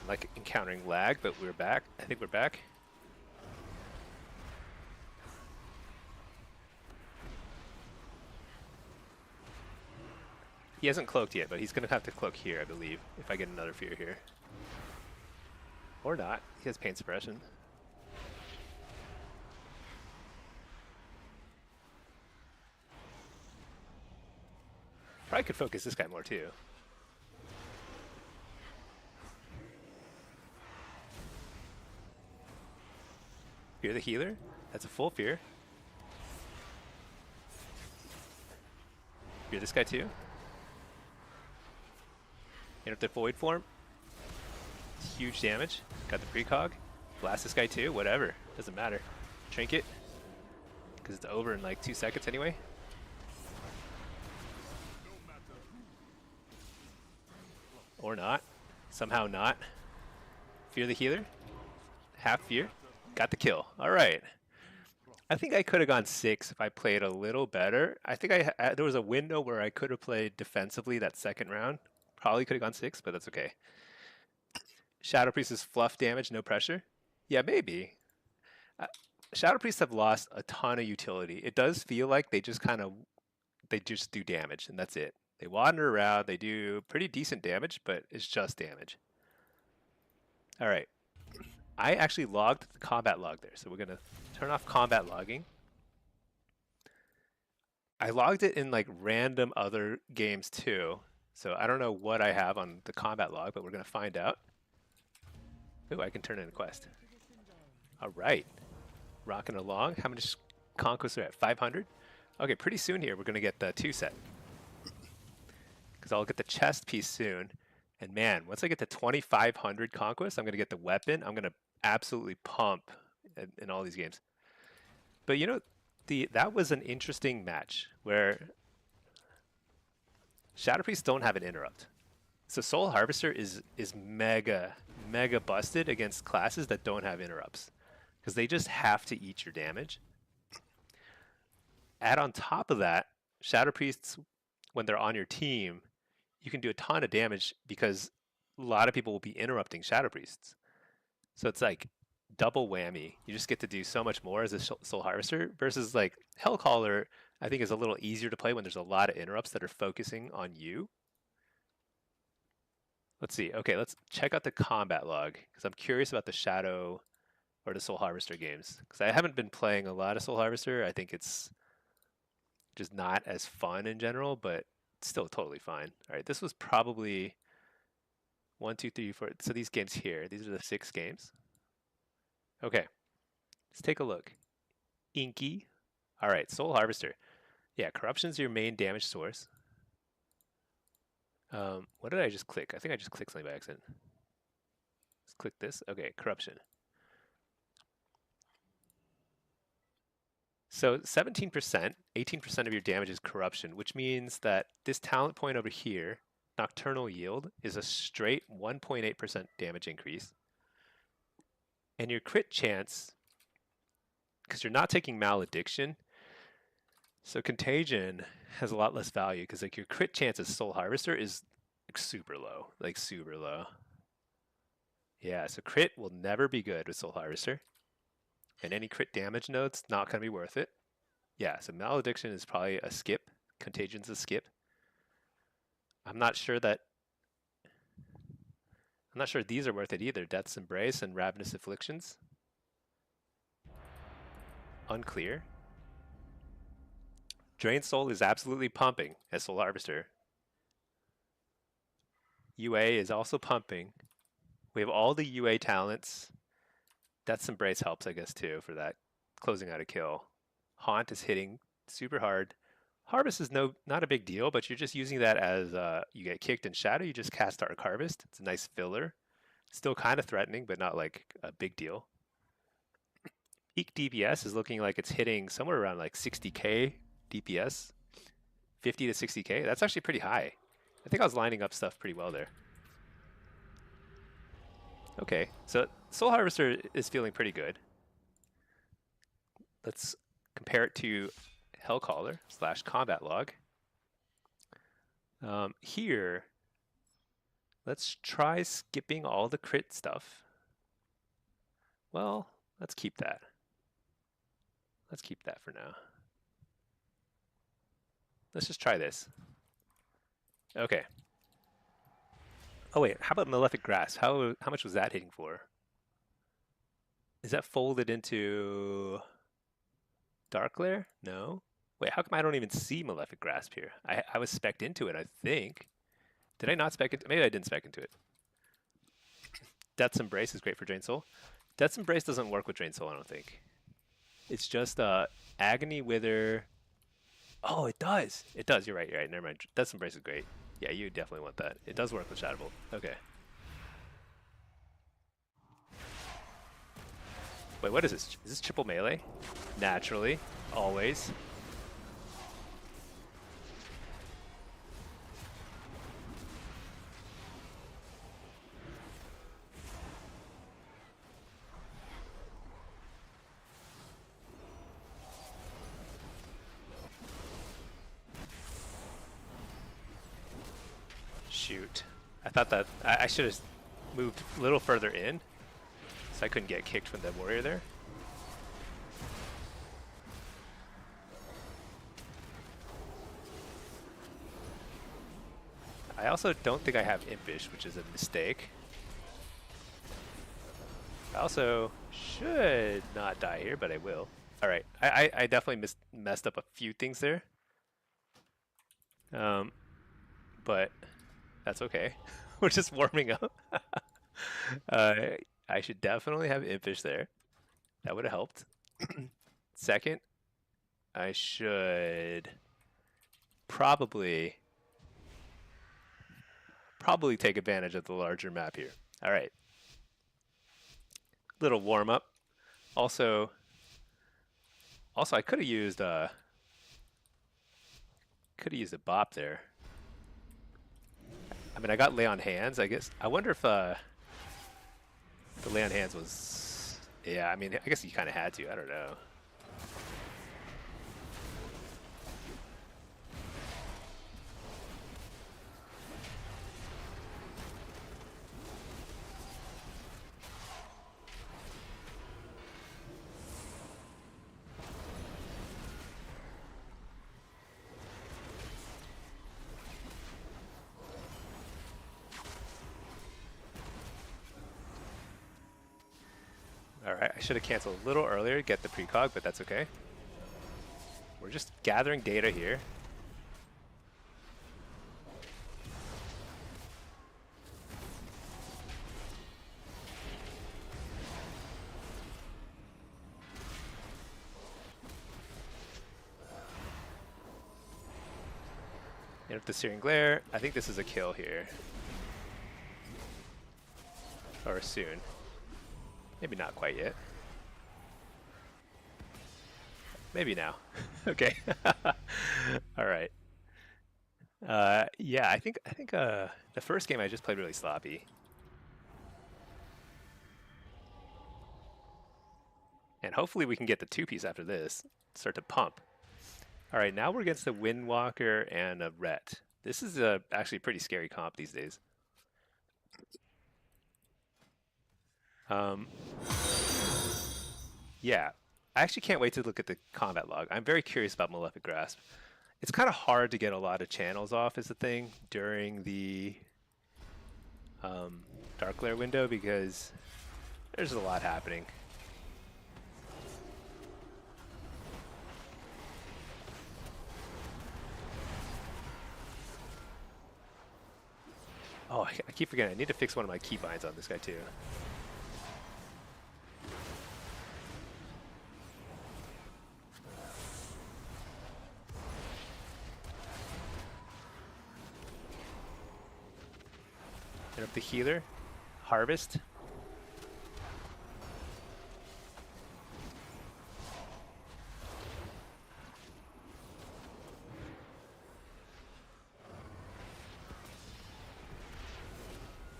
I'm like encountering lag, but we're back. I think we're back. He hasn't cloaked yet, but he's going to have to cloak here, I believe, if I get another fear here. Or not. He has pain suppression. Probably could focus this guy more, too. Fear the healer? That's a full fear. Fear this guy, too. Interrupt the void form. Huge damage. Got the precog. Blast this guy too. Whatever. Doesn't matter. Trinket. Because it's over in like 2 seconds anyway. Or not. Somehow not. Fear the healer. Half fear. Got the kill. Alright. I think I could have gone 6 if I played a little better. I think there was a window where I could have played defensively that second round. Probably could have gone 6, but that's okay. Shadow Priest is fluff damage, no pressure. Yeah, maybe. Shadow Priests have lost a ton of utility. It does feel like they just do damage, and that's it. They wander around, they do pretty decent damage, but it's just damage. All right. I actually logged the combat log there, so we're going to turn off combat logging. I logged it in like random other games too. So I don't know what I have on the combat log, but we're going to find out. Ooh, I can turn in a quest. All right. Rocking along. How many conquests are at? 500? Okay, pretty soon here we're going to get the 2 set. Because I'll get the chest piece soon. And man, once I get to 2,500 conquests, I'm going to get the weapon. I'm going to absolutely pump in all these games. But you know, that was an interesting match where Shadow Priests don't have an interrupt. So Soul Harvester is mega busted against classes that don't have interrupts. Because they just have to eat your damage. Add on top of that, Shadow Priests, when they're on your team, you can do a ton of damage because a lot of people will be interrupting Shadow Priests. So it's like double whammy. You just get to do so much more as a Soul Harvester versus like Hellcaller, I think is a little easier to play when there's a lot of interrupts that are focusing on you. Let's see. Okay, let's check out the combat log because I'm curious about the Shadow or the Soul Harvester games because I haven't been playing a lot of Soul Harvester. I think it's just not as fun in general, but still totally fine. All right, this was probably 1, 2, 3, 4. So these games here, these are the 6 games. Okay, let's take a look. Inky. All right, Soul Harvester. Yeah, Corruption's your main damage source. What did I just click? I think I just clicked something by accident. Let's click this. Okay, Corruption. So 17%, 18% of your damage is corruption, which means that this talent point over here, Nocturnal Yield, is a straight 1.8% damage increase. And your crit chance, because you're not taking Malediction, so Contagion has a lot less value because like your crit chance as Soul Harvester is like super low, like super low. Yeah, so crit will never be good with Soul Harvester. And any crit damage node's not going to be worth it. Yeah, so Malediction is probably a skip. Contagion's a skip. I'm not sure these are worth it either. Death's Embrace and Ravenous Afflictions. Unclear. Drain Soul is absolutely pumping as Soul Harvester. UA is also pumping. We have all the UA talents. Death's Embrace helps, I guess, too, for that closing out a kill. Haunt is hitting super hard. Harvest is not a big deal, but you're just using that as you get kicked in Shadow, you just cast Dark Harvest. It's a nice filler. Still kind of threatening, but not like a big deal. Peak DPS is looking like it's hitting somewhere around like 60k DPS. 50 to 60k. That's actually pretty high. I think I was lining up stuff pretty well there. Okay, so Soul Harvester is feeling pretty good. Let's compare it to Hellcaller / Combat Log. Here, let's try skipping all the crit stuff. Well, let's keep that. Let's keep that for now. Let's just try this. Okay. Oh wait, how about Malefic Grasp? How much was that hitting for? Is that folded into Dark Lair? No. Wait, how come I don't even see Malefic Grasp here? I was spec'd into it, I think. Did I not spec it? Maybe I didn't spec into it. Death's Embrace is great for Drain Soul. Death's Embrace doesn't work with Drain Soul, I don't think. It's just Agony Wither. Oh, it does. It does. You're right. Never mind. Death's Embrace is great. Yeah, you definitely want that. It does work with Shadow Bolt. Okay. Wait, what is this? Is this triple melee? Naturally. Always. Shoot. I thought that I should have moved a little further in so I couldn't get kicked from the warrior there. I also don't think I have Impish, which is a mistake. I also should not die here, but I will. Alright, I definitely messed up a few things there. But that's okay. We're just warming up. I should definitely have Impish there. That would have helped. Second, I should probably take advantage of the larger map here. All right. Little warm up. Also I could have used a bop there. I mean, I got Lay on Hands, I guess. I wonder if the Lay on Hands was... Yeah, I mean, I guess you kind of had to. I don't know. Alright, I should have canceled a little earlier to get the precog, but that's okay. We're just gathering data here. And with the Searing Glare, I think this is a kill here. Or soon. Maybe not quite yet. Maybe now. Okay. All right. Yeah, I think the first game I just played really sloppy. And hopefully we can get the 2-piece after this. Start to pump. All right, now we're against a Windwalker and a Ret. This is actually a pretty scary comp these days. Um, yeah, I actually can't wait to look at the combat log. I'm very curious about Malefic Grasp. It's kind of hard to get a lot of channels off is the thing during the Dark Glare window because there's a lot happening. Oh, I keep forgetting. I need to fix one of my keybinds on this guy too. Hit up the healer. Harvest.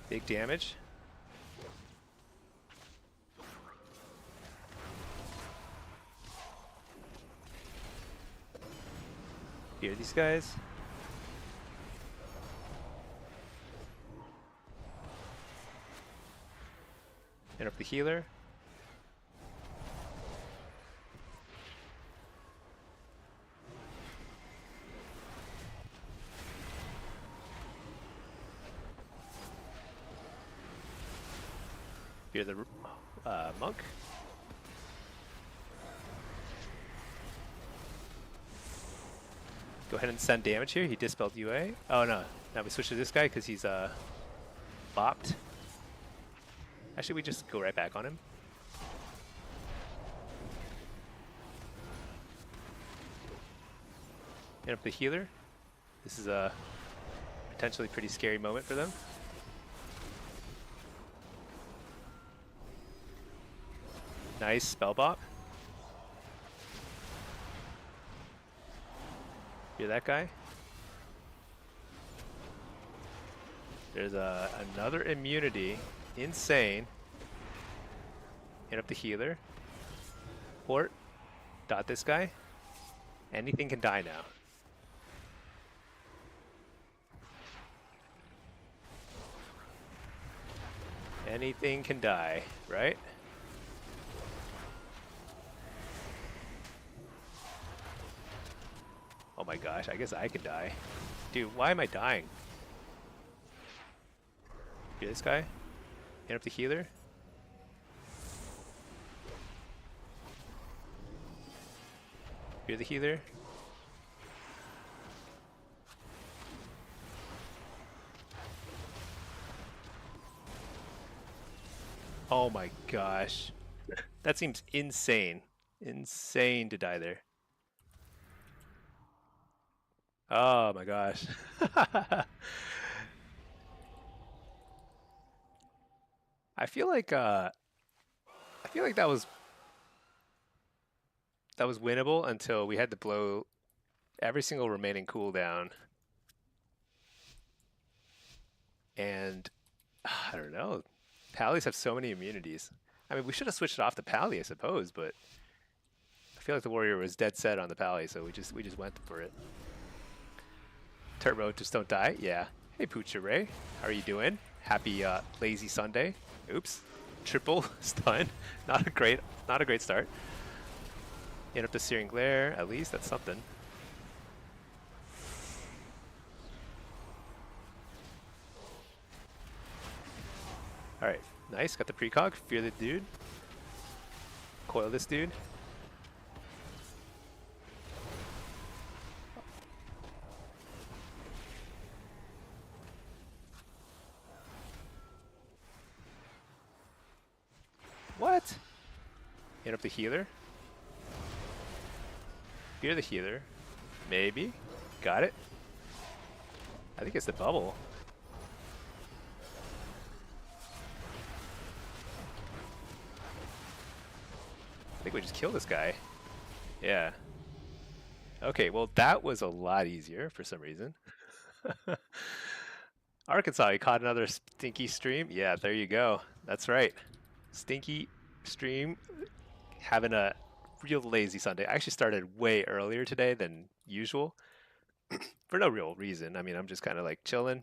Big damage. Here, these guys. Hit up the healer. Fear the monk. Go ahead and send damage here. He dispelled UA. Oh no, now we switch to this guy because he's bopped. Actually, we just go right back on him. Hit up the healer. This is a potentially pretty scary moment for them. Nice spell bop. Hear that guy? There's another immunity. Insane. Hit up the healer. Port. Dot this guy. Anything can die now. Anything can die, right? Oh my gosh, I guess I could die. Dude, why am I dying? Hear this guy? Hit up the healer. Hear the healer. Oh my gosh. That seems insane. Insane to die there. Oh my gosh. I feel like that was winnable until we had to blow every single remaining cooldown. And I don't know. Pallies have so many immunities. I mean, we should have switched it off to Pally, I suppose, but I feel like the warrior was dead set on the Pally, so we just went for it. Turbo, just don't die. Yeah. Hey, Poocha Ray, how are you doing? Happy lazy Sunday. Oops. Triple stun. Not a great start. Hit up the Searing Glare, at least that's something. All right, nice. Got the precog. Fear the dude. Coil this dude. What? Hit up the healer. Fear the healer. Maybe. Got it. I think it's the bubble. I think we just kill this guy. Yeah. Okay, well that was a lot easier for some reason. Arkansas, you caught another stinky stream? Yeah, there you go. That's right. Stinky stream having a real lazy Sunday. I actually started way earlier today than usual for no real reason. I mean, I'm just kind of like chilling.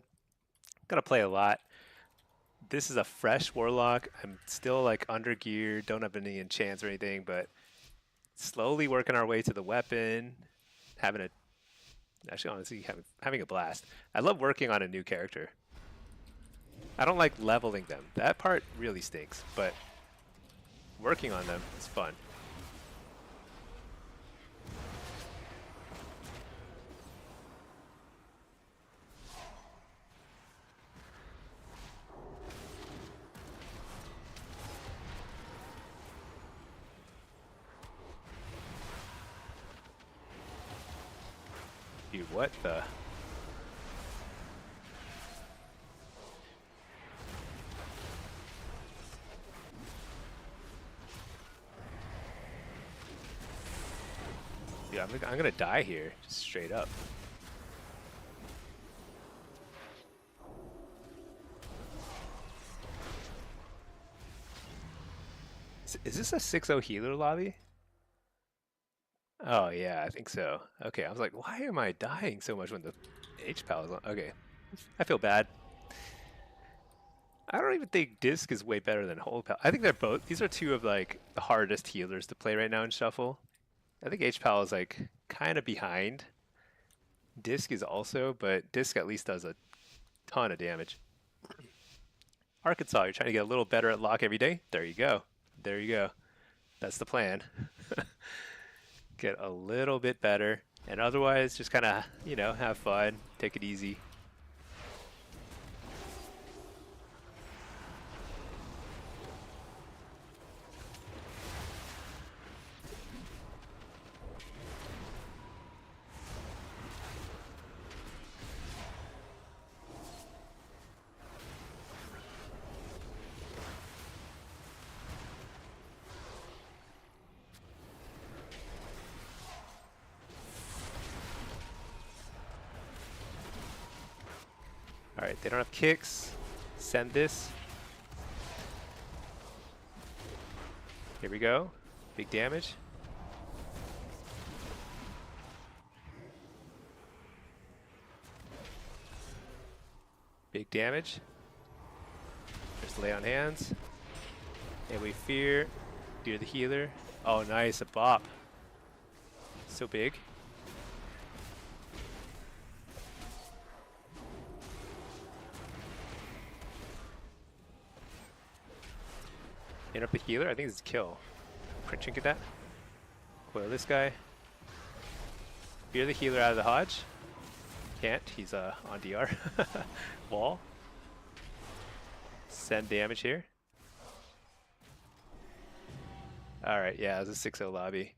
Gonna play a lot. This is a fresh Warlock. I'm still like under gear, don't have any enchants or anything, but slowly working our way to the weapon. Having a Actually, honestly, having a blast. I love working on a new character. I don't like leveling them. That part really stinks, but working on them is fun. Dude, what the? Dude, I'm gonna die here, just straight up. Is this a 6-0 healer lobby? Oh yeah, I think so. Okay, I was like, why am I dying so much when the H-Pal is on? Okay, I feel bad. I don't even think Disc is way better than Hold Pal. I think they're both. These are two of like the hardest healers to play right now in Shuffle. I think H-Pal is like kind of behind. Disc is also, but Disc at least does a ton of damage. Arkansas, you're trying to get a little better at lock every day? There you go. There you go. That's the plan. Get a little bit better, and otherwise just kind of, you know, have fun, take it easy. Alright, they don't have kicks. Send this. Here we go. Big damage. Big damage. Just lay on hands. And we fear the healer. Oh, nice. A bop. So big. Interrupt the healer. I think this is kill. Print trinket that. Coil this guy. Fear the healer out of the Hodge. Can't. He's on DR. Wall. Send damage here. Alright, yeah, it was a 6-0 lobby.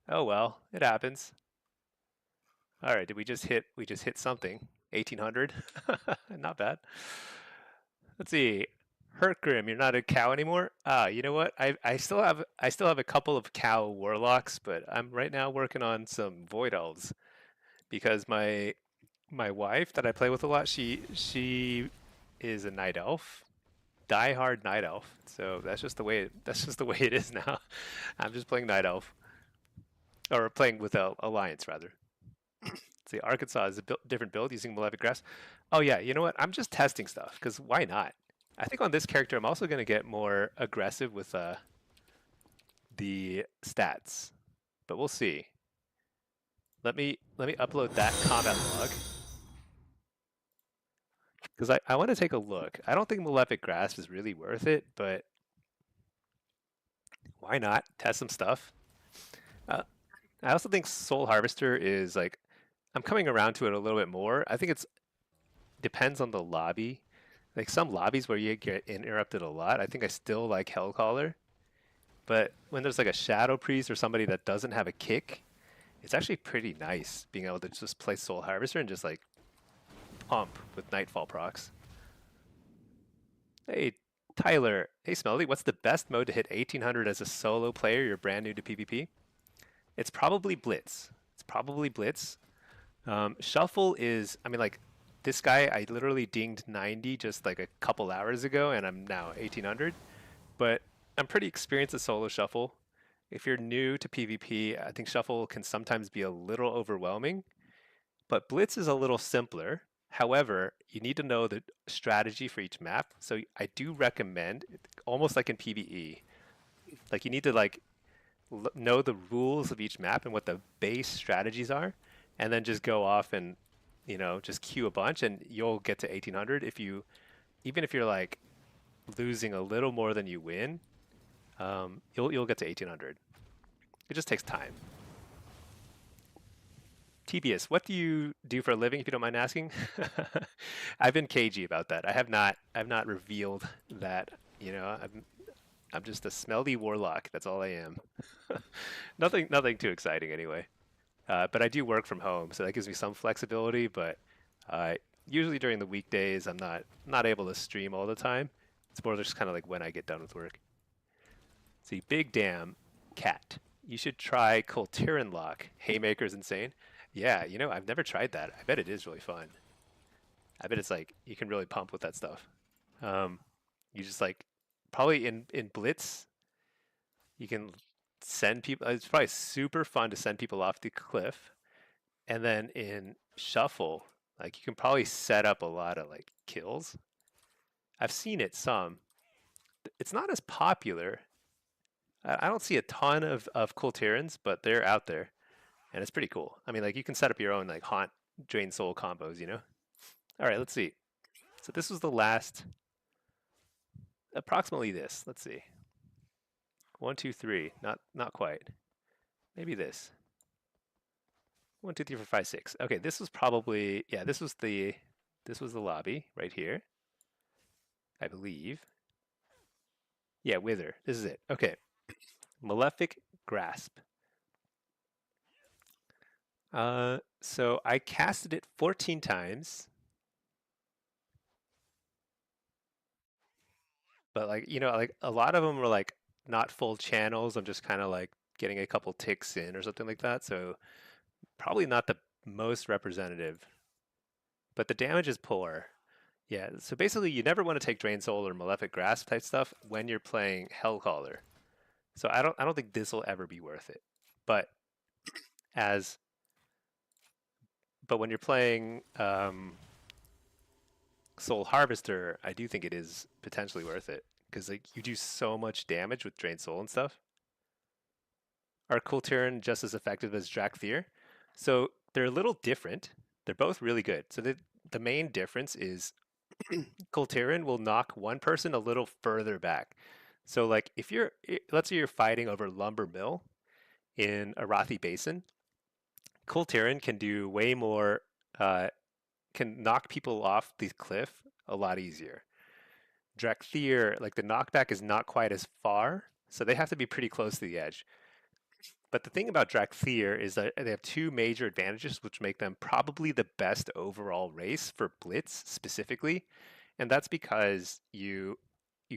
Oh well, it happens. Alright, did we just hit something? 1800? Not bad. Let's see. Hertgrim, you're not a cow anymore? Ah, you know what? I still have a couple of cow warlocks, but I'm right now working on some void elves because my wife that I play with a lot, she is a night elf, die-hard night elf. So that's just the way it is now. I'm just playing night elf, or playing with a alliance rather. See, Arkansas is a different build using Malefic Grasp. Oh yeah, you know what? I'm just testing stuff because why not? I think on this character I'm also going to get more aggressive with the stats, but we'll see. Let me upload that combat log because I want to take a look. I don't think Malefic Grasp is really worth it, but why not test some stuff? I also think Soul Harvester is like, I'm coming around to it a little bit more. I think it's depends on the lobby. Like some lobbies where you get interrupted a lot, I think I still like Hellcaller. But when there's like a Shadow Priest or somebody that doesn't have a kick, it's actually pretty nice being able to just play Soul Harvester and just like pump with Nightfall procs. Hey, Tyler. Hey, Smelly, what's the best mode to hit 1800 as a solo player? You're brand new to PvP. It's probably Blitz. It's probably Blitz. Shuffle is, I mean, like, this guy, I literally dinged 90 just like a couple hours ago, and I'm now 1800. But I'm pretty experienced at solo Shuffle. If you're new to PvP, I think Shuffle can sometimes be a little overwhelming, but Blitz is a little simpler. However, you need to know the strategy for each map. So I do recommend, almost like in PvE, like you need to like know the rules of each map and what the base strategies are, and then just go off and just queue a bunch, and you'll get to 1800 if you, even if you're like losing a little more than you win, you'll get to 1800. It just takes time. Tedious. What do you do for a living, if you don't mind asking? I've been cagey about that. I've not revealed that. I'm just a smelly warlock. That's all I am. Nothing too exciting anyway. But I do work from home, so that gives me some flexibility. But usually during the weekdays, I'm not able to stream all the time. It's more just kind of like when I get done with work. See, big damn cat. You should try Coltiran Lock. Haymaker's insane. Yeah, I've never tried that. I bet it is really fun. I bet it's like you can really pump with that stuff. You just like probably in Blitz, you can send people. It's probably super fun to send people off the cliff, and then in Shuffle, like you can probably set up a lot of like kills. I've seen it some. It's not as popular. I don't see a ton of Coltirans, but they're out there, and it's pretty cool. I mean, like you can set up your own like haunt drain soul combos. All right, let's see. So this was the last. Approximately this. Let's see. 1, 2, 3. Not quite. Maybe this. 1, 2, 3, 4, 5, 6. Okay, this was probably, yeah, this was the lobby right here, I believe. Yeah, Wither. This is it. Okay. Malefic Grasp. So I casted it 14 times. But like, like a lot of them were like not full channels. I'm just kind of like getting a couple ticks in or something like that. So probably not the most representative. But the damage is poor. Yeah, so basically you never want to take Drain Soul or Malefic Grasp type stuff when you're playing Hellcaller. So I don't think this will ever be worth it. But when you're playing Soul Harvester, I do think it is potentially worth it, because like you do so much damage with Drain Soul and stuff. Are Kulturin just as effective as Drakthir? So they're a little different. They're both really good. So the main difference is Kulturin will knock one person a little further back. So like if let's say you're fighting over Lumber Mill in Arathi Basin, Kulturin can do way more, can knock people off the cliff a lot easier. Drakthir, like the knockback is not quite as far, so they have to be pretty close to the edge. But the thing about Drakthir is that they have two major advantages, which make them probably the best overall race for Blitz specifically, and that's because you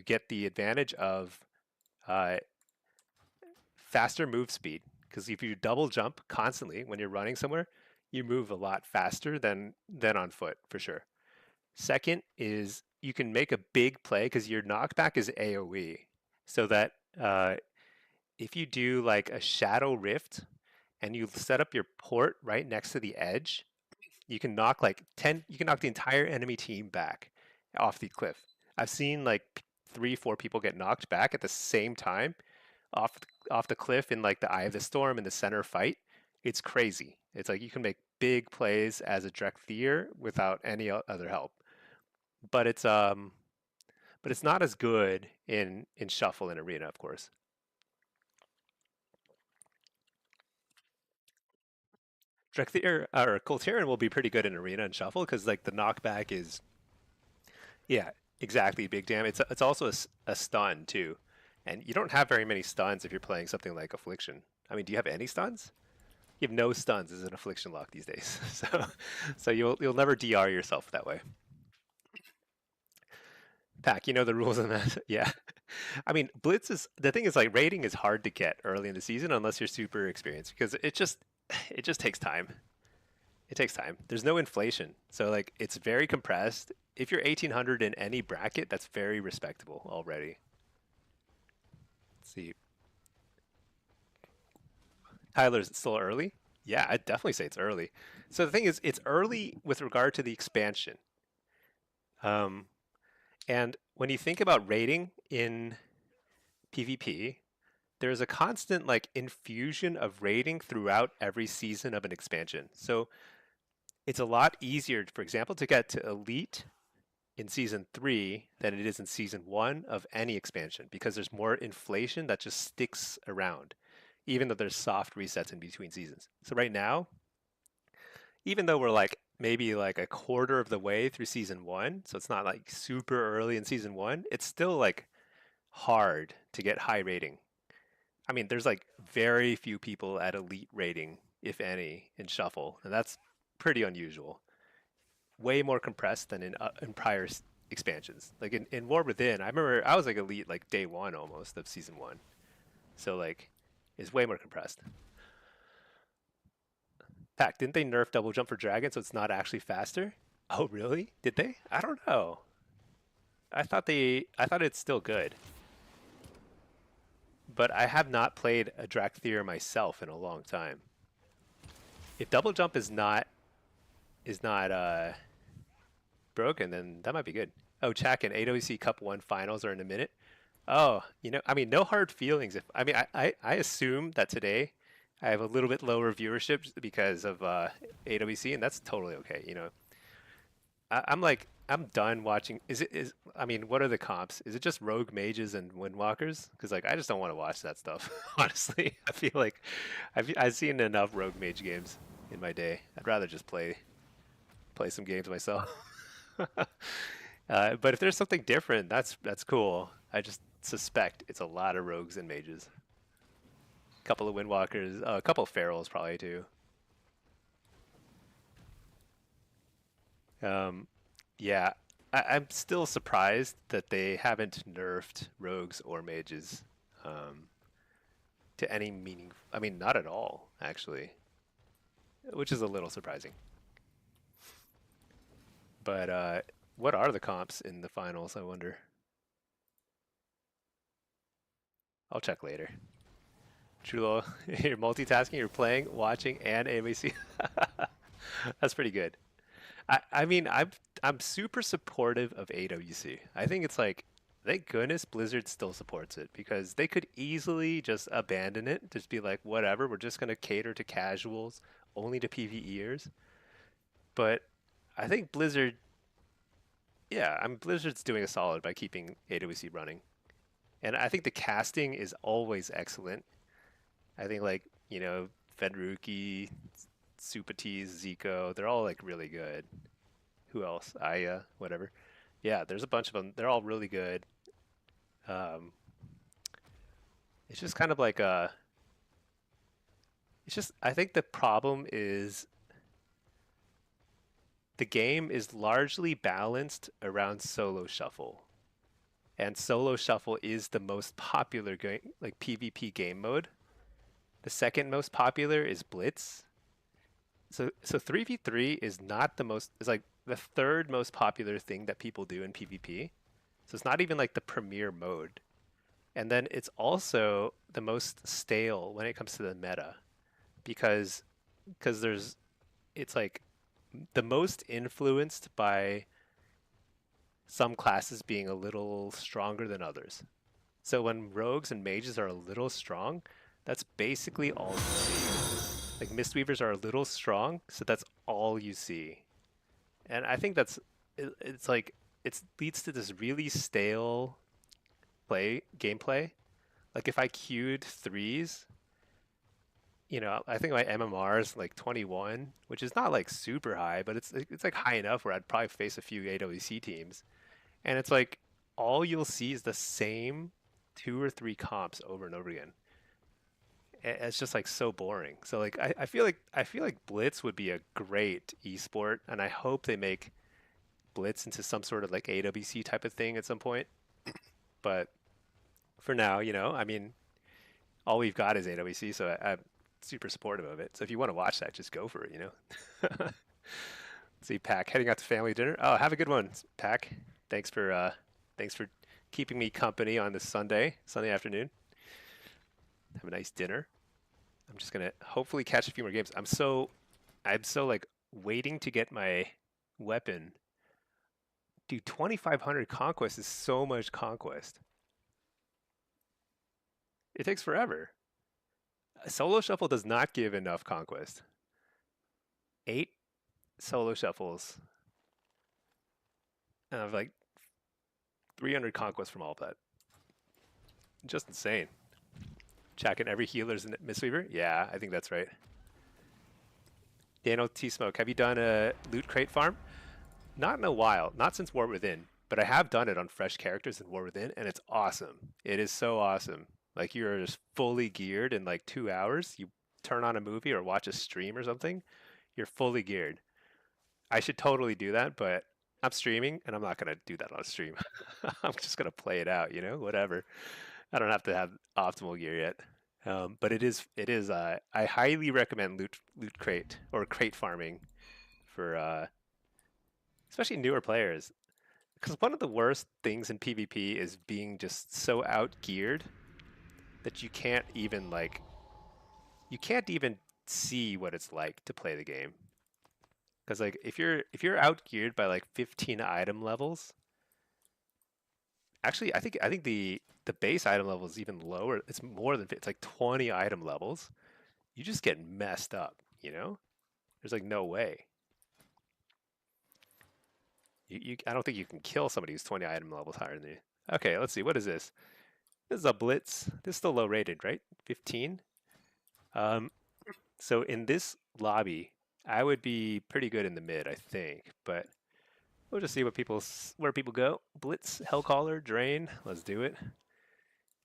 get the advantage of faster move speed, because if you double jump constantly when you're running somewhere, you move a lot faster than on foot for sure. Second is you can make a big play because your knockback is AoE, so that if you do like a Shadow Rift and you set up your port right next to the edge, you can knock like 10, you can knock the entire enemy team back off the cliff. I've seen like 3-4 people get knocked back at the same time off the cliff in like the Eye of the Storm in the center fight. It's crazy. It's like you can make big plays as a Drakthir without any other help. But it's not as good in Shuffle and Arena, of course. Drakthir or Coltiran will be pretty good in Arena and Shuffle because like the knockback is, yeah, exactly, big damn. It's also a stun too, and you don't have very many stuns if you're playing something like Affliction. I mean, do you have any stuns? You have no stuns as an Affliction lock these days, so you'll never DR yourself that way. Pack, you know the rules on that. Yeah. I mean, Blitz is the thing is like rating is hard to get early in the season unless you're super experienced because it just takes time. It takes time. There's no inflation. So like it's very compressed. If you're 1800 in any bracket, that's very respectable already. Let's see. Tyler's still early? Yeah, I'd definitely say it's early. So the thing is, it's early with regard to the expansion. Um, and when you think about rating in PvP, there's a constant like infusion of rating throughout every season of an expansion. So it's a lot easier, for example, to get to Elite in season 3 than it is in season 1 of any expansion because there's more inflation that just sticks around, even though there's soft resets in between seasons. So right now, even though we're like maybe like a quarter of the way through season 1, so it's not like super early in season 1, it's still like hard to get high rating. I mean, there's like very few people at elite rating, if any, in Shuffle, and that's pretty unusual. Way more compressed than in prior expansions. Like in War Within, I remember I was like elite like day one almost of season 1. So like, it's way more compressed. Pack, didn't they nerf double jump for dragon so it's not actually faster? Oh really? Did they? I don't know. I thought it's still good. But I have not played a Drakthir myself in a long time. If double jump is not broken, then that might be good. Oh, Chak and AWC Cup 1 finals are in a minute. Oh, I mean, no hard feelings. If I mean, I assume that today I have a little bit lower viewership because of AWC, and that's totally okay. I'm like, I'm done watching. I mean, what are the comps? Is it just rogue mages and windwalkers? Because like, I just don't want to watch that stuff. Honestly, I feel like I've seen enough rogue mage games in my day. I'd rather just play some games myself. But if there's something different, that's cool. I just suspect it's a lot of rogues and mages. A couple of windwalkers, a couple of ferals probably too. Um, yeah, I'm still surprised that they haven't nerfed rogues or mages um, to any meaning. I mean, not at all, actually, which is a little surprising. But what are the comps in the finals, I wonder? I'll check later. Chulo, you're multitasking, you're playing, watching, and AMAC. That's pretty good. I mean, I'm super supportive of AWC. I think it's like, thank goodness Blizzard still supports it because they could easily just abandon it, just be like, whatever, we're just gonna cater to casuals, only to PvEers. But I think Blizzard, yeah, I mean Blizzard's doing a solid by keeping AWC running, and I think the casting is always excellent. I think like Fenruki, Supatis, Zico, they're all like really good. Who else? Aya, whatever. Yeah, there's a bunch of them. They're all really good. Um, it's just kind of like a. It's just I think the problem is the game is largely balanced around solo shuffle, and solo shuffle is the most popular game, like PvP game mode. The second most popular is Blitz. So 3v3 is not the most. It's like the third most popular thing that people do in PvP. So it's not even like the premier mode. And then it's also the most stale when it comes to the meta because there's it's like the most influenced by some classes being a little stronger than others. So when rogues and mages are a little strong, that's basically all you see. Like Mistweavers are a little strong, so that's all you see. And I think it's like it leads to this really stale gameplay. Like if I queued threes, I think my MMR is like 21, which is not like super high, but it's like high enough where I'd probably face a few AWC teams. And it's like all you'll see is the same 2 or 3 comps over and over again. It's just like so boring. So like I feel like Blitz would be a great esport, and I hope they make Blitz into some sort of like AWC type of thing at some point. But for now, you know. I mean, all we've got is AWC, so I'm super supportive of it. So if you want to watch that, just go for it, you know. See, Pack heading out to family dinner. Oh, have a good one, Pack. Thanks for keeping me company on this Sunday afternoon. Have a nice dinner. I'm just gonna hopefully catch a few more games. I'm so like waiting to get my weapon. Dude, 2,500 conquest is so much conquest. It takes forever. A solo shuffle does not give enough conquest. 8 solo shuffles. And I have like 300 conquest from all of that. Just insane. Checking every healer's in Mistweaver? Yeah, I think that's right. Daniel T. Smoke, have you done a loot crate farm? Not in a while, not since War Within, but I have done it on fresh characters in War Within, and it's awesome. It is so awesome. Like you're just fully geared in like 2 hours. You turn on a movie or watch a stream or something, you're fully geared. I should totally do that, but I'm streaming and I'm not gonna do that on a stream. I'm just gonna play it out, you know, whatever. I don't have to have optimal gear yet. But it is. I highly recommend loot crate or crate farming for especially newer players. Because one of the worst things in PvP is being just so out geared that you can't even see what it's like to play the game. Because like if you're out geared by like 15 item levels, actually I think the base item level is even lower. It's more than it's like 20 item levels. You just get messed up, you know? There's like no way. I don't think you can kill somebody who's 20 item levels higher than you. Okay, let's see. What is this? This is a Blitz. This is still low rated, right? 15. So in this lobby, I would be pretty good in the mid, I think. But we'll just see where people go. Blitz, Hellcaller, Drain. Let's do it.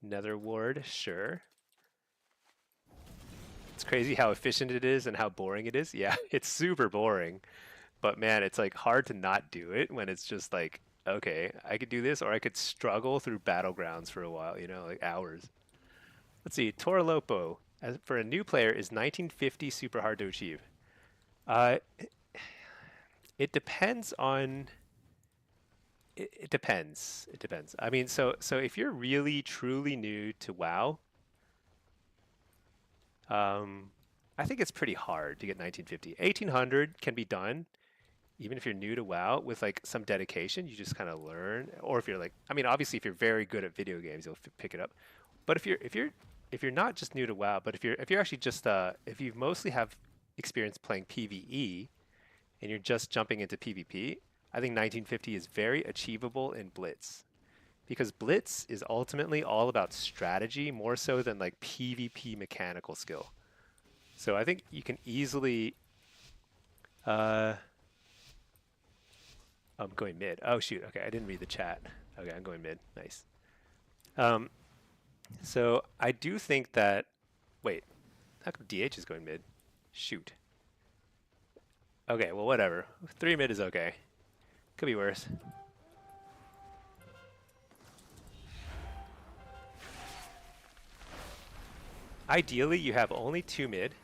Nether Ward, sure. It's crazy how efficient it is and how boring it is. Yeah, it's super boring. But man, it's like hard to not do it when it's just like, okay, I could do this, or I could struggle through Battlegrounds for a while, you know, like hours. Let's see, Torlopo, as for a new player, is 1950 super hard to achieve? Uh, it depends on. It depends. It depends. I mean, so if you're really truly new to WoW, I think it's pretty hard to get 1950. 1800 can be done, even if you're new to WoW with like some dedication. You just kind of learn, or if you're like, I mean, obviously if you're very good at video games, you'll pick it up. But if you're not just new to WoW, but if you're actually just if you mostly have experience playing PvE and you're just jumping into PvP, I think 1950 is very achievable in Blitz, because Blitz is ultimately all about strategy more so than like PvP mechanical skill. So I think you can easily. I'm going mid. Oh shoot. Okay, I didn't read the chat. Okay, I'm going mid. Nice. So I do think that. Wait, how come DH is going mid? Shoot. Okay, well whatever. 3 mid is okay. Could be worse. Ideally, you have only 2 mid,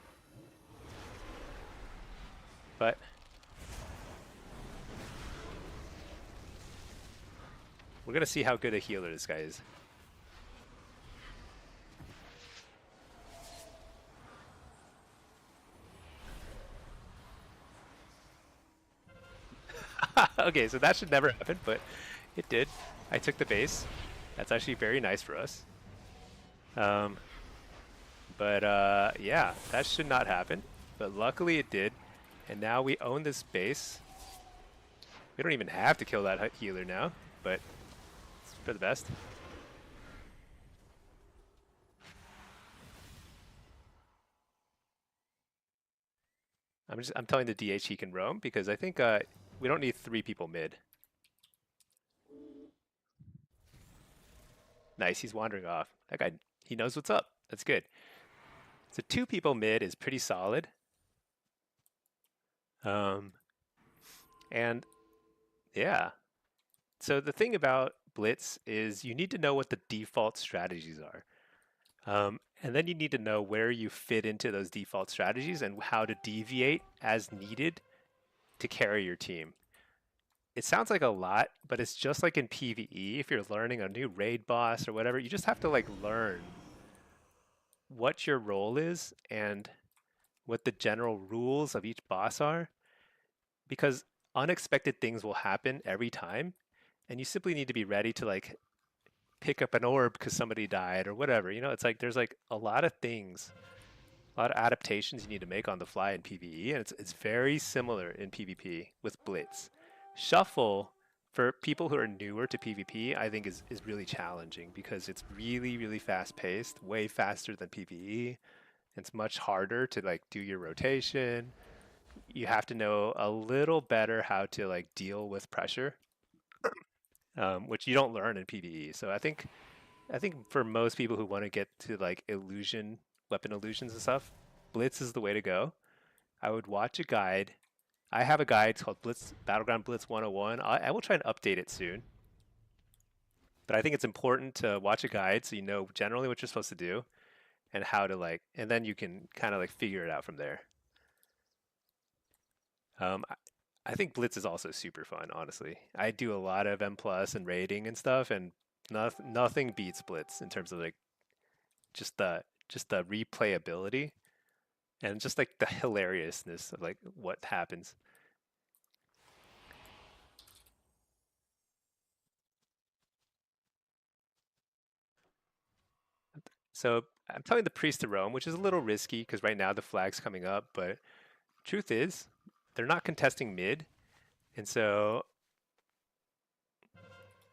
but we're gonna see how good a healer this guy is. Okay, so that should never happen, but it did. I took the base. That's actually very nice for us. Yeah, that should not happen. But luckily it did. And now we own this base. We don't even have to kill that healer now, but it's for the best. I'm telling the DH he can roam because I think we don't need 3 people mid. Nice, he's wandering off. That guy, he knows what's up. That's good. So 2 people mid is pretty solid. And yeah. So the thing about Blitz is you need to know what the default strategies are. And then you need to know where you fit into those default strategies and how to deviate as needed to carry your team. It sounds like a lot, but it's just like in PvE. If you're learning a new raid boss or whatever, you just have to like learn what your role is and what the general rules of each boss are, because unexpected things will happen every time, and you simply need to be ready to like pick up an orb because somebody died or whatever. You know, it's like there's like a lot of things, a lot of adaptations you need to make on the fly in PvE, and it's very similar in PvP with Blitz. Shuffle for people who are newer to PvP, I think is really challenging because it's really really fast paced, way faster than PvE. It's much harder to like do your rotation. You have to know a little better how to like deal with pressure, which you don't learn in PvE. So I think for most people who want to get to like illusion, weapon illusions and stuff, Blitz is the way to go. I would watch a guide. I have a guide called Blitz Battleground Blitz 101. I will try and update it soon. But I think it's important to watch a guide so you know generally what you're supposed to do and how to like, and then you can kind of like figure it out from there. I think Blitz is also super fun, honestly. I do a lot of M plus and raiding and stuff, and nothing beats Blitz in terms of like just the replayability and just like the hilariousness of like what happens. So I'm telling the priest to roam, which is a little risky because right now the flag's coming up, but truth is they're not contesting mid, and so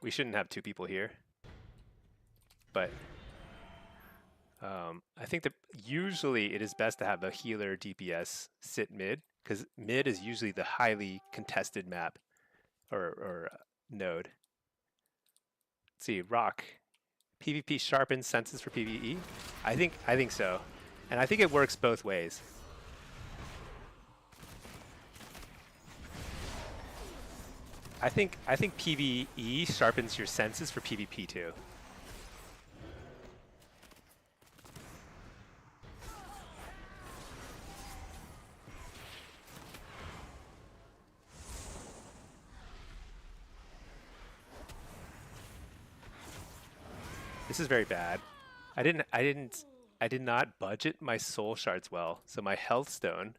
we shouldn't have two people here. But I think that usually it is best to have a healer DPS sit mid because mid is usually the highly contested map or node. Let's see, rock. PvP sharpens senses for PvE. I think so, and I think it works both ways. I think PvE sharpens your senses for PvP too. This is very bad. I did not budget my soul shards well, so my health stone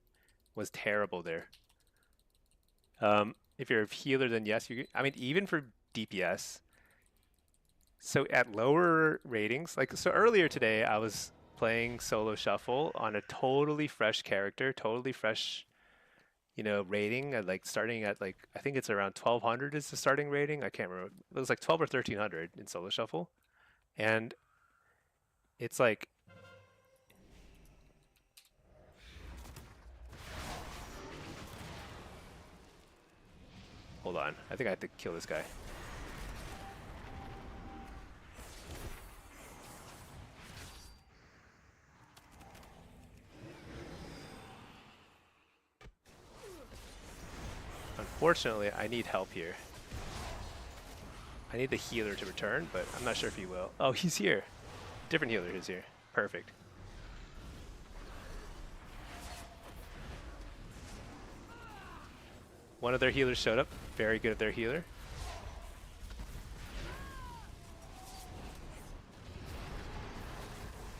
was terrible there. If you're a healer, then yes, I mean, even for DPS. So at lower ratings, like so earlier today, I was playing solo shuffle on a totally fresh character, totally fresh, rating. At like starting at like I think it's around 1200 is the starting rating. I can't remember. It was like 12 or 1300 in solo shuffle, and it's like hold on. I think I have to kill this guy. Unfortunately, I need help here. I need the healer to return, but I'm not sure if he will. Oh, he's here. Different healer is here. Perfect. One of their healers showed up. Very good at their healer.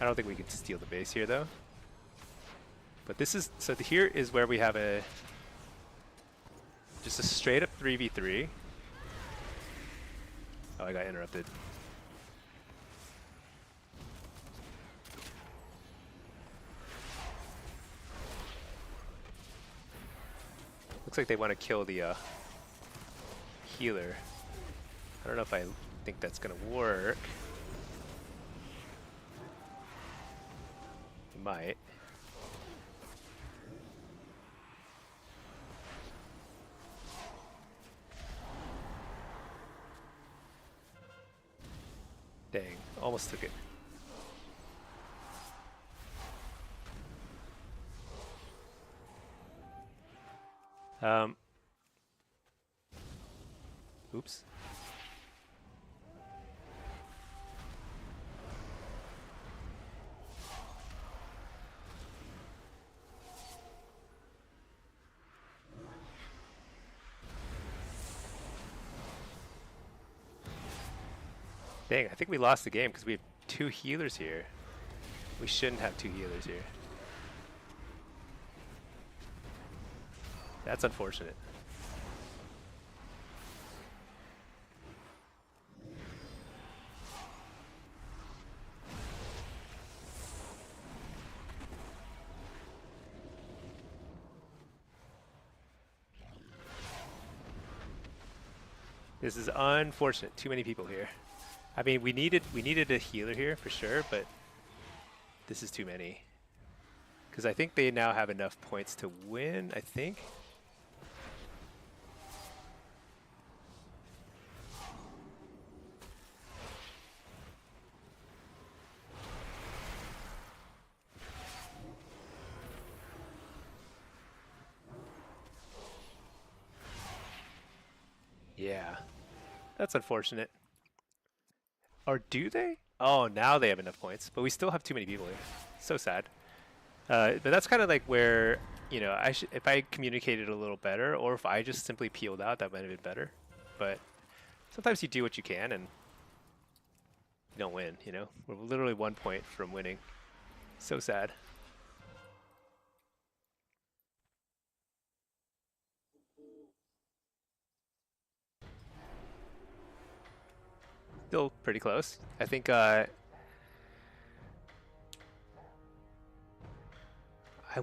I don't think we can steal the base here, though. But this is... So here is where we have just a straight up 3v3. Oh, I got interrupted. Looks like they want to kill the healer. I don't know if I think that's going to work. Might. Dang, almost took it. Oops. Dang, I think we lost the game because we have 2 healers here. We shouldn't have 2 healers here. That's unfortunate. This is unfortunate. Too many people here. I mean, we needed a healer here for sure, but this is too many. Because I think they now have enough points to win, I think. Yeah, that's unfortunate. Or do they? Oh, now they have enough points, but we still have too many people here. So sad. But that's kind of like where, you know, if I communicated a little better, or if I just simply peeled out, that might have been better. But sometimes you do what you can and you don't win, you know? We're literally 1 point from winning. So sad. Still pretty close. I think I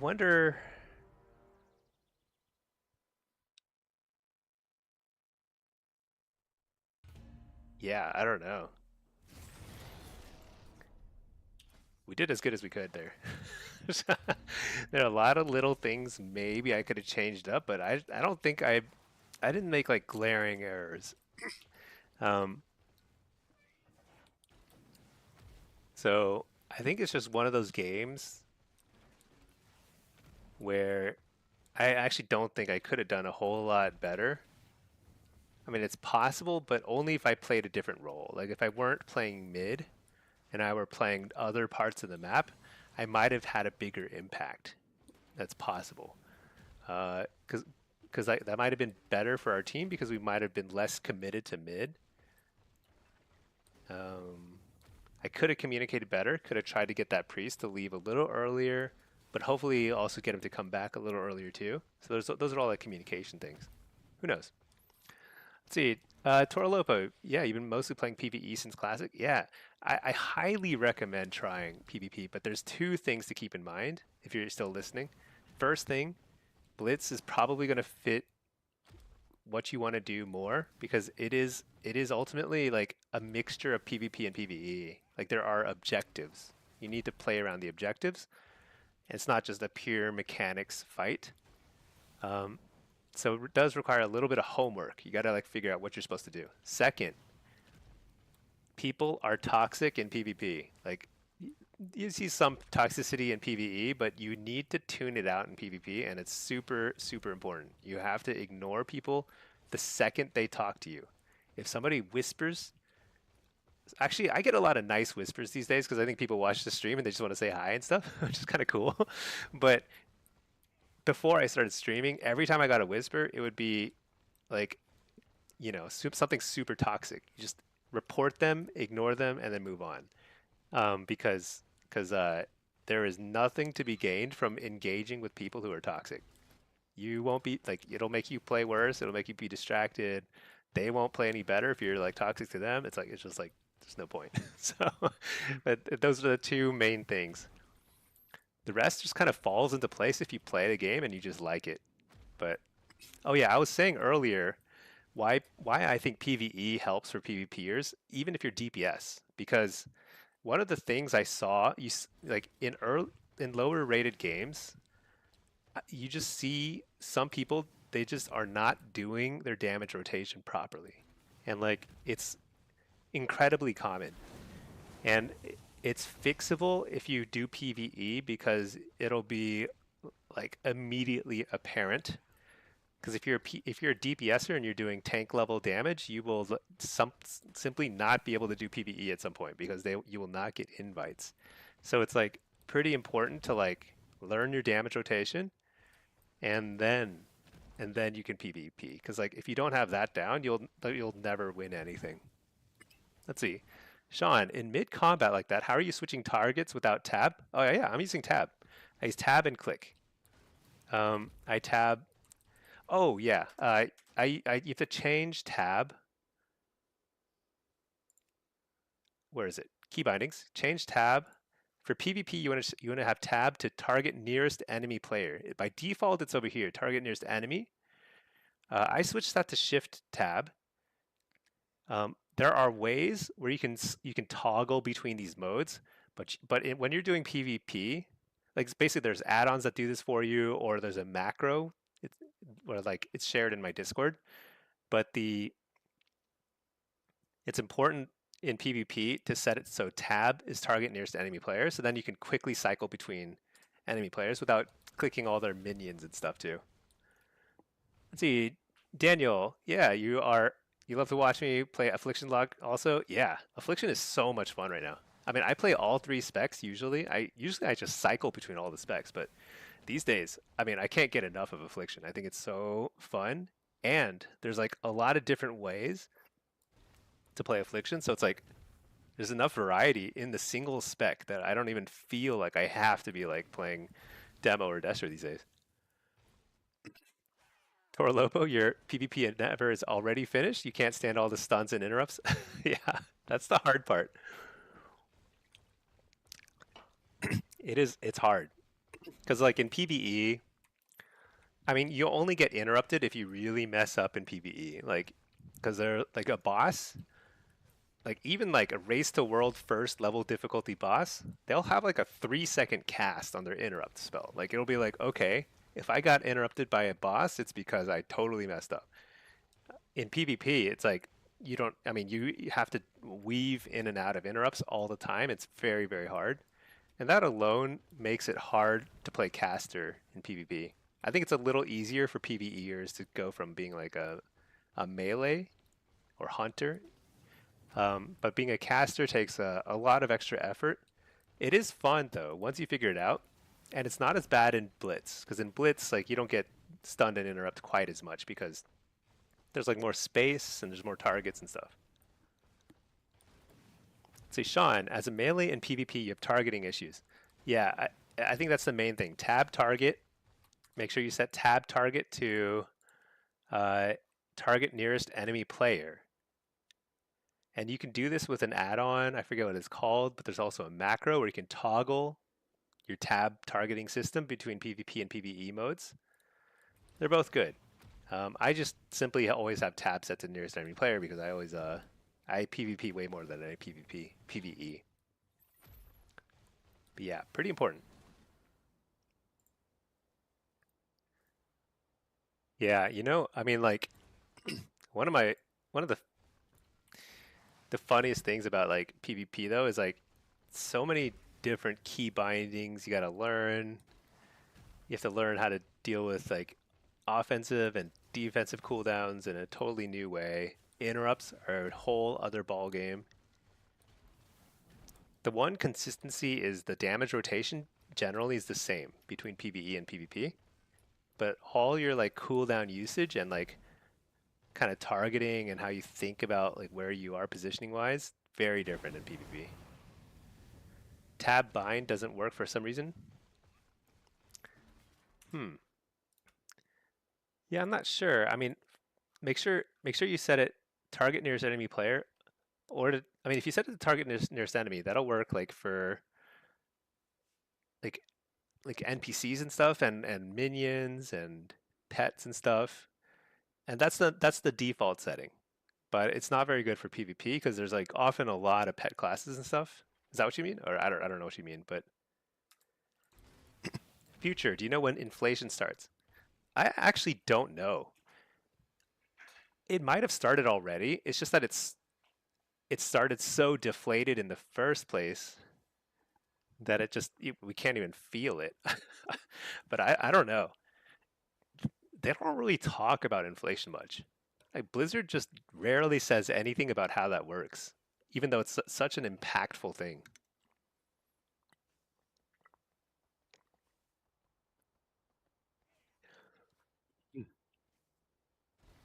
wonder. Yeah, I don't know. We did as good as we could there. There are a lot of little things maybe I could have changed up, but I don't think I didn't make like glaring errors. So I think it's just one of those games where I actually don't think I could have done a whole lot better. I mean, it's possible, but only if I played a different role. Like if I weren't playing mid and I were playing other parts of the map, I might have had a bigger impact. That's possible. Because that might have been better for our team because we might have been less committed to mid. I could have communicated better, could have tried to get that priest to leave a little earlier, but hopefully also get him to come back a little earlier too. So those are all like communication things. Who knows? Let's see. Toralopo, yeah, you've been mostly playing PvE since Classic? Yeah, I highly recommend trying PvP, but there's 2 things to keep in mind if you're still listening. First thing, Blitz is probably going to fit what you want to do more because it is ultimately like a mixture of PvP and PvE. Like there are objectives. You need to play around the objectives. It's not just a pure mechanics fight. So it does require a little bit of homework. You got to like figure out what you're supposed to do. Second, people are toxic in PvP. Like you see some toxicity in PvE, but you need to tune it out in PvP, and it's super, super important. You have to ignore people the second they talk to you. If somebody whispers, actually, I get a lot of nice whispers these days because I think people watch the stream and they just want to say hi and stuff, which is kind of cool. But before I started streaming, every time I got a whisper, it would be like, you know, something super toxic. You just report them, ignore them, and then move on. Because there is nothing to be gained from engaging with people who are toxic. You won't be like, it'll make you play worse. It'll make you be distracted. They won't play any better if you're like toxic to them. It's just like, there's no point. So, but those are the 2 main things. The rest just kind of falls into place if you play the game and you just like it. But, oh yeah, I was saying earlier why I think PvE helps for PvPers, even if you're DPS, because one of the things I saw like in lower rated games, you just see some people, they just are not doing their damage rotation properly, and like it's incredibly common, and it's fixable if you do PvE because it'll be like immediately apparent. Because if you're a DPSer and you're doing tank level damage, you will simply not be able to do PvE at some point because you will not get invites. So it's like pretty important to like learn your damage rotation, and then you can PvP. Because like if you don't have that down, you'll never win anything. Let's see. Sean, in mid-combat like that, how are you switching targets without tab? Oh yeah, I'm using tab. I use tab and click. I tab. Oh yeah, you have to change tab. Where is it? Key bindings. Change tab. For PvP, you want to have tab to target nearest enemy player. By default, it's over here. Target nearest enemy. I switched that to shift tab. There are ways where you can toggle between these modes, but when you're doing PvP, like basically there's add-ons that do this for you, or there's a macro, it's where like it's shared in my Discord. But it's important in PvP to set it so tab is target nearest enemy player, so then you can quickly cycle between enemy players without clicking all their minions and stuff too. Let's see, Daniel. Yeah, you love to watch me play Affliction Log also? Yeah, Affliction is so much fun right now. I mean, I play all three specs usually. I just cycle between all the specs, but these days, I mean, I can't get enough of Affliction. I think it's so fun, and there's like a lot of different ways to play Affliction, so it's like there's enough variety in the single spec that I don't even feel like I have to be like playing Demo or Destro these days. Toro Lopo, your PvP endeavor is already finished. You can't stand all the stuns and interrupts. Yeah, that's the hard part. It's hard. Because like in PvE, I mean, you only get interrupted if you really mess up in PvE. Like, because they're like a boss, like even like a race to world first level difficulty boss, they'll have like a 3 second cast on their interrupt spell. Like it'll be like, okay, if I got interrupted by a boss, it's because I totally messed up. In PvP, it's like you don't, I mean, you have to weave in and out of interrupts all the time. It's very, very hard. And that alone makes it hard to play caster in PvP. I think it's a little easier for PvEers to go from being like a melee or hunter. But being a caster takes a lot of extra effort. It is fun though, once you figure it out. And it's not as bad in Blitz, because in Blitz, like you don't get stunned and interrupt quite as much because there's like more space and there's more targets and stuff. Say, Sean, as a melee and PvP, you have targeting issues. Yeah, I think that's the main thing. Tab target. Make sure you set tab target to target nearest enemy player. And you can do this with an add-on. I forget what it's called, but there's also a macro where you can toggle your tab targeting system between PvP and PvE modes. They're both good. I just simply always have tab set to nearest enemy player because I always I PvP way more than I PvE. But yeah, pretty important. Yeah, I mean, like one of my one of the funniest things about like PvP though is like so many different key bindings you got to learn. You have to learn how to deal with like offensive and defensive cooldowns in a totally new way. Interrupts are a whole other ball game. The one consistency is the damage rotation generally is the same between PvE and PvP, but all your like cooldown usage and like kind of targeting and how you think about like where you are positioning wise, very different in PvP. Tab bind doesn't work for some reason. Yeah, I'm not sure. I mean, make sure you set it target nearest enemy player, or I mean, if you set it to target nearest enemy, that'll work like for like NPCs and stuff, and minions and pets and stuff, and that's the default setting. But it's not very good for PvP because there's like often a lot of pet classes and stuff. Is that what you mean? Or I don't know what you mean, but future, do you know when inflation starts? I actually don't know. It might have started already. It's just that it started so deflated in the first place that we can't even feel it. But I don't know. They don't really talk about inflation much. Like Blizzard just rarely says anything about how that works, even though it's such an impactful thing.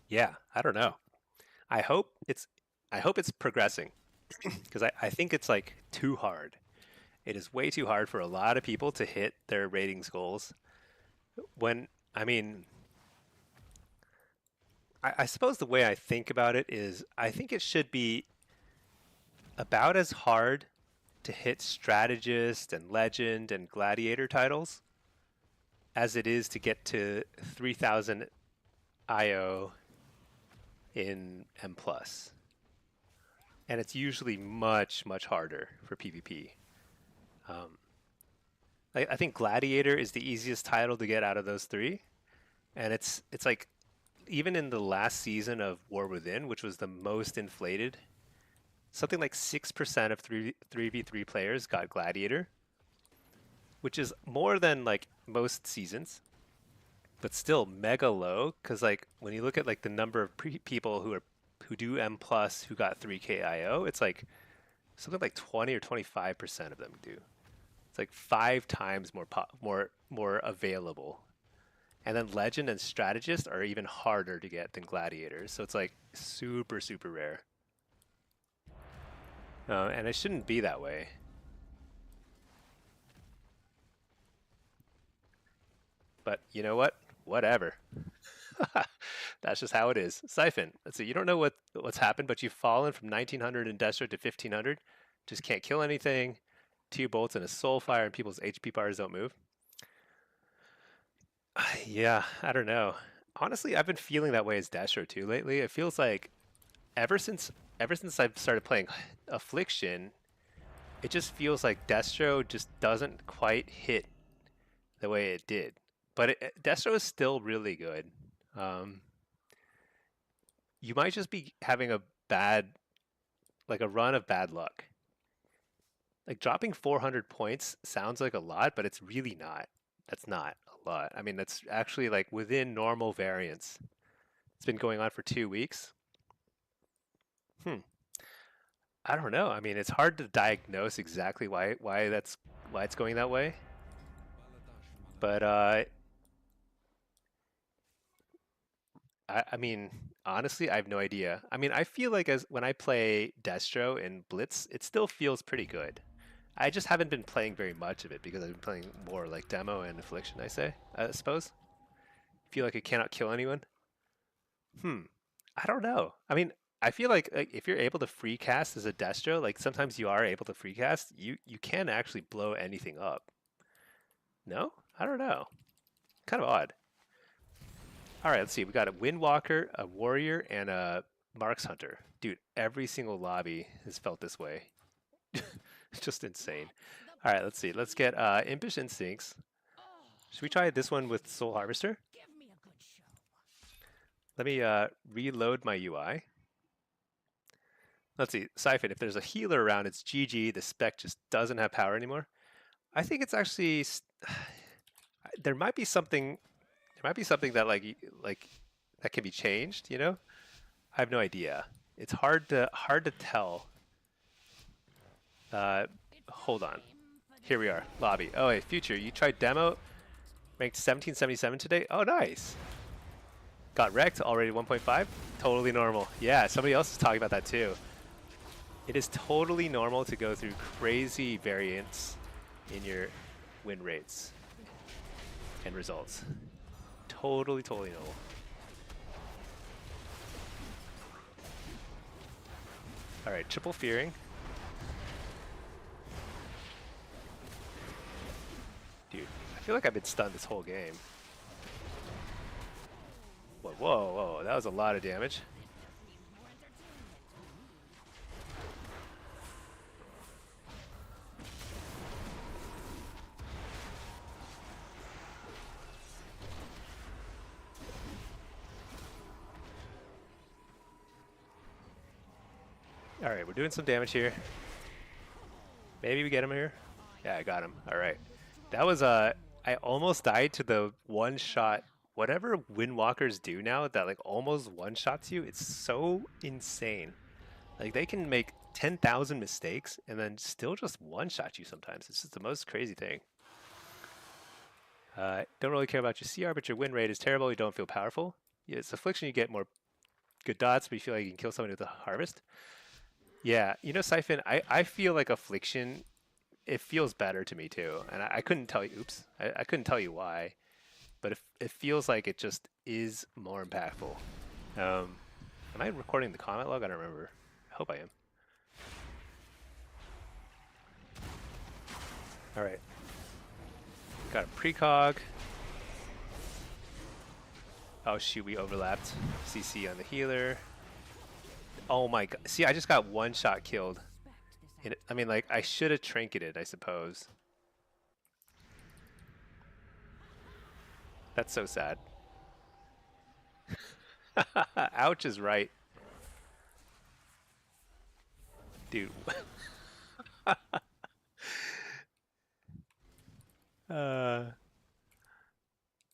Yeah, I don't know. I hope it's I hope it's progressing. because I think it's like too hard. It is way too hard for a lot of people to hit their ratings goals. When, I mean, I suppose the way I think about it is I think it should be about as hard to hit strategist and legend and gladiator titles as it is to get to 3000 IO in M+. And it's usually much, much harder for PvP. I think Gladiator is the easiest title to get out of those three. And it's like, even in the last season of War Within, which was the most inflated, something like 6% of 3v3 players got Gladiator, which is more than like most seasons, but still mega low. Because like when you look at like the number of people who do M+ who got 3k IO, it's like something like 20 or 25% of them do. It's like 5 times more available. And then Legend and Strategist are even harder to get than Gladiators. So it's like super, super rare. And it shouldn't be that way. But you know what? Whatever. That's just how it is. Siphon. Let's see. You don't know what's happened, but you've fallen from 1900 in Destro to 1500. Just can't kill anything. 2 bolts and a soulfire, and people's HP bars don't move. Yeah, I don't know. Honestly, I've been feeling that way as Destro too lately. It feels like ever since I've started playing Affliction, it just feels like Destro just doesn't quite hit the way it did. But Destro is still really good. You might just be having a run of bad luck. Like dropping 400 points sounds like a lot, but it's really not. That's not a lot. I mean, that's actually like within normal variance. It's been going on for 2 weeks. I don't know. I mean, it's hard to diagnose exactly why it's going that way. But I mean, honestly, I have no idea. I mean, I feel like when I play Destro in Blitz, it still feels pretty good. I just haven't been playing very much of it because I've been playing more like Demo and Affliction, I suppose. Feel like I cannot kill anyone. I don't know. I mean, I feel like if you're able to free cast as a Destro, like sometimes you are able to free cast, you can actually blow anything up. No? I don't know. Kind of odd. All right, let's see. We got a Windwalker, a Warrior, and a Marks Hunter. Dude, every single lobby has felt this way. It's just insane. All right, let's see. Let's get Impish Instincts. Should we try this one with Soul Harvester? Give me a good show. Let me reload my UI. Let's see. Siphon, if there's a healer around, it's GG. The spec just doesn't have power anymore. I think it's actually... there might be something that like that can be changed, you know? I have no idea. It's hard to tell. Hold on. Here we are, lobby. Oh, hey, Future, you tried Demo, ranked 1777 today? Oh, nice. Got wrecked, already 1.5? Totally normal. Yeah, somebody else is talking about that too. It is totally normal to go through crazy variance in your win rates and results. Totally normal. All right, triple fearing. Dude, I feel like I've been stunned this whole game. Whoa, that was a lot of damage. All right, we're doing some damage here. Maybe we get him here. Yeah, I got him. All right. That was I almost died to the one shot. Whatever Windwalkers do now that like almost one shots you, it's so insane. Like they can make 10,000 mistakes and then still just one shot you sometimes. It's just the most crazy thing. Don't really care about your CR, but your win rate is terrible. You don't feel powerful. Yeah, it's Affliction, you get more good dots, but you feel like you can kill somebody with a harvest. Yeah, you know, Siphon, I feel like Affliction, it feels better to me too. And I couldn't tell you, oops, I couldn't tell you why, but it feels like it just is more impactful. Am I recording the comment log? I don't remember. I hope I am. All right. Got a precog. Oh shoot, we overlapped. CC on the healer. Oh my god. See, I just got one shot killed. I mean, like, I should have trinketed, I suppose. That's so sad. Ouch is right. Dude. uh,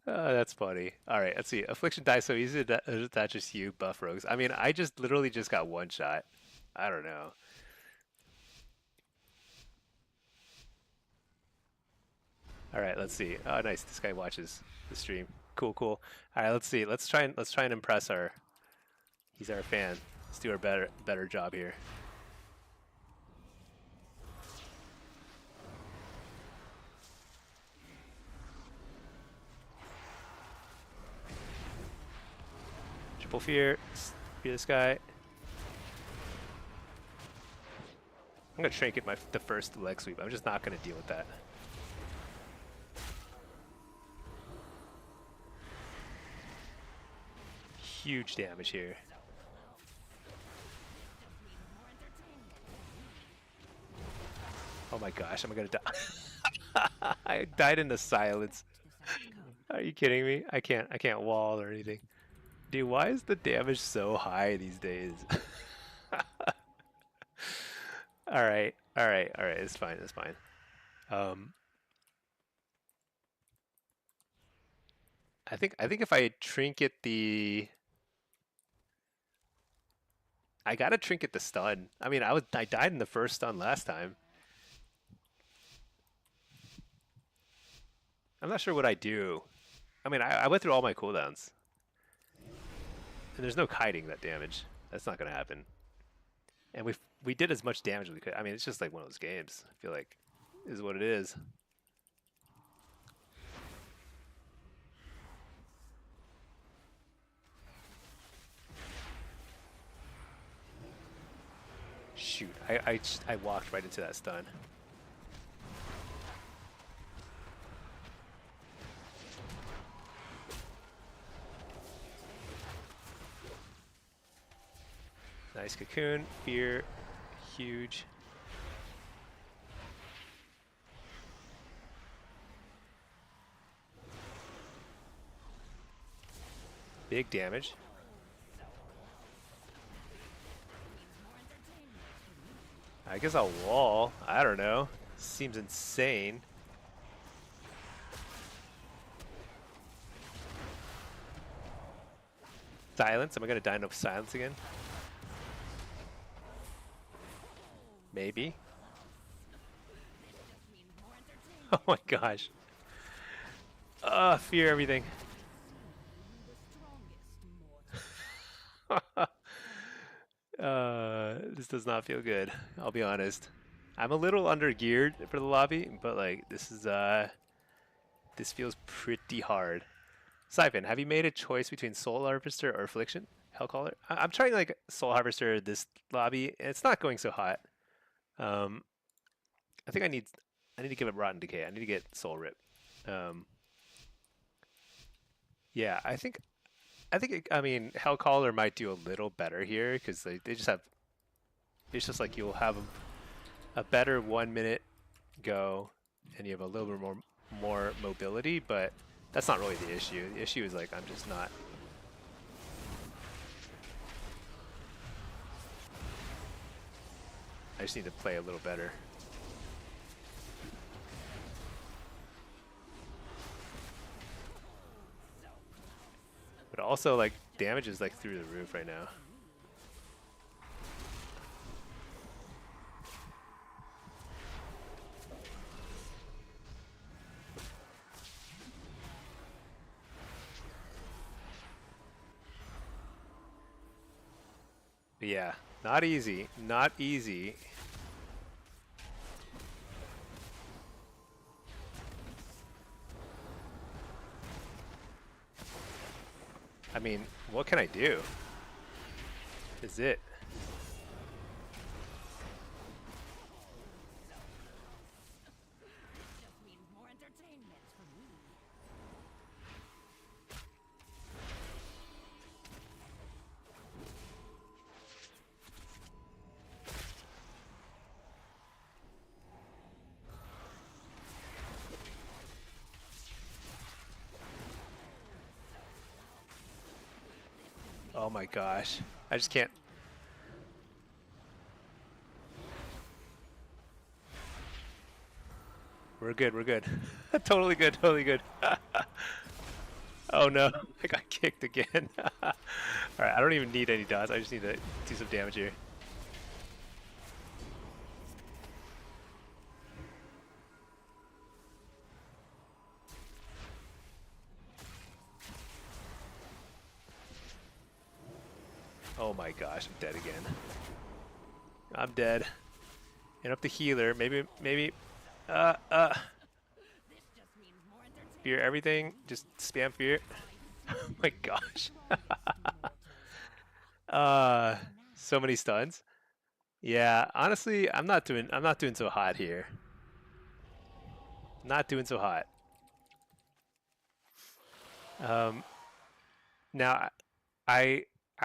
that's funny. All right, let's see. Affliction dies so easy that just you buff rogues. I mean, I just literally just got one shot. I don't know. All right, let's see. Oh, nice. This guy watches the stream. Cool, cool. All right, let's see. Let's try and impress our. He's our fan. Let's do our better job here. Triple fear. Fear this guy. I'm gonna trinket the first leg sweep. I'm just not gonna deal with that. Huge damage here. Oh my gosh, am I gonna die? I died in the silence. Are you kidding me? I can't wall or anything. Dude, why is the damage so high these days? Alright, alright, alright, it's fine, it's fine. I think if I trinket the I gotta trinket the stun. I mean, I died in the first stun last time. I'm not sure what I do. I mean, I went through all my cooldowns. And there's no kiting that damage. That's not gonna happen. And we did as much damage as we could. I mean, it's just like one of those games. I feel like is what it is. Shoot, I walked right into that stun. Nice cocoon, fear, huge. Big damage. I guess I'll wall. I don't know. Seems insane. Silence? Am I gonna die of silence again? Maybe. Oh my gosh. Fear everything. This does not feel good. I'll be honest. I'm a little under geared for the lobby, but like this feels pretty hard. Siphon, have you made a choice between Soul Harvester or Affliction? Hellcaller? I'm trying like Soul Harvester this lobby, and it's not going so hot. I think I need to give it Rotten Decay. I need to get Soul Rip. Yeah, I mean, Hellcaller might do a little better here because they just have. It's just like you'll have a better 1 minute go, and you have a little bit more mobility, but that's not really the issue. The issue is like I'm just not. I just need to play a little better. But also, like, damage is like through the roof right now. But yeah, Not easy. Not easy. I mean, what can I do? Is it? Just means more entertainment for me. Oh my gosh. I just can't. We're good, we're good. Totally good, totally good. Oh no, I got kicked again. Alright, I don't even need any dots, I just need to do some damage here. Oh my gosh, I'm dead again. I'm dead. And up the healer, maybe, This just means more entertainment. fear everything, just spam fear. Oh my gosh. So many stuns. Yeah, honestly, I'm not doing so hot here. Not doing so hot. Now I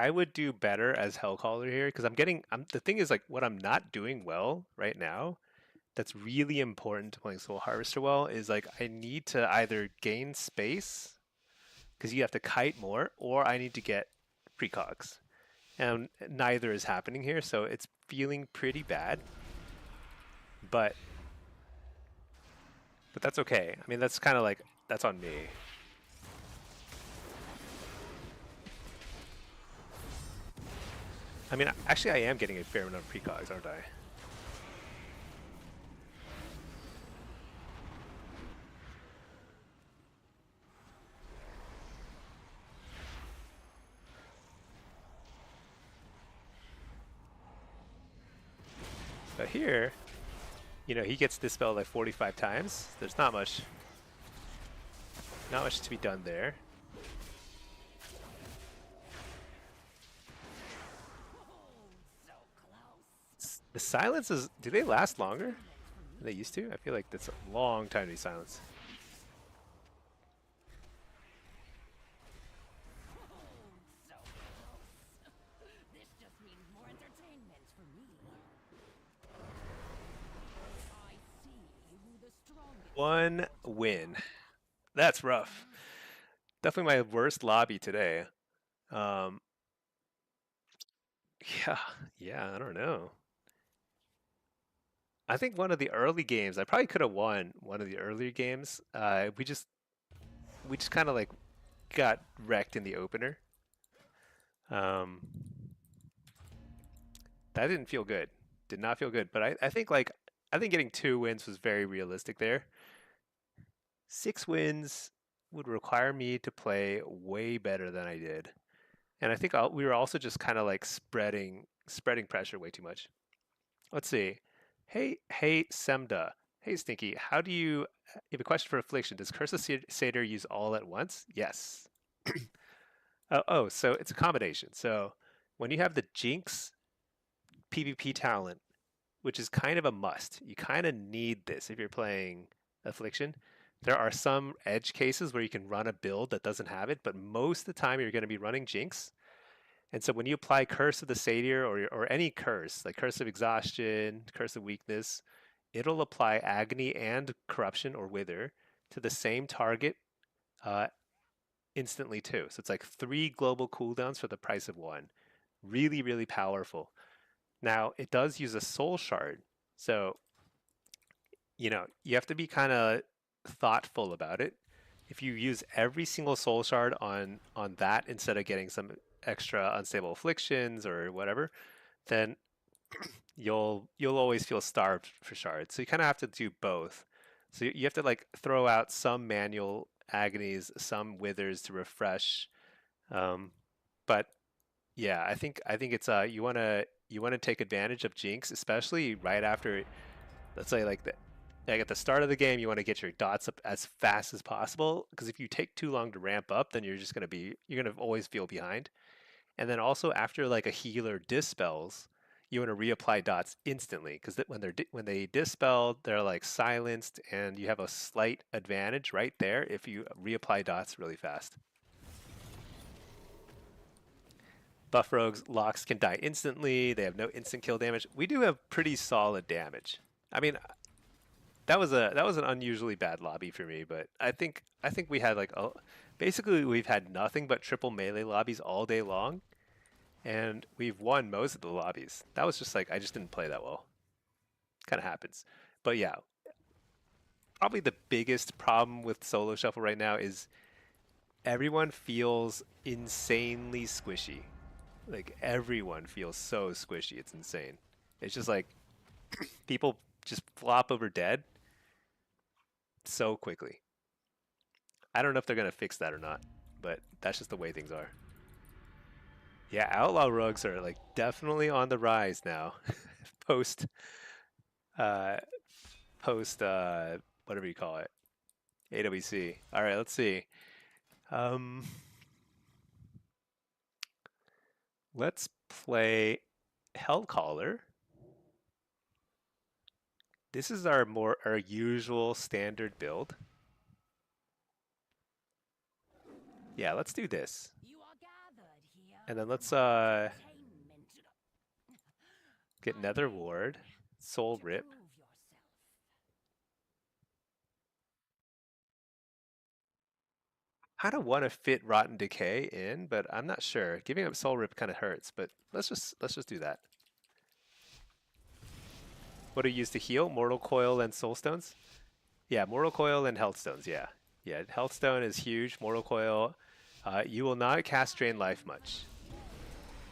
would do better as Hellcaller here because the thing is like what I'm not doing well right now that's really important to playing Soul Harvester well is like I need to either gain space because you have to kite more or I need to get precogs. And neither is happening here, so it's feeling pretty bad. But that's okay. I mean, that's kind of like that's on me. I mean, actually, I am getting a fair amount of precogs, aren't I? But here, you know, he gets dispelled like 45 times. There's not much to be done there. The silences, do they last longer than they used to? I feel like that's a long time to be silenced. This just means more entertainment for me. I see who the strongest. One win. That's rough. Definitely my worst lobby today. Yeah, I don't know. I think one of the early games, I probably could have won one of the earlier games. We just kind of like got wrecked in the opener. That didn't feel good. Did not feel good. But I think getting 2 wins was very realistic there. 6 wins would require me to play way better than I did. And I think we were also just kind of like spreading pressure way too much. Let's see. Hey, Semda. Hey, Stinky. How do you have a question for Affliction? Does Curse of Satyr use all at once? Yes. So it's a combination. So when you have the Jinx PvP talent, which is kind of a must, you kind of need this if you're playing Affliction. There are some edge cases where you can run a build that doesn't have it, but most of the time you're going to be running Jinx. And so when you apply Curse of the Satyr or any curse, like Curse of Exhaustion, Curse of Weakness, it'll apply Agony and Corruption or Wither to the same target instantly too. So it's like 3 global cooldowns for the price of 1. Really, really powerful. Now, it does use a Soul Shard. So, you know, you have to be kind of thoughtful about it. If you use every single Soul Shard on that instead of getting some extra unstable afflictions or whatever, then you'll always feel starved for shards. So you kind of have to do both. So you have to like throw out some manual agonies, some withers to refresh. But Yeah, I think it's you wanna take advantage of Jinx, especially right after, let's say like at the start of the game, you want to get your dots up as fast as possible, because if you take too long to ramp up, then you're gonna always feel behind. And then also after like a healer dispels, you want to reapply dots instantly, because when they dispel, they're like silenced, and you have a slight advantage right there if you reapply dots really fast. Buff rogues locks can die instantly. They have no instant kill damage. We do have pretty solid damage. I mean, that was an unusually bad lobby for me, but I think we had basically we've had nothing but triple melee lobbies all day long, and we've won most of the lobbies. That was just like I just didn't play that well. Kind of happens. But yeah, probably the biggest problem with solo shuffle right now is everyone feels insanely squishy. Like everyone feels so squishy. It's insane. It's just like people just flop over dead so quickly. I don't know if they're gonna fix that or not, but that's just the way things are. Yeah, outlaw rogues are like definitely on the rise now. post uh post whatever you call it. AWC. All right, let's see. Um let's play Hellcaller. This is our usual standard build. Yeah, let's do this. You are gathered here And then let's for entertainment. get I Nether beg Ward, Soul to Rip. prove yourself. I don't want to fit Rotten Decay in, but I'm not sure. Giving up Soul Rip kind of hurts, but let's just do that. What do you use to heal? Mortal Coil and Soul Stones? Yeah, Mortal Coil and Health Stones, yeah. Yeah, Health Stone is huge. Mortal Coil. You will not cast Drain Life much.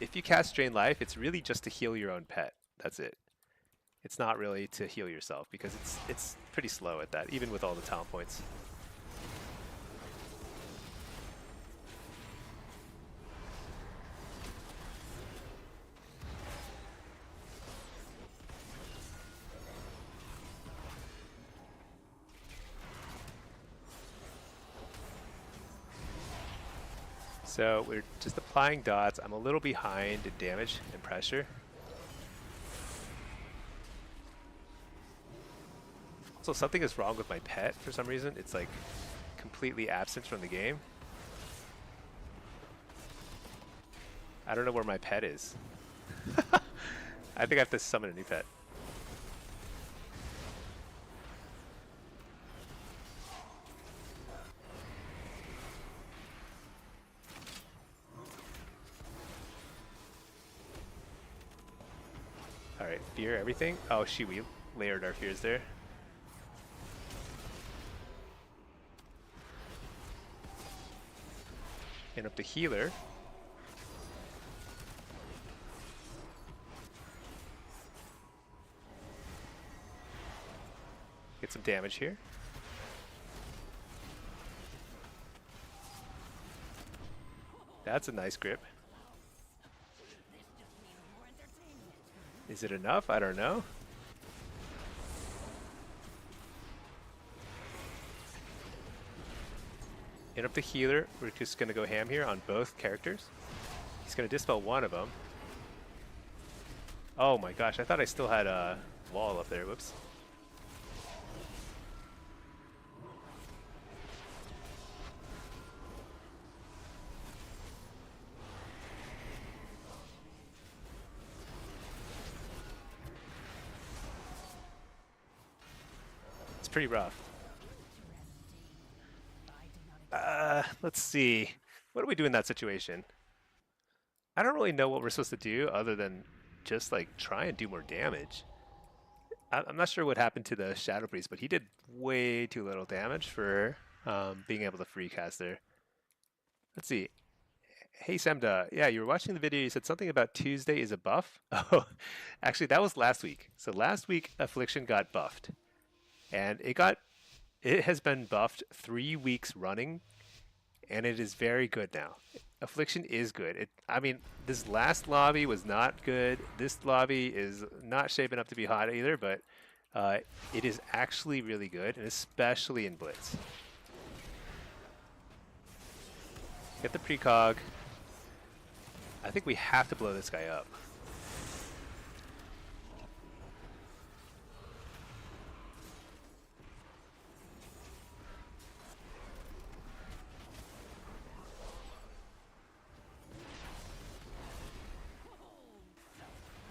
If you cast Drain Life, it's really just to heal your own pet. That's it. It's not really to heal yourself, because it's pretty slow at that, even with all the talent points. So we're just applying dots. I'm a little behind in damage and pressure. Also, something is wrong with my pet for some reason. It's like completely absent from the game. I don't know where my pet is. I think I have to summon a new pet. Alright, fear everything. Oh shoot, we layered our fears there. And up the healer. Get some damage here. That's a nice grip. Is it enough? I don't know. Hit up the healer. We're just going to go ham here on both characters. He's going to dispel one of them. Oh my gosh, I thought I still had a wall up there. Whoops. It's pretty rough. Let's see. What do we do in that situation? I don't really know what we're supposed to do other than just like try and do more damage. I'm not sure what happened to the Shadow Priest, but he did way too little damage for being able to free cast there. Let's see. Hey Semda, yeah, you were watching the video. You said something about Tuesday is a buff. Oh, actually, that was last week. So last week, Affliction got buffed, and it has been buffed 3 weeks running, and it is very good now. Affliction is good. I mean, this last lobby was not good. This lobby is not shaping up to be hot either, but it is actually really good, and especially in Blitz. Get the precog. I think we have to blow this guy up.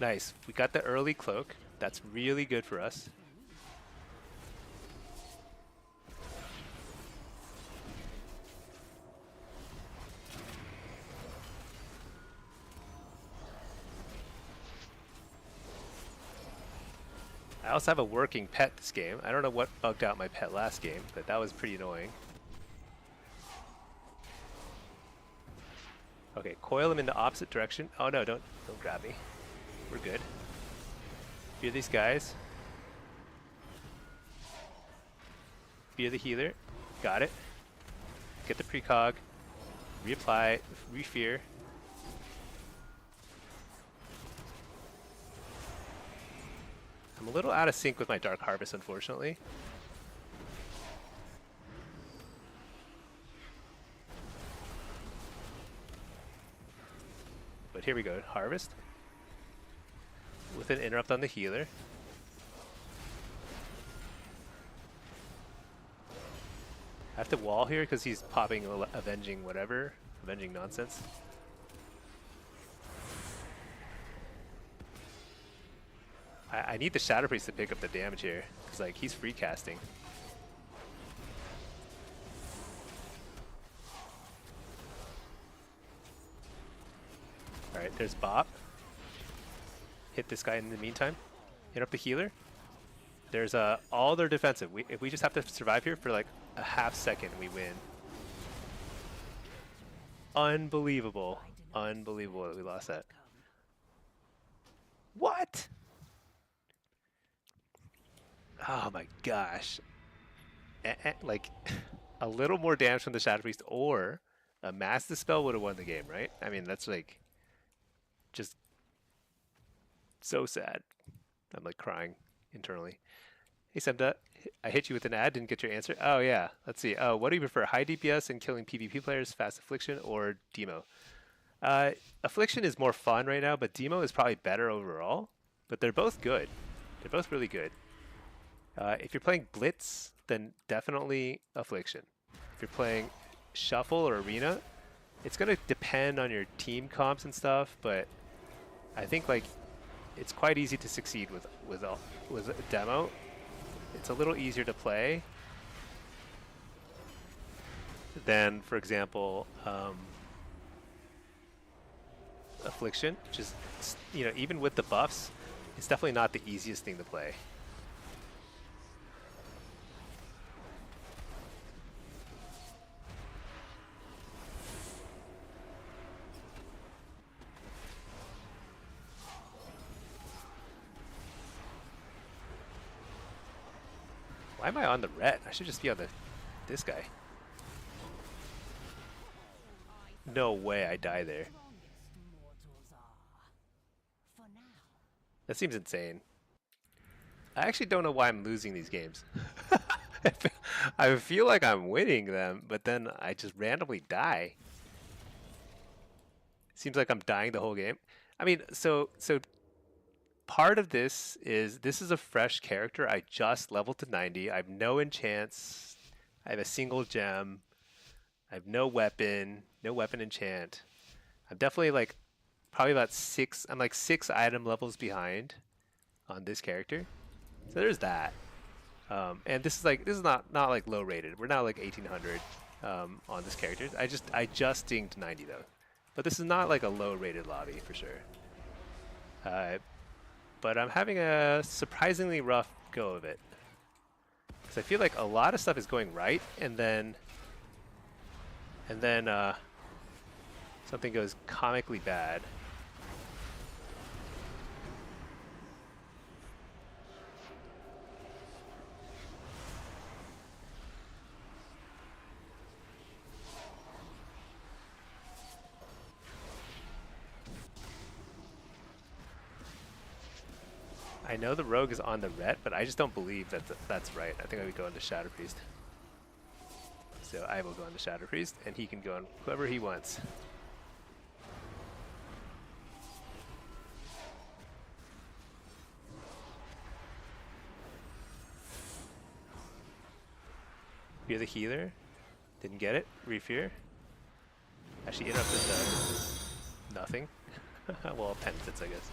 Nice. We got the early cloak. That's really good for us. I also have a working pet this game. I don't know what bugged out my pet last game, but that was pretty annoying. Okay, coil him in the opposite direction. Oh no, don't grab me. We're good. Fear these guys. Fear the healer. Got it. Get the precog. Reapply. Refear. I'm a little out of sync with my Dark Harvest, unfortunately. But here we go. Harvest. With an interrupt on the healer. I have to wall here because he's popping avenging whatever. Avenging nonsense. I need the Shadow Priest to pick up the damage here. Because like he's free casting. Alright, there's Bop. Hit this guy in the meantime. Hit up the healer. There's all their defensive. If we just have to survive here for like a half second, we win. Unbelievable. Unbelievable that we lost that. What? Oh my gosh. Like a little more damage from the Shadow Priest or a Mass Dispel would have won the game, right? I mean, that's like just so sad. I'm like crying internally. Hey Semda, I hit you with an ad, didn't get your answer. Oh yeah, let's see. Oh, what do you prefer, high DPS and killing PvP players, fast affliction, or demo? Affliction is more fun right now, but demo is probably better overall. But they're both good. They're both really good. If you're playing Blitz, then definitely affliction. If you're playing shuffle or arena, it's gonna depend on your team comps and stuff, but I think like it's quite easy to succeed with a demo. It's a little easier to play than, for example, affliction, which is, you know, even with the buffs, it's definitely not the easiest thing to play. Why am I on the ret? I should just be on this guy. No way I die there. That seems insane. I actually don't know why I'm losing these games. I feel like I'm winning them, but then I just randomly die. Seems like I'm dying the whole game. I mean, so part of this is a fresh character. I just leveled to 90. I have no enchants. I have a single gem. I have no weapon enchant. I'm definitely like probably about I'm like 6 item levels behind on this character. So there's that. And this is not like low rated. We're not like 1800 on this character. I just dinged 90 though. But this is not like a low rated lobby for sure. But I'm having a surprisingly rough go of it. Because I feel like a lot of stuff is going right, and then something goes comically bad. I know the rogue is on the ret, but I just don't believe that that's right. I think I would go into Shadow Priest. So I will go into Shadow Priest, and he can go on whoever he wants. Fear the healer. Didn't get it. Refear. Actually interrupted nothing. Well, penitence, I guess.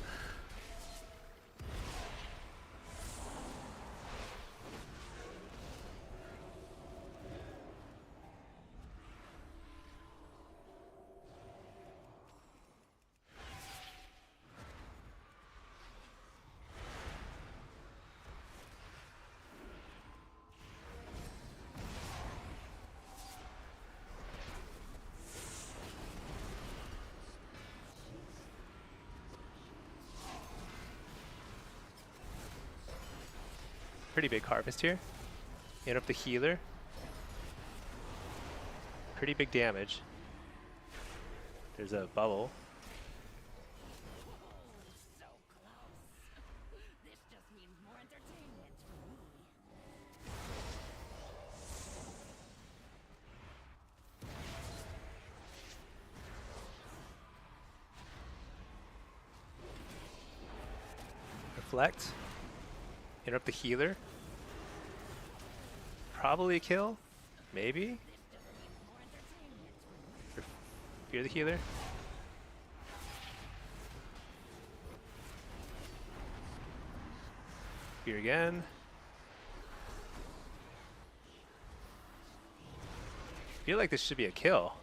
Pretty big harvest here. Interrupt the healer. Pretty big damage. There's a bubble. So close. This just means more entertainment for me. Reflect. Interrupt the healer. Probably a kill. Maybe. Fear the healer. Fear again. Feel like this should be a kill.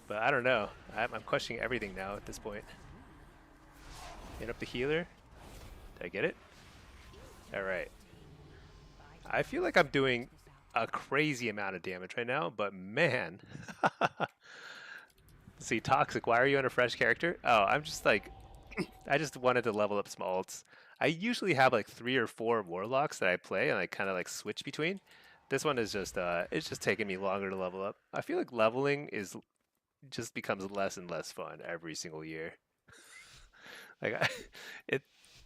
But I don't know. I'm questioning everything now at this point. Interrupt the healer. Did I get it? Alright. I feel like I'm doing a crazy amount of damage right now, but man. See, Toxic, why are you on a fresh character? Oh, I'm just like, I just wanted to level up some alts. I usually have like 3 or 4 Warlocks that I play and I kind of like switch between. This one is just, it's just taking me longer to level up. I feel like leveling just becomes less and less fun every single year. Like,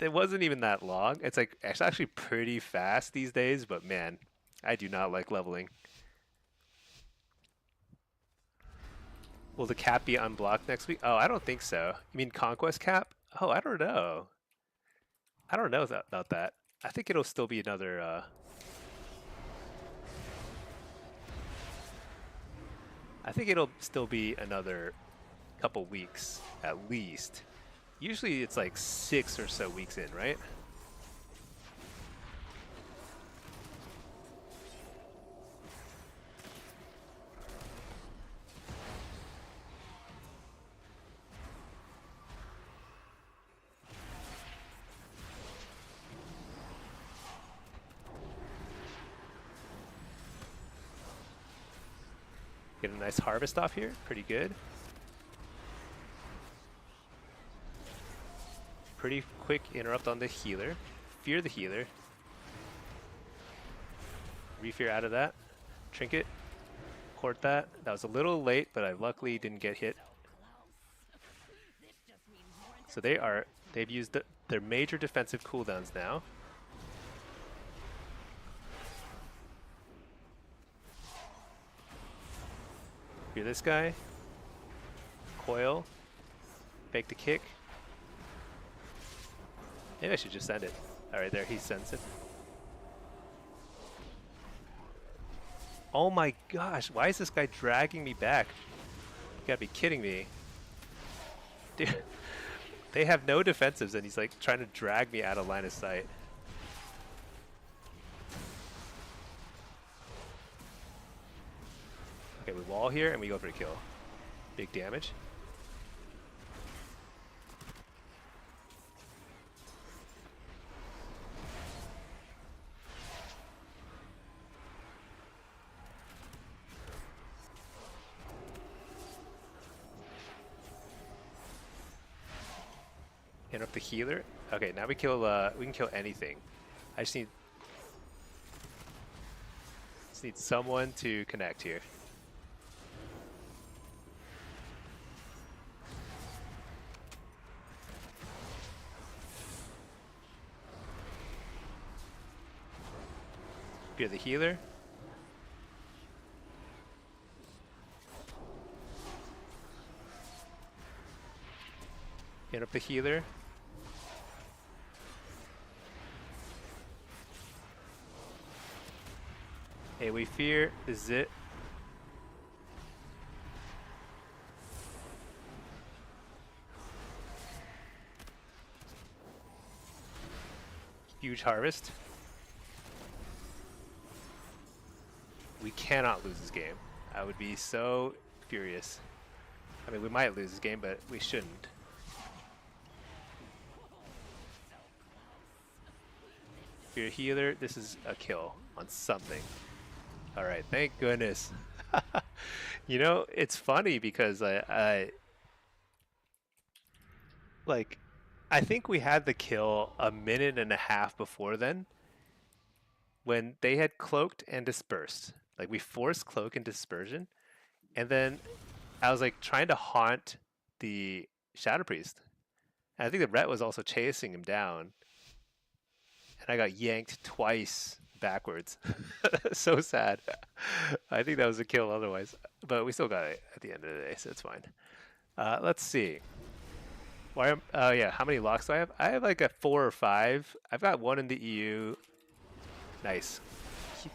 it wasn't even that long. It's like, it's actually pretty fast these days, but man, I do not like leveling. Will the cap be unblocked next week? Oh, I don't think so. You mean Conquest cap? Oh, I don't know. I don't know about that. I think it'll still be another... I think it'll still be another couple weeks, at least. Usually it's like 6 or so weeks in, right? Get a nice harvest off here. Pretty good. Pretty quick interrupt on the healer. Fear the healer. Refear out of that. Trinket. Court that. That was a little late, but I luckily didn't get hit. So they've used their major defensive cooldowns now. Fear this guy. Coil. Fake the kick. Maybe I should just send it. Alright, there, he sends it. Oh my gosh, why is this guy dragging me back? You gotta be kidding me. Dude, they have no defensives and he's like trying to drag me out of line of sight. Okay, we wall here and we go for a kill. Big damage. Interrupt the healer. Okay, now we can kill anything. I just need someone to connect here. Fear the healer. Hit up the healer. Hey, we fear. This is it. Huge harvest. We cannot lose this game. I would be so furious. I mean, we might lose this game, but we shouldn't. If you're a healer, this is a kill on something. Alright, thank goodness. You know, it's funny because I think we had the kill a minute and a half before then when they had cloaked and dispersed. Like, we forced cloak and dispersion, and then I was like trying to haunt the Shadow Priest. And I think the Ret was also chasing him down. And I got yanked twice backwards. So sad. I think that was a kill otherwise. But we still got it at the end of the day, so it's fine. Let's see. Why? Yeah, how many locks do I have? I have like a 4 or 5. I've got 1 in the EU. Nice.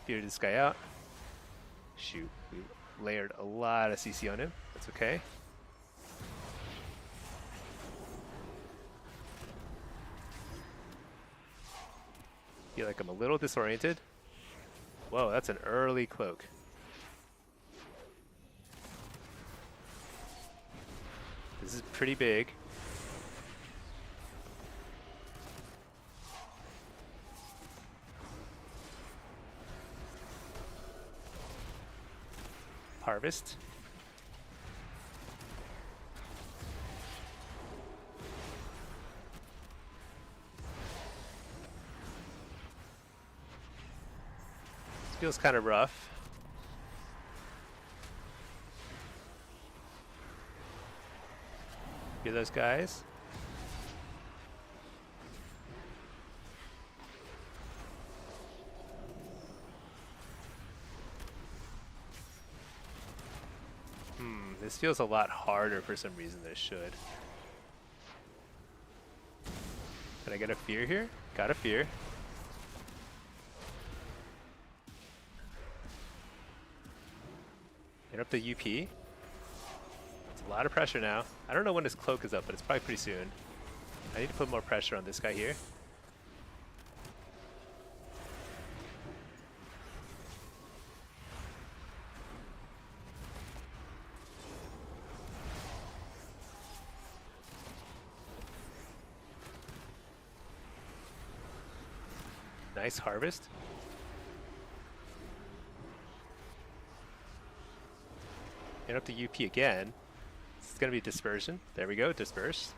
Fear this guy out. Shoot. We layered a lot of CC on him. That's okay. Feel like I'm a little disoriented. Whoa, that's an early cloak. This is pretty big. Harvest. Feels kind of rough. Hear those guys? This feels a lot harder for some reason than it should. Did I get a fear here? Got a fear. Hit up the UP. It's a lot of pressure now. I don't know when his cloak is up, but it's probably pretty soon. I need to put more pressure on this guy here. Nice harvest. Hit up the UP again. This is going to be dispersion. There we go, disperse.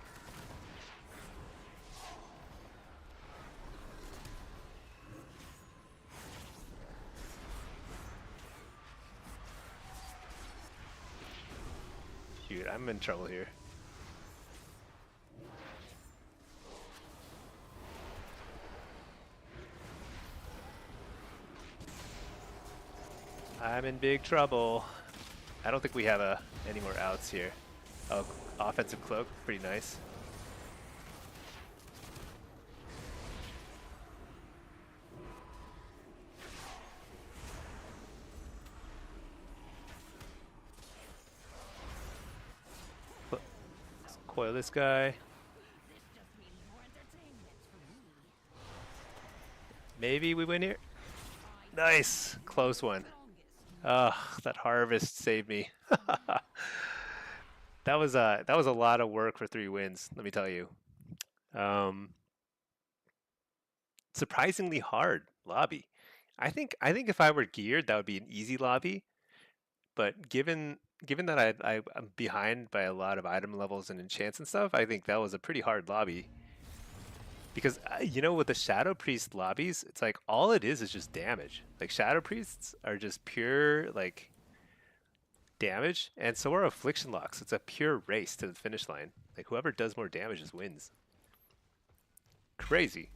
Shoot, I'm in trouble here. I'm in big trouble. I don't think we have any more outs here. Oh, offensive cloak, pretty nice. Let's coil this guy. Maybe we win here. Nice, close one. Ugh, that harvest saved me. That was a lot of work for 3 wins, let me tell you. Surprisingly hard lobby. I think if I were geared, that would be an easy lobby. But given that I'm behind by a lot of item levels and enchants and stuff, I think that was a pretty hard lobby. Because, you know, with the Shadow Priest lobbies, it's like all it is just damage. Like, Shadow Priests are just pure, like, damage, and so are affliction locks. It's a pure race to the finish line. Like, whoever does more damage just wins. Crazy.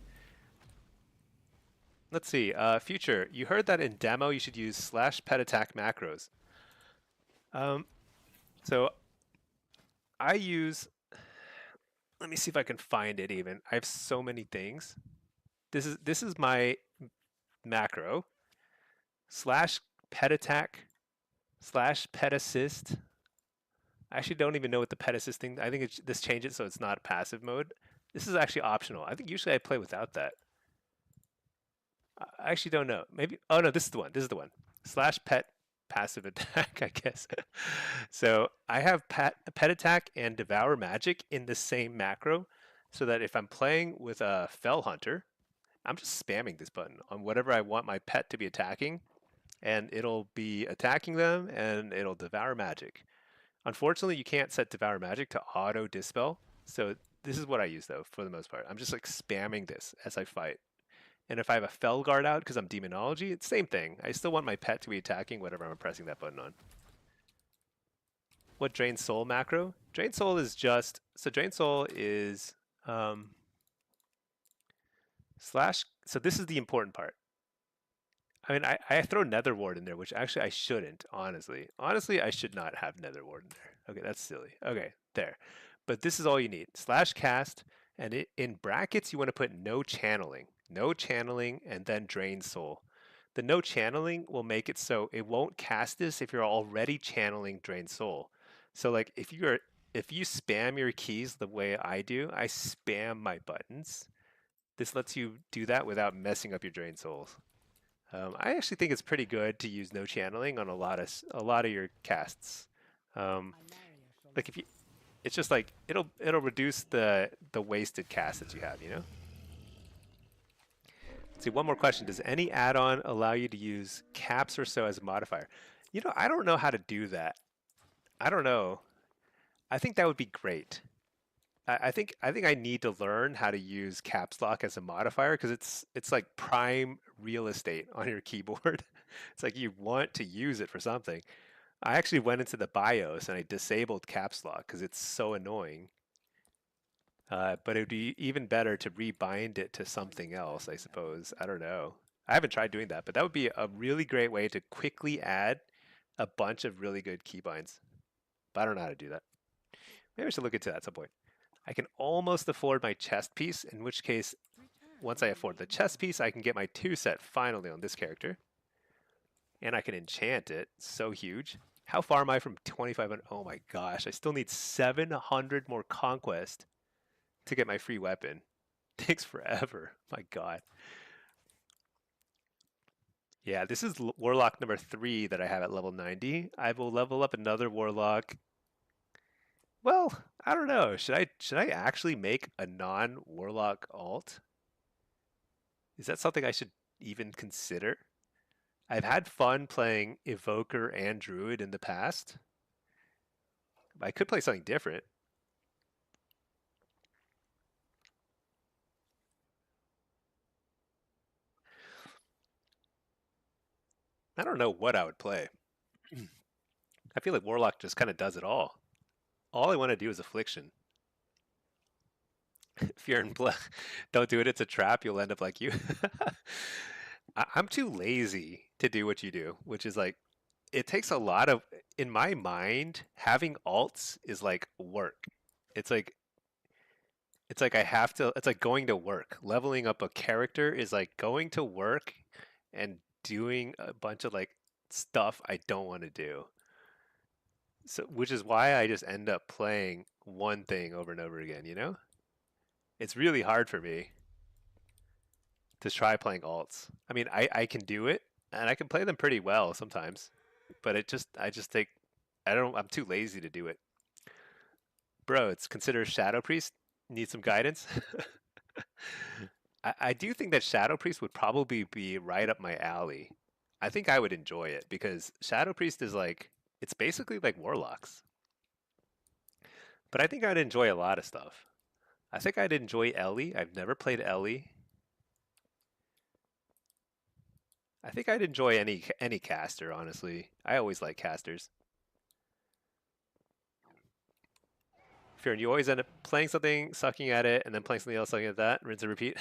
let's see. Future, you heard that in demo you should use /pet attack macros. Um, so I use, let me see if I can find it even. I have so many things. This is my macro /pet attack /pet assist. I actually don't even know what the pet assist thing. I think this changes so it's not passive mode. This is actually optional. I think usually I play without that. I actually don't know. Maybe. Oh no, this is the one. This is the one. /pet passive attack, I guess. So I have pet attack and devour magic in the same macro, so that if I'm playing with a fell hunter, I'm just spamming this button on whatever I want my pet to be attacking, and it'll be attacking them, and it'll devour magic. Unfortunately, you can't set devour magic to auto dispel, so this is what I use though for the most part. I'm just like spamming this as I fight. And if I have a fell guard out because I'm demonology, it's the same thing. I still want my pet to be attacking whatever I'm pressing that button on. What drain soul macro? Drain soul is just, so drain soul is so this is the important part. I mean, I throw Nether Ward in there, which actually I shouldn't, honestly. Honestly, I should not have Nether Ward in there. Okay, that's silly. Okay, there. But this is all you need. /cast, and in brackets, you want to put no channeling. No channeling, and then drain soul. The no channeling will make it so it won't cast this if you're already channeling drain soul. So like if you spam your keys the way I do, I spam my buttons. This lets you do that without messing up your drain souls. I actually think it's pretty good to use no channeling on a lot of your casts. Like if you, it's just like it'll reduce the wasted cast that you have, you know. Let's see, one more question. Does any add-on allow you to use caps or so as a modifier? You know, I don't know how to do that. I don't know. I think that would be great. I think I need to learn how to use caps lock as a modifier because it's like prime real estate on your keyboard. It's like you want to use it for something. I actually went into the BIOS and I disabled caps lock because it's so annoying. But it would be even better to rebind it to something else, I suppose. I don't know. I haven't tried doing that, but that would be a really great way to quickly add a bunch of really good keybinds. But I don't know how to do that. Maybe I should look into that at some point. I can almost afford my chest piece, in which case, once I afford the chest piece, I can get my 2 set finally on this character. And I can enchant it. So huge. How far am I from 2,500? Oh my gosh, I still need 700 more conquest to get my free weapon. Takes forever. My god. Yeah, this is Warlock number 3 that I have at level 90. I will level up another Warlock. Well, I don't know. Should I actually make a non-Warlock alt? Is that something I should even consider? I've had fun playing Evoker and Druid in the past. I could play something different. I don't know what I would play. I feel like Warlock just kind of does it all. All I want to do is affliction. Fear and blood. Don't do it, it's a trap, you'll end up like you. I'm too lazy to do what you do, which is like, it takes a lot of, in my mind, having alts is like work. It's like, I have to, it's like going to work. Leveling up a character is like going to work and doing a bunch of like stuff I don't want to do. So, which is why I just end up playing one thing over and over again, you know? It's really hard for me to try playing alts. I mean, I can do it and I can play them pretty well sometimes, but I just think, I'm too lazy to do it. Bro, it's considered Shadow Priest. Need some guidance? I do think that Shadow Priest would probably be right up my alley. I think I would enjoy it because Shadow Priest is like, it's basically like Warlocks. But I think I'd enjoy a lot of stuff. I think I'd enjoy Ellie. I've never played Ellie. I think I'd enjoy any caster, honestly. I always like casters. Fear, you always end up playing something, sucking at it, and then playing something else, sucking at that, rinse and repeat.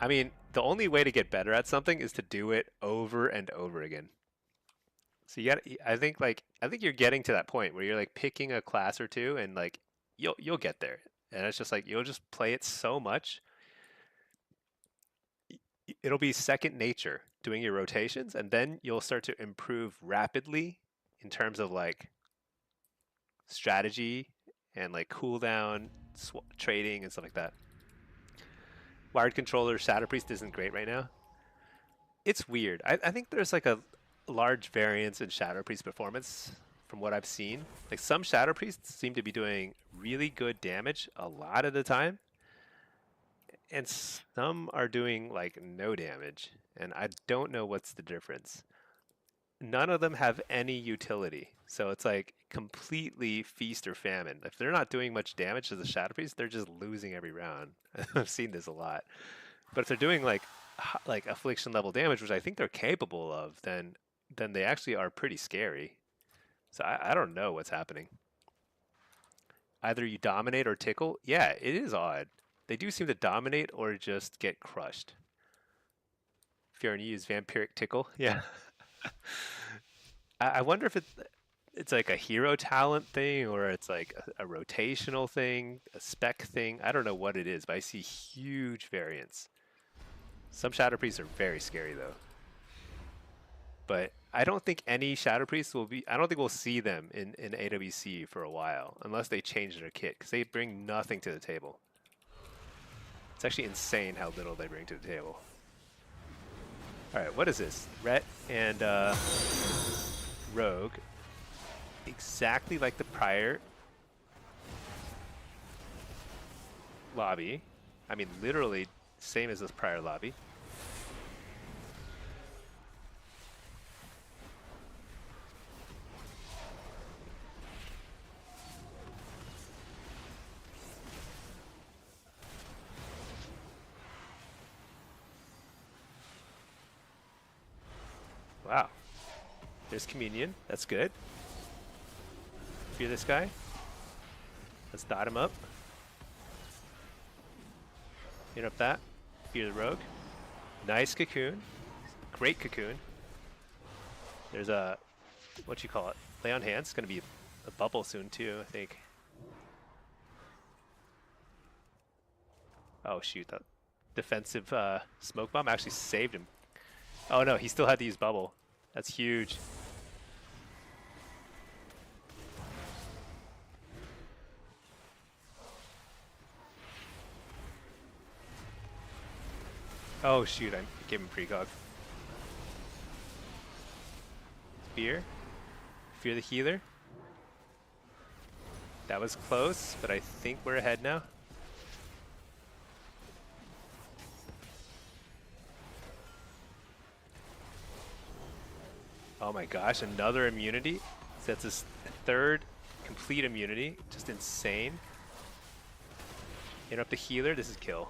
I mean, the only way to get better at something is to do it over and over again. So you got I think you're getting to that point where you're like picking a class or two and like you'll get there. And it's just like you'll just play it so much. It'll be second nature doing your rotations and then you'll start to improve rapidly in terms of like strategy and like cooldown, trading and stuff like that. Wired controller Shadow Priest isn't great right now. It's weird. I think there's like a large variance in Shadow Priest performance from what I've seen. Like some Shadow Priests seem to be doing really good damage a lot of the time, and some are doing like no damage, and I don't know what's the difference. None of them have any utility, so it's like completely feast or famine. If they're not doing much damage to the Shadow Priest, they're just losing every round. I've seen this a lot. But if they're doing like affliction level damage, which I think they're capable of, then they actually are pretty scary. So I don't know what's happening. Either you dominate or tickle. Yeah, it is odd. They do seem to dominate or just get crushed. Fear and you use vampiric tickle. Yeah. I wonder if it's like a hero talent thing or it's like a rotational thing, a spec thing. I don't know what it is, but I see huge variance. Some Shadow Priests are very scary though. But I don't think any Shadow Priests will be, I don't think we'll see them in AWC for a while, unless they change their kit, because they bring nothing to the table. It's actually insane how little they bring to the table. Alright, what is this? Ret and Rogue. Exactly like the prior lobby. I mean, literally same as this prior lobby. Wow. There's communion. That's good. Fear this guy. Let's dot him up. Interrupt that. Fear the rogue. Nice cocoon. Great cocoon. There's a, what you call it? Lay on hands. It's going to be a bubble soon too, I think. Oh shoot, that defensive smoke bomb actually saved him. Oh no, he still had to use bubble. That's huge. Oh shoot, I gave him precog. Fear. Fear the healer. That was close, but I think we're ahead now. Oh my gosh, another immunity. So that's his third complete immunity. Just insane. Interrupt the healer. This is kill.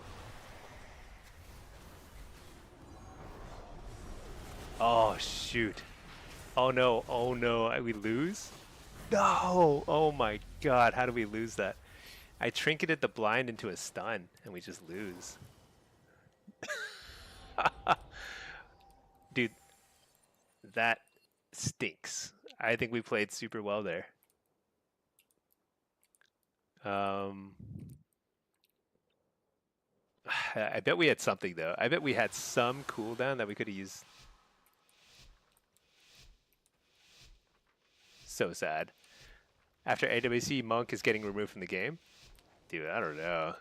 Oh shoot. Oh no. Oh no. We lose? No. Oh my god. How do we lose that? I trinketed the blind into a stun and we just lose. Dude, that stinks. I think we played super well there. I bet we had something though. I bet we had some cooldown that we could have used. So sad. After AWC, Monk is getting removed from the game. Dude, I don't know.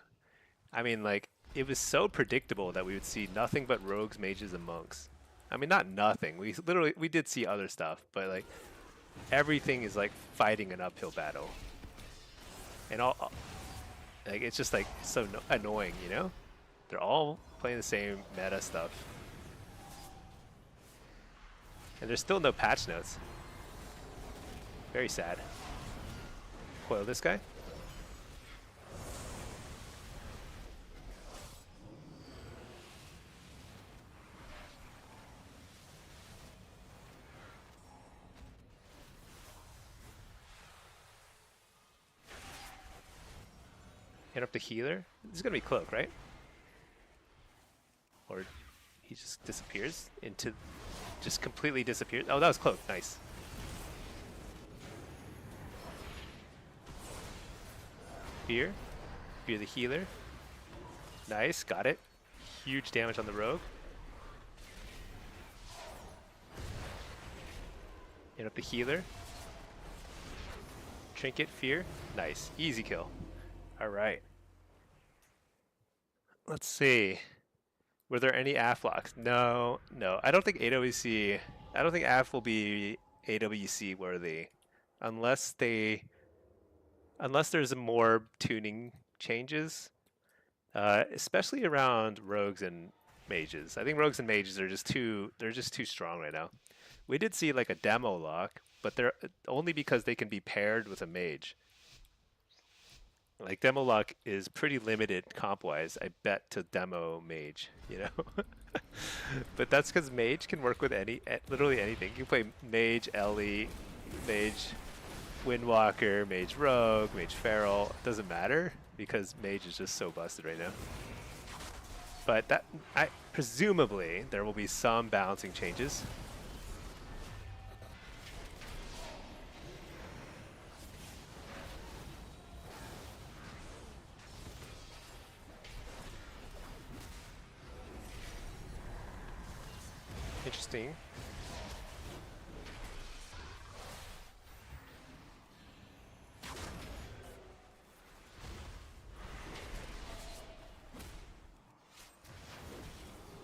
I mean, like, it was so predictable that we would see nothing but rogues, mages, and monks. I mean, not nothing. We did see other stuff, but like, everything is like fighting an uphill battle. And like, it's just like so annoying, you know? They're all playing the same meta stuff. And there's still no patch notes. Very sad. Coil this guy. Hit up the healer. This is gonna be cloak, right? or he just disappears into, just completely disappears. Oh, that was close. Nice. Fear. Fear the healer. Nice, got it. Huge damage on the rogue. Hit up the healer. Trinket, fear. Nice, easy kill. All right. Let's see. Were there any AFLocks? No, no. I don't think AWC. I don't think AF will be AWC worthy, unless there's more tuning changes, especially around rogues and mages. I think rogues and mages are they're just too strong right now. We did see like a demo lock, but they're only because they can be paired with a mage. Like demo lock is pretty limited comp-wise, I bet, to demo mage, you know. But that's because mage can work with literally anything. You can play mage Ellie, mage Windwalker, mage rogue, mage feral. It doesn't matter because mage is just so busted right now. But presumably there will be some balancing changes. Interesting.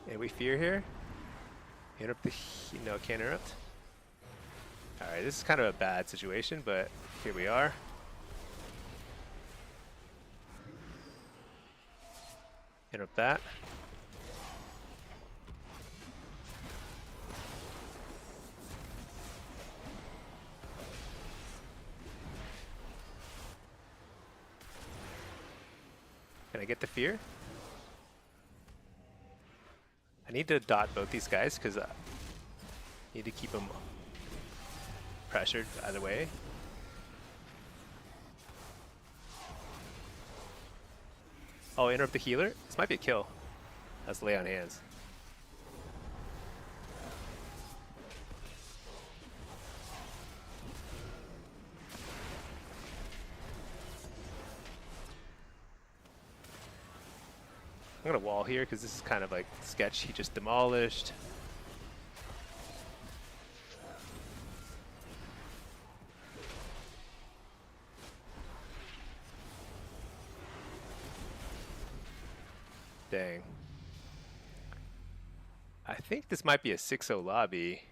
And we fear here. Interrupt the no, can't interrupt. All right, this is kind of a bad situation, but here we are. Interrupt that. Can I get the fear? I need to dot both these guys because I need to keep them pressured either way. Oh, interrupt the healer? This might be a kill. That's lay on hands. I'm gonna wall here because this is kind of like sketch he just demolished. Dang. I think this might be a 6-0 lobby.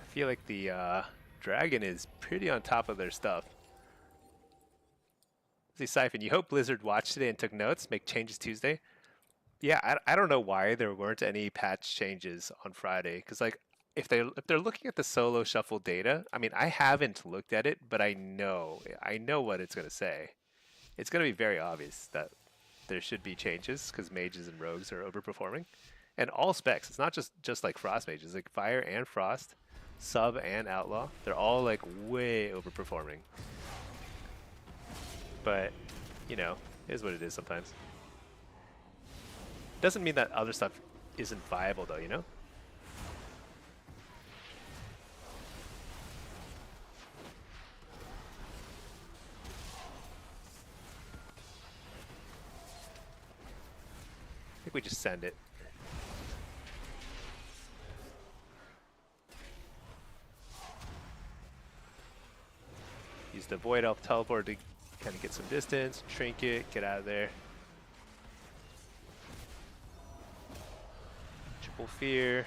I feel like the dragon is pretty on top of their stuff. See, Siphon, you hope Blizzard watched today and took notes, make changes Tuesday? Yeah, I don't know why there weren't any patch changes on Friday. Because, like, if they're looking at the solo shuffle data, I mean, I haven't looked at it, but I know what it's going to say. It's going to be very obvious that there should be changes because mages and rogues are overperforming. And all specs, it's not just like frost mages, like fire and frost, sub and outlaw, they're all like way overperforming. But, you know, it is what it is sometimes. Doesn't mean that other stuff isn't viable though, you know? I think we just send it. Use the Void Elf teleport to kind of get some distance, trinket, get out of there. Triple fear.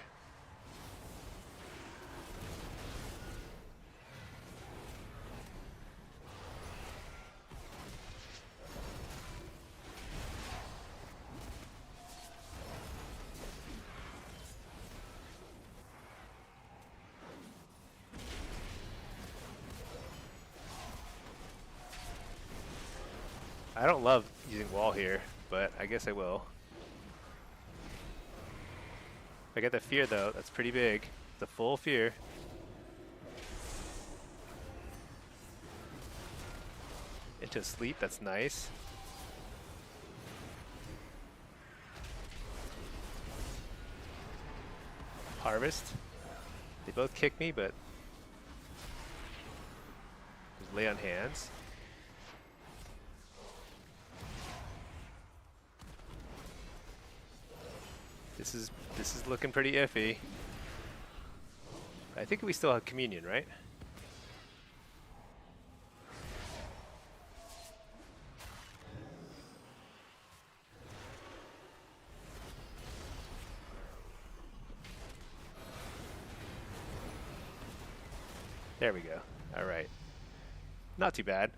I don't love using wall here, but I guess I will. If I get the fear though, that's pretty big. The full fear. Into sleep, that's nice. harvest. They both kick me, but just lay on hands. This is looking pretty iffy. I think we still have communion, right? There we go. All right. Not too bad.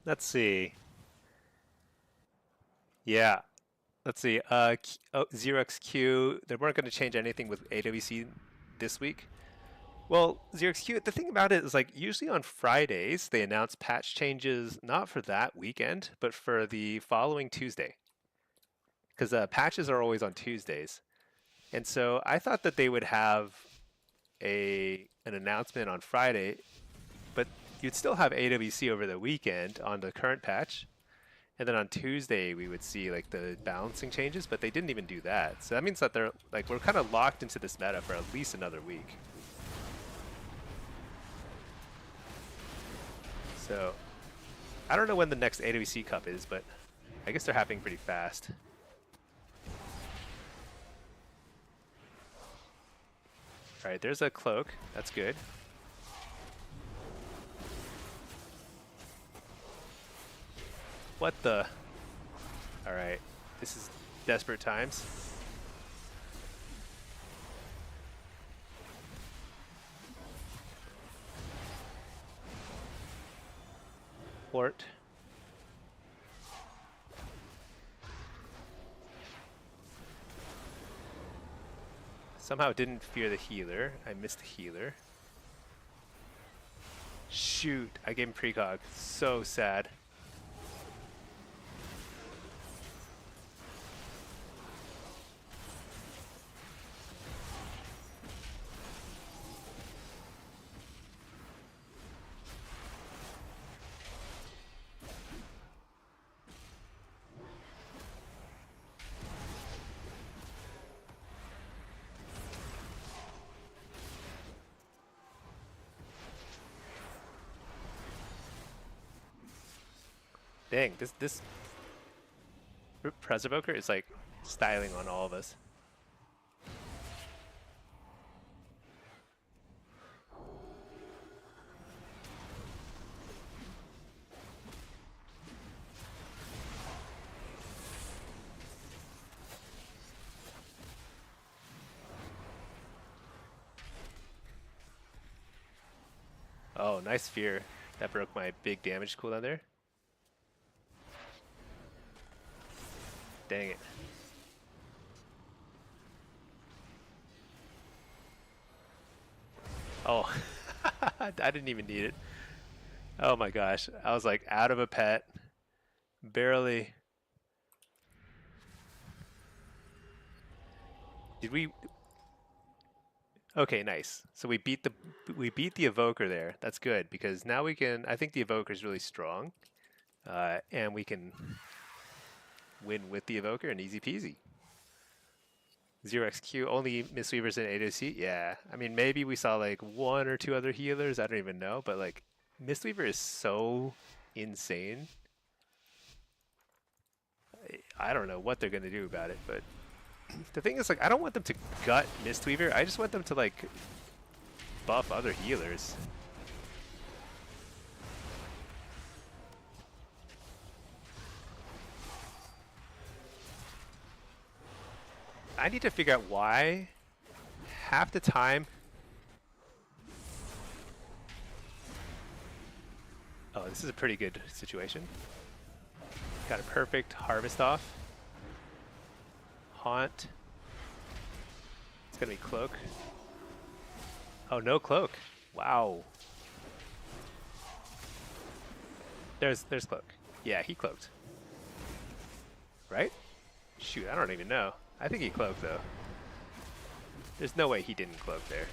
Let's see. Yeah. Let's see. 0xQ, they weren't going to change anything with AWC this week. Well, 0xQ, the thing about it is like usually on Fridays they announce patch changes not for that weekend, but for the following Tuesday. Because patches are always on Tuesdays. And so I thought that they would have an announcement on Friday, but you'd still have AWC over the weekend on the current patch. And then on Tuesday we would see like the balancing changes, but they didn't even do that. So that means that they're like we're kind of locked into this meta for at least another week. So I don't know when the next AWC Cup is, but I guess they're happening pretty fast. All right, there's a cloak. That's good. What the? All right, this is desperate times. Port. Somehow didn't fear the healer. I missed the healer. Shoot, I gave him precog. So sad. Dang, this Preservoker is like styling on all of us. Oh, nice fear. That broke my big damage cooldown there. Dang it. Oh, I didn't even need it. Oh my gosh. I was like out of a pet. Barely. Did we? Okay, nice. So we beat the Evoker there. That's good because now we can. I think the Evoker is really strong, and we can win with the Evoker and easy peasy. 0xQ, only Mistweavers and ADC? Yeah. I mean, maybe we saw like one or two other healers. I don't even know. But like, Mistweaver is so insane. I don't know what they're going to do about it. But the thing is, like, I don't want them to gut Mistweaver. I just want them to like buff other healers. I need to figure out why half the time. Oh, this is a pretty good situation. Got a perfect harvest off. Haunt. It's gonna be cloak. Oh, no cloak. Wow. There's cloak. Yeah, he cloaked. Right? Shoot, I don't even know. I think he cloaked though. There's no way he didn't cloak there.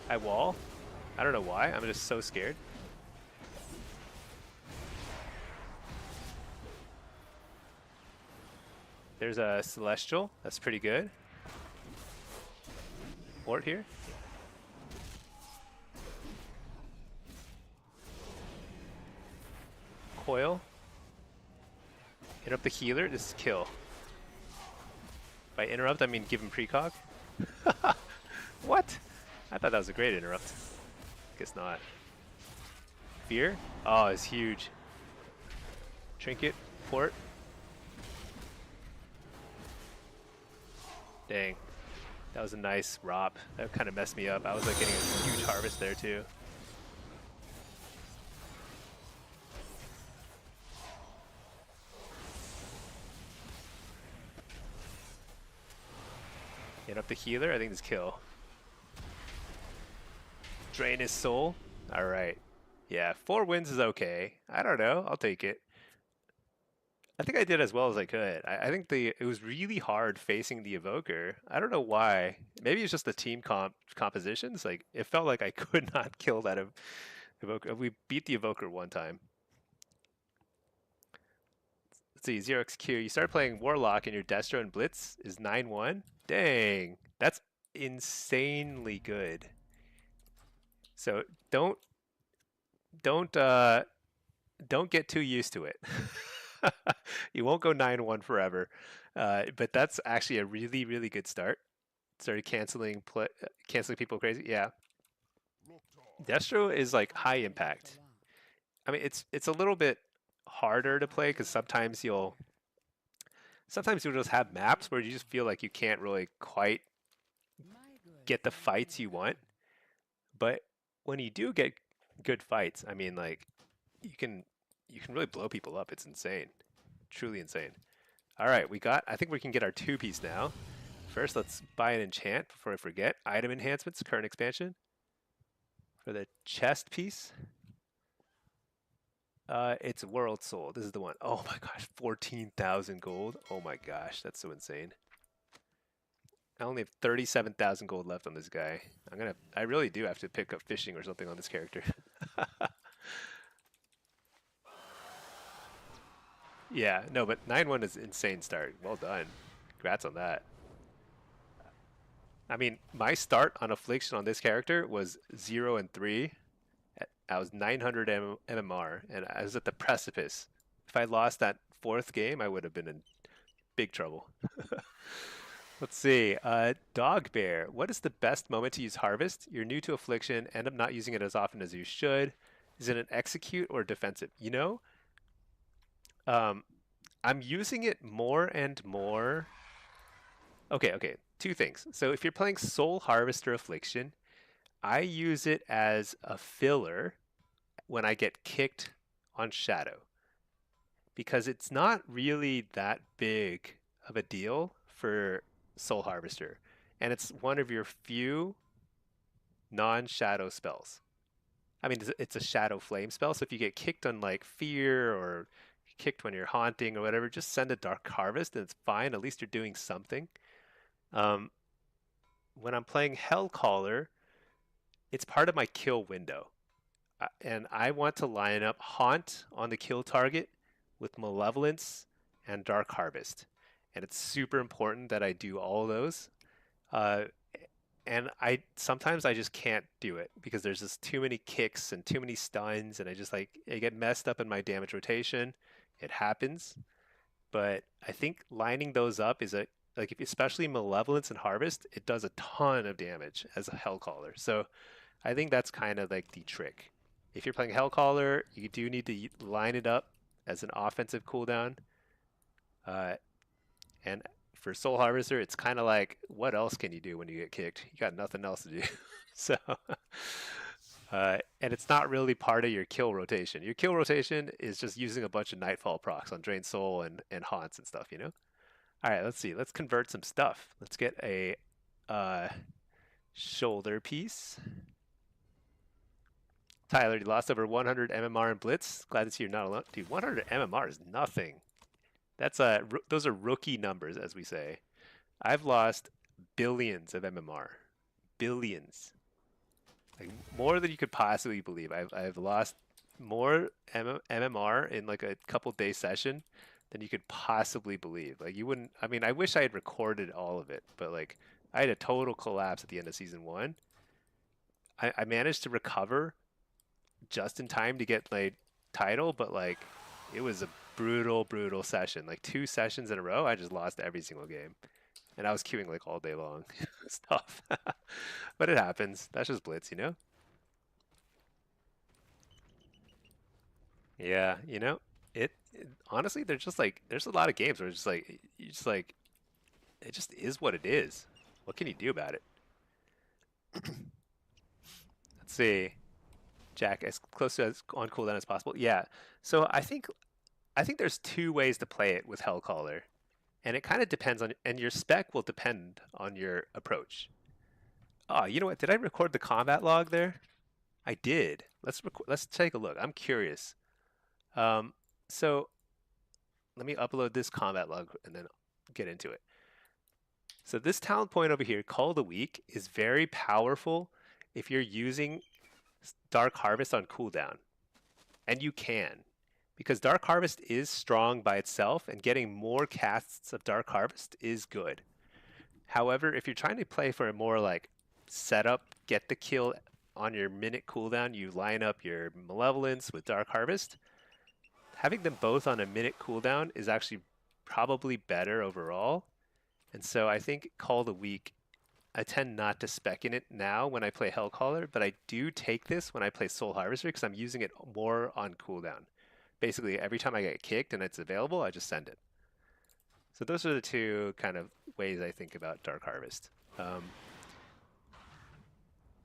I wall? I don't know why. I'm just so scared. There's a Celestial. That's pretty good. Wart here. Coil. Interrupt the healer. This is kill. By interrupt, I mean give him precog. What? I thought that was a great interrupt. Guess not. Fear? Oh, it's huge. Trinket. Port. Dang. That was a nice ROP. That kind of messed me up. I was like getting a huge harvest there too. Get up the healer. I think this kill. Drain his soul. All right. Yeah, 4 wins is okay. I don't know. I'll take it. I think I did as well as I could. I think it was really hard facing the Evoker. I don't know why. Maybe it's just the team compositions. Like it felt like I could not kill that Evoker. We beat the Evoker one time. Let's see, 0xq. You start playing Warlock and your Destro and Blitz is 9-1. Dang, that's insanely good. So don't get too used to it. You won't go 9-1 forever, but that's actually a really, really good start. Started canceling people crazy. Yeah, Destro is like high impact. I mean, it's a little bit harder to play because sometimes you'll just have maps where you just feel like you can't really quite get the fights you want. But when you do get good fights, I mean, like you can really blow people up. It's insane, truly insane. All right, I think we can get our 2-piece now. First, let's buy an enchant before I forget. Item enhancements, current expansion. For the chest piece, it's World Soul. This is the one. Oh my gosh, 14,000 gold. Oh my gosh, that's so insane. I only have 37,000 gold left on this guy. I really do have to pick up fishing or something on this character. Yeah, no, but 9-1 is insane start. Well done. Congrats on that. I mean, my start on affliction on this character was 0-3. I was 900 MMR, and I was at the precipice. If I lost that 4th game, I would have been in big trouble. Let's see. Dog Bear. What is the best moment to use Harvest? You're new to Affliction. End up not using it as often as you should. Is it an execute or defensive? You know, I'm using it more and more. Okay. 2 things. So if you're playing Soul Harvester Affliction, I use it as a filler when I get kicked on Shadow. Because it's not really that big of a deal for Soul Harvester. And it's one of your few non-shadow spells. I mean, it's a Shadow Flame spell, so if you get kicked on like Fear or kicked when you're haunting or whatever, just send a Dark Harvest and it's fine. At least you're doing something. When I'm playing Hellcaller, it's part of my kill window. And I want to line up Haunt on the kill target with Malevolence and Dark Harvest. And it's super important that I do all those. And sometimes I just can't do it because there's just too many kicks and too many stuns, and I get messed up in my damage rotation. It happens. But I think lining those up is especially Malevolence and Harvest, it does a ton of damage as a Hellcaller. So I think that's kind of like the trick. If you're playing Hellcaller, you do need to line it up as an offensive cooldown. And for Soul Harvester, it's kind of like, what else can you do when you get kicked? You got nothing else to do. So, and it's not really part of your kill rotation. Your kill rotation is just using a bunch of Nightfall procs on Drain Soul and Haunts and stuff, you know? All right, let's see. Let's convert some stuff. Let's get a shoulder piece. Tyler, you lost over 100 MMR in Blitz. Glad to see you're not alone. Dude, 100 MMR is nothing. Those are rookie numbers, as we say. I've lost billions of MMR. Billions. Like more than you could possibly believe. I've lost more MMR in like a couple day session than you could possibly believe. Like you wouldn't. I mean, I wish I had recorded all of it, but like I had a total collapse at the end of season 1. I managed to recover just in time to get my title, but like it was a brutal session. Like 2 sessions in a row, I just lost every single game, and I was queuing like all day long. It's tough, but it happens. That's just Blitz, you know? Yeah, you know, it honestly, there's just like there's a lot of games where it's just like you just like it just is what it is. What can you do about it? Let's see, Jack, as close to as on cooldown as possible. Yeah. So I think there's 2 ways to play it with Hellcaller, and it kind of depends on, and your spec will depend on your approach. Oh, you know what? Did I record the combat log there? I did. Let's take a look. I'm curious. Um, so let me upload this combat log and then get into it. So this talent point over here, Call of the Week, is very powerful if you're using Dark Harvest on cooldown. And you can, because Dark Harvest is strong by itself, and getting more casts of Dark Harvest is good. However, if you're trying to play for a more like setup, get the kill on your minute cooldown, you line up your Malevolence with Dark Harvest. Having them both on a minute cooldown is actually probably better overall. And so I think Call of the Week, I tend not to spec in it now when I play Hellcaller, but I do take this when I play Soul Harvester because I'm using it more on cooldown. Basically, every time I get kicked and it's available, I just send it. So those are the 2 kind of ways I think about Dark Harvest.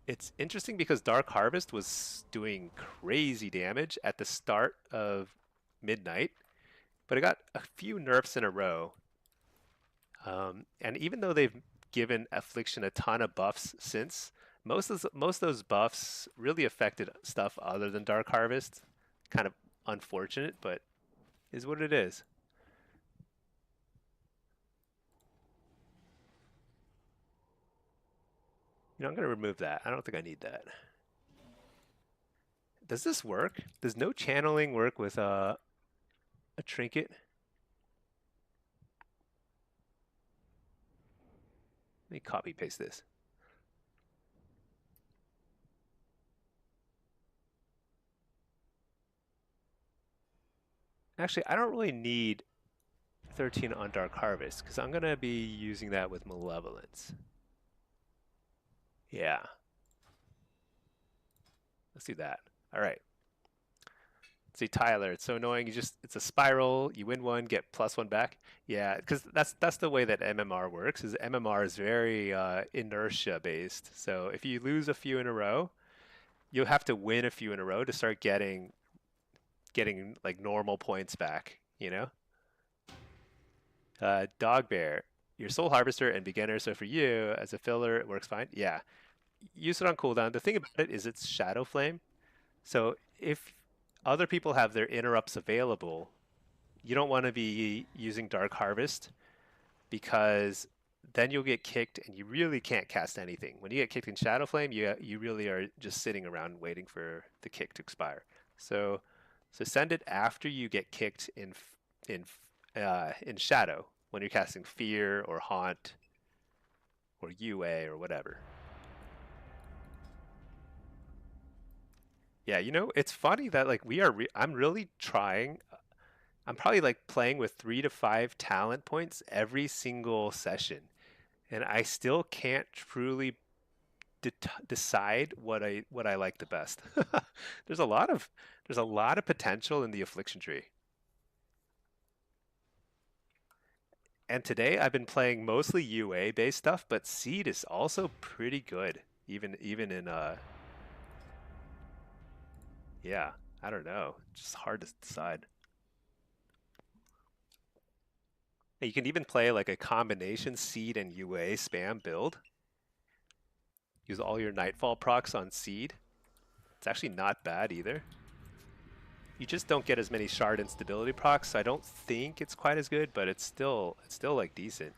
It's interesting because Dark Harvest was doing crazy damage at the start of Midnight, but it got a few nerfs in a row. And even though they've given Affliction a ton of buffs since, most of those buffs really affected stuff other than Dark Harvest. Kind of unfortunate, but is what it is. You know, I'm going to remove that. I don't think I need that. Does this work? Does no channeling work with a trinket? Let me copy paste this. Actually, I don't really need 13 on Dark Harvest because I'm going to be using that with Malevolence. Yeah. Let's do that. All right. See, Tyler, it's so annoying. It's a spiral. You win 1, get +1 back. Yeah, because that's the way that MMR works. Is MMR is very inertia based. So if you lose a few in a row, you'll have to win a few in a row to start getting like normal points back. You know. Dog Bear, you're Soul Harvester and beginner, so for you as a filler, it works fine. Yeah, use it on cooldown. The thing about it is it's Shadow Flame. So if other people have their interrupts available, you don't want to be using Dark Harvest because then you'll get kicked and you really can't cast anything. When you get kicked in Shadow Flame, you really are just sitting around waiting for the kick to expire. So send it after you get kicked in Shadow when you're casting Fear or Haunt or UA or whatever. Yeah, you know, it's funny that like I'm really trying. I'm probably like playing with 3 to 5 talent points every single session, and I still can't truly decide what I like the best. There's a lot of potential in the affliction tree. And today I've been playing mostly UA based stuff, but Seed is also pretty good, even in yeah, I don't know. It's just hard to decide. You can even play like a combination Seed and UA spam build. Use all your Nightfall procs on Seed. It's actually not bad either. You just don't get as many Shard instability procs, so I don't think it's quite as good, but it's still like decent.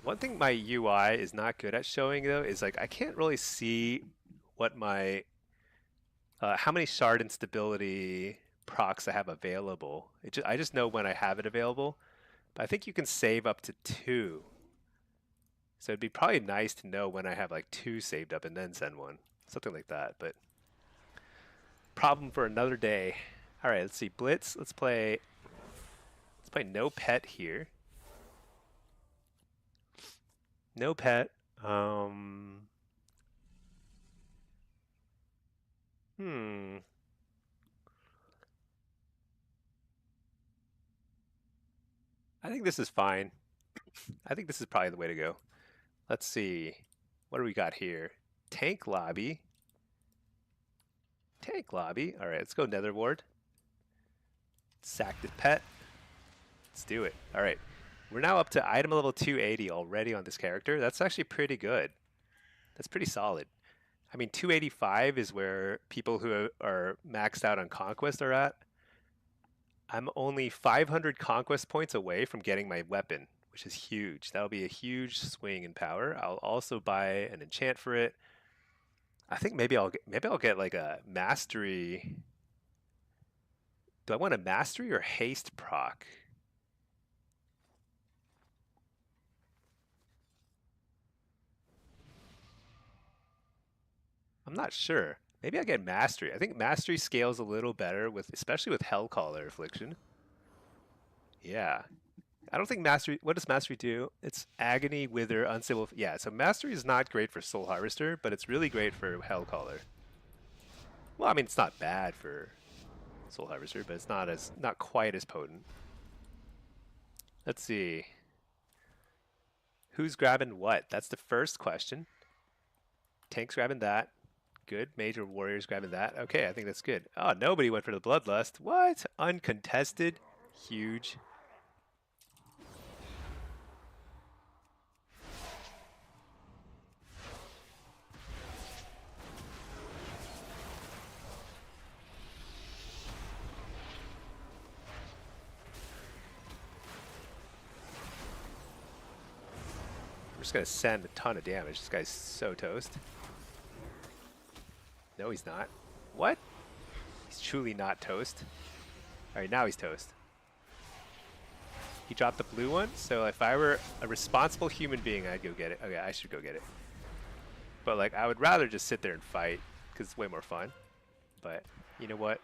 One thing my UI is not good at showing though is like I can't really see what my how many Shard instability procs I have available. I just know when I have it available. But I think you can save up to 2. So it'd be probably nice to know when I have like 2 saved up and then send one. Something like that, but problem for another day. All right, let's see. Blitz, let's play no pet here. No pet. I think this is fine. I think this is probably the way to go. Let's see. What do we got here? Tank lobby. Tank lobby. All right, let's go Nether Ward. Sack the pet. Let's do it. All right. We're now up to item level 280 already on this character. That's actually pretty good. That's pretty solid. I mean, 285 is where people who are maxed out on Conquest are at. I'm only 500 Conquest points away from getting my weapon, which is huge. That'll be a huge swing in power. I'll also buy an enchant for it. I think maybe I'll get like a mastery. Do I want a mastery or haste proc? I'm not sure. Maybe I'll get mastery. I think mastery scales a little better with, especially with Hellcaller affliction. Yeah. I don't think mastery. What does mastery do? It's agony, wither, unstable. Yeah. So mastery is not great for soul harvester, but it's really great for Hellcaller. Well, I mean, it's not bad for soul harvester, but it's not quite as potent. Let's see. Who's grabbing what? That's the first question. Tank's grabbing that. Good. Major warriors grabbing that. Okay, I think that's good. Oh, nobody went for the bloodlust. What? Uncontested. Huge. We're just going to send a ton of damage. This guy's so toast. No, he's not. What? He's truly not toast. All right, now he's toast. He dropped the blue one, so if I were a responsible human being, I'd go get it. Okay, I should go get it. But like, I would rather just sit there and fight, because it's way more fun. But you know what?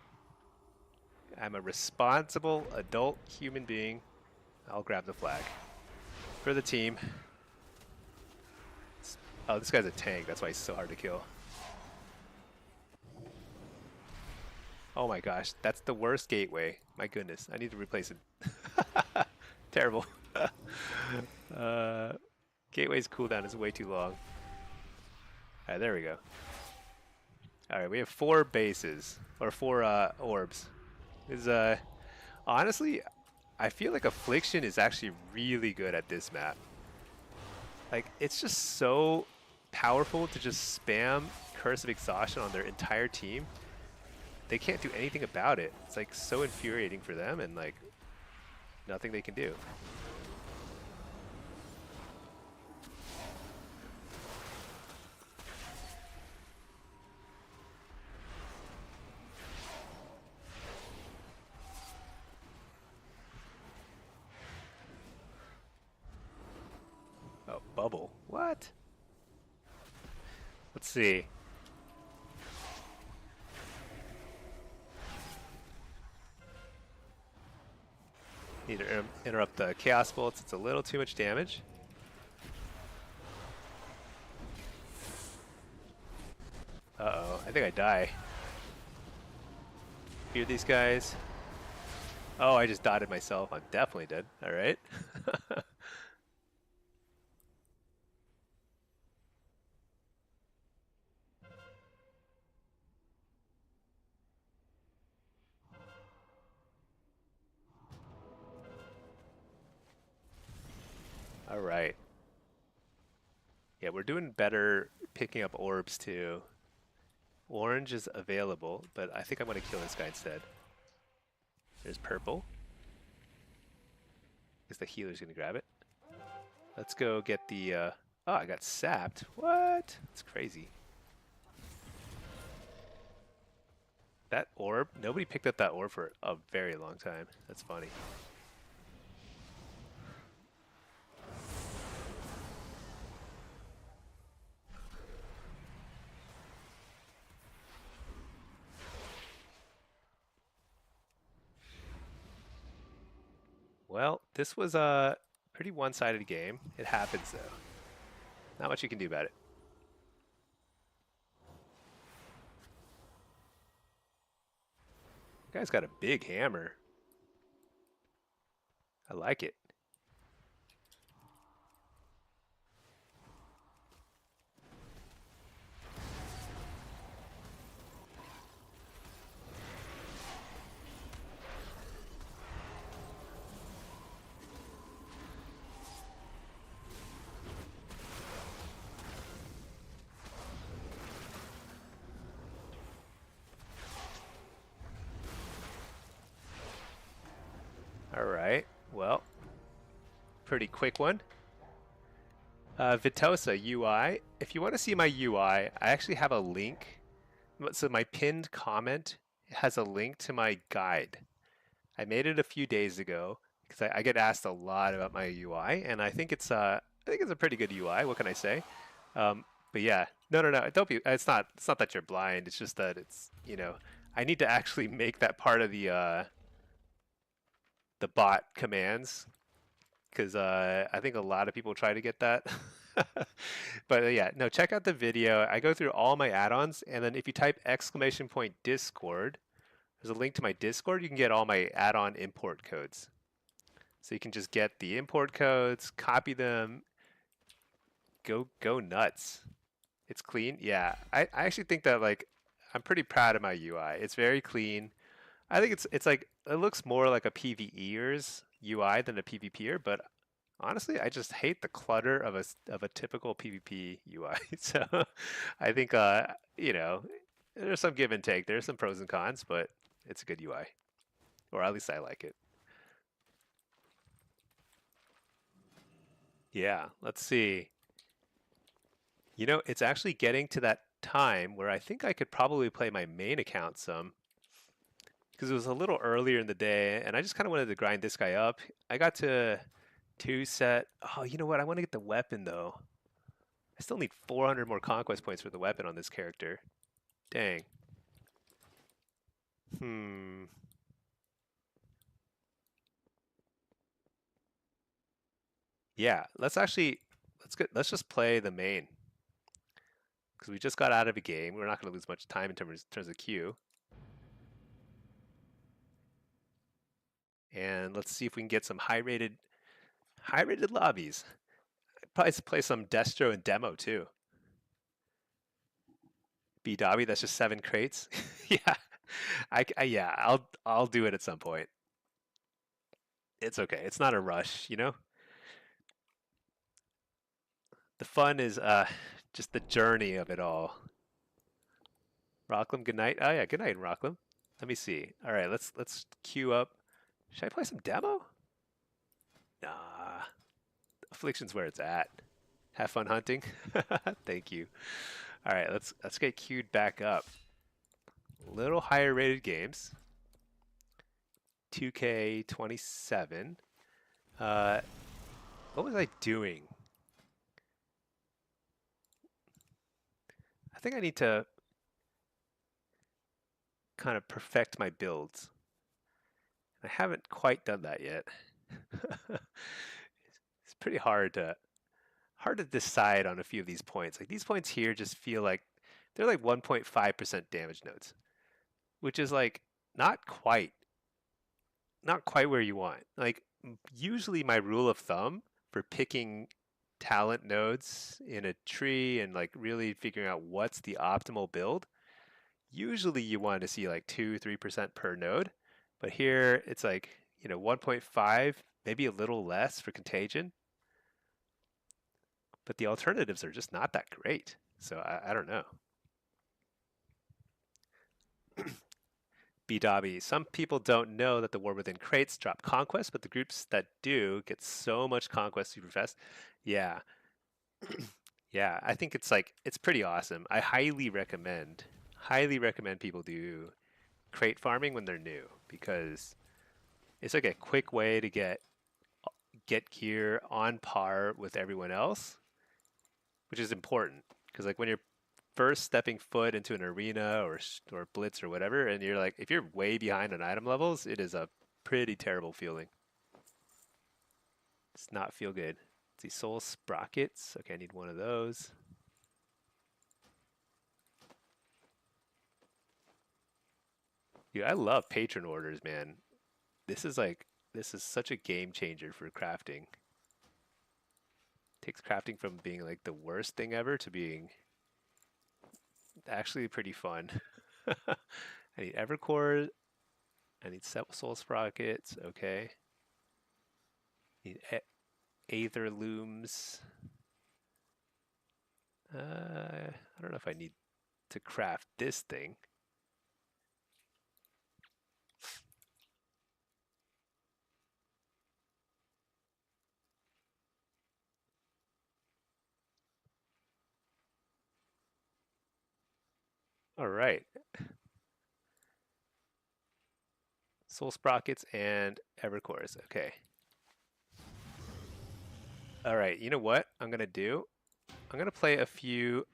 I'm a responsible adult human being. I'll grab the flag for the team. Oh, this guy's a tank. That's why he's so hard to kill. Oh my gosh, that's the worst gateway. My goodness, I need to replace it. Terrible. Gateway's cooldown is way too long. Alright, there we go. Alright, we have 4 bases, or 4 orbs. Honestly, I feel like Affliction is actually really good at this map. Like, it's just so powerful to just spam Curse of Exhaustion on their entire team. They can't do anything about it. It's like so infuriating for them, and like nothing they can do. Oh, bubble. What? Let's see. Need to interrupt the Chaos Bolts. It's a little too much damage. Uh-oh, I think I die. Fear these guys. Oh, I just dotted myself. I'm definitely dead. All right. All right. Yeah, we're doing better picking up orbs too. Orange is available, but I think I'm going to kill this guy instead. There's purple. Guess the healer's going to grab it. Let's go get the... oh, I got sapped. What? That's crazy. That orb, nobody picked up that orb for a very long time. That's funny. Well, this was a pretty one-sided game. It happens though. Not much you can do about it. Guy's got a big hammer. I like it. All right. Well, pretty quick one. Vitosa UI. If you want to see my UI, I actually have a link. So my pinned comment has a link to my guide. I made it a few days ago because I get asked a lot about my UI, and I think it's a pretty good UI. What can I say? But yeah, no, don't be. It's not that you're blind. It's just that it's I need to actually make that part of the bot commands because I think a lot of people try to get that. But yeah, no, check out the video. I go through all my add-ons, and then if you type !Discord, there's a link to my Discord. You can get all my add-on import codes. So you can just get the import codes, copy them, go nuts. It's clean. Yeah, I actually think that I'm pretty proud of my UI. It's very clean. I think it's like it looks more like a PvEer's UI than a PvPer, but honestly, I just hate the clutter of a typical PvP UI. So I think there's some give and take. There's some pros and cons, but it's a good UI, or at least I like it. Yeah, let's see. It's actually getting to that time where I think I could probably play my main account some because it was a little earlier in the day and I just kind of wanted to grind this guy up. I got to 2 set. Oh, you know what? I want to get the weapon though. I still need 400 more conquest points for the weapon on this character. Dang. Hmm. Yeah, let's just play the main because we just got out of a game. We're not going to lose much time in terms of queue. And let's see if we can get some high-rated lobbies. Probably play some Destro and Demo too. B Dobby, that's just 7 crates. Yeah, yeah, I'll do it at some point. It's okay. It's not a rush, The fun is just the journey of it all. Rocklam, good night. Oh yeah, good night, Rocklam. Let me see. All right, let's queue up. Should I play some Demo? Nah. Affliction's where it's at. Have fun hunting. Thank you. All right, let's get queued back up. Little higher rated games. 2K27. What was I doing? I think I need to kind of perfect my builds. I haven't quite done that yet. It's pretty hard to decide on a few of these points. Like these points here just feel like they're like 1.5% damage nodes, which is like not quite where you want. Like usually my rule of thumb for picking talent nodes in a tree and like really figuring out what's the optimal build, usually you want to see like 2-3% per node. But here it's like, 1.5, maybe a little less for contagion. But the alternatives are just not that great. So I don't know. B Dobby. Some people don't know that the War Within crates drop conquest, but the groups that do get so much conquest super fast. Yeah. Yeah, I think it's pretty awesome. I highly recommend people do crate farming when they're new because it's like a quick way to get gear on par with everyone else, which is important because like when you're first stepping foot into an arena or blitz or whatever, and you're like if you're way behind on item levels, it is a pretty terrible feeling. It's not feel good. Let's see, soul sprockets. Okay, I need one of those. Dude, I love patron orders, man. This is such a game changer for crafting. Takes crafting from being like the worst thing ever to being actually pretty fun. I need Evercore. I need soul sprockets. Okay. Need Aether looms. I don't know if I need to craft this thing. All right. Soul sprockets and Evercores. Okay. All right. You know what I'm gonna do? I'm gonna play a few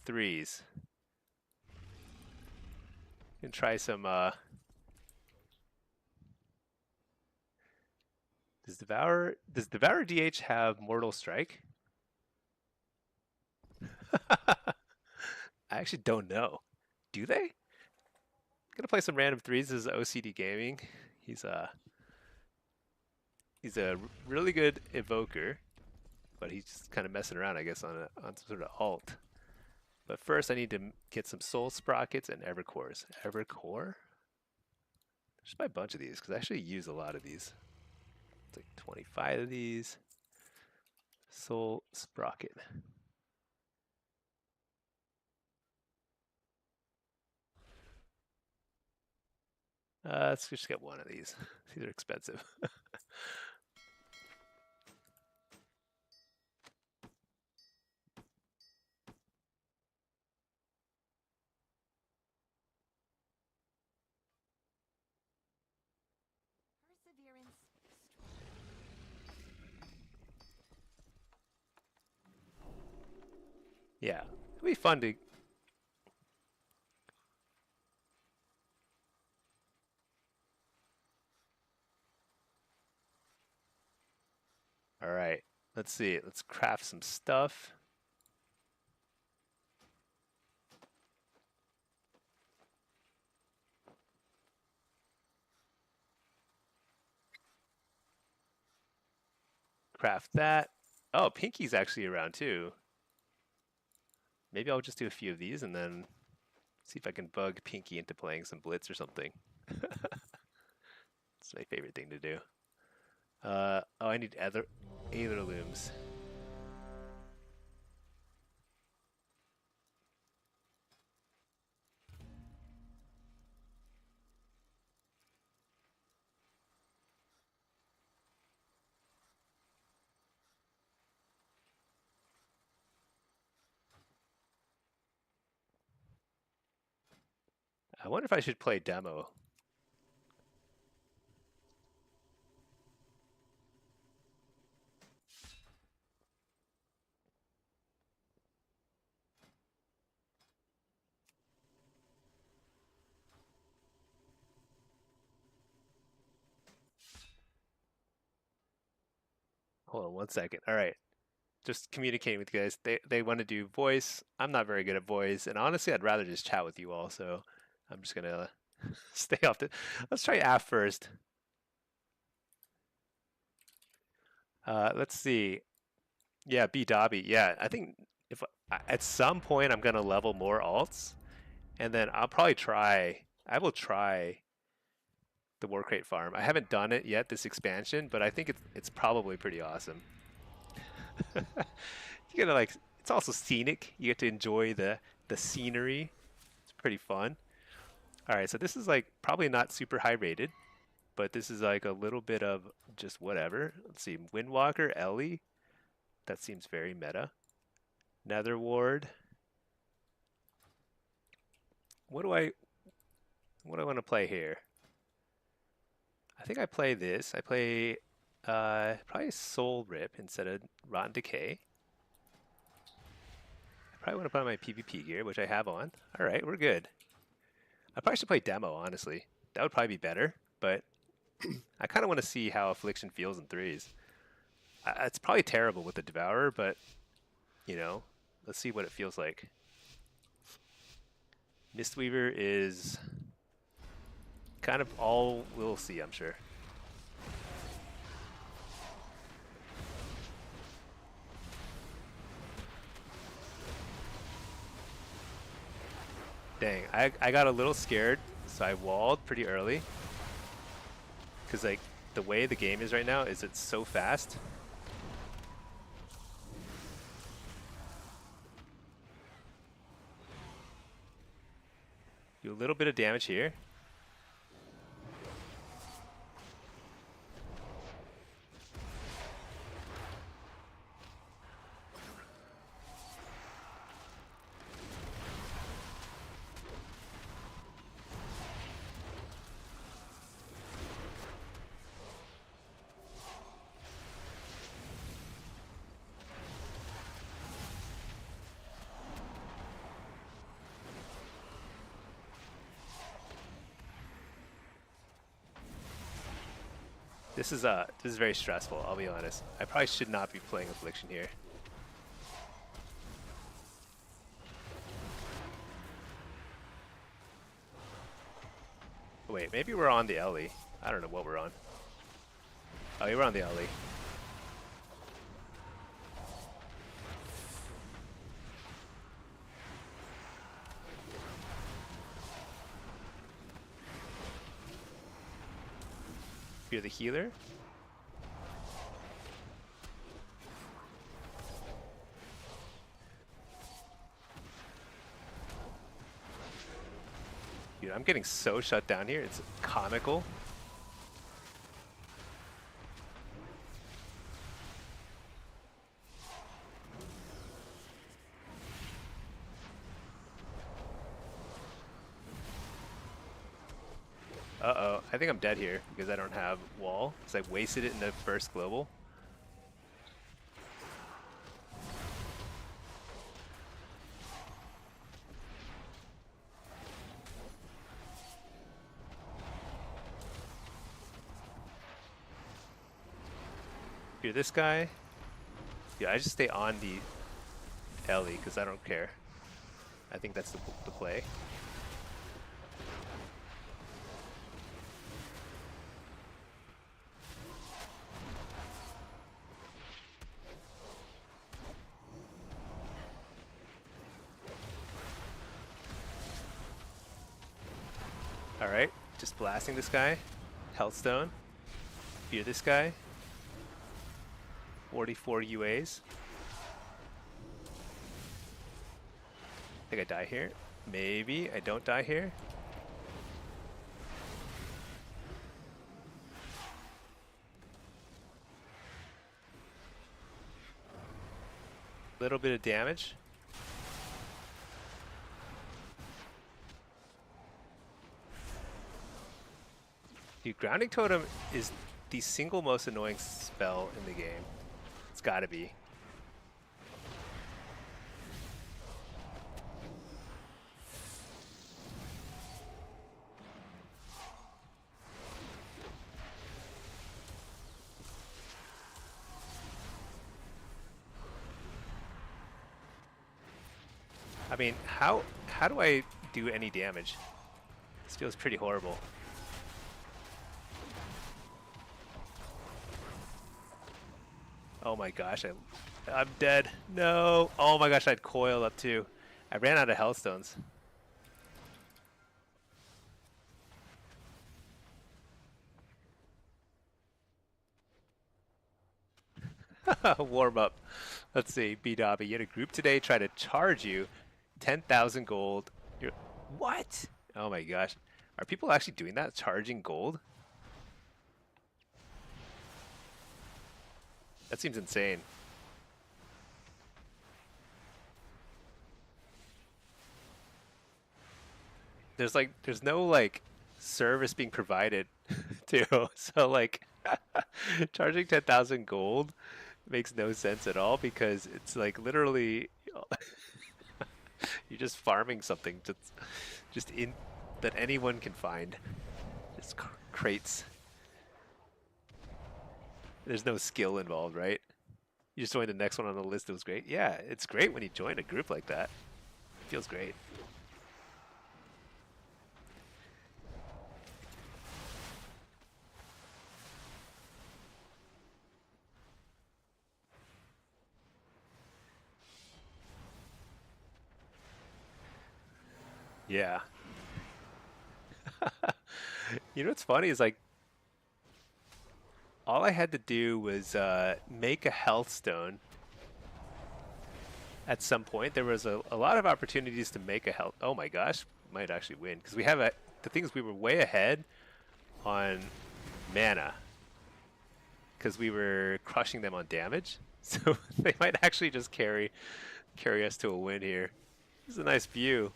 threes and try some. Does Devour DH have Mortal Strike? I actually don't know. Do they? I'm gonna play some random threes. This is OCD Gaming. He's a really good evoker, but he's just kind of messing around, I guess, on some sort of alt. But first, I need to get some soul sprockets and Evercores. Evercore? Just buy a bunch of these because I actually use a lot of these. It's like 25 of these. Soul sprocket. Let's just get one of these. These are expensive. Perseverance. Yeah, it'll be fun to. All right, let's see. Let's craft some stuff. Craft that. Oh, Pinky's actually around too. Maybe I'll just do a few of these and then see if I can bug Pinky into playing some Blitz or something. It's my favorite thing to do. Oh, I need Aether looms. I wonder if I should play demo. Hold on one second. All right. Just communicating with you guys. They want to do voice. I'm not very good at voice, and honestly, I'd rather just chat with you all. So I'm just gonna stay off the. Let's try Af first. Let's see. Yeah, B Dobby. Yeah, I think if at some point I'm gonna level more alts, and then I'll probably try. I will try the War Crate farm. I haven't done it yet this expansion, but I think it's probably pretty awesome. You gotta like. It's also scenic. You get to enjoy the scenery. It's pretty fun. All right, so this is like probably not super high rated, but this is like a little bit of just whatever. Let's see, Windwalker, Ellie. That seems very meta. Nether Ward. what do I want to play here? I think I play this. I play probably Soul Rip instead of Rotten Decay. I probably want to put on my PvP gear, which I have on. All right, we're good. I probably should play Demo, honestly. That would probably be better, but I kind of want to see how Affliction feels in threes. It's probably terrible with the Devourer, but, you know, let's see what it feels like. Mistweaver is kind of all we'll see, I'm sure. Dang, I got a little scared, so I walled pretty early. Because, like, the way the game is right now is it's so fast. Do a little bit of damage here. This is very stressful, I'll be honest. I probably should not be playing Affliction here. Wait, maybe we're on the Ellie. I don't know what we're on. Oh, yeah, we're on the Ellie. You're the healer. Dude, I'm getting so shut down here. It's comical. Uh-oh, I think I'm dead here because I don't have wall, because I wasted it in the first global. You're this guy. Yeah, I just stay on the Ellie because I don't care. I think that's the play. Alright, just blasting this guy. Healthstone. Fear this guy. 44 UAs. I think I die here. Maybe I don't die here. Little bit of damage. Dude, Grounding Totem is the single most annoying spell in the game. It's gotta be. I mean, how do I do any damage? This feels pretty horrible. Oh my gosh, I'm dead. No. Oh my gosh, I had coil up too. I ran out of Hellstones. Warm up. Let's see, B-Dobby, you had a group today try to charge you 10,000 gold. What? Oh my gosh. Are people actually doing that? Charging gold? That seems insane. there's no like service being provided to. So like charging 10,000 gold makes no sense at all because it's like literally you're just farming something just in that anyone can find. Just crates. There's no skill involved, right? You just joined the next one on the list. It was great. Yeah, it's great when you join a group like that. It feels great. Yeah. You know what's funny is like all I had to do was make a health stone. At some point, there was a lot of opportunities to make a health. Oh my gosh, might actually win because we have the thing is we were way ahead on mana because we were crushing them on damage. So they might actually just carry us to a win here. This is a nice view.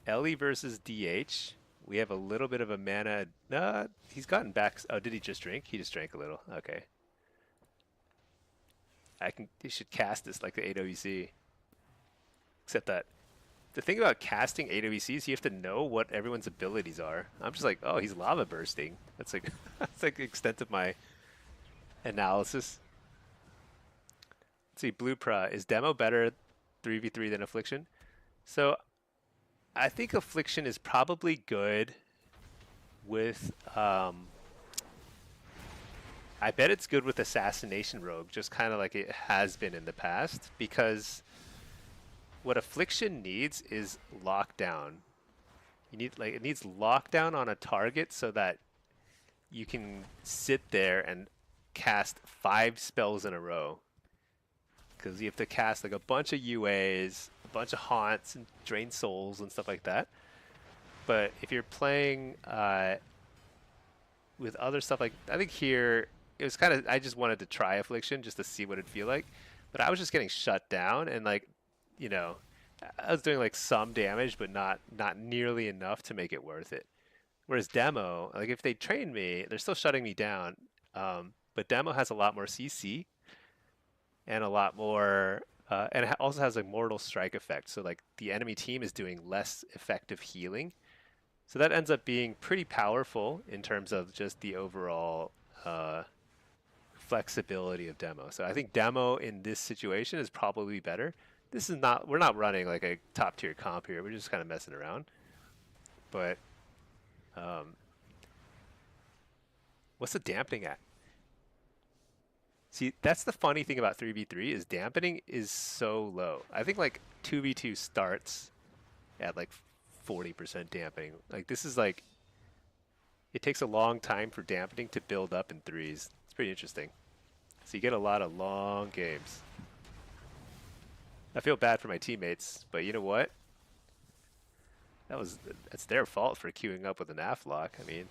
Ellie versus DH. We have a little bit of a mana. He's gotten back. Oh, did he just drink? He just drank a little. Okay. You should cast this like the AWC. Except that the thing about casting AWC is you have to know what everyone's abilities are. I'm just like, oh, he's lava bursting. That's like that's like the extent of my analysis. Let's see, Blue Pra. Is Demo better 3v3 than Affliction? So I think Affliction is probably good with I bet it's good with Assassination Rogue, just kind of like it has been in the past, because what Affliction needs is lockdown. It needs lockdown on a target so that you can sit there and cast 5 spells in a row. Because you have to cast like a bunch of UAs, a bunch of haunts and drain souls and stuff like that. But if you're playing with other stuff, like I think here it was kind of, I just wanted to try Affliction just to see what it'd feel like, but I was just getting shut down, and like, you know, I was doing like some damage, but not nearly enough to make it worth it. Whereas Demo, like if they train me, they're still shutting me down, but Demo has a lot more CC and a lot more, and it also has a mortal strike effect. So like the enemy team is doing less effective healing. So that ends up being pretty powerful in terms of just the overall flexibility of Demo. So I think Demo in this situation is probably better. This is not, we're not running like a top tier comp here. We're just kind of messing around. But what's the dampening at? See, that's the funny thing about 3v3 is dampening is so low. I think like 2v2 starts at like 40% dampening. Like this is like, it takes a long time for dampening to build up in threes. It's pretty interesting. So you get a lot of long games. I feel bad for my teammates, but you know what? That's their fault for queuing up with an afflock. I mean,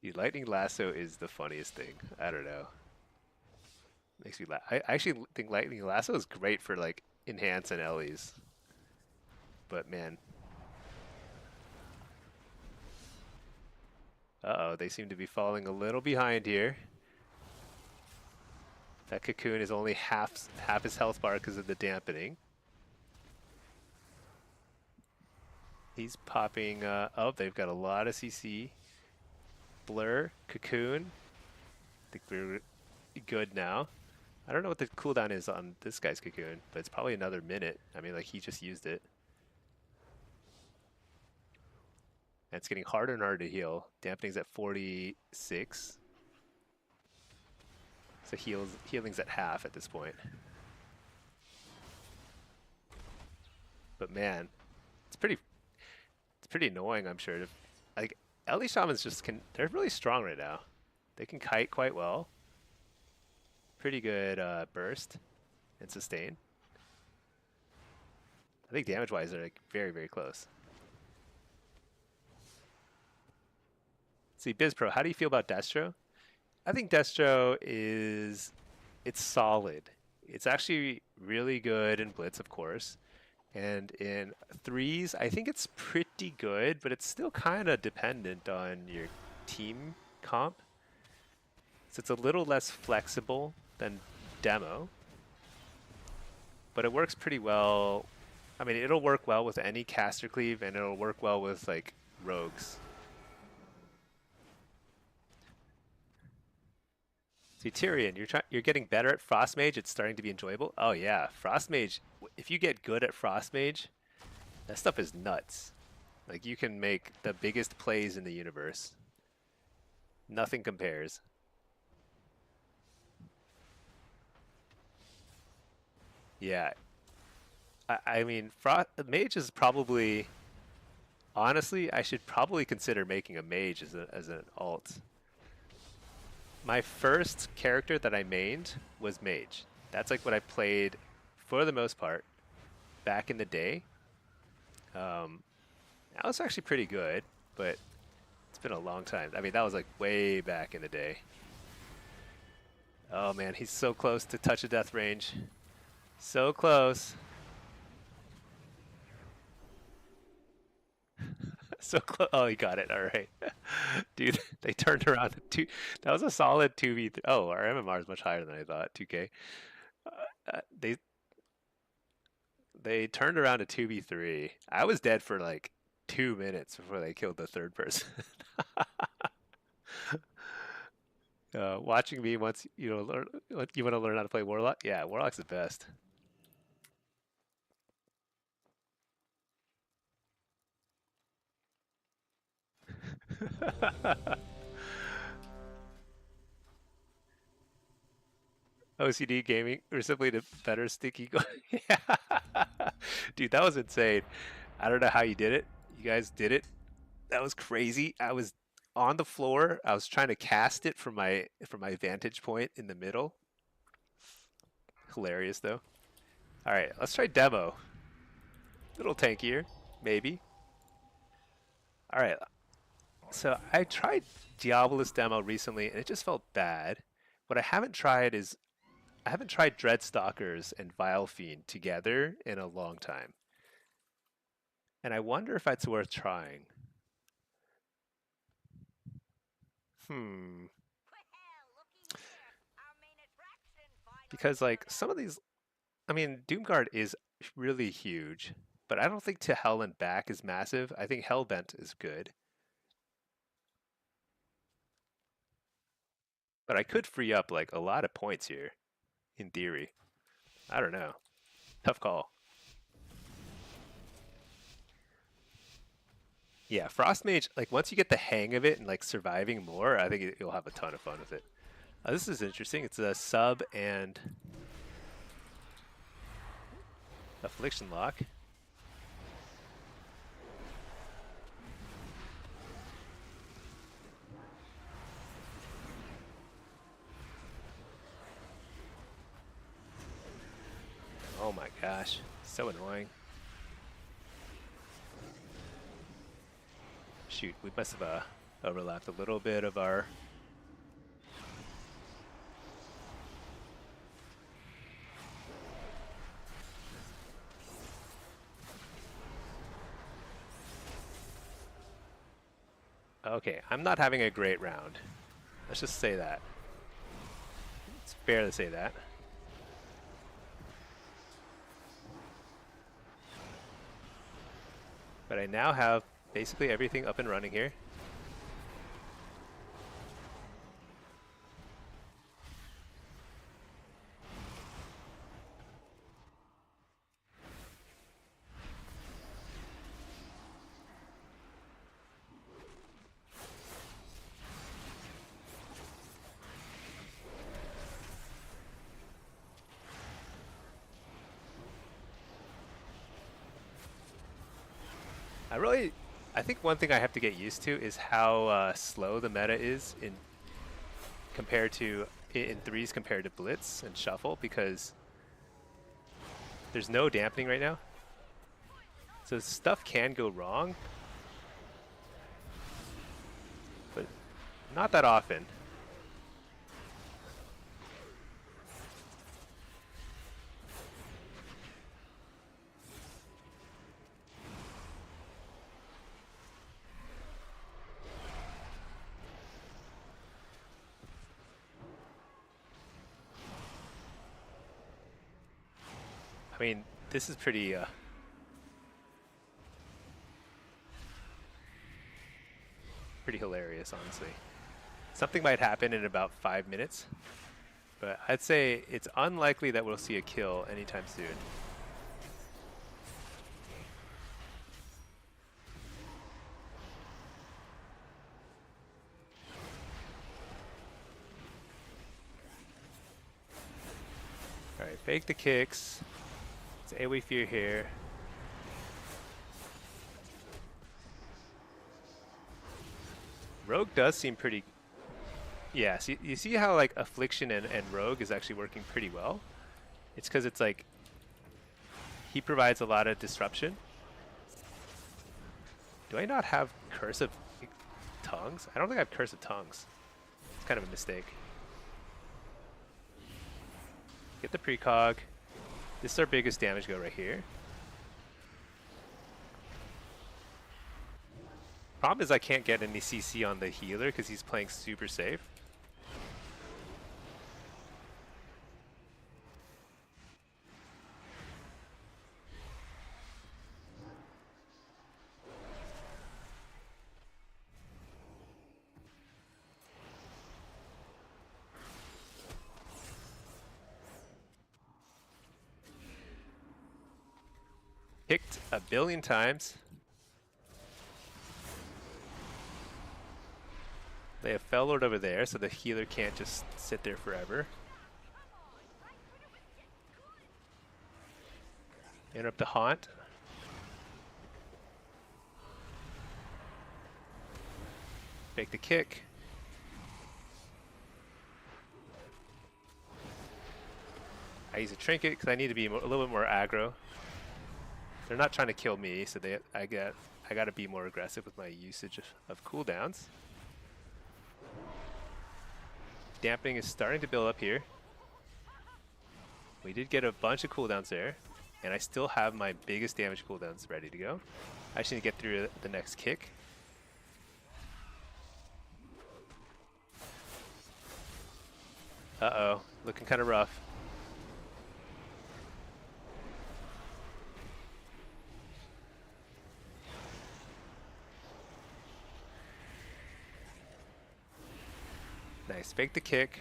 the lightning lasso is the funniest thing. I don't know. Makes me laugh. I actually think lightning lasso is great for like enhance and Ellie's. But man. Uh-oh, they seem to be falling a little behind here. That cocoon is only half his health bar because of the dampening. He's popping, oh, they've got a lot of CC. Blur, cocoon. I think we're good now. I don't know what the cooldown is on this guy's cocoon, but it's probably another minute. I mean, like, he just used it. And it's getting harder and harder to heal. Dampening's at 46. So healing's at half at this point. But man, it's pretty annoying, I'm sure. Like, Ellie Shamans they're really strong right now. They can kite quite well. Pretty good burst and sustain. I think damage-wise they're like very, very close. See, BizPro, how do you feel about Destro? I think Destro it's solid. It's actually really good in Blitz, of course. And in threes, I think it's pretty good, but it's still kind of dependent on your team comp. So it's a little less flexible than demo, but it works pretty well. I mean, it'll work well with any caster cleave, and it'll work well with like rogues. See, Tyrion, you're getting better at Frost Mage. It's starting to be enjoyable. Oh yeah, Frost Mage. If you get good at Frost Mage, that stuff is nuts. Like you can make the biggest plays in the universe. Nothing compares. Yeah, I mean, Mage is probably, honestly, I should probably consider making a Mage as an alt. My first character that I mained was Mage. That's like what I played for the most part back in the day. That was actually pretty good, but it's been a long time. I mean, that was like way back in the day. Oh man, he's so close to touch of death range. So close. So close. Oh, he got it. All right. Dude, they turned around to two. That was a solid 2v3. Oh, our MMR is much higher than I thought. 2K. They turned around to 2v3. I was dead for like 2 minutes before they killed the third person. Watching me once you want to learn how to play Warlock. Yeah, Warlock's the best. OCD gaming, or simply the better sticky. Yeah. Dude, that was insane. I don't know how you did it. You guys did it. That was crazy. I was on the floor. I was trying to cast it from my vantage point in the middle. Hilarious though. All right, let's try demo. A little tankier, maybe. All right. So I tried Diabolus demo recently, and it just felt bad. What I haven't tried is I haven't tried Dreadstalkers and Vile Fiend together in a long time. And I wonder if that's worth trying. Because like some of these, I mean, Doomguard is really huge, but I don't think to Hell and Back is massive. I think Hellbent is good. But I could free up like a lot of points here, in theory. I don't know. Tough call. Yeah, Frost Mage, like once you get the hang of it and like surviving more, I think you'll have a ton of fun with it. This is interesting. It's a sub and affliction lock. Oh my gosh, so annoying. Shoot, we must have overlapped a little bit of our... Okay, I'm not having a great round. Let's just say that. It's fair to say that. But I now have basically everything up and running here. I think one thing I have to get used to is how slow the meta is in threes compared to Blitz and Shuffle, because there's no dampening right now. So stuff can go wrong, but not that often. I mean, this is pretty pretty hilarious, honestly. Something might happen in about 5 minutes, but I'd say it's unlikely that we'll see a kill anytime soon. Alright, fake the kicks. It's AoE fear here. Rogue does seem pretty... Yeah, so you see how like Affliction and Rogue is actually working pretty well? It's because it's like... He provides a lot of disruption. Do I not have Curse of Tongues? I don't think I have Curse of Tongues. It's kind of a mistake. Get the precog. This is our biggest damage go right here. Problem is I can't get any CC on the healer because he's playing super safe. Kicked a billion times. They have Fell Lord over there, so the healer can't just sit there forever. Interrupt the Haunt. Fake the kick. I use a trinket because I need to be a little bit more aggro. They're not trying to kill me, so I got to be more aggressive with my usage of cooldowns. Dampening is starting to build up here. We did get a bunch of cooldowns there, and I still have my biggest damage cooldowns ready to go. I just need to get through the next kick. Uh-oh, looking kind of rough. Nice, fake the kick.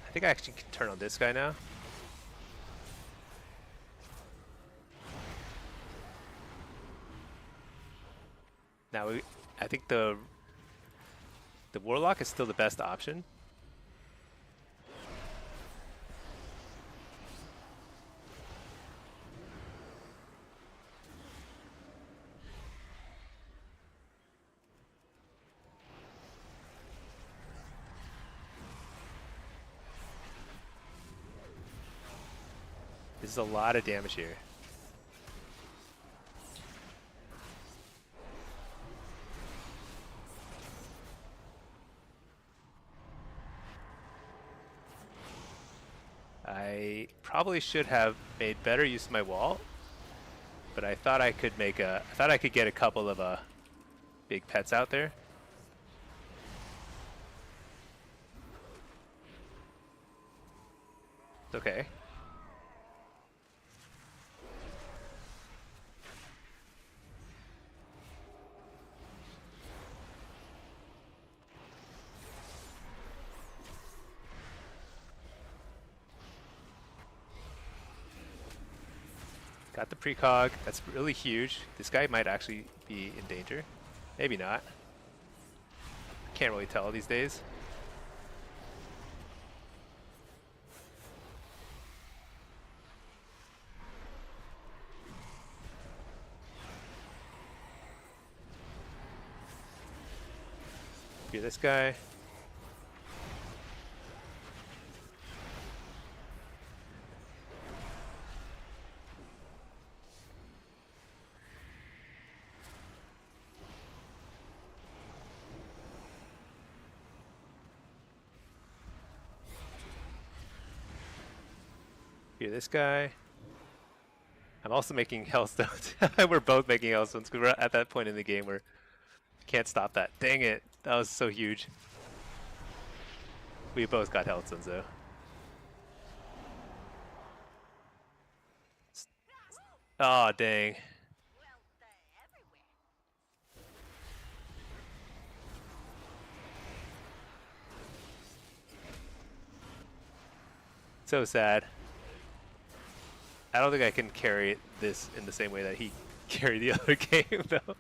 I think I actually can turn on this guy now. Now I think the Warlock is still the best option. This is a lot of damage here. I probably should have made better use of my wall, but I thought I could get a couple of big pets out there. It's okay. Got the precog. That's really huge. This guy might actually be in danger. Maybe not. Can't really tell these days. Fear this guy. Fear this guy. I'm also making hellstones. We're both making hellstones because we're at that point in the game where we can't stop that. Dang it. That was so huge. We both got hellstones though. Oh, dang. Well, everywhere. So sad. I don't think I can carry this in the same way that he carried the other game, though.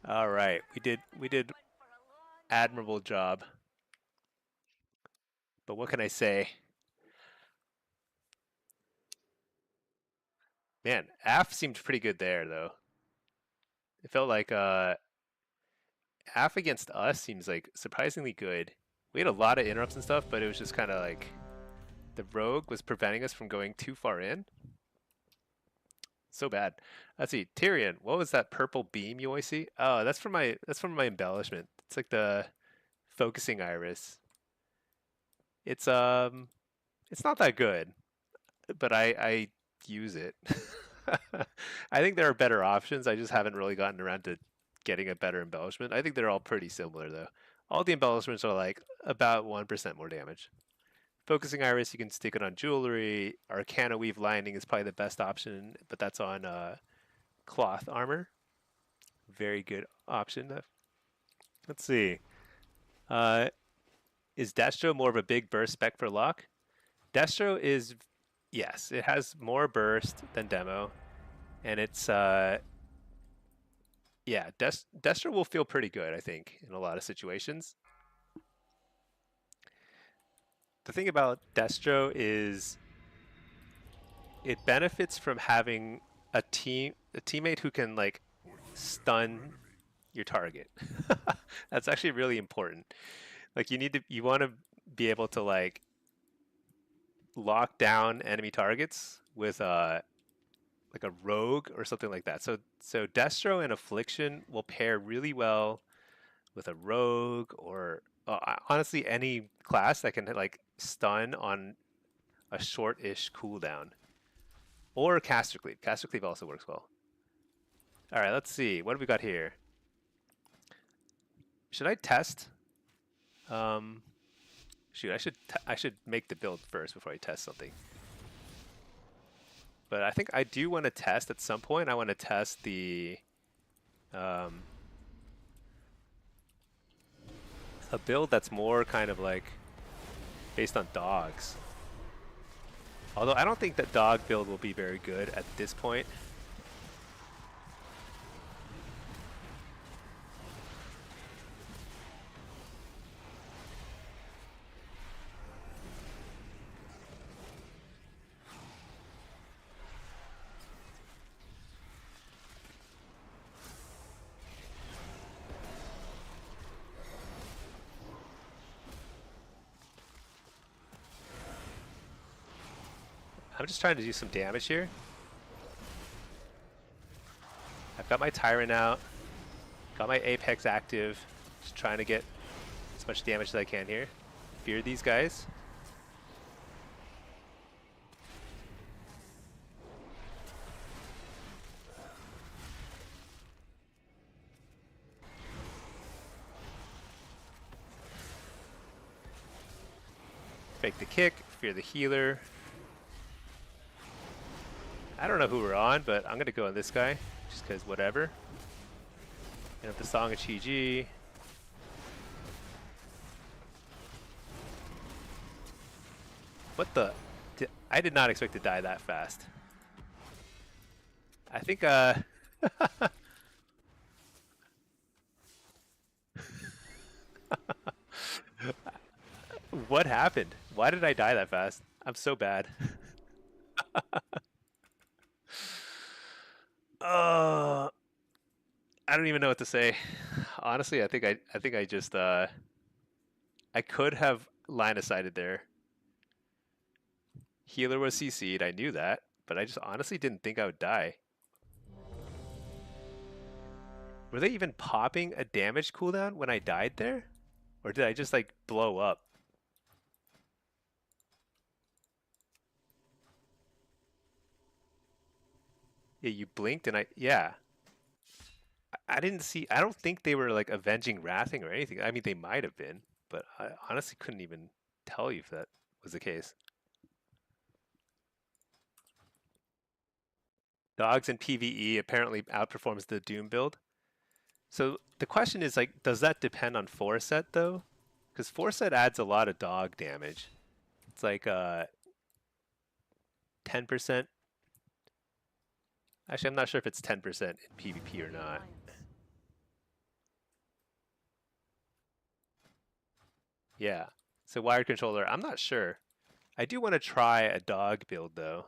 All right, we did One for a long admirable job. But what can I say? Man, AF seemed pretty good there, though. It felt like AF against us seems like surprisingly good. We had a lot of interrupts and stuff, but it was just kind of like the rogue was preventing us from going too far in. So bad. Let's see, Tyrion. What was that purple beam you always see? Oh, that's from my embellishment. It's like the focusing iris. It's it's not that good, but I use it. I think there are better options. I just haven't really gotten around to getting a better embellishment. I think they're all pretty similar though. All the embellishments are like about 1% more damage. Focusing iris, you can stick it on jewelry. Arcana weave lining is probably the best option, but that's on cloth armor. Very good option. Let's see. Uh, is Destro more of a big burst spec for Lock? Destro is, yes, it has more burst than Demo, and it's yeah, Destro will feel pretty good, I think, in a lot of situations. The thing about Destro is it benefits from having a teammate who can like stun your target. That's actually really important. Like you want to be able to like lock down enemy targets with like a rogue or something like that. So Destro and Affliction will pair really well with a rogue or honestly any class that can like stun on a short-ish cooldown. Or Caster Cleave. Caster Cleave also works well. All right, let's see. What have we got here? Should I test? Um, shoot, I should make the build first before I test something. But I think I do want to test at some point. I want to test the um, a build that's more kind of like based on dogs. Although I don't think that dog build will be very good at this point. I'm just trying to do some damage here. I've got my Tyrant out, got my Apex active, just trying to get as much damage as I can here. Fear these guys. Fake the kick, fear the healer. I don't know who we're on, but I'm gonna go on this guy, just cause whatever. And up the Song of Chi-Ji. What the? I did not expect to die that fast. I think what happened? Why did I die that fast? I'm so bad. uh, I don't even know what to say. Honestly, I think I just I could have line of sighted there. Healer was CC'd, I knew that, but I just honestly didn't think I would die. Were they even popping a damage cooldown when I died there? Or did I just like blow up? Yeah, you blinked and yeah. I didn't see, I don't think they were like avenging wrathing or anything. I mean, they might have been, but I honestly couldn't even tell you if that was the case. Dogs in PvE apparently outperforms the Doom build. So the question is like, does that depend on Forset though? Because Forset adds a lot of dog damage. It's like 10%. Actually, I'm not sure if it's 10% in PvP or not. Yeah. So wired controller, I'm not sure. I do want to try a dog build though.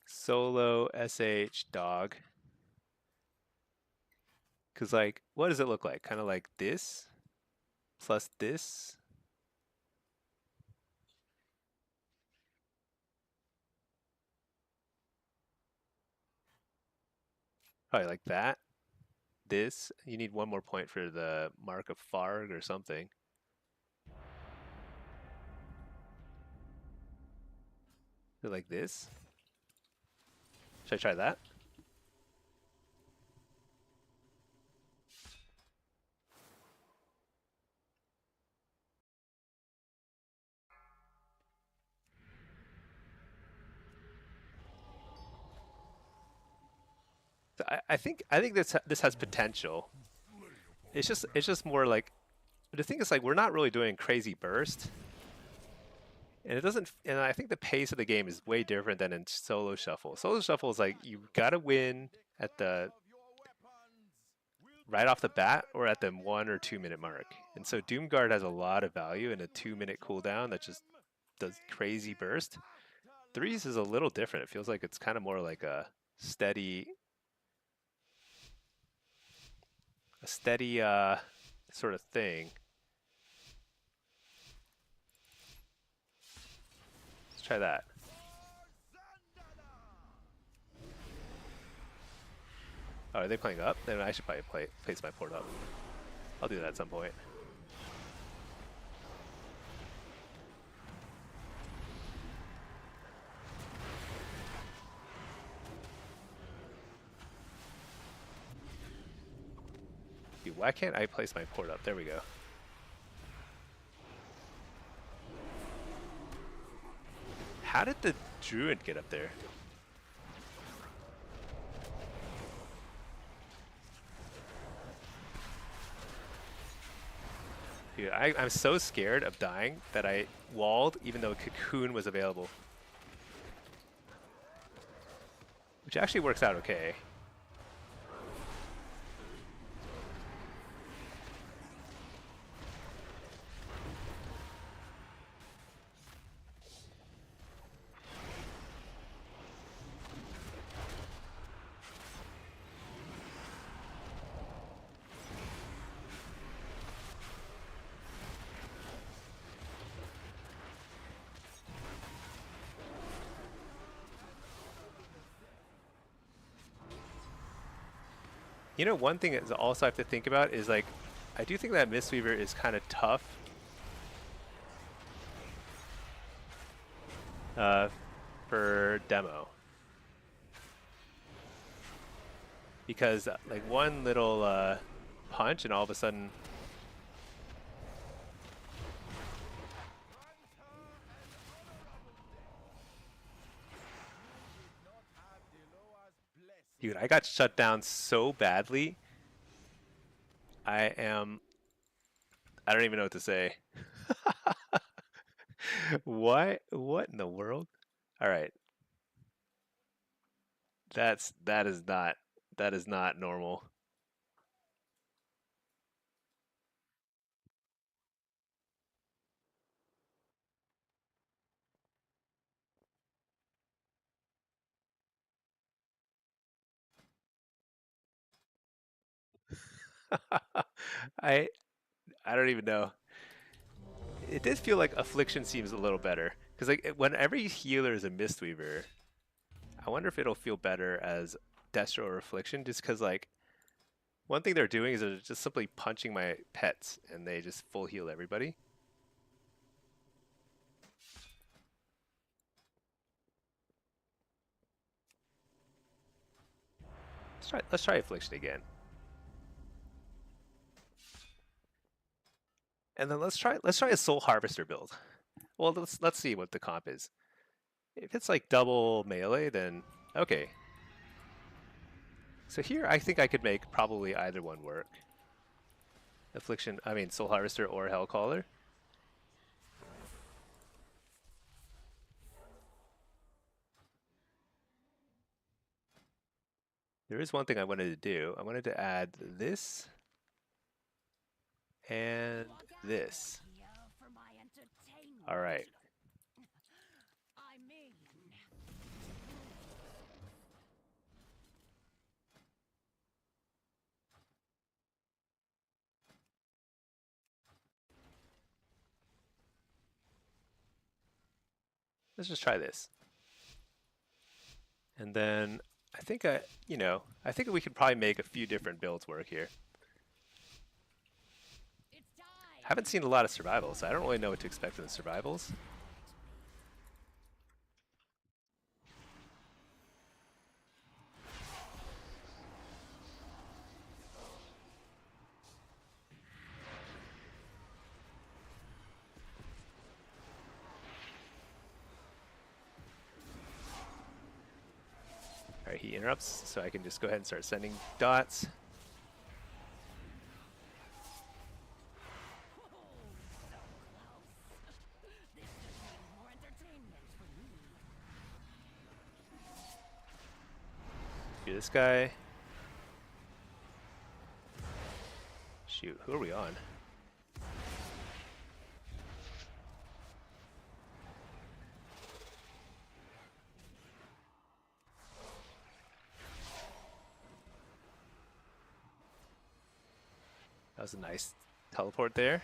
Solo SH dog. Because like, what does it look like? Kind of like this plus this. Probably like that. This. You need one more point for the mark of Farg or something. Like this. Should I try that? So I think this has potential. It's just more like, the thing is like we're not really doing crazy burst, and it doesn't. And I think the pace of the game is way different than in solo shuffle. Solo shuffle is like you gotta win at the right off the bat or at the 1 or 2 minute mark. And so Doomguard has a lot of value in a 2-minute cooldown that just does crazy burst. Threes is a little different. It feels like it's kind of more like a steady sort of thing. Let's try that. Oh, are they playing up? Then I should probably place my port up. I'll do that at some point. Dude, why can't I place my port up? There we go. How did the druid get up there? Dude, I'm so scared of dying that I walled even though Cocoon was available. Which actually works out okay. You know, one thing that also I have to think about is like, I do think that Mistweaver is kind of tough for demo. Because like one little punch and all of a sudden dude, I got shut down so badly. I don't even know what to say. What in the world? All right. That is not normal. I I don't even know. It did feel like Affliction seems a little better because like when every healer is a Mistweaver, I wonder if it'll feel better as Destro or Affliction, just because like one thing they're doing is they're just simply punching my pets and they just full heal everybody. Let's try Affliction again. And then let's try a Soul Harvester build. Well, let's see what the comp is. If it's like double melee, then okay. So here I think I could make probably either one work. Affliction, I mean Soul Harvester or Hellcaller. There is one thing I wanted to do. I wanted to add this and this. All right. I mean, Let's just try this. And then I think I think we could probably make a few different builds work here. it's time. Haven't seen a lot of survivals, so I don't really know what to expect from the survivals. Alright, he interrupts, so I can just go ahead and start sending dots. This just means more entertainment for me. Do this guy. Shoot, who are we on? That was a nice teleport there.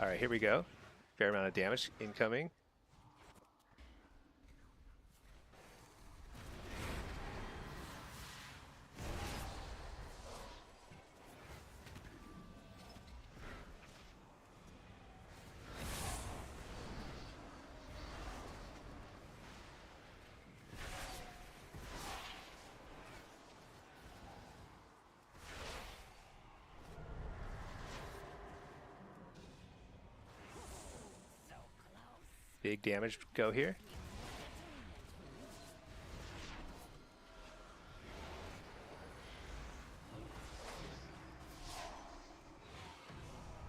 All right, here we go. Fair amount of damage incoming. Big damage go here.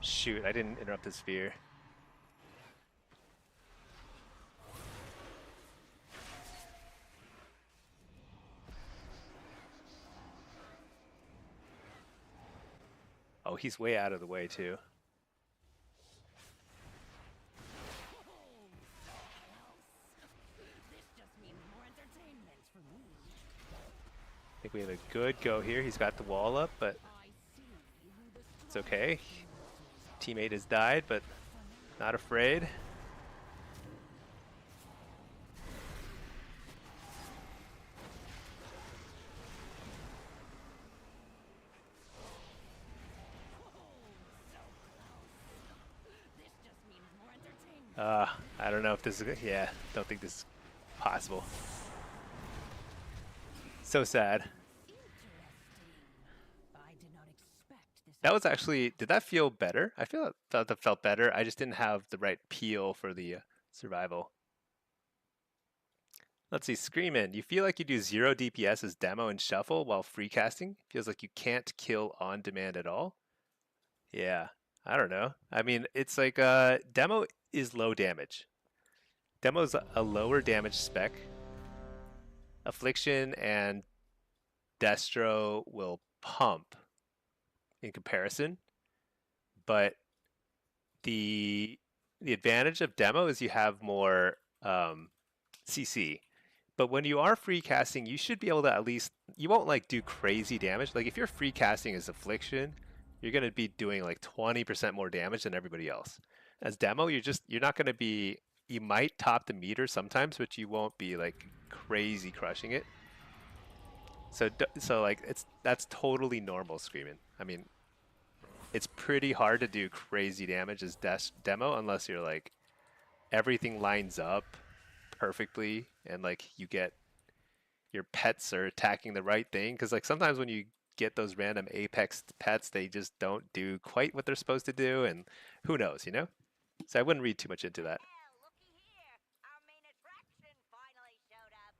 Shoot, I didn't interrupt the sphere. Oh, he's way out of the way too. This just means more entertainment for me. I think we have a good go here. He's got the wall up, but I see who the it's okay. Teammate has died, but not afraid. This just means more entertainment. I don't know if this is, yeah, don't think this is possible. So sad. I did not expect this. That was actually, did that feel better? I thought that felt better. I just didn't have the right peel for the survival. Let's see, Screamin'. You feel like you do 0 DPS as demo and shuffle while free casting? Feels like you can't kill on demand at all? Yeah, I don't know. I mean, it's like demo is low damage. Demo's a lower damage spec. Affliction and Destro will pump in comparison, but the advantage of demo is you have more CC. But when you are free casting, you should be able to at least, you won't like do crazy damage. Like if you're free casting as affliction, you're going to be doing like 20% more damage than everybody else. As demo, you're not going to be you might top the meter sometimes, but you won't be like crazy crushing it. So like that's totally normal screaming. I mean, it's pretty hard to do crazy damage as demo unless you're like everything lines up perfectly and like you get your pets are attacking the right thing. Because like sometimes when you get those random apex pets, they just don't do quite what they're supposed to do, and who knows, you know? So I wouldn't read too much into that. Well, looky here. Our main attraction finally showed up.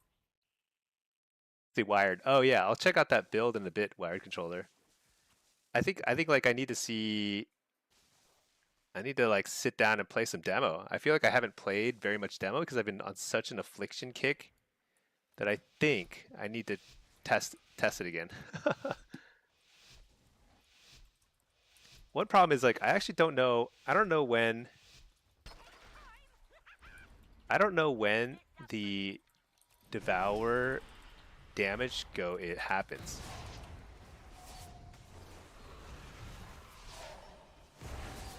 The wired. Oh yeah, I'll check out that build in a bit. Wired controller. I think like I need to see. I need to like sit down and play some demo. I feel like I haven't played very much demo because I've been on such an affliction kick that I think I need to test it again. One problem is like I actually don't know. I don't know when. I don't know when the devour damage go it happens.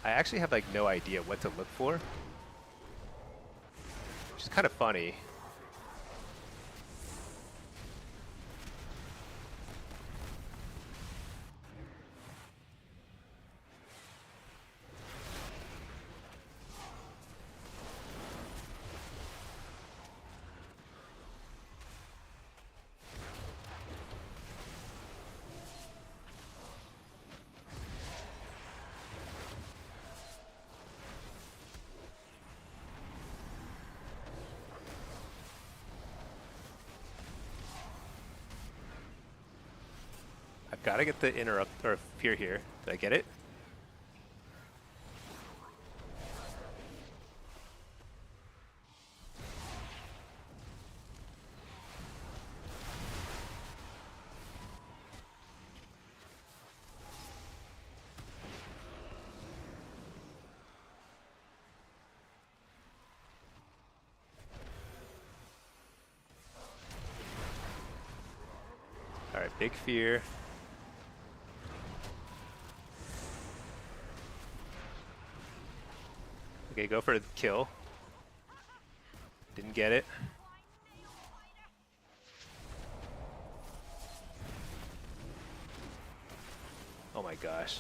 I actually have like no idea what to look for, which is kind of funny. I've got to get the interrupt or fear here. Did I get it? All right, big fear. Okay, go for the kill. Didn't get it. Oh my gosh.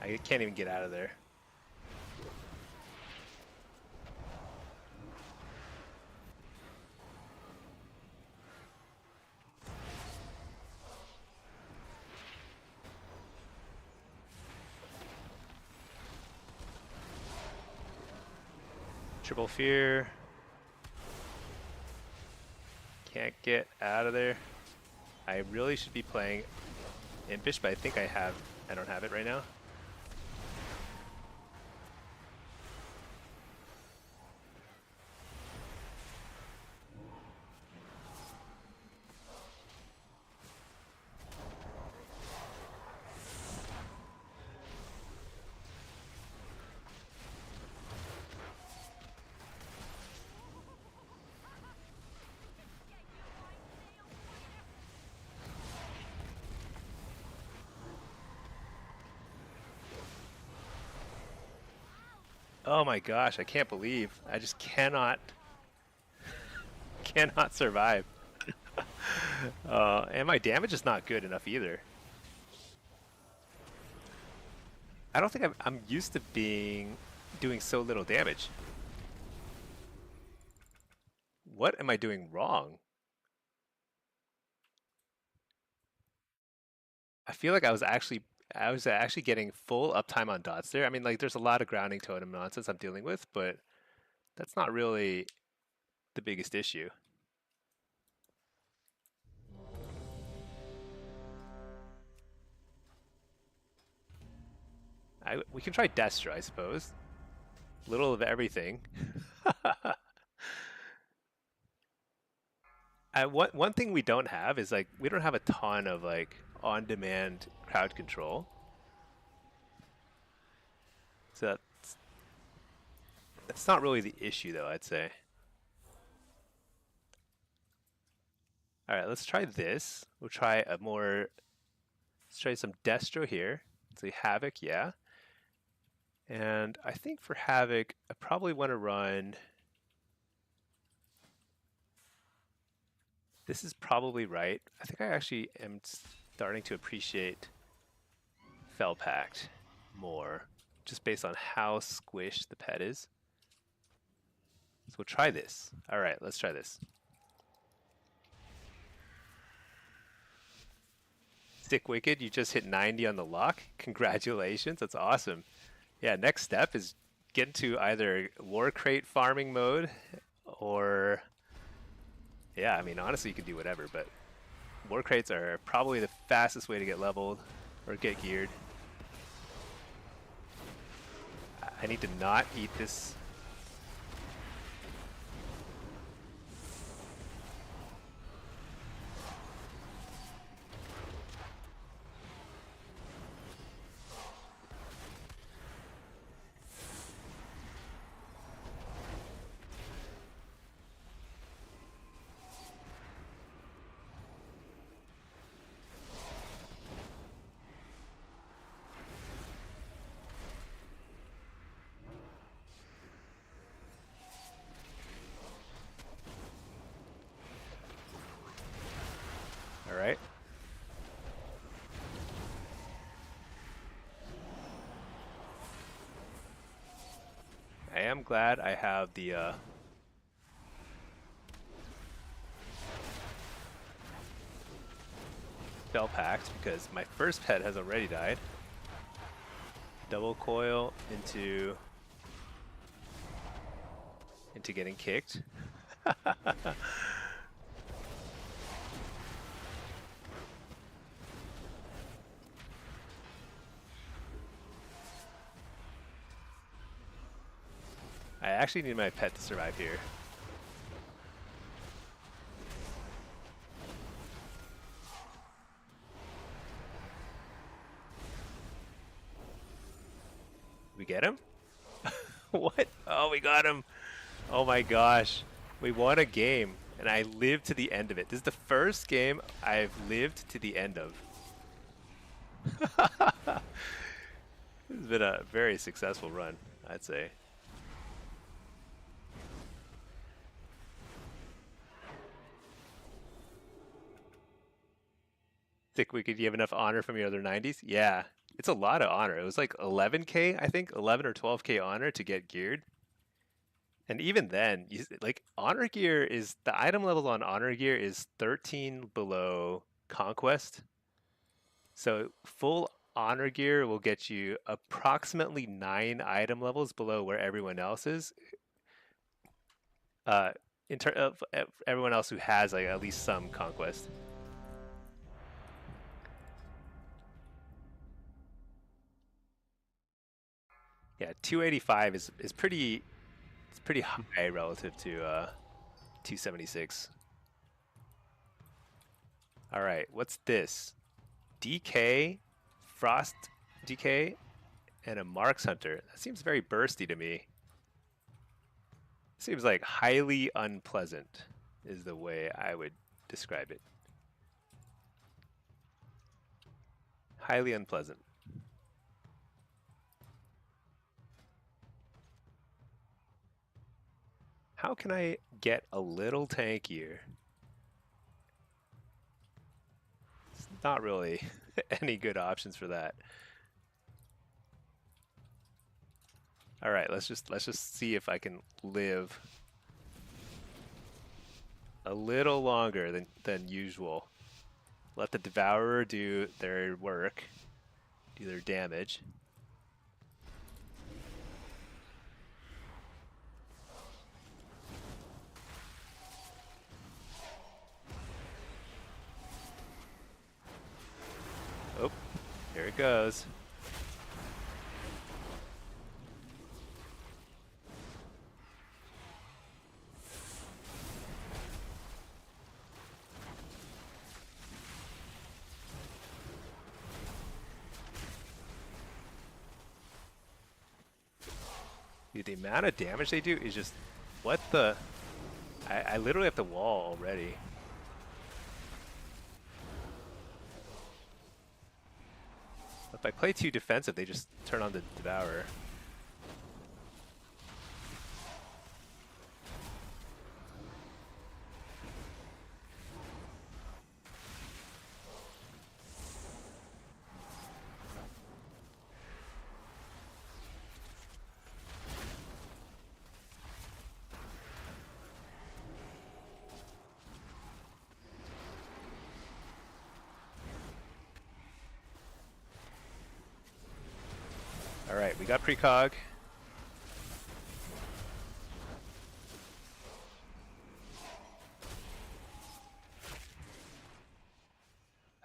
I can't even get out of there. Triple fear. Can't get out of there. I really should be playing Impish, but I think I don't have it right now. Oh my gosh, I can't believe. I just cannot survive. And my damage is not good enough either. I don't think I'm used to doing so little damage. What am I doing wrong? I feel like I was actually getting full uptime on dots there. I mean, like there's a lot of grounding totem nonsense I'm dealing with, but that's not really the biggest issue. We can try Destro, I suppose. Little of everything. One thing we don't have is like we don't have a ton of like on-demand crowd control. So that's not really the issue though, I'd say. All right, let's try this. We'll try let's try some Destro here. Let's say Havoc, yeah. And I think for Havoc, I probably want to run... This is probably right. I think I actually am starting to appreciate Fell Pact more, just based on how squished the pet is. So we'll try this. All right, let's try this. Sick Wicked, you just hit 90 on the lock. Congratulations, that's awesome. Yeah, next step is get into either War Crate farming mode or... Yeah, I mean, honestly, you can do whatever, but War Crates are probably the fastest way to get leveled or get geared. I need to not eat this. All right. I am glad I have the Fell Pact because my first pet has already died. Double coil into getting kicked. I actually need my pet to survive here. We get him? What? Oh, we got him. Oh my gosh. We won a game, and I lived to the end of it. This is the first game I've lived to the end of. This has been a very successful run, I'd say. Think we could give enough honor from your other 90s? Yeah, it's a lot of honor. It was like 11k, I think, 11 or 12k honor to get geared. And even then, like honor gear is the item level on honor gear is 13 below conquest. So full honor gear will get you approximately 9 item levels below where everyone else is. In terms of everyone else who has like at least some conquest. Yeah, 285 is pretty. It's pretty high relative to 276. All right, what's this? DK, Frost DK, and a Marks Hunter. That seems very bursty to me. Seems like highly unpleasant is the way I would describe it. Highly unpleasant. How can I get a little tankier? It's not really any good options for that. All right, let's just see if I can live a little longer than usual. Let the Devourer do their work, do their damage. Oh, here it goes. Dude, the amount of damage they do is just... What the... I literally have the wall already. If I play too defensive, they just turn on the Devourer. Alright, we got precog.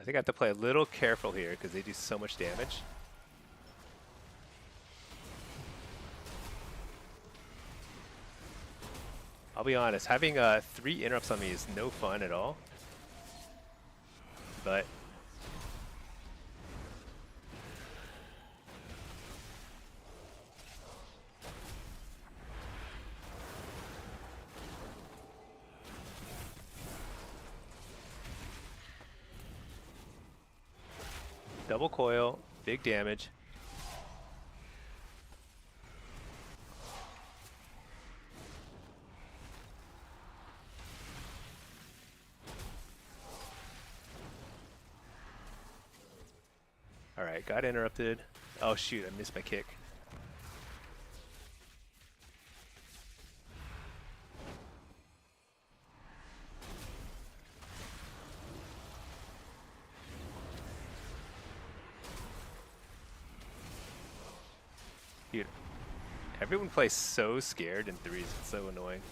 I think I have to play a little careful here because they do so much damage. I'll be honest, having 3 interrupts on me is no fun at all. But double coil, big damage. Alright, got interrupted. Oh shoot, I missed my kick. Dude, everyone plays so scared in 3s, it's so annoying.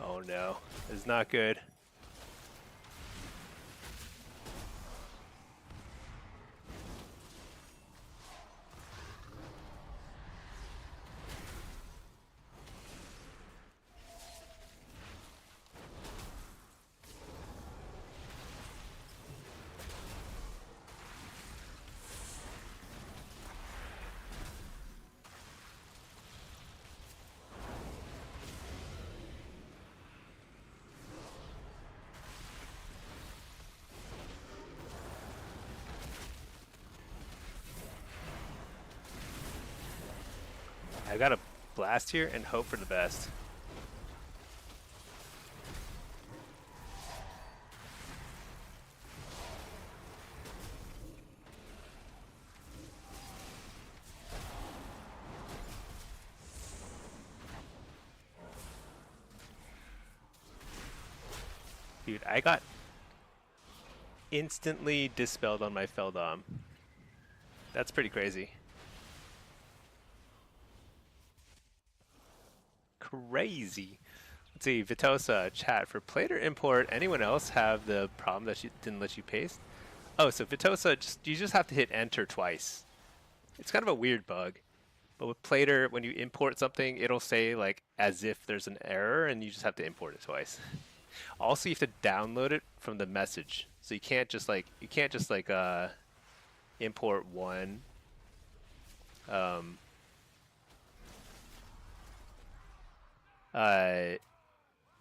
Oh no, it's not good. I gotta blast here and hope for the best. Dude, I got instantly dispelled on my Feldom. That's pretty crazy. Crazy. Let's see, Vitosa, chat. For plate or import, anyone else have the problem that she didn't let you paste? Oh, so Vitosa, you just have to hit enter twice. It's kind of a weird bug. But with Plater, when you import something, it'll say like as if there's an error and you just have to import it twice. Also, you have to download it from the message. So you can't just import one.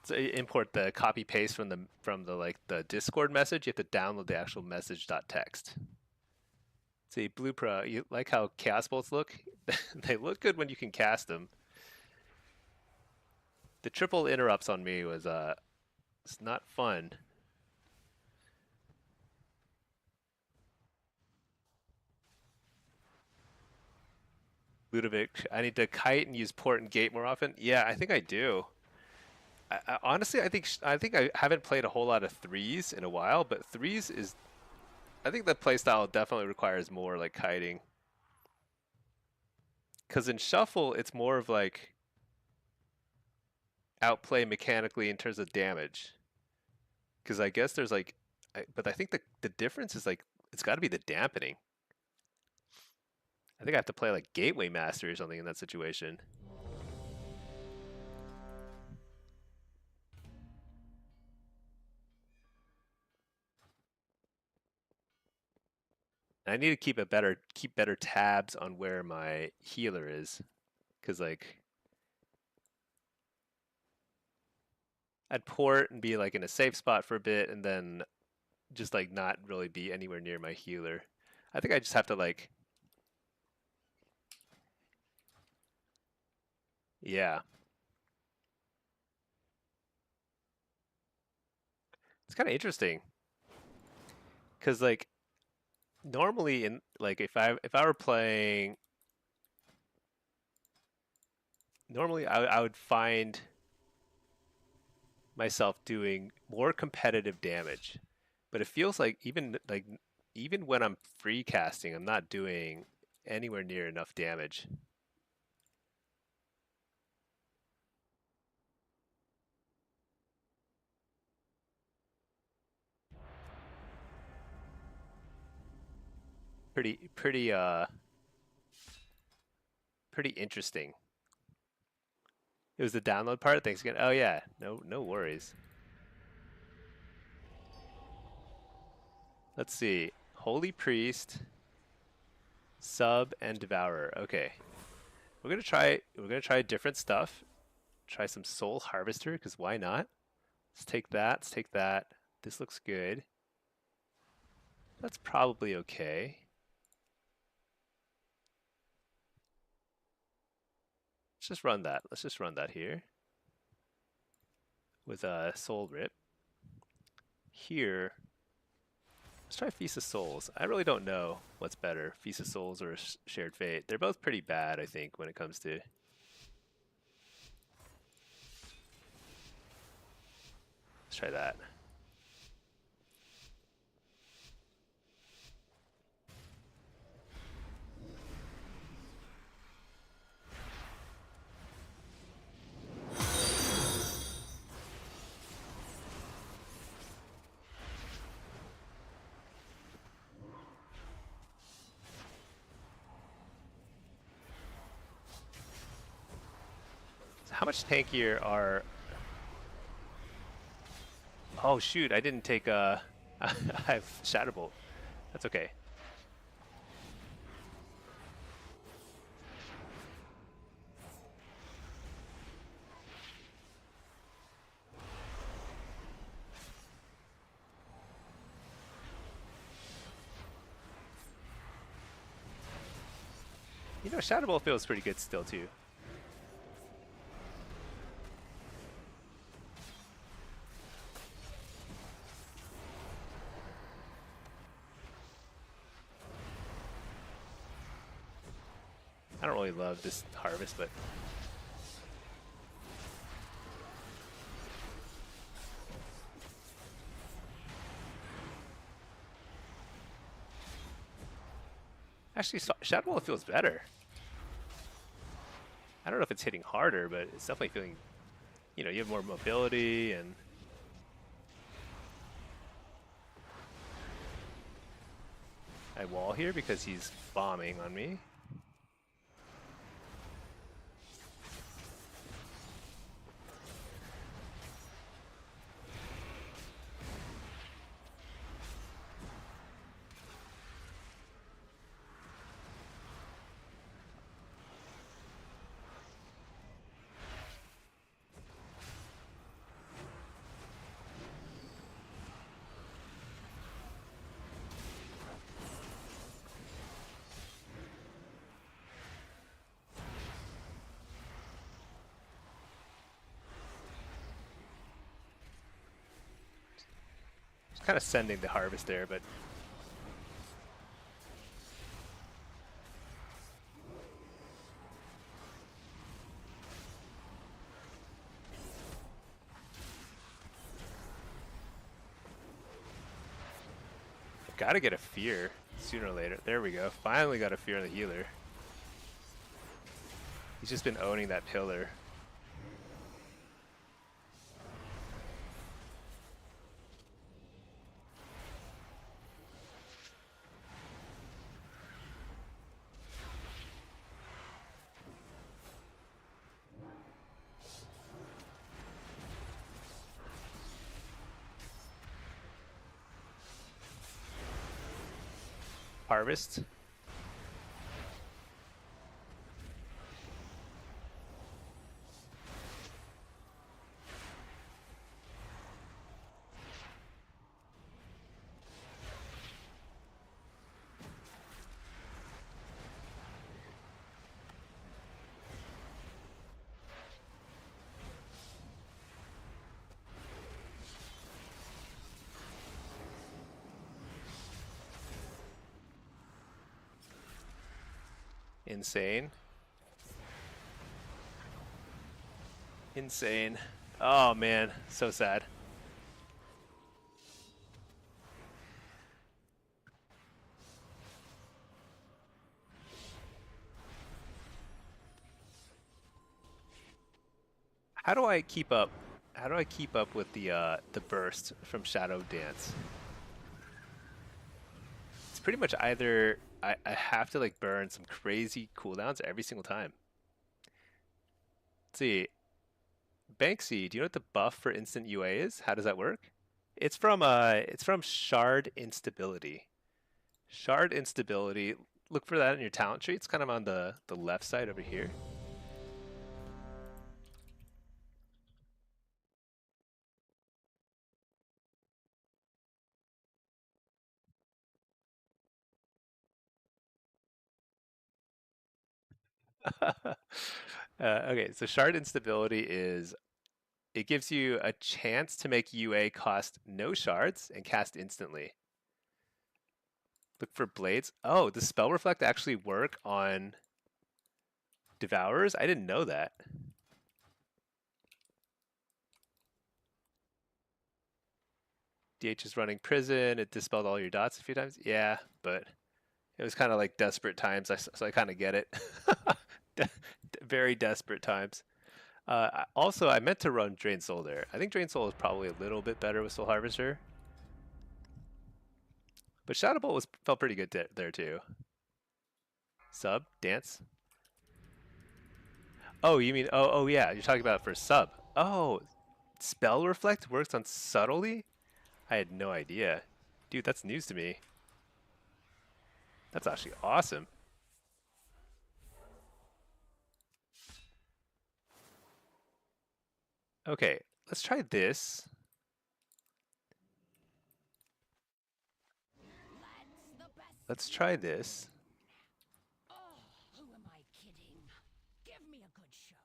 So import the copy paste from the Discord message. You have to download the actual message.txt. See, Blue Pro, you like how Chaos Bolts look? They look good when you can cast them. The triple interrupts on me was it's not fun. Ludovic, I need to kite and use port and gate more often. Yeah, I think I do. Honestly, I think I haven't played a whole lot of 3s in a while, but 3s is, I think the playstyle definitely requires more like kiting. Because in shuffle, it's more of like outplay mechanically in terms of damage. Because I guess there's like, but I think the difference is like it's got to be the dampening. I think I have to play like Gateway Master or something in that situation. I need to keep better tabs on where my healer is, because like I'd port and be like in a safe spot for a bit, and then just like not really be anywhere near my healer. I think I just have to like, yeah. It's kind of interesting. because like normally in like if I were playing normally I would find myself doing more competitive damage, but it feels like even when I'm free casting, I'm not doing anywhere near enough damage. Pretty interesting. It was the download part. Thanks again. Oh yeah, no worries. Let's see. Holy Priest, Sub, and Devourer. Okay. We're gonna try different stuff. Try some Soul Harvester, because why not? Let's take that, let's take that. This looks good. That's probably okay. Let's just run that. Let's just run that here. With a Soul Rip. Here, let's try Feast of Souls. I really don't know what's better, Feast of Souls or Shared Fate. They're both pretty bad, I think, when it comes to... Let's try that. So how much tankier are... Oh shoot, I didn't take I have Shadowbolt. That's okay. You know, Shadowbolt feels pretty good still too. I don't really love this harvest, but actually Shadowbolt feels better. I don't know if it's hitting harder, but it's definitely feeling, you know, you have more mobility and I wall here because he's bombing on me. Kind of sending the harvest there, but gotta get a fear sooner or later. There we go. Finally got a fear on the healer. He's just been owning that pillar. Harvest. Insane. Insane. Oh man, so sad. How do I keep up? How do I keep up with the burst from Shadow Dance? It's pretty much either I have to like burn some crazy cooldowns every single time. Let's see. Banksy, do you know what the buff for instant UA is? How does that work? It's from Shard Instability. Shard Instability. Look for that in your talent tree. It's kind of on the left side over here. Okay, so shard instability is it gives you a chance to make UA cost no shards and cast instantly. Look for blades. Oh, does spell reflect actually work on devourers? I didn't know that. DH is running prison. It dispelled all your dots a few times. Yeah, but it was kind of like desperate times, so I kind of get it. Very desperate times. Also, I meant to run Drain Soul there. I think Drain Soul is probably a little bit better with Soul Harvester. But Shadow Bolt felt pretty good there too. Sub? Dance? Oh, you mean, oh yeah, you're talking about for sub. Oh, Spell Reflect works on subtly? I had no idea. Dude, that's news to me. That's actually awesome. Okay, let's try this. Let's try this. Oh, who am I kidding? Give me a good show.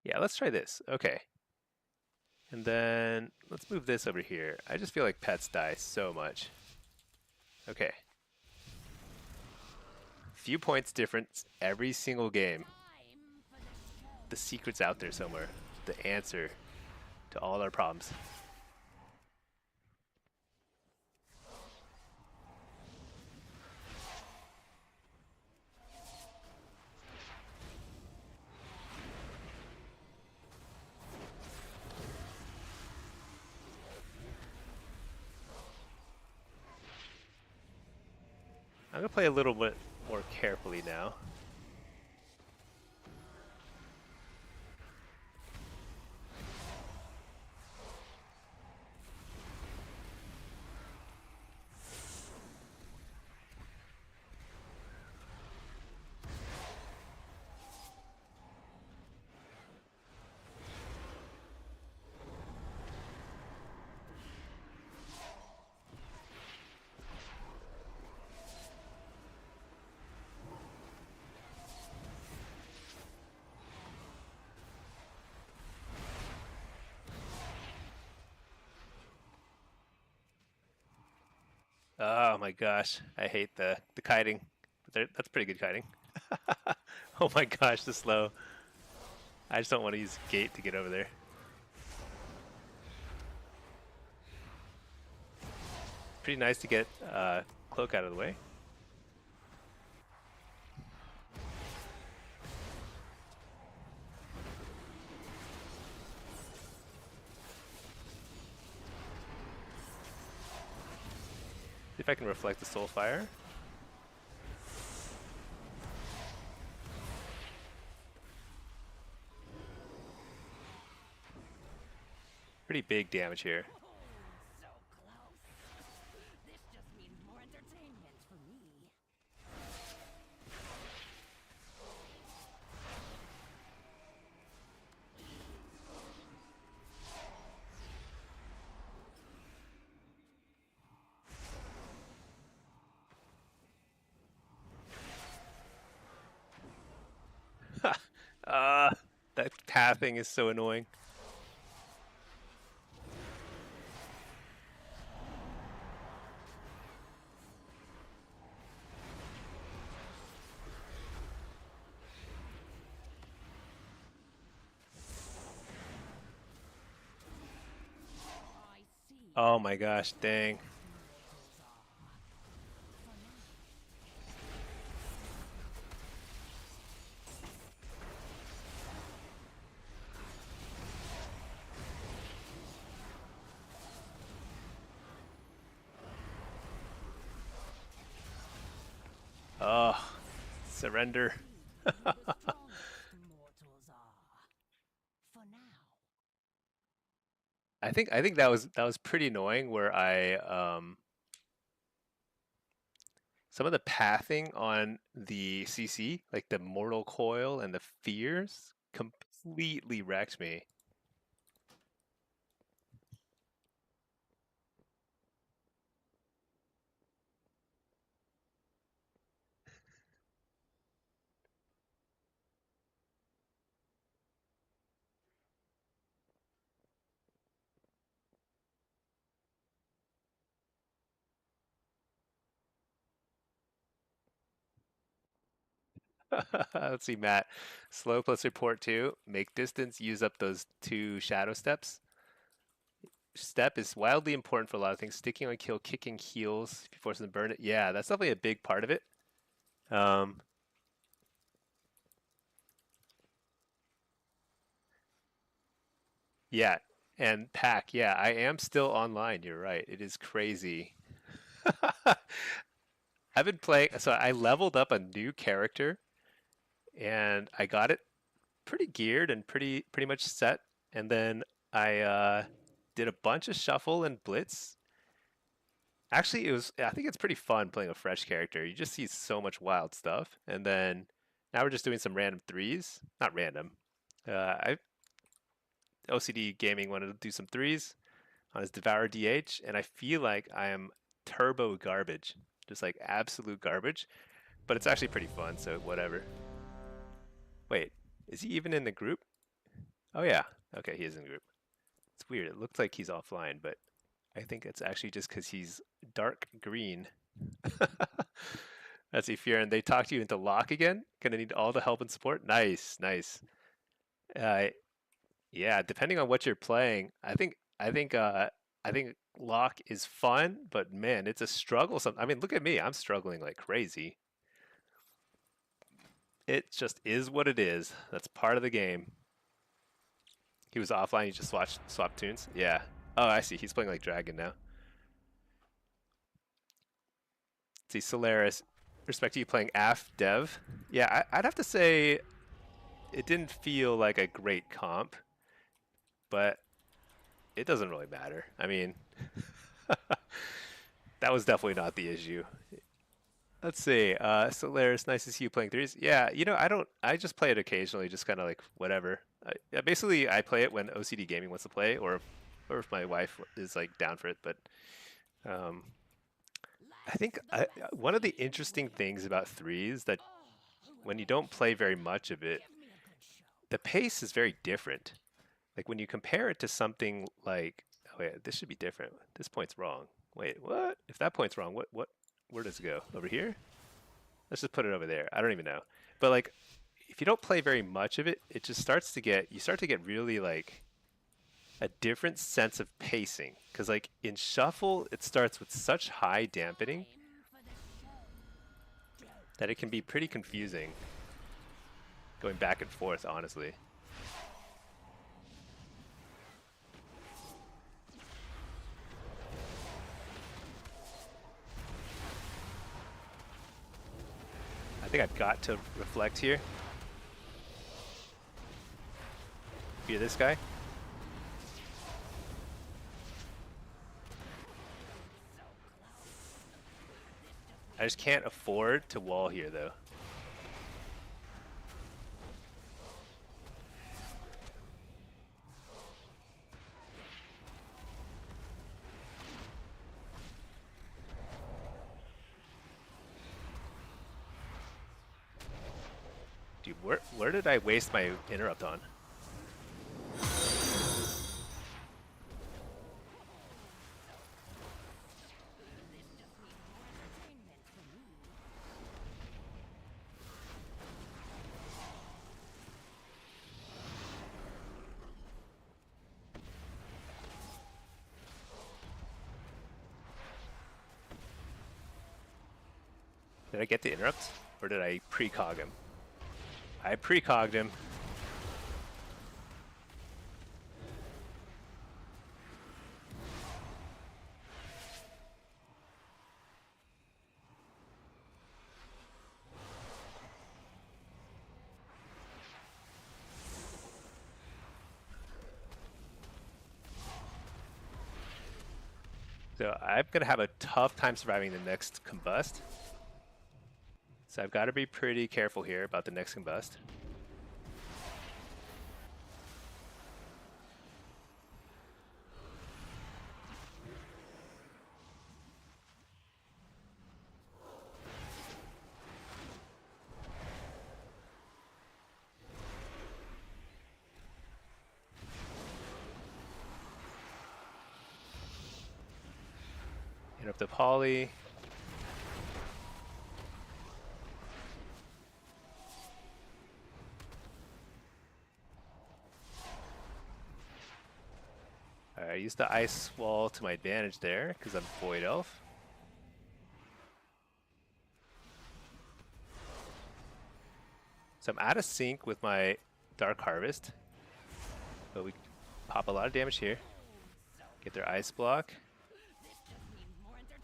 Yeah, let's try this. Okay. And then let's move this over here. I just feel like pets die so much. Okay. Few points difference every single game. The secret's out there somewhere. The answer to all our problems. I'm gonna play a little bit more carefully now. Oh my gosh, I hate the kiting. That's pretty good kiting. Oh my gosh, the slow. I just don't want to use gate to get over there. Pretty nice to get cloak out of the way. See if I can reflect the soul fire. Pretty big damage here. So close. This just means more entertainment for me. That tapping is so annoying. Oh my gosh, dang. Oh, surrender. The strongest mortals are. For now. I think that was pretty annoying where some of the pathing on the CC, like the Mortal Coil and the Fears, completely wrecked me. Let's see, Matt. Slow plus report 2. Make distance, use up those 2 shadow steps. Step is wildly important for a lot of things. Sticking on kill, kicking heals, if you force them to burn it. Yeah, that's definitely a big part of it. Um, yeah, and pack. Yeah, I am still online. You're right. It is crazy. I've been playing, so I leveled up a new character and I got it pretty geared and pretty much set. And then I did a bunch of shuffle and blitz. Actually, I think it's pretty fun playing a fresh character. You just see so much wild stuff. And then now we're just doing some random threes. Not random. I OCD Gaming wanted to do some threes on his Devour DH, and I feel like I am turbo garbage. Just like absolute garbage. But it's actually pretty fun, so whatever. Wait, is he even in the group? Oh yeah. Okay, he is in the group. It's weird. It looks like he's offline, but I think it's actually just because he's dark green. That's Fear, and they talk to you into lock again. Gonna need all the help and support. Nice, nice. Uh, yeah, depending on what you're playing, I think lock is fun, but man, it's a struggle. I mean, look at me. I'm struggling like crazy. It just is what it is. That's part of the game. He was offline. He just swapped tunes. Yeah. Oh, I see. He's playing like Dragon now. See, Solaris, respect to you playing AF Dev. Yeah, I'd have to say it didn't feel like a great comp, but it doesn't really matter. I mean, that was definitely not the issue. Let's see. Solaris, nice to see you playing threes. Yeah, I just play it occasionally, just kind of like whatever. Basically, I play it when OCD Gaming wants to play, or if my wife is like down for it. But um, I think one of the interesting things about threes that when you don't play very much of it, the pace is very different. Like when you compare it to something like, oh wait, this should be different. This point's wrong. Wait, what? If that point's wrong, where does it go? Over here? Let's just put it over there. I don't even know. But like, if you don't play very much of it, it just you start to get really like a different sense of pacing. Because like in shuffle, it starts with such high dampening that it can be pretty confusing going back and forth, honestly. I think I've got to reflect here. Fear this guy. I just can't afford to wall here, though. Dude, where did I waste my interrupt on? Did I get the interrupt? Or did I precog him? I precogged him. So I'm going to have a tough time surviving the next combust. So I've got to be pretty careful here about the next combust. Interrupt the poly. Alright, I used the ice wall to my advantage there because I'm Void Elf. So I'm out of sync with my Dark Harvest, but we pop a lot of damage here. Get their ice block. This just means more entertainment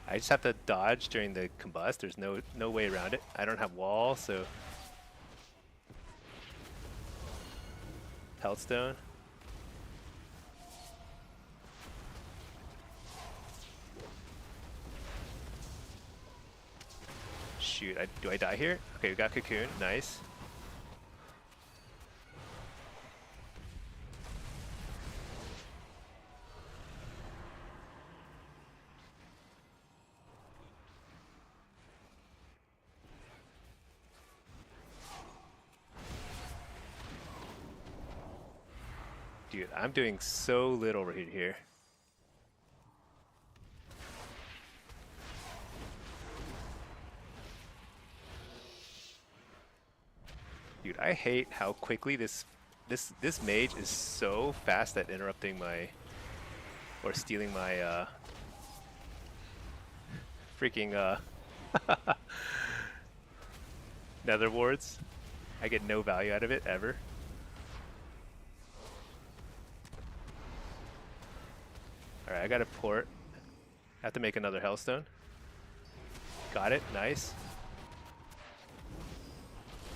I just have to dodge during the combust. There's no way around it. I don't have wall, so Healthstone. Shoot, do I die here? Okay, we got Cocoon. Nice. Dude, I'm doing so little right here. Dude, I hate how quickly this mage is so fast at interrupting my or stealing my freaking nether wards. I get no value out of it ever. Alright, I got a port. Have to make another Hellstone. Got it, nice.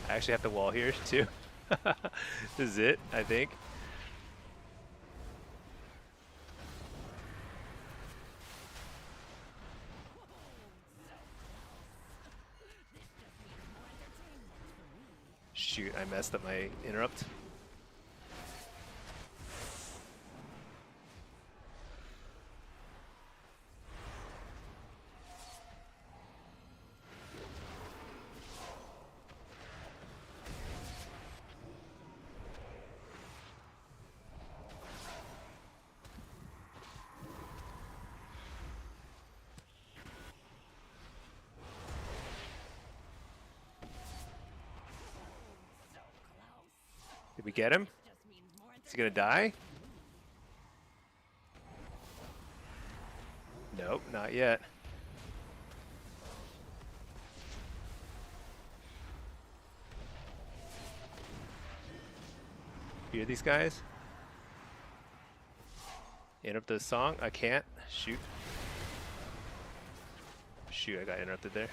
I actually have to wall here too. This is it, I think. Shoot, I messed up my interrupt. Did we get him? Is he gonna die? Nope, not yet. Hear these guys? Interrupt the song? I can't. Shoot. Shoot, I got interrupted there.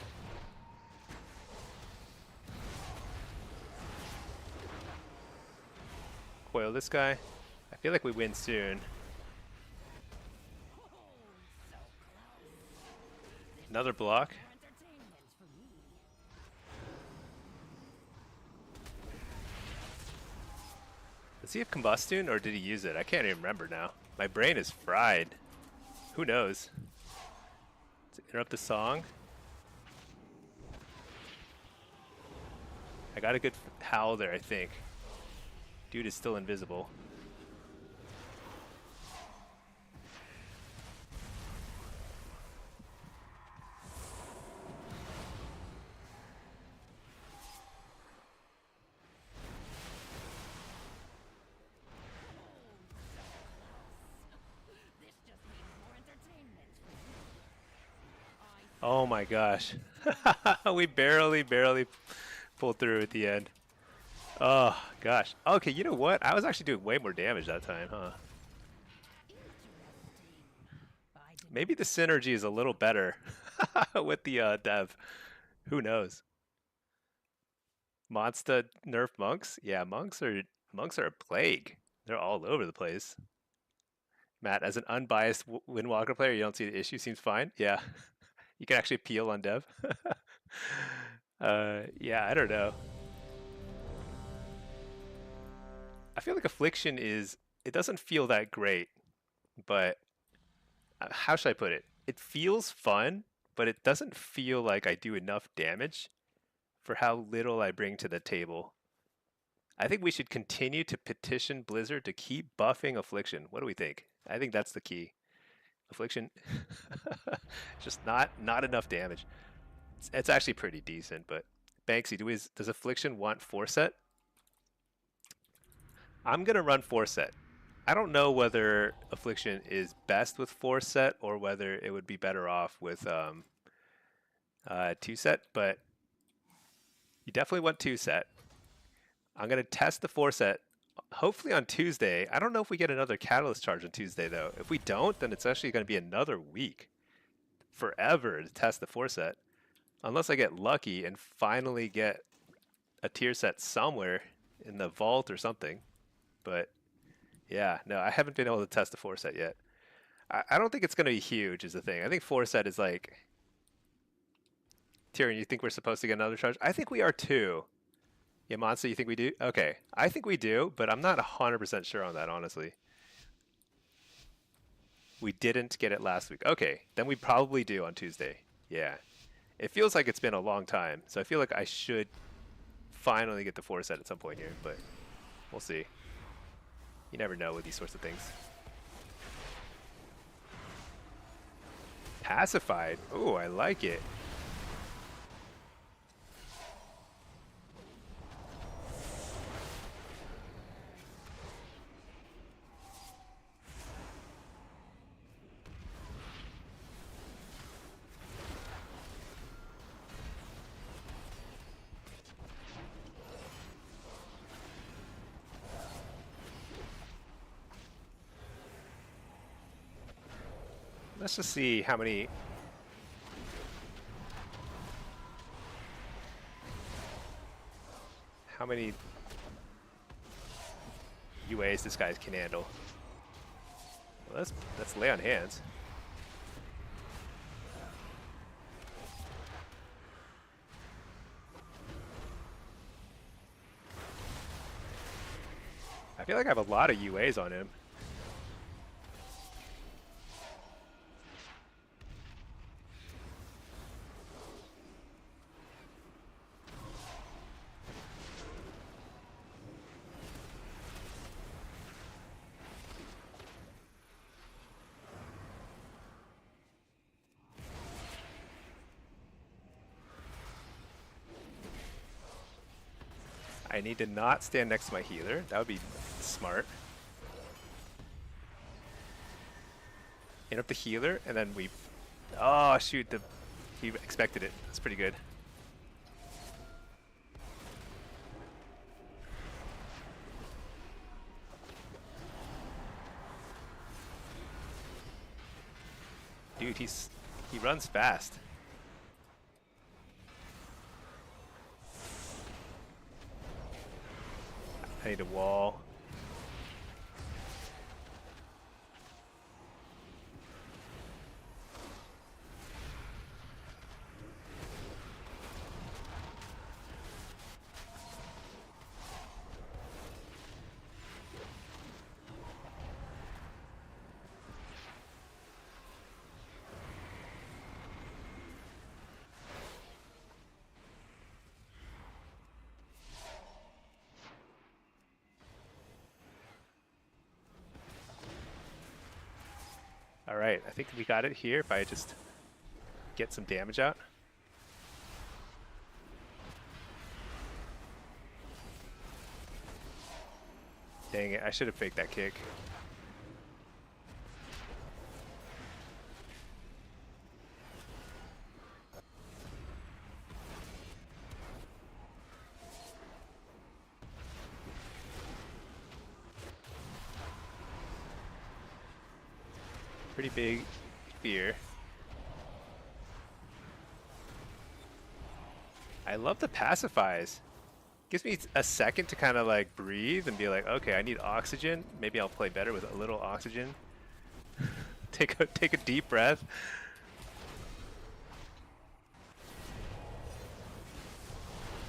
Coil this guy. I feel like we win soon. Another block. Does he have Combustune or did he use it? I can't even remember now. My brain is fried. Who knows? Let's interrupt the song. I got a good howl there, I think. Dude is still invisible. Oh my gosh. We barely pulled through at the end. Oh gosh. Okay, you know what? I was actually doing way more damage that time, huh? I didn't Maybe the synergy is a little better with the dev. Who knows? Monster nerf monks? Yeah, monks are a plague. They're all over the place. Matt, as an unbiased Windwalker player, you don't see the issue. Seems fine. Yeah, you can actually peel on dev. Yeah, I don't know. I feel like affliction is. It doesn't feel that great, but how should I put it? It feels fun, but it doesn't feel like I do enough damage for how little I bring to the table. I think we should continue to petition Blizzard to keep buffing affliction. What do we think? I think that's the key. Affliction, just not enough damage. It's actually pretty decent, but Banksy, does affliction want 4-set? I'm gonna run 4-set. I don't know whether affliction is best with 4-set or whether it would be better off with 2-set, but you definitely want 2-set. I'm gonna test the 4-set. Hopefully on Tuesday. I don't know if we get another catalyst charge on Tuesday though. If we don't, then it's actually going to be another week, forever to test the 4-set, unless I get lucky and finally get a tier set somewhere in the vault or something. But yeah, no, I haven't been able to test the 4-set yet. I don't think it's going to be huge is the thing. I think 4-set is like, Tyrion, you think we're supposed to get another charge? I think we are too. Yeah, Monster, you think we do? Okay, I think we do, but I'm not 100% sure on that, honestly. We didn't get it last week. Okay, then we probably do on Tuesday. Yeah. It feels like it's been a long time, so I feel like I should finally get the 4-set at some point here, but we'll see. You never know with these sorts of things. Pacified. Ooh, I like it. Let's just see how many UAs this guy can handle. Well, let's lay on hands. I feel like I have a lot of UAs on him. I need to not stand next to my healer. That would be smart. Interrupt the healer, and then we... Oh, shoot. He expected it. That's pretty good. Dude, he runs fast. I need a wall. All right, I think we got it here if I just get some damage out. Dang it, I should have faked that kick. Pretty big fear. I love the pacifies. Gives me a second to kind of like breathe and be like, okay, I need oxygen. Maybe I'll play better with a little oxygen. take a deep breath.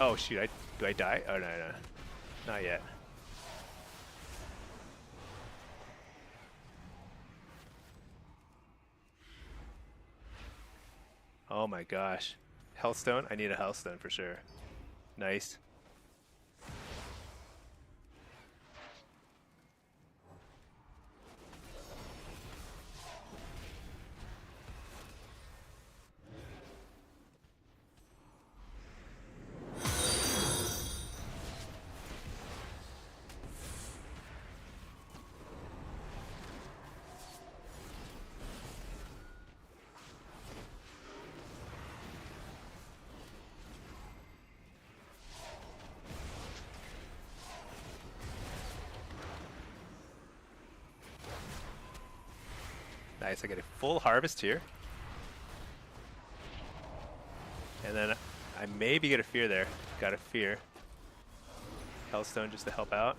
Oh shoot, do I die? Oh no, not yet. Oh my gosh. Healthstone? I need a Healthstone for sure. Nice. Nice, I get a full harvest here. And then I maybe get a fear there. Got a fear. Hellstone just to help out.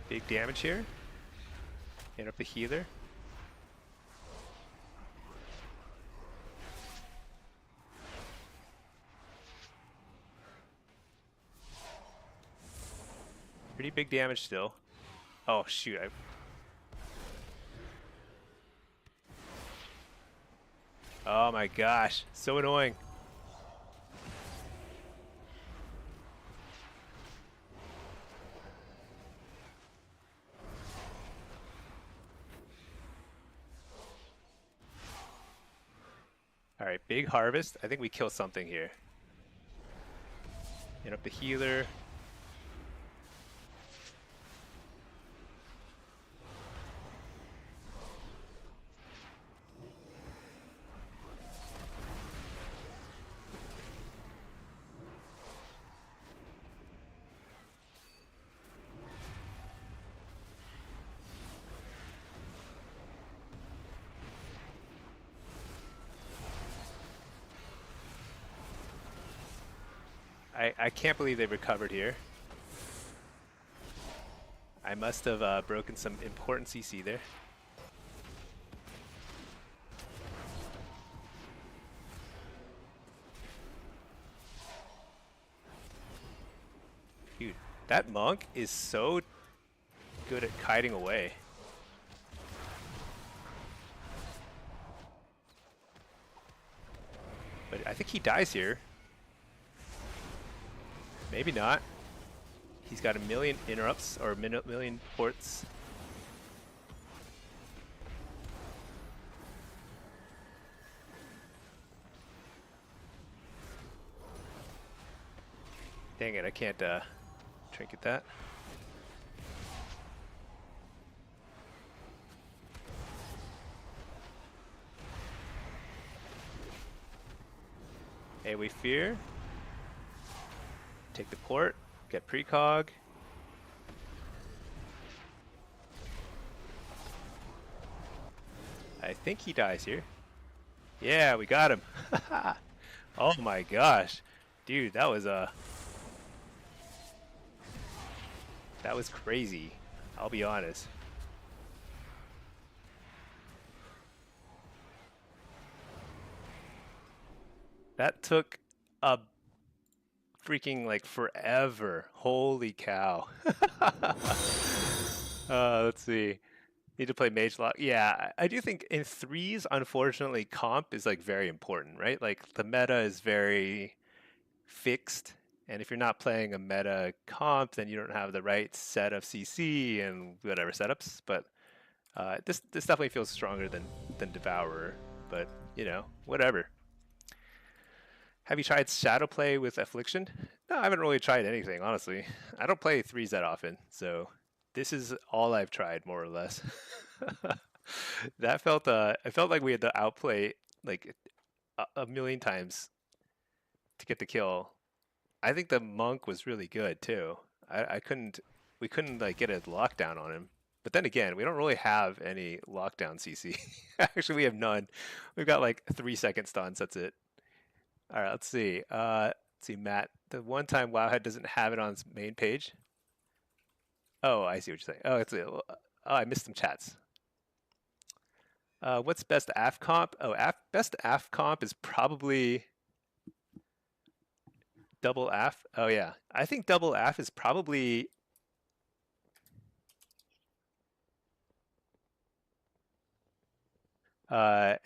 Big damage here. Hit up the healer. Pretty big damage still. Oh shoot, oh my gosh, so annoying. Alright, big harvest. I think we kill something here. Hit up the healer. I can't believe they recovered here. I must have broken some important CC there. Dude, that monk is so good at kiting away. But I think he dies here. Maybe not. He's got a million interrupts or million ports. Dang it, I can't trinket that. Hey, we fear. Take the port, get precog. I think he dies here. Yeah, we got him. Oh my gosh. Dude, that was crazy. I'll be honest. That took a freaking like forever. Holy cow. Let's see. Need to play Mage Lock. Yeah, I do think in threes, unfortunately, comp is like very important, right? Like the meta is very fixed. And if you're not playing a meta comp, then you don't have the right set of CC and whatever setups. But this definitely feels stronger than Devourer. But, you know, whatever. Have you tried Shadow Play with Affliction? No, I haven't really tried anything, honestly. I don't play threes that often, so This is all I've tried, more or less. That felt I felt like we had to outplay like a million times to get the kill. I think the monk was really good too. I couldn't we couldn't like get a lockdown on him. But then again, we don't really have any lockdown CC. Actually, we have none. We've got like 3 second stuns. That's it. All right, let's see. Let's see, Matt. The one time Wowhead doesn't have it on its main page. Oh, I see what you're saying. Oh, oh, I missed some chats. What's best AF comp? Oh, best AF comp is probably double AF. Oh yeah, I think double AF is probably. Uh,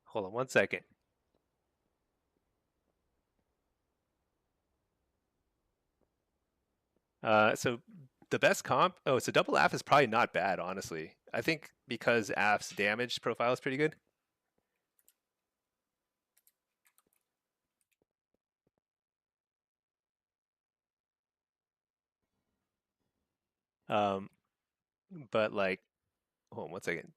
Hold on 1 second. So the best comp. Oh, so double AF is probably not bad, honestly. I think because AF's damage profile is pretty good. Um, but like, hold on 1 second.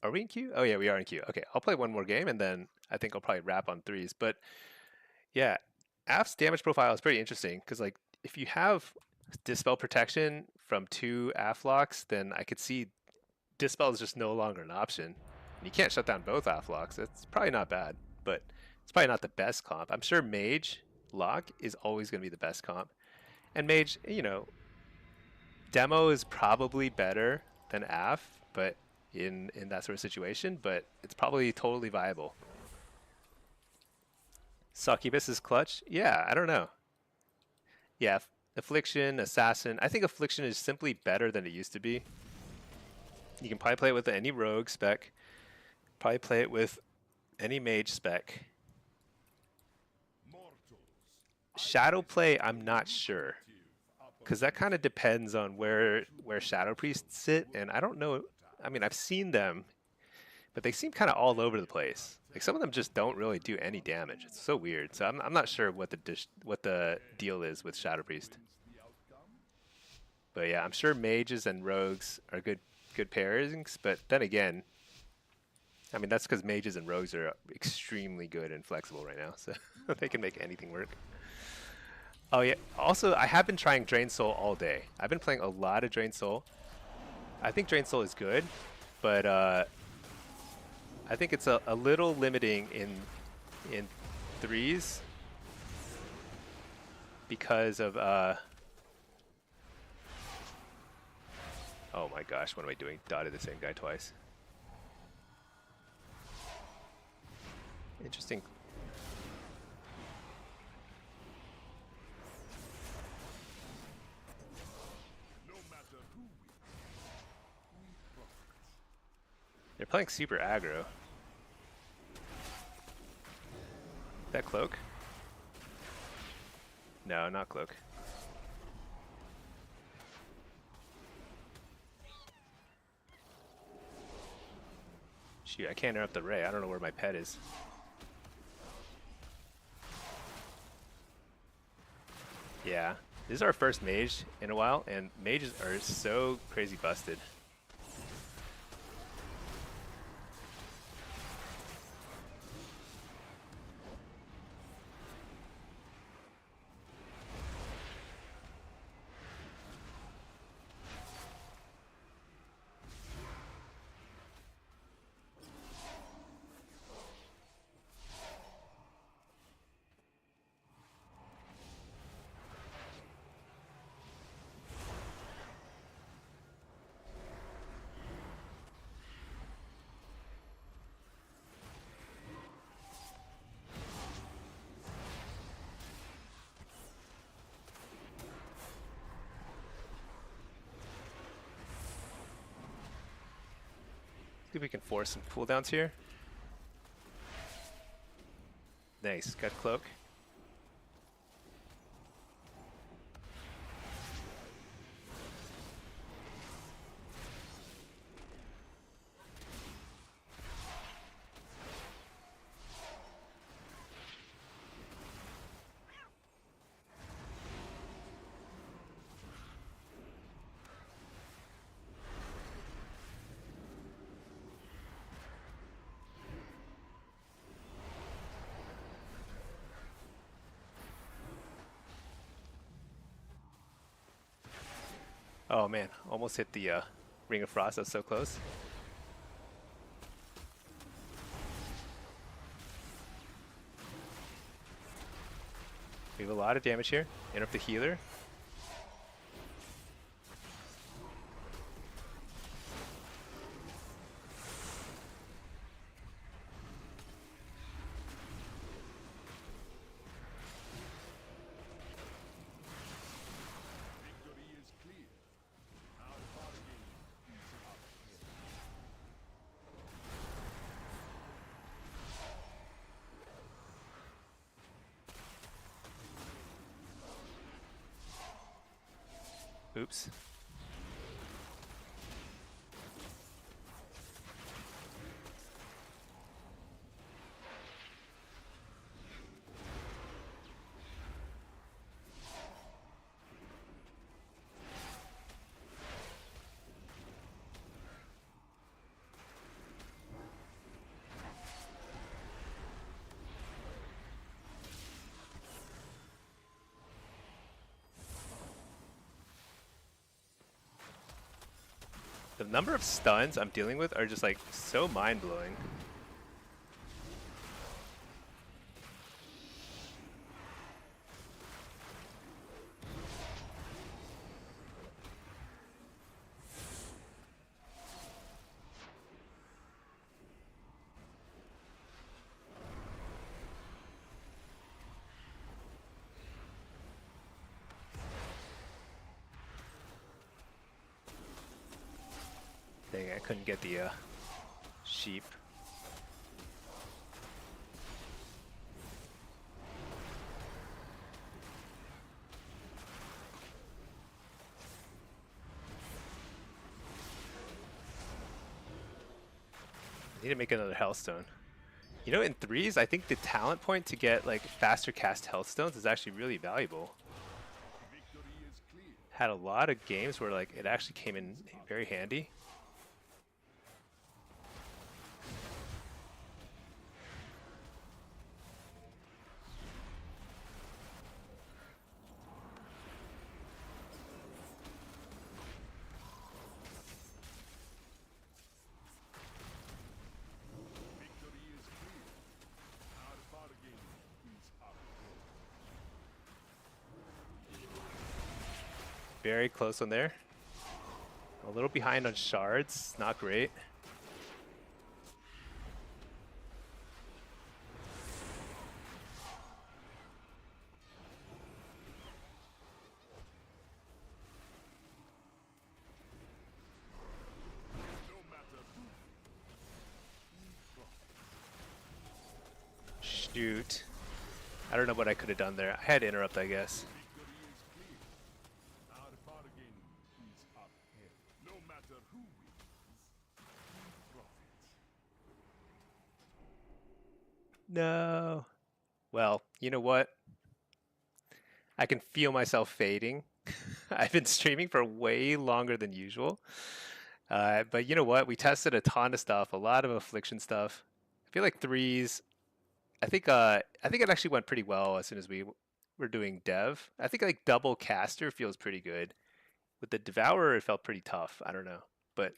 Are we in queue? Oh yeah, we are in queue. Okay, I'll play one more game and then I think I'll probably wrap on threes. But yeah, AF's damage profile is pretty interesting because like if you have Dispel protection from 2 AF locks, then I could see Dispel is just no longer an option. You can't shut down both AF locks. It's probably not bad, but it's probably not the best comp. I'm sure Mage lock is always going to be the best comp. And Mage, demo is probably better than AF, but in that sort of situation, but it's probably totally viable. Succubus is clutch? Yeah, I don't know. Yeah, Affliction, Assassin. I think Affliction is simply better than it used to be. You can probably play it with any rogue spec. Probably play it with any mage spec. Shadow play, I'm not sure. Because that kind of depends on where Shadow Priests sit, and I don't know. I mean, I've seen them, but they seem kind of all over the place. Like some of them just don't really do any damage. It's so weird. So I'm not sure what the deal is with Shadow Priest. But yeah, I'm sure mages and rogues are good pairings. But then again, I mean that's because mages and rogues are extremely good and flexible right now, so they can make anything work. Oh yeah. Also, I have been trying Drain Soul all day. I've been playing a lot of Drain Soul. I think Drain Soul is good, but I think it's a little limiting in threes because of oh my gosh, what am I doing? Dotted the same guy twice. Interesting. They're playing super aggro. That cloak? No, not cloak. Shoot, I can't interrupt the ray. I don't know where my pet is. Yeah, this is our first mage in a while, and mages are so crazy busted. See if we can force some cooldowns here. Nice, got cloak. Oh man, almost hit the Ring of Frost. That's so close. We have a lot of damage here. Interrupt the healer. Oops. The number of stuns I'm dealing with are just like so mind-blowing. Dang, I couldn't get the sheep. I need to make another Hellstone. You know, in threes, I think the talent point to get like faster cast Hellstones is actually really valuable. Had a lot of games where like it actually came in very handy. Very close on there. A little behind on shards, not great. Shoot. I don't know what I could have done there. I had to interrupt, I guess. No. Well, you know what? I can feel myself fading. I've been streaming for way longer than usual. But you know what? We tested a ton of stuff, a lot of affliction stuff. I feel like threes. I think it actually went pretty well as soon as we were doing dev. I think like double caster feels pretty good. With the devourer, it felt pretty tough. I don't know, but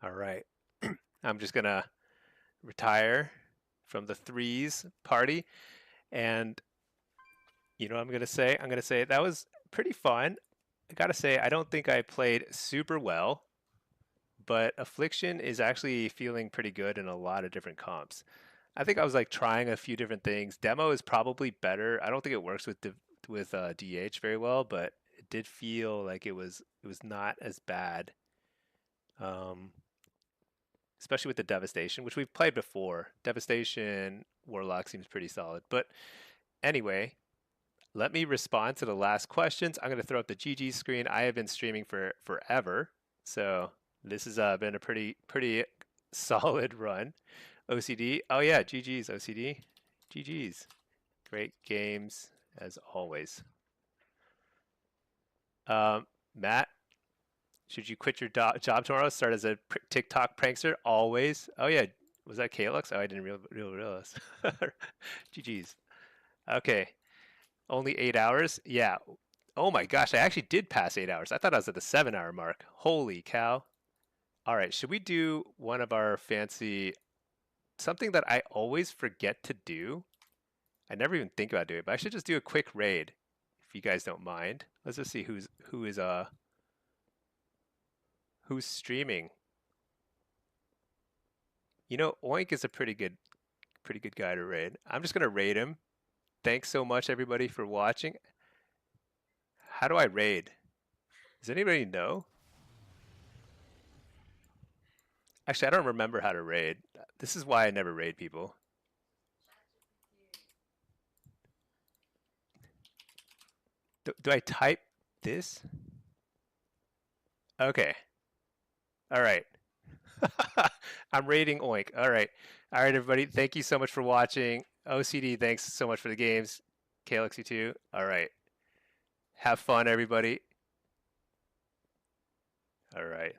all right. I'm just gonna retire from the threes party, and you know what I'm gonna say? I'm gonna say that was pretty fun. I gotta say, I don't think I played super well, but Affliction is actually feeling pretty good in a lot of different comps. I think I was like trying a few different things. Demo is probably better. I don't think it works with DH very well, but it did feel like it was not as bad. Um, Especially with the Devastation, which we've played before. Devastation Warlock seems pretty solid. But anyway, let me respond to the last questions. I'm going to throw up the GG screen. I have been streaming for forever, so this has been a pretty solid run. OCD. Oh yeah, GG's OCD. GG's. Great games as always. Matt, Should you quit your job tomorrow? Start as a TikTok prankster? Always. Oh yeah, was that Kalux? Oh, I didn't realize. GG's. Okay, only 8 hours. Yeah. Oh my gosh, I actually did pass 8 hours. I thought I was at the 7-hour mark. Holy cow. All right, should we do one of our fancy, something that I always forget to do? I never even think about doing it, but I should just do a quick raid, if you guys don't mind. Let's just see who's streaming. You know, Oink is a pretty good guy to raid. I'm just gonna raid him. Thanks so much, everybody, for watching. How do I raid? Does anybody know? Actually, I don't remember how to raid. This is why I never raid people. Do I type this? Okay. All right. I'm raiding Oink. All right. All right, everybody. Thank you so much for watching. OCD, thanks so much for the games. KLXC2. All right. Have fun, everybody. All right.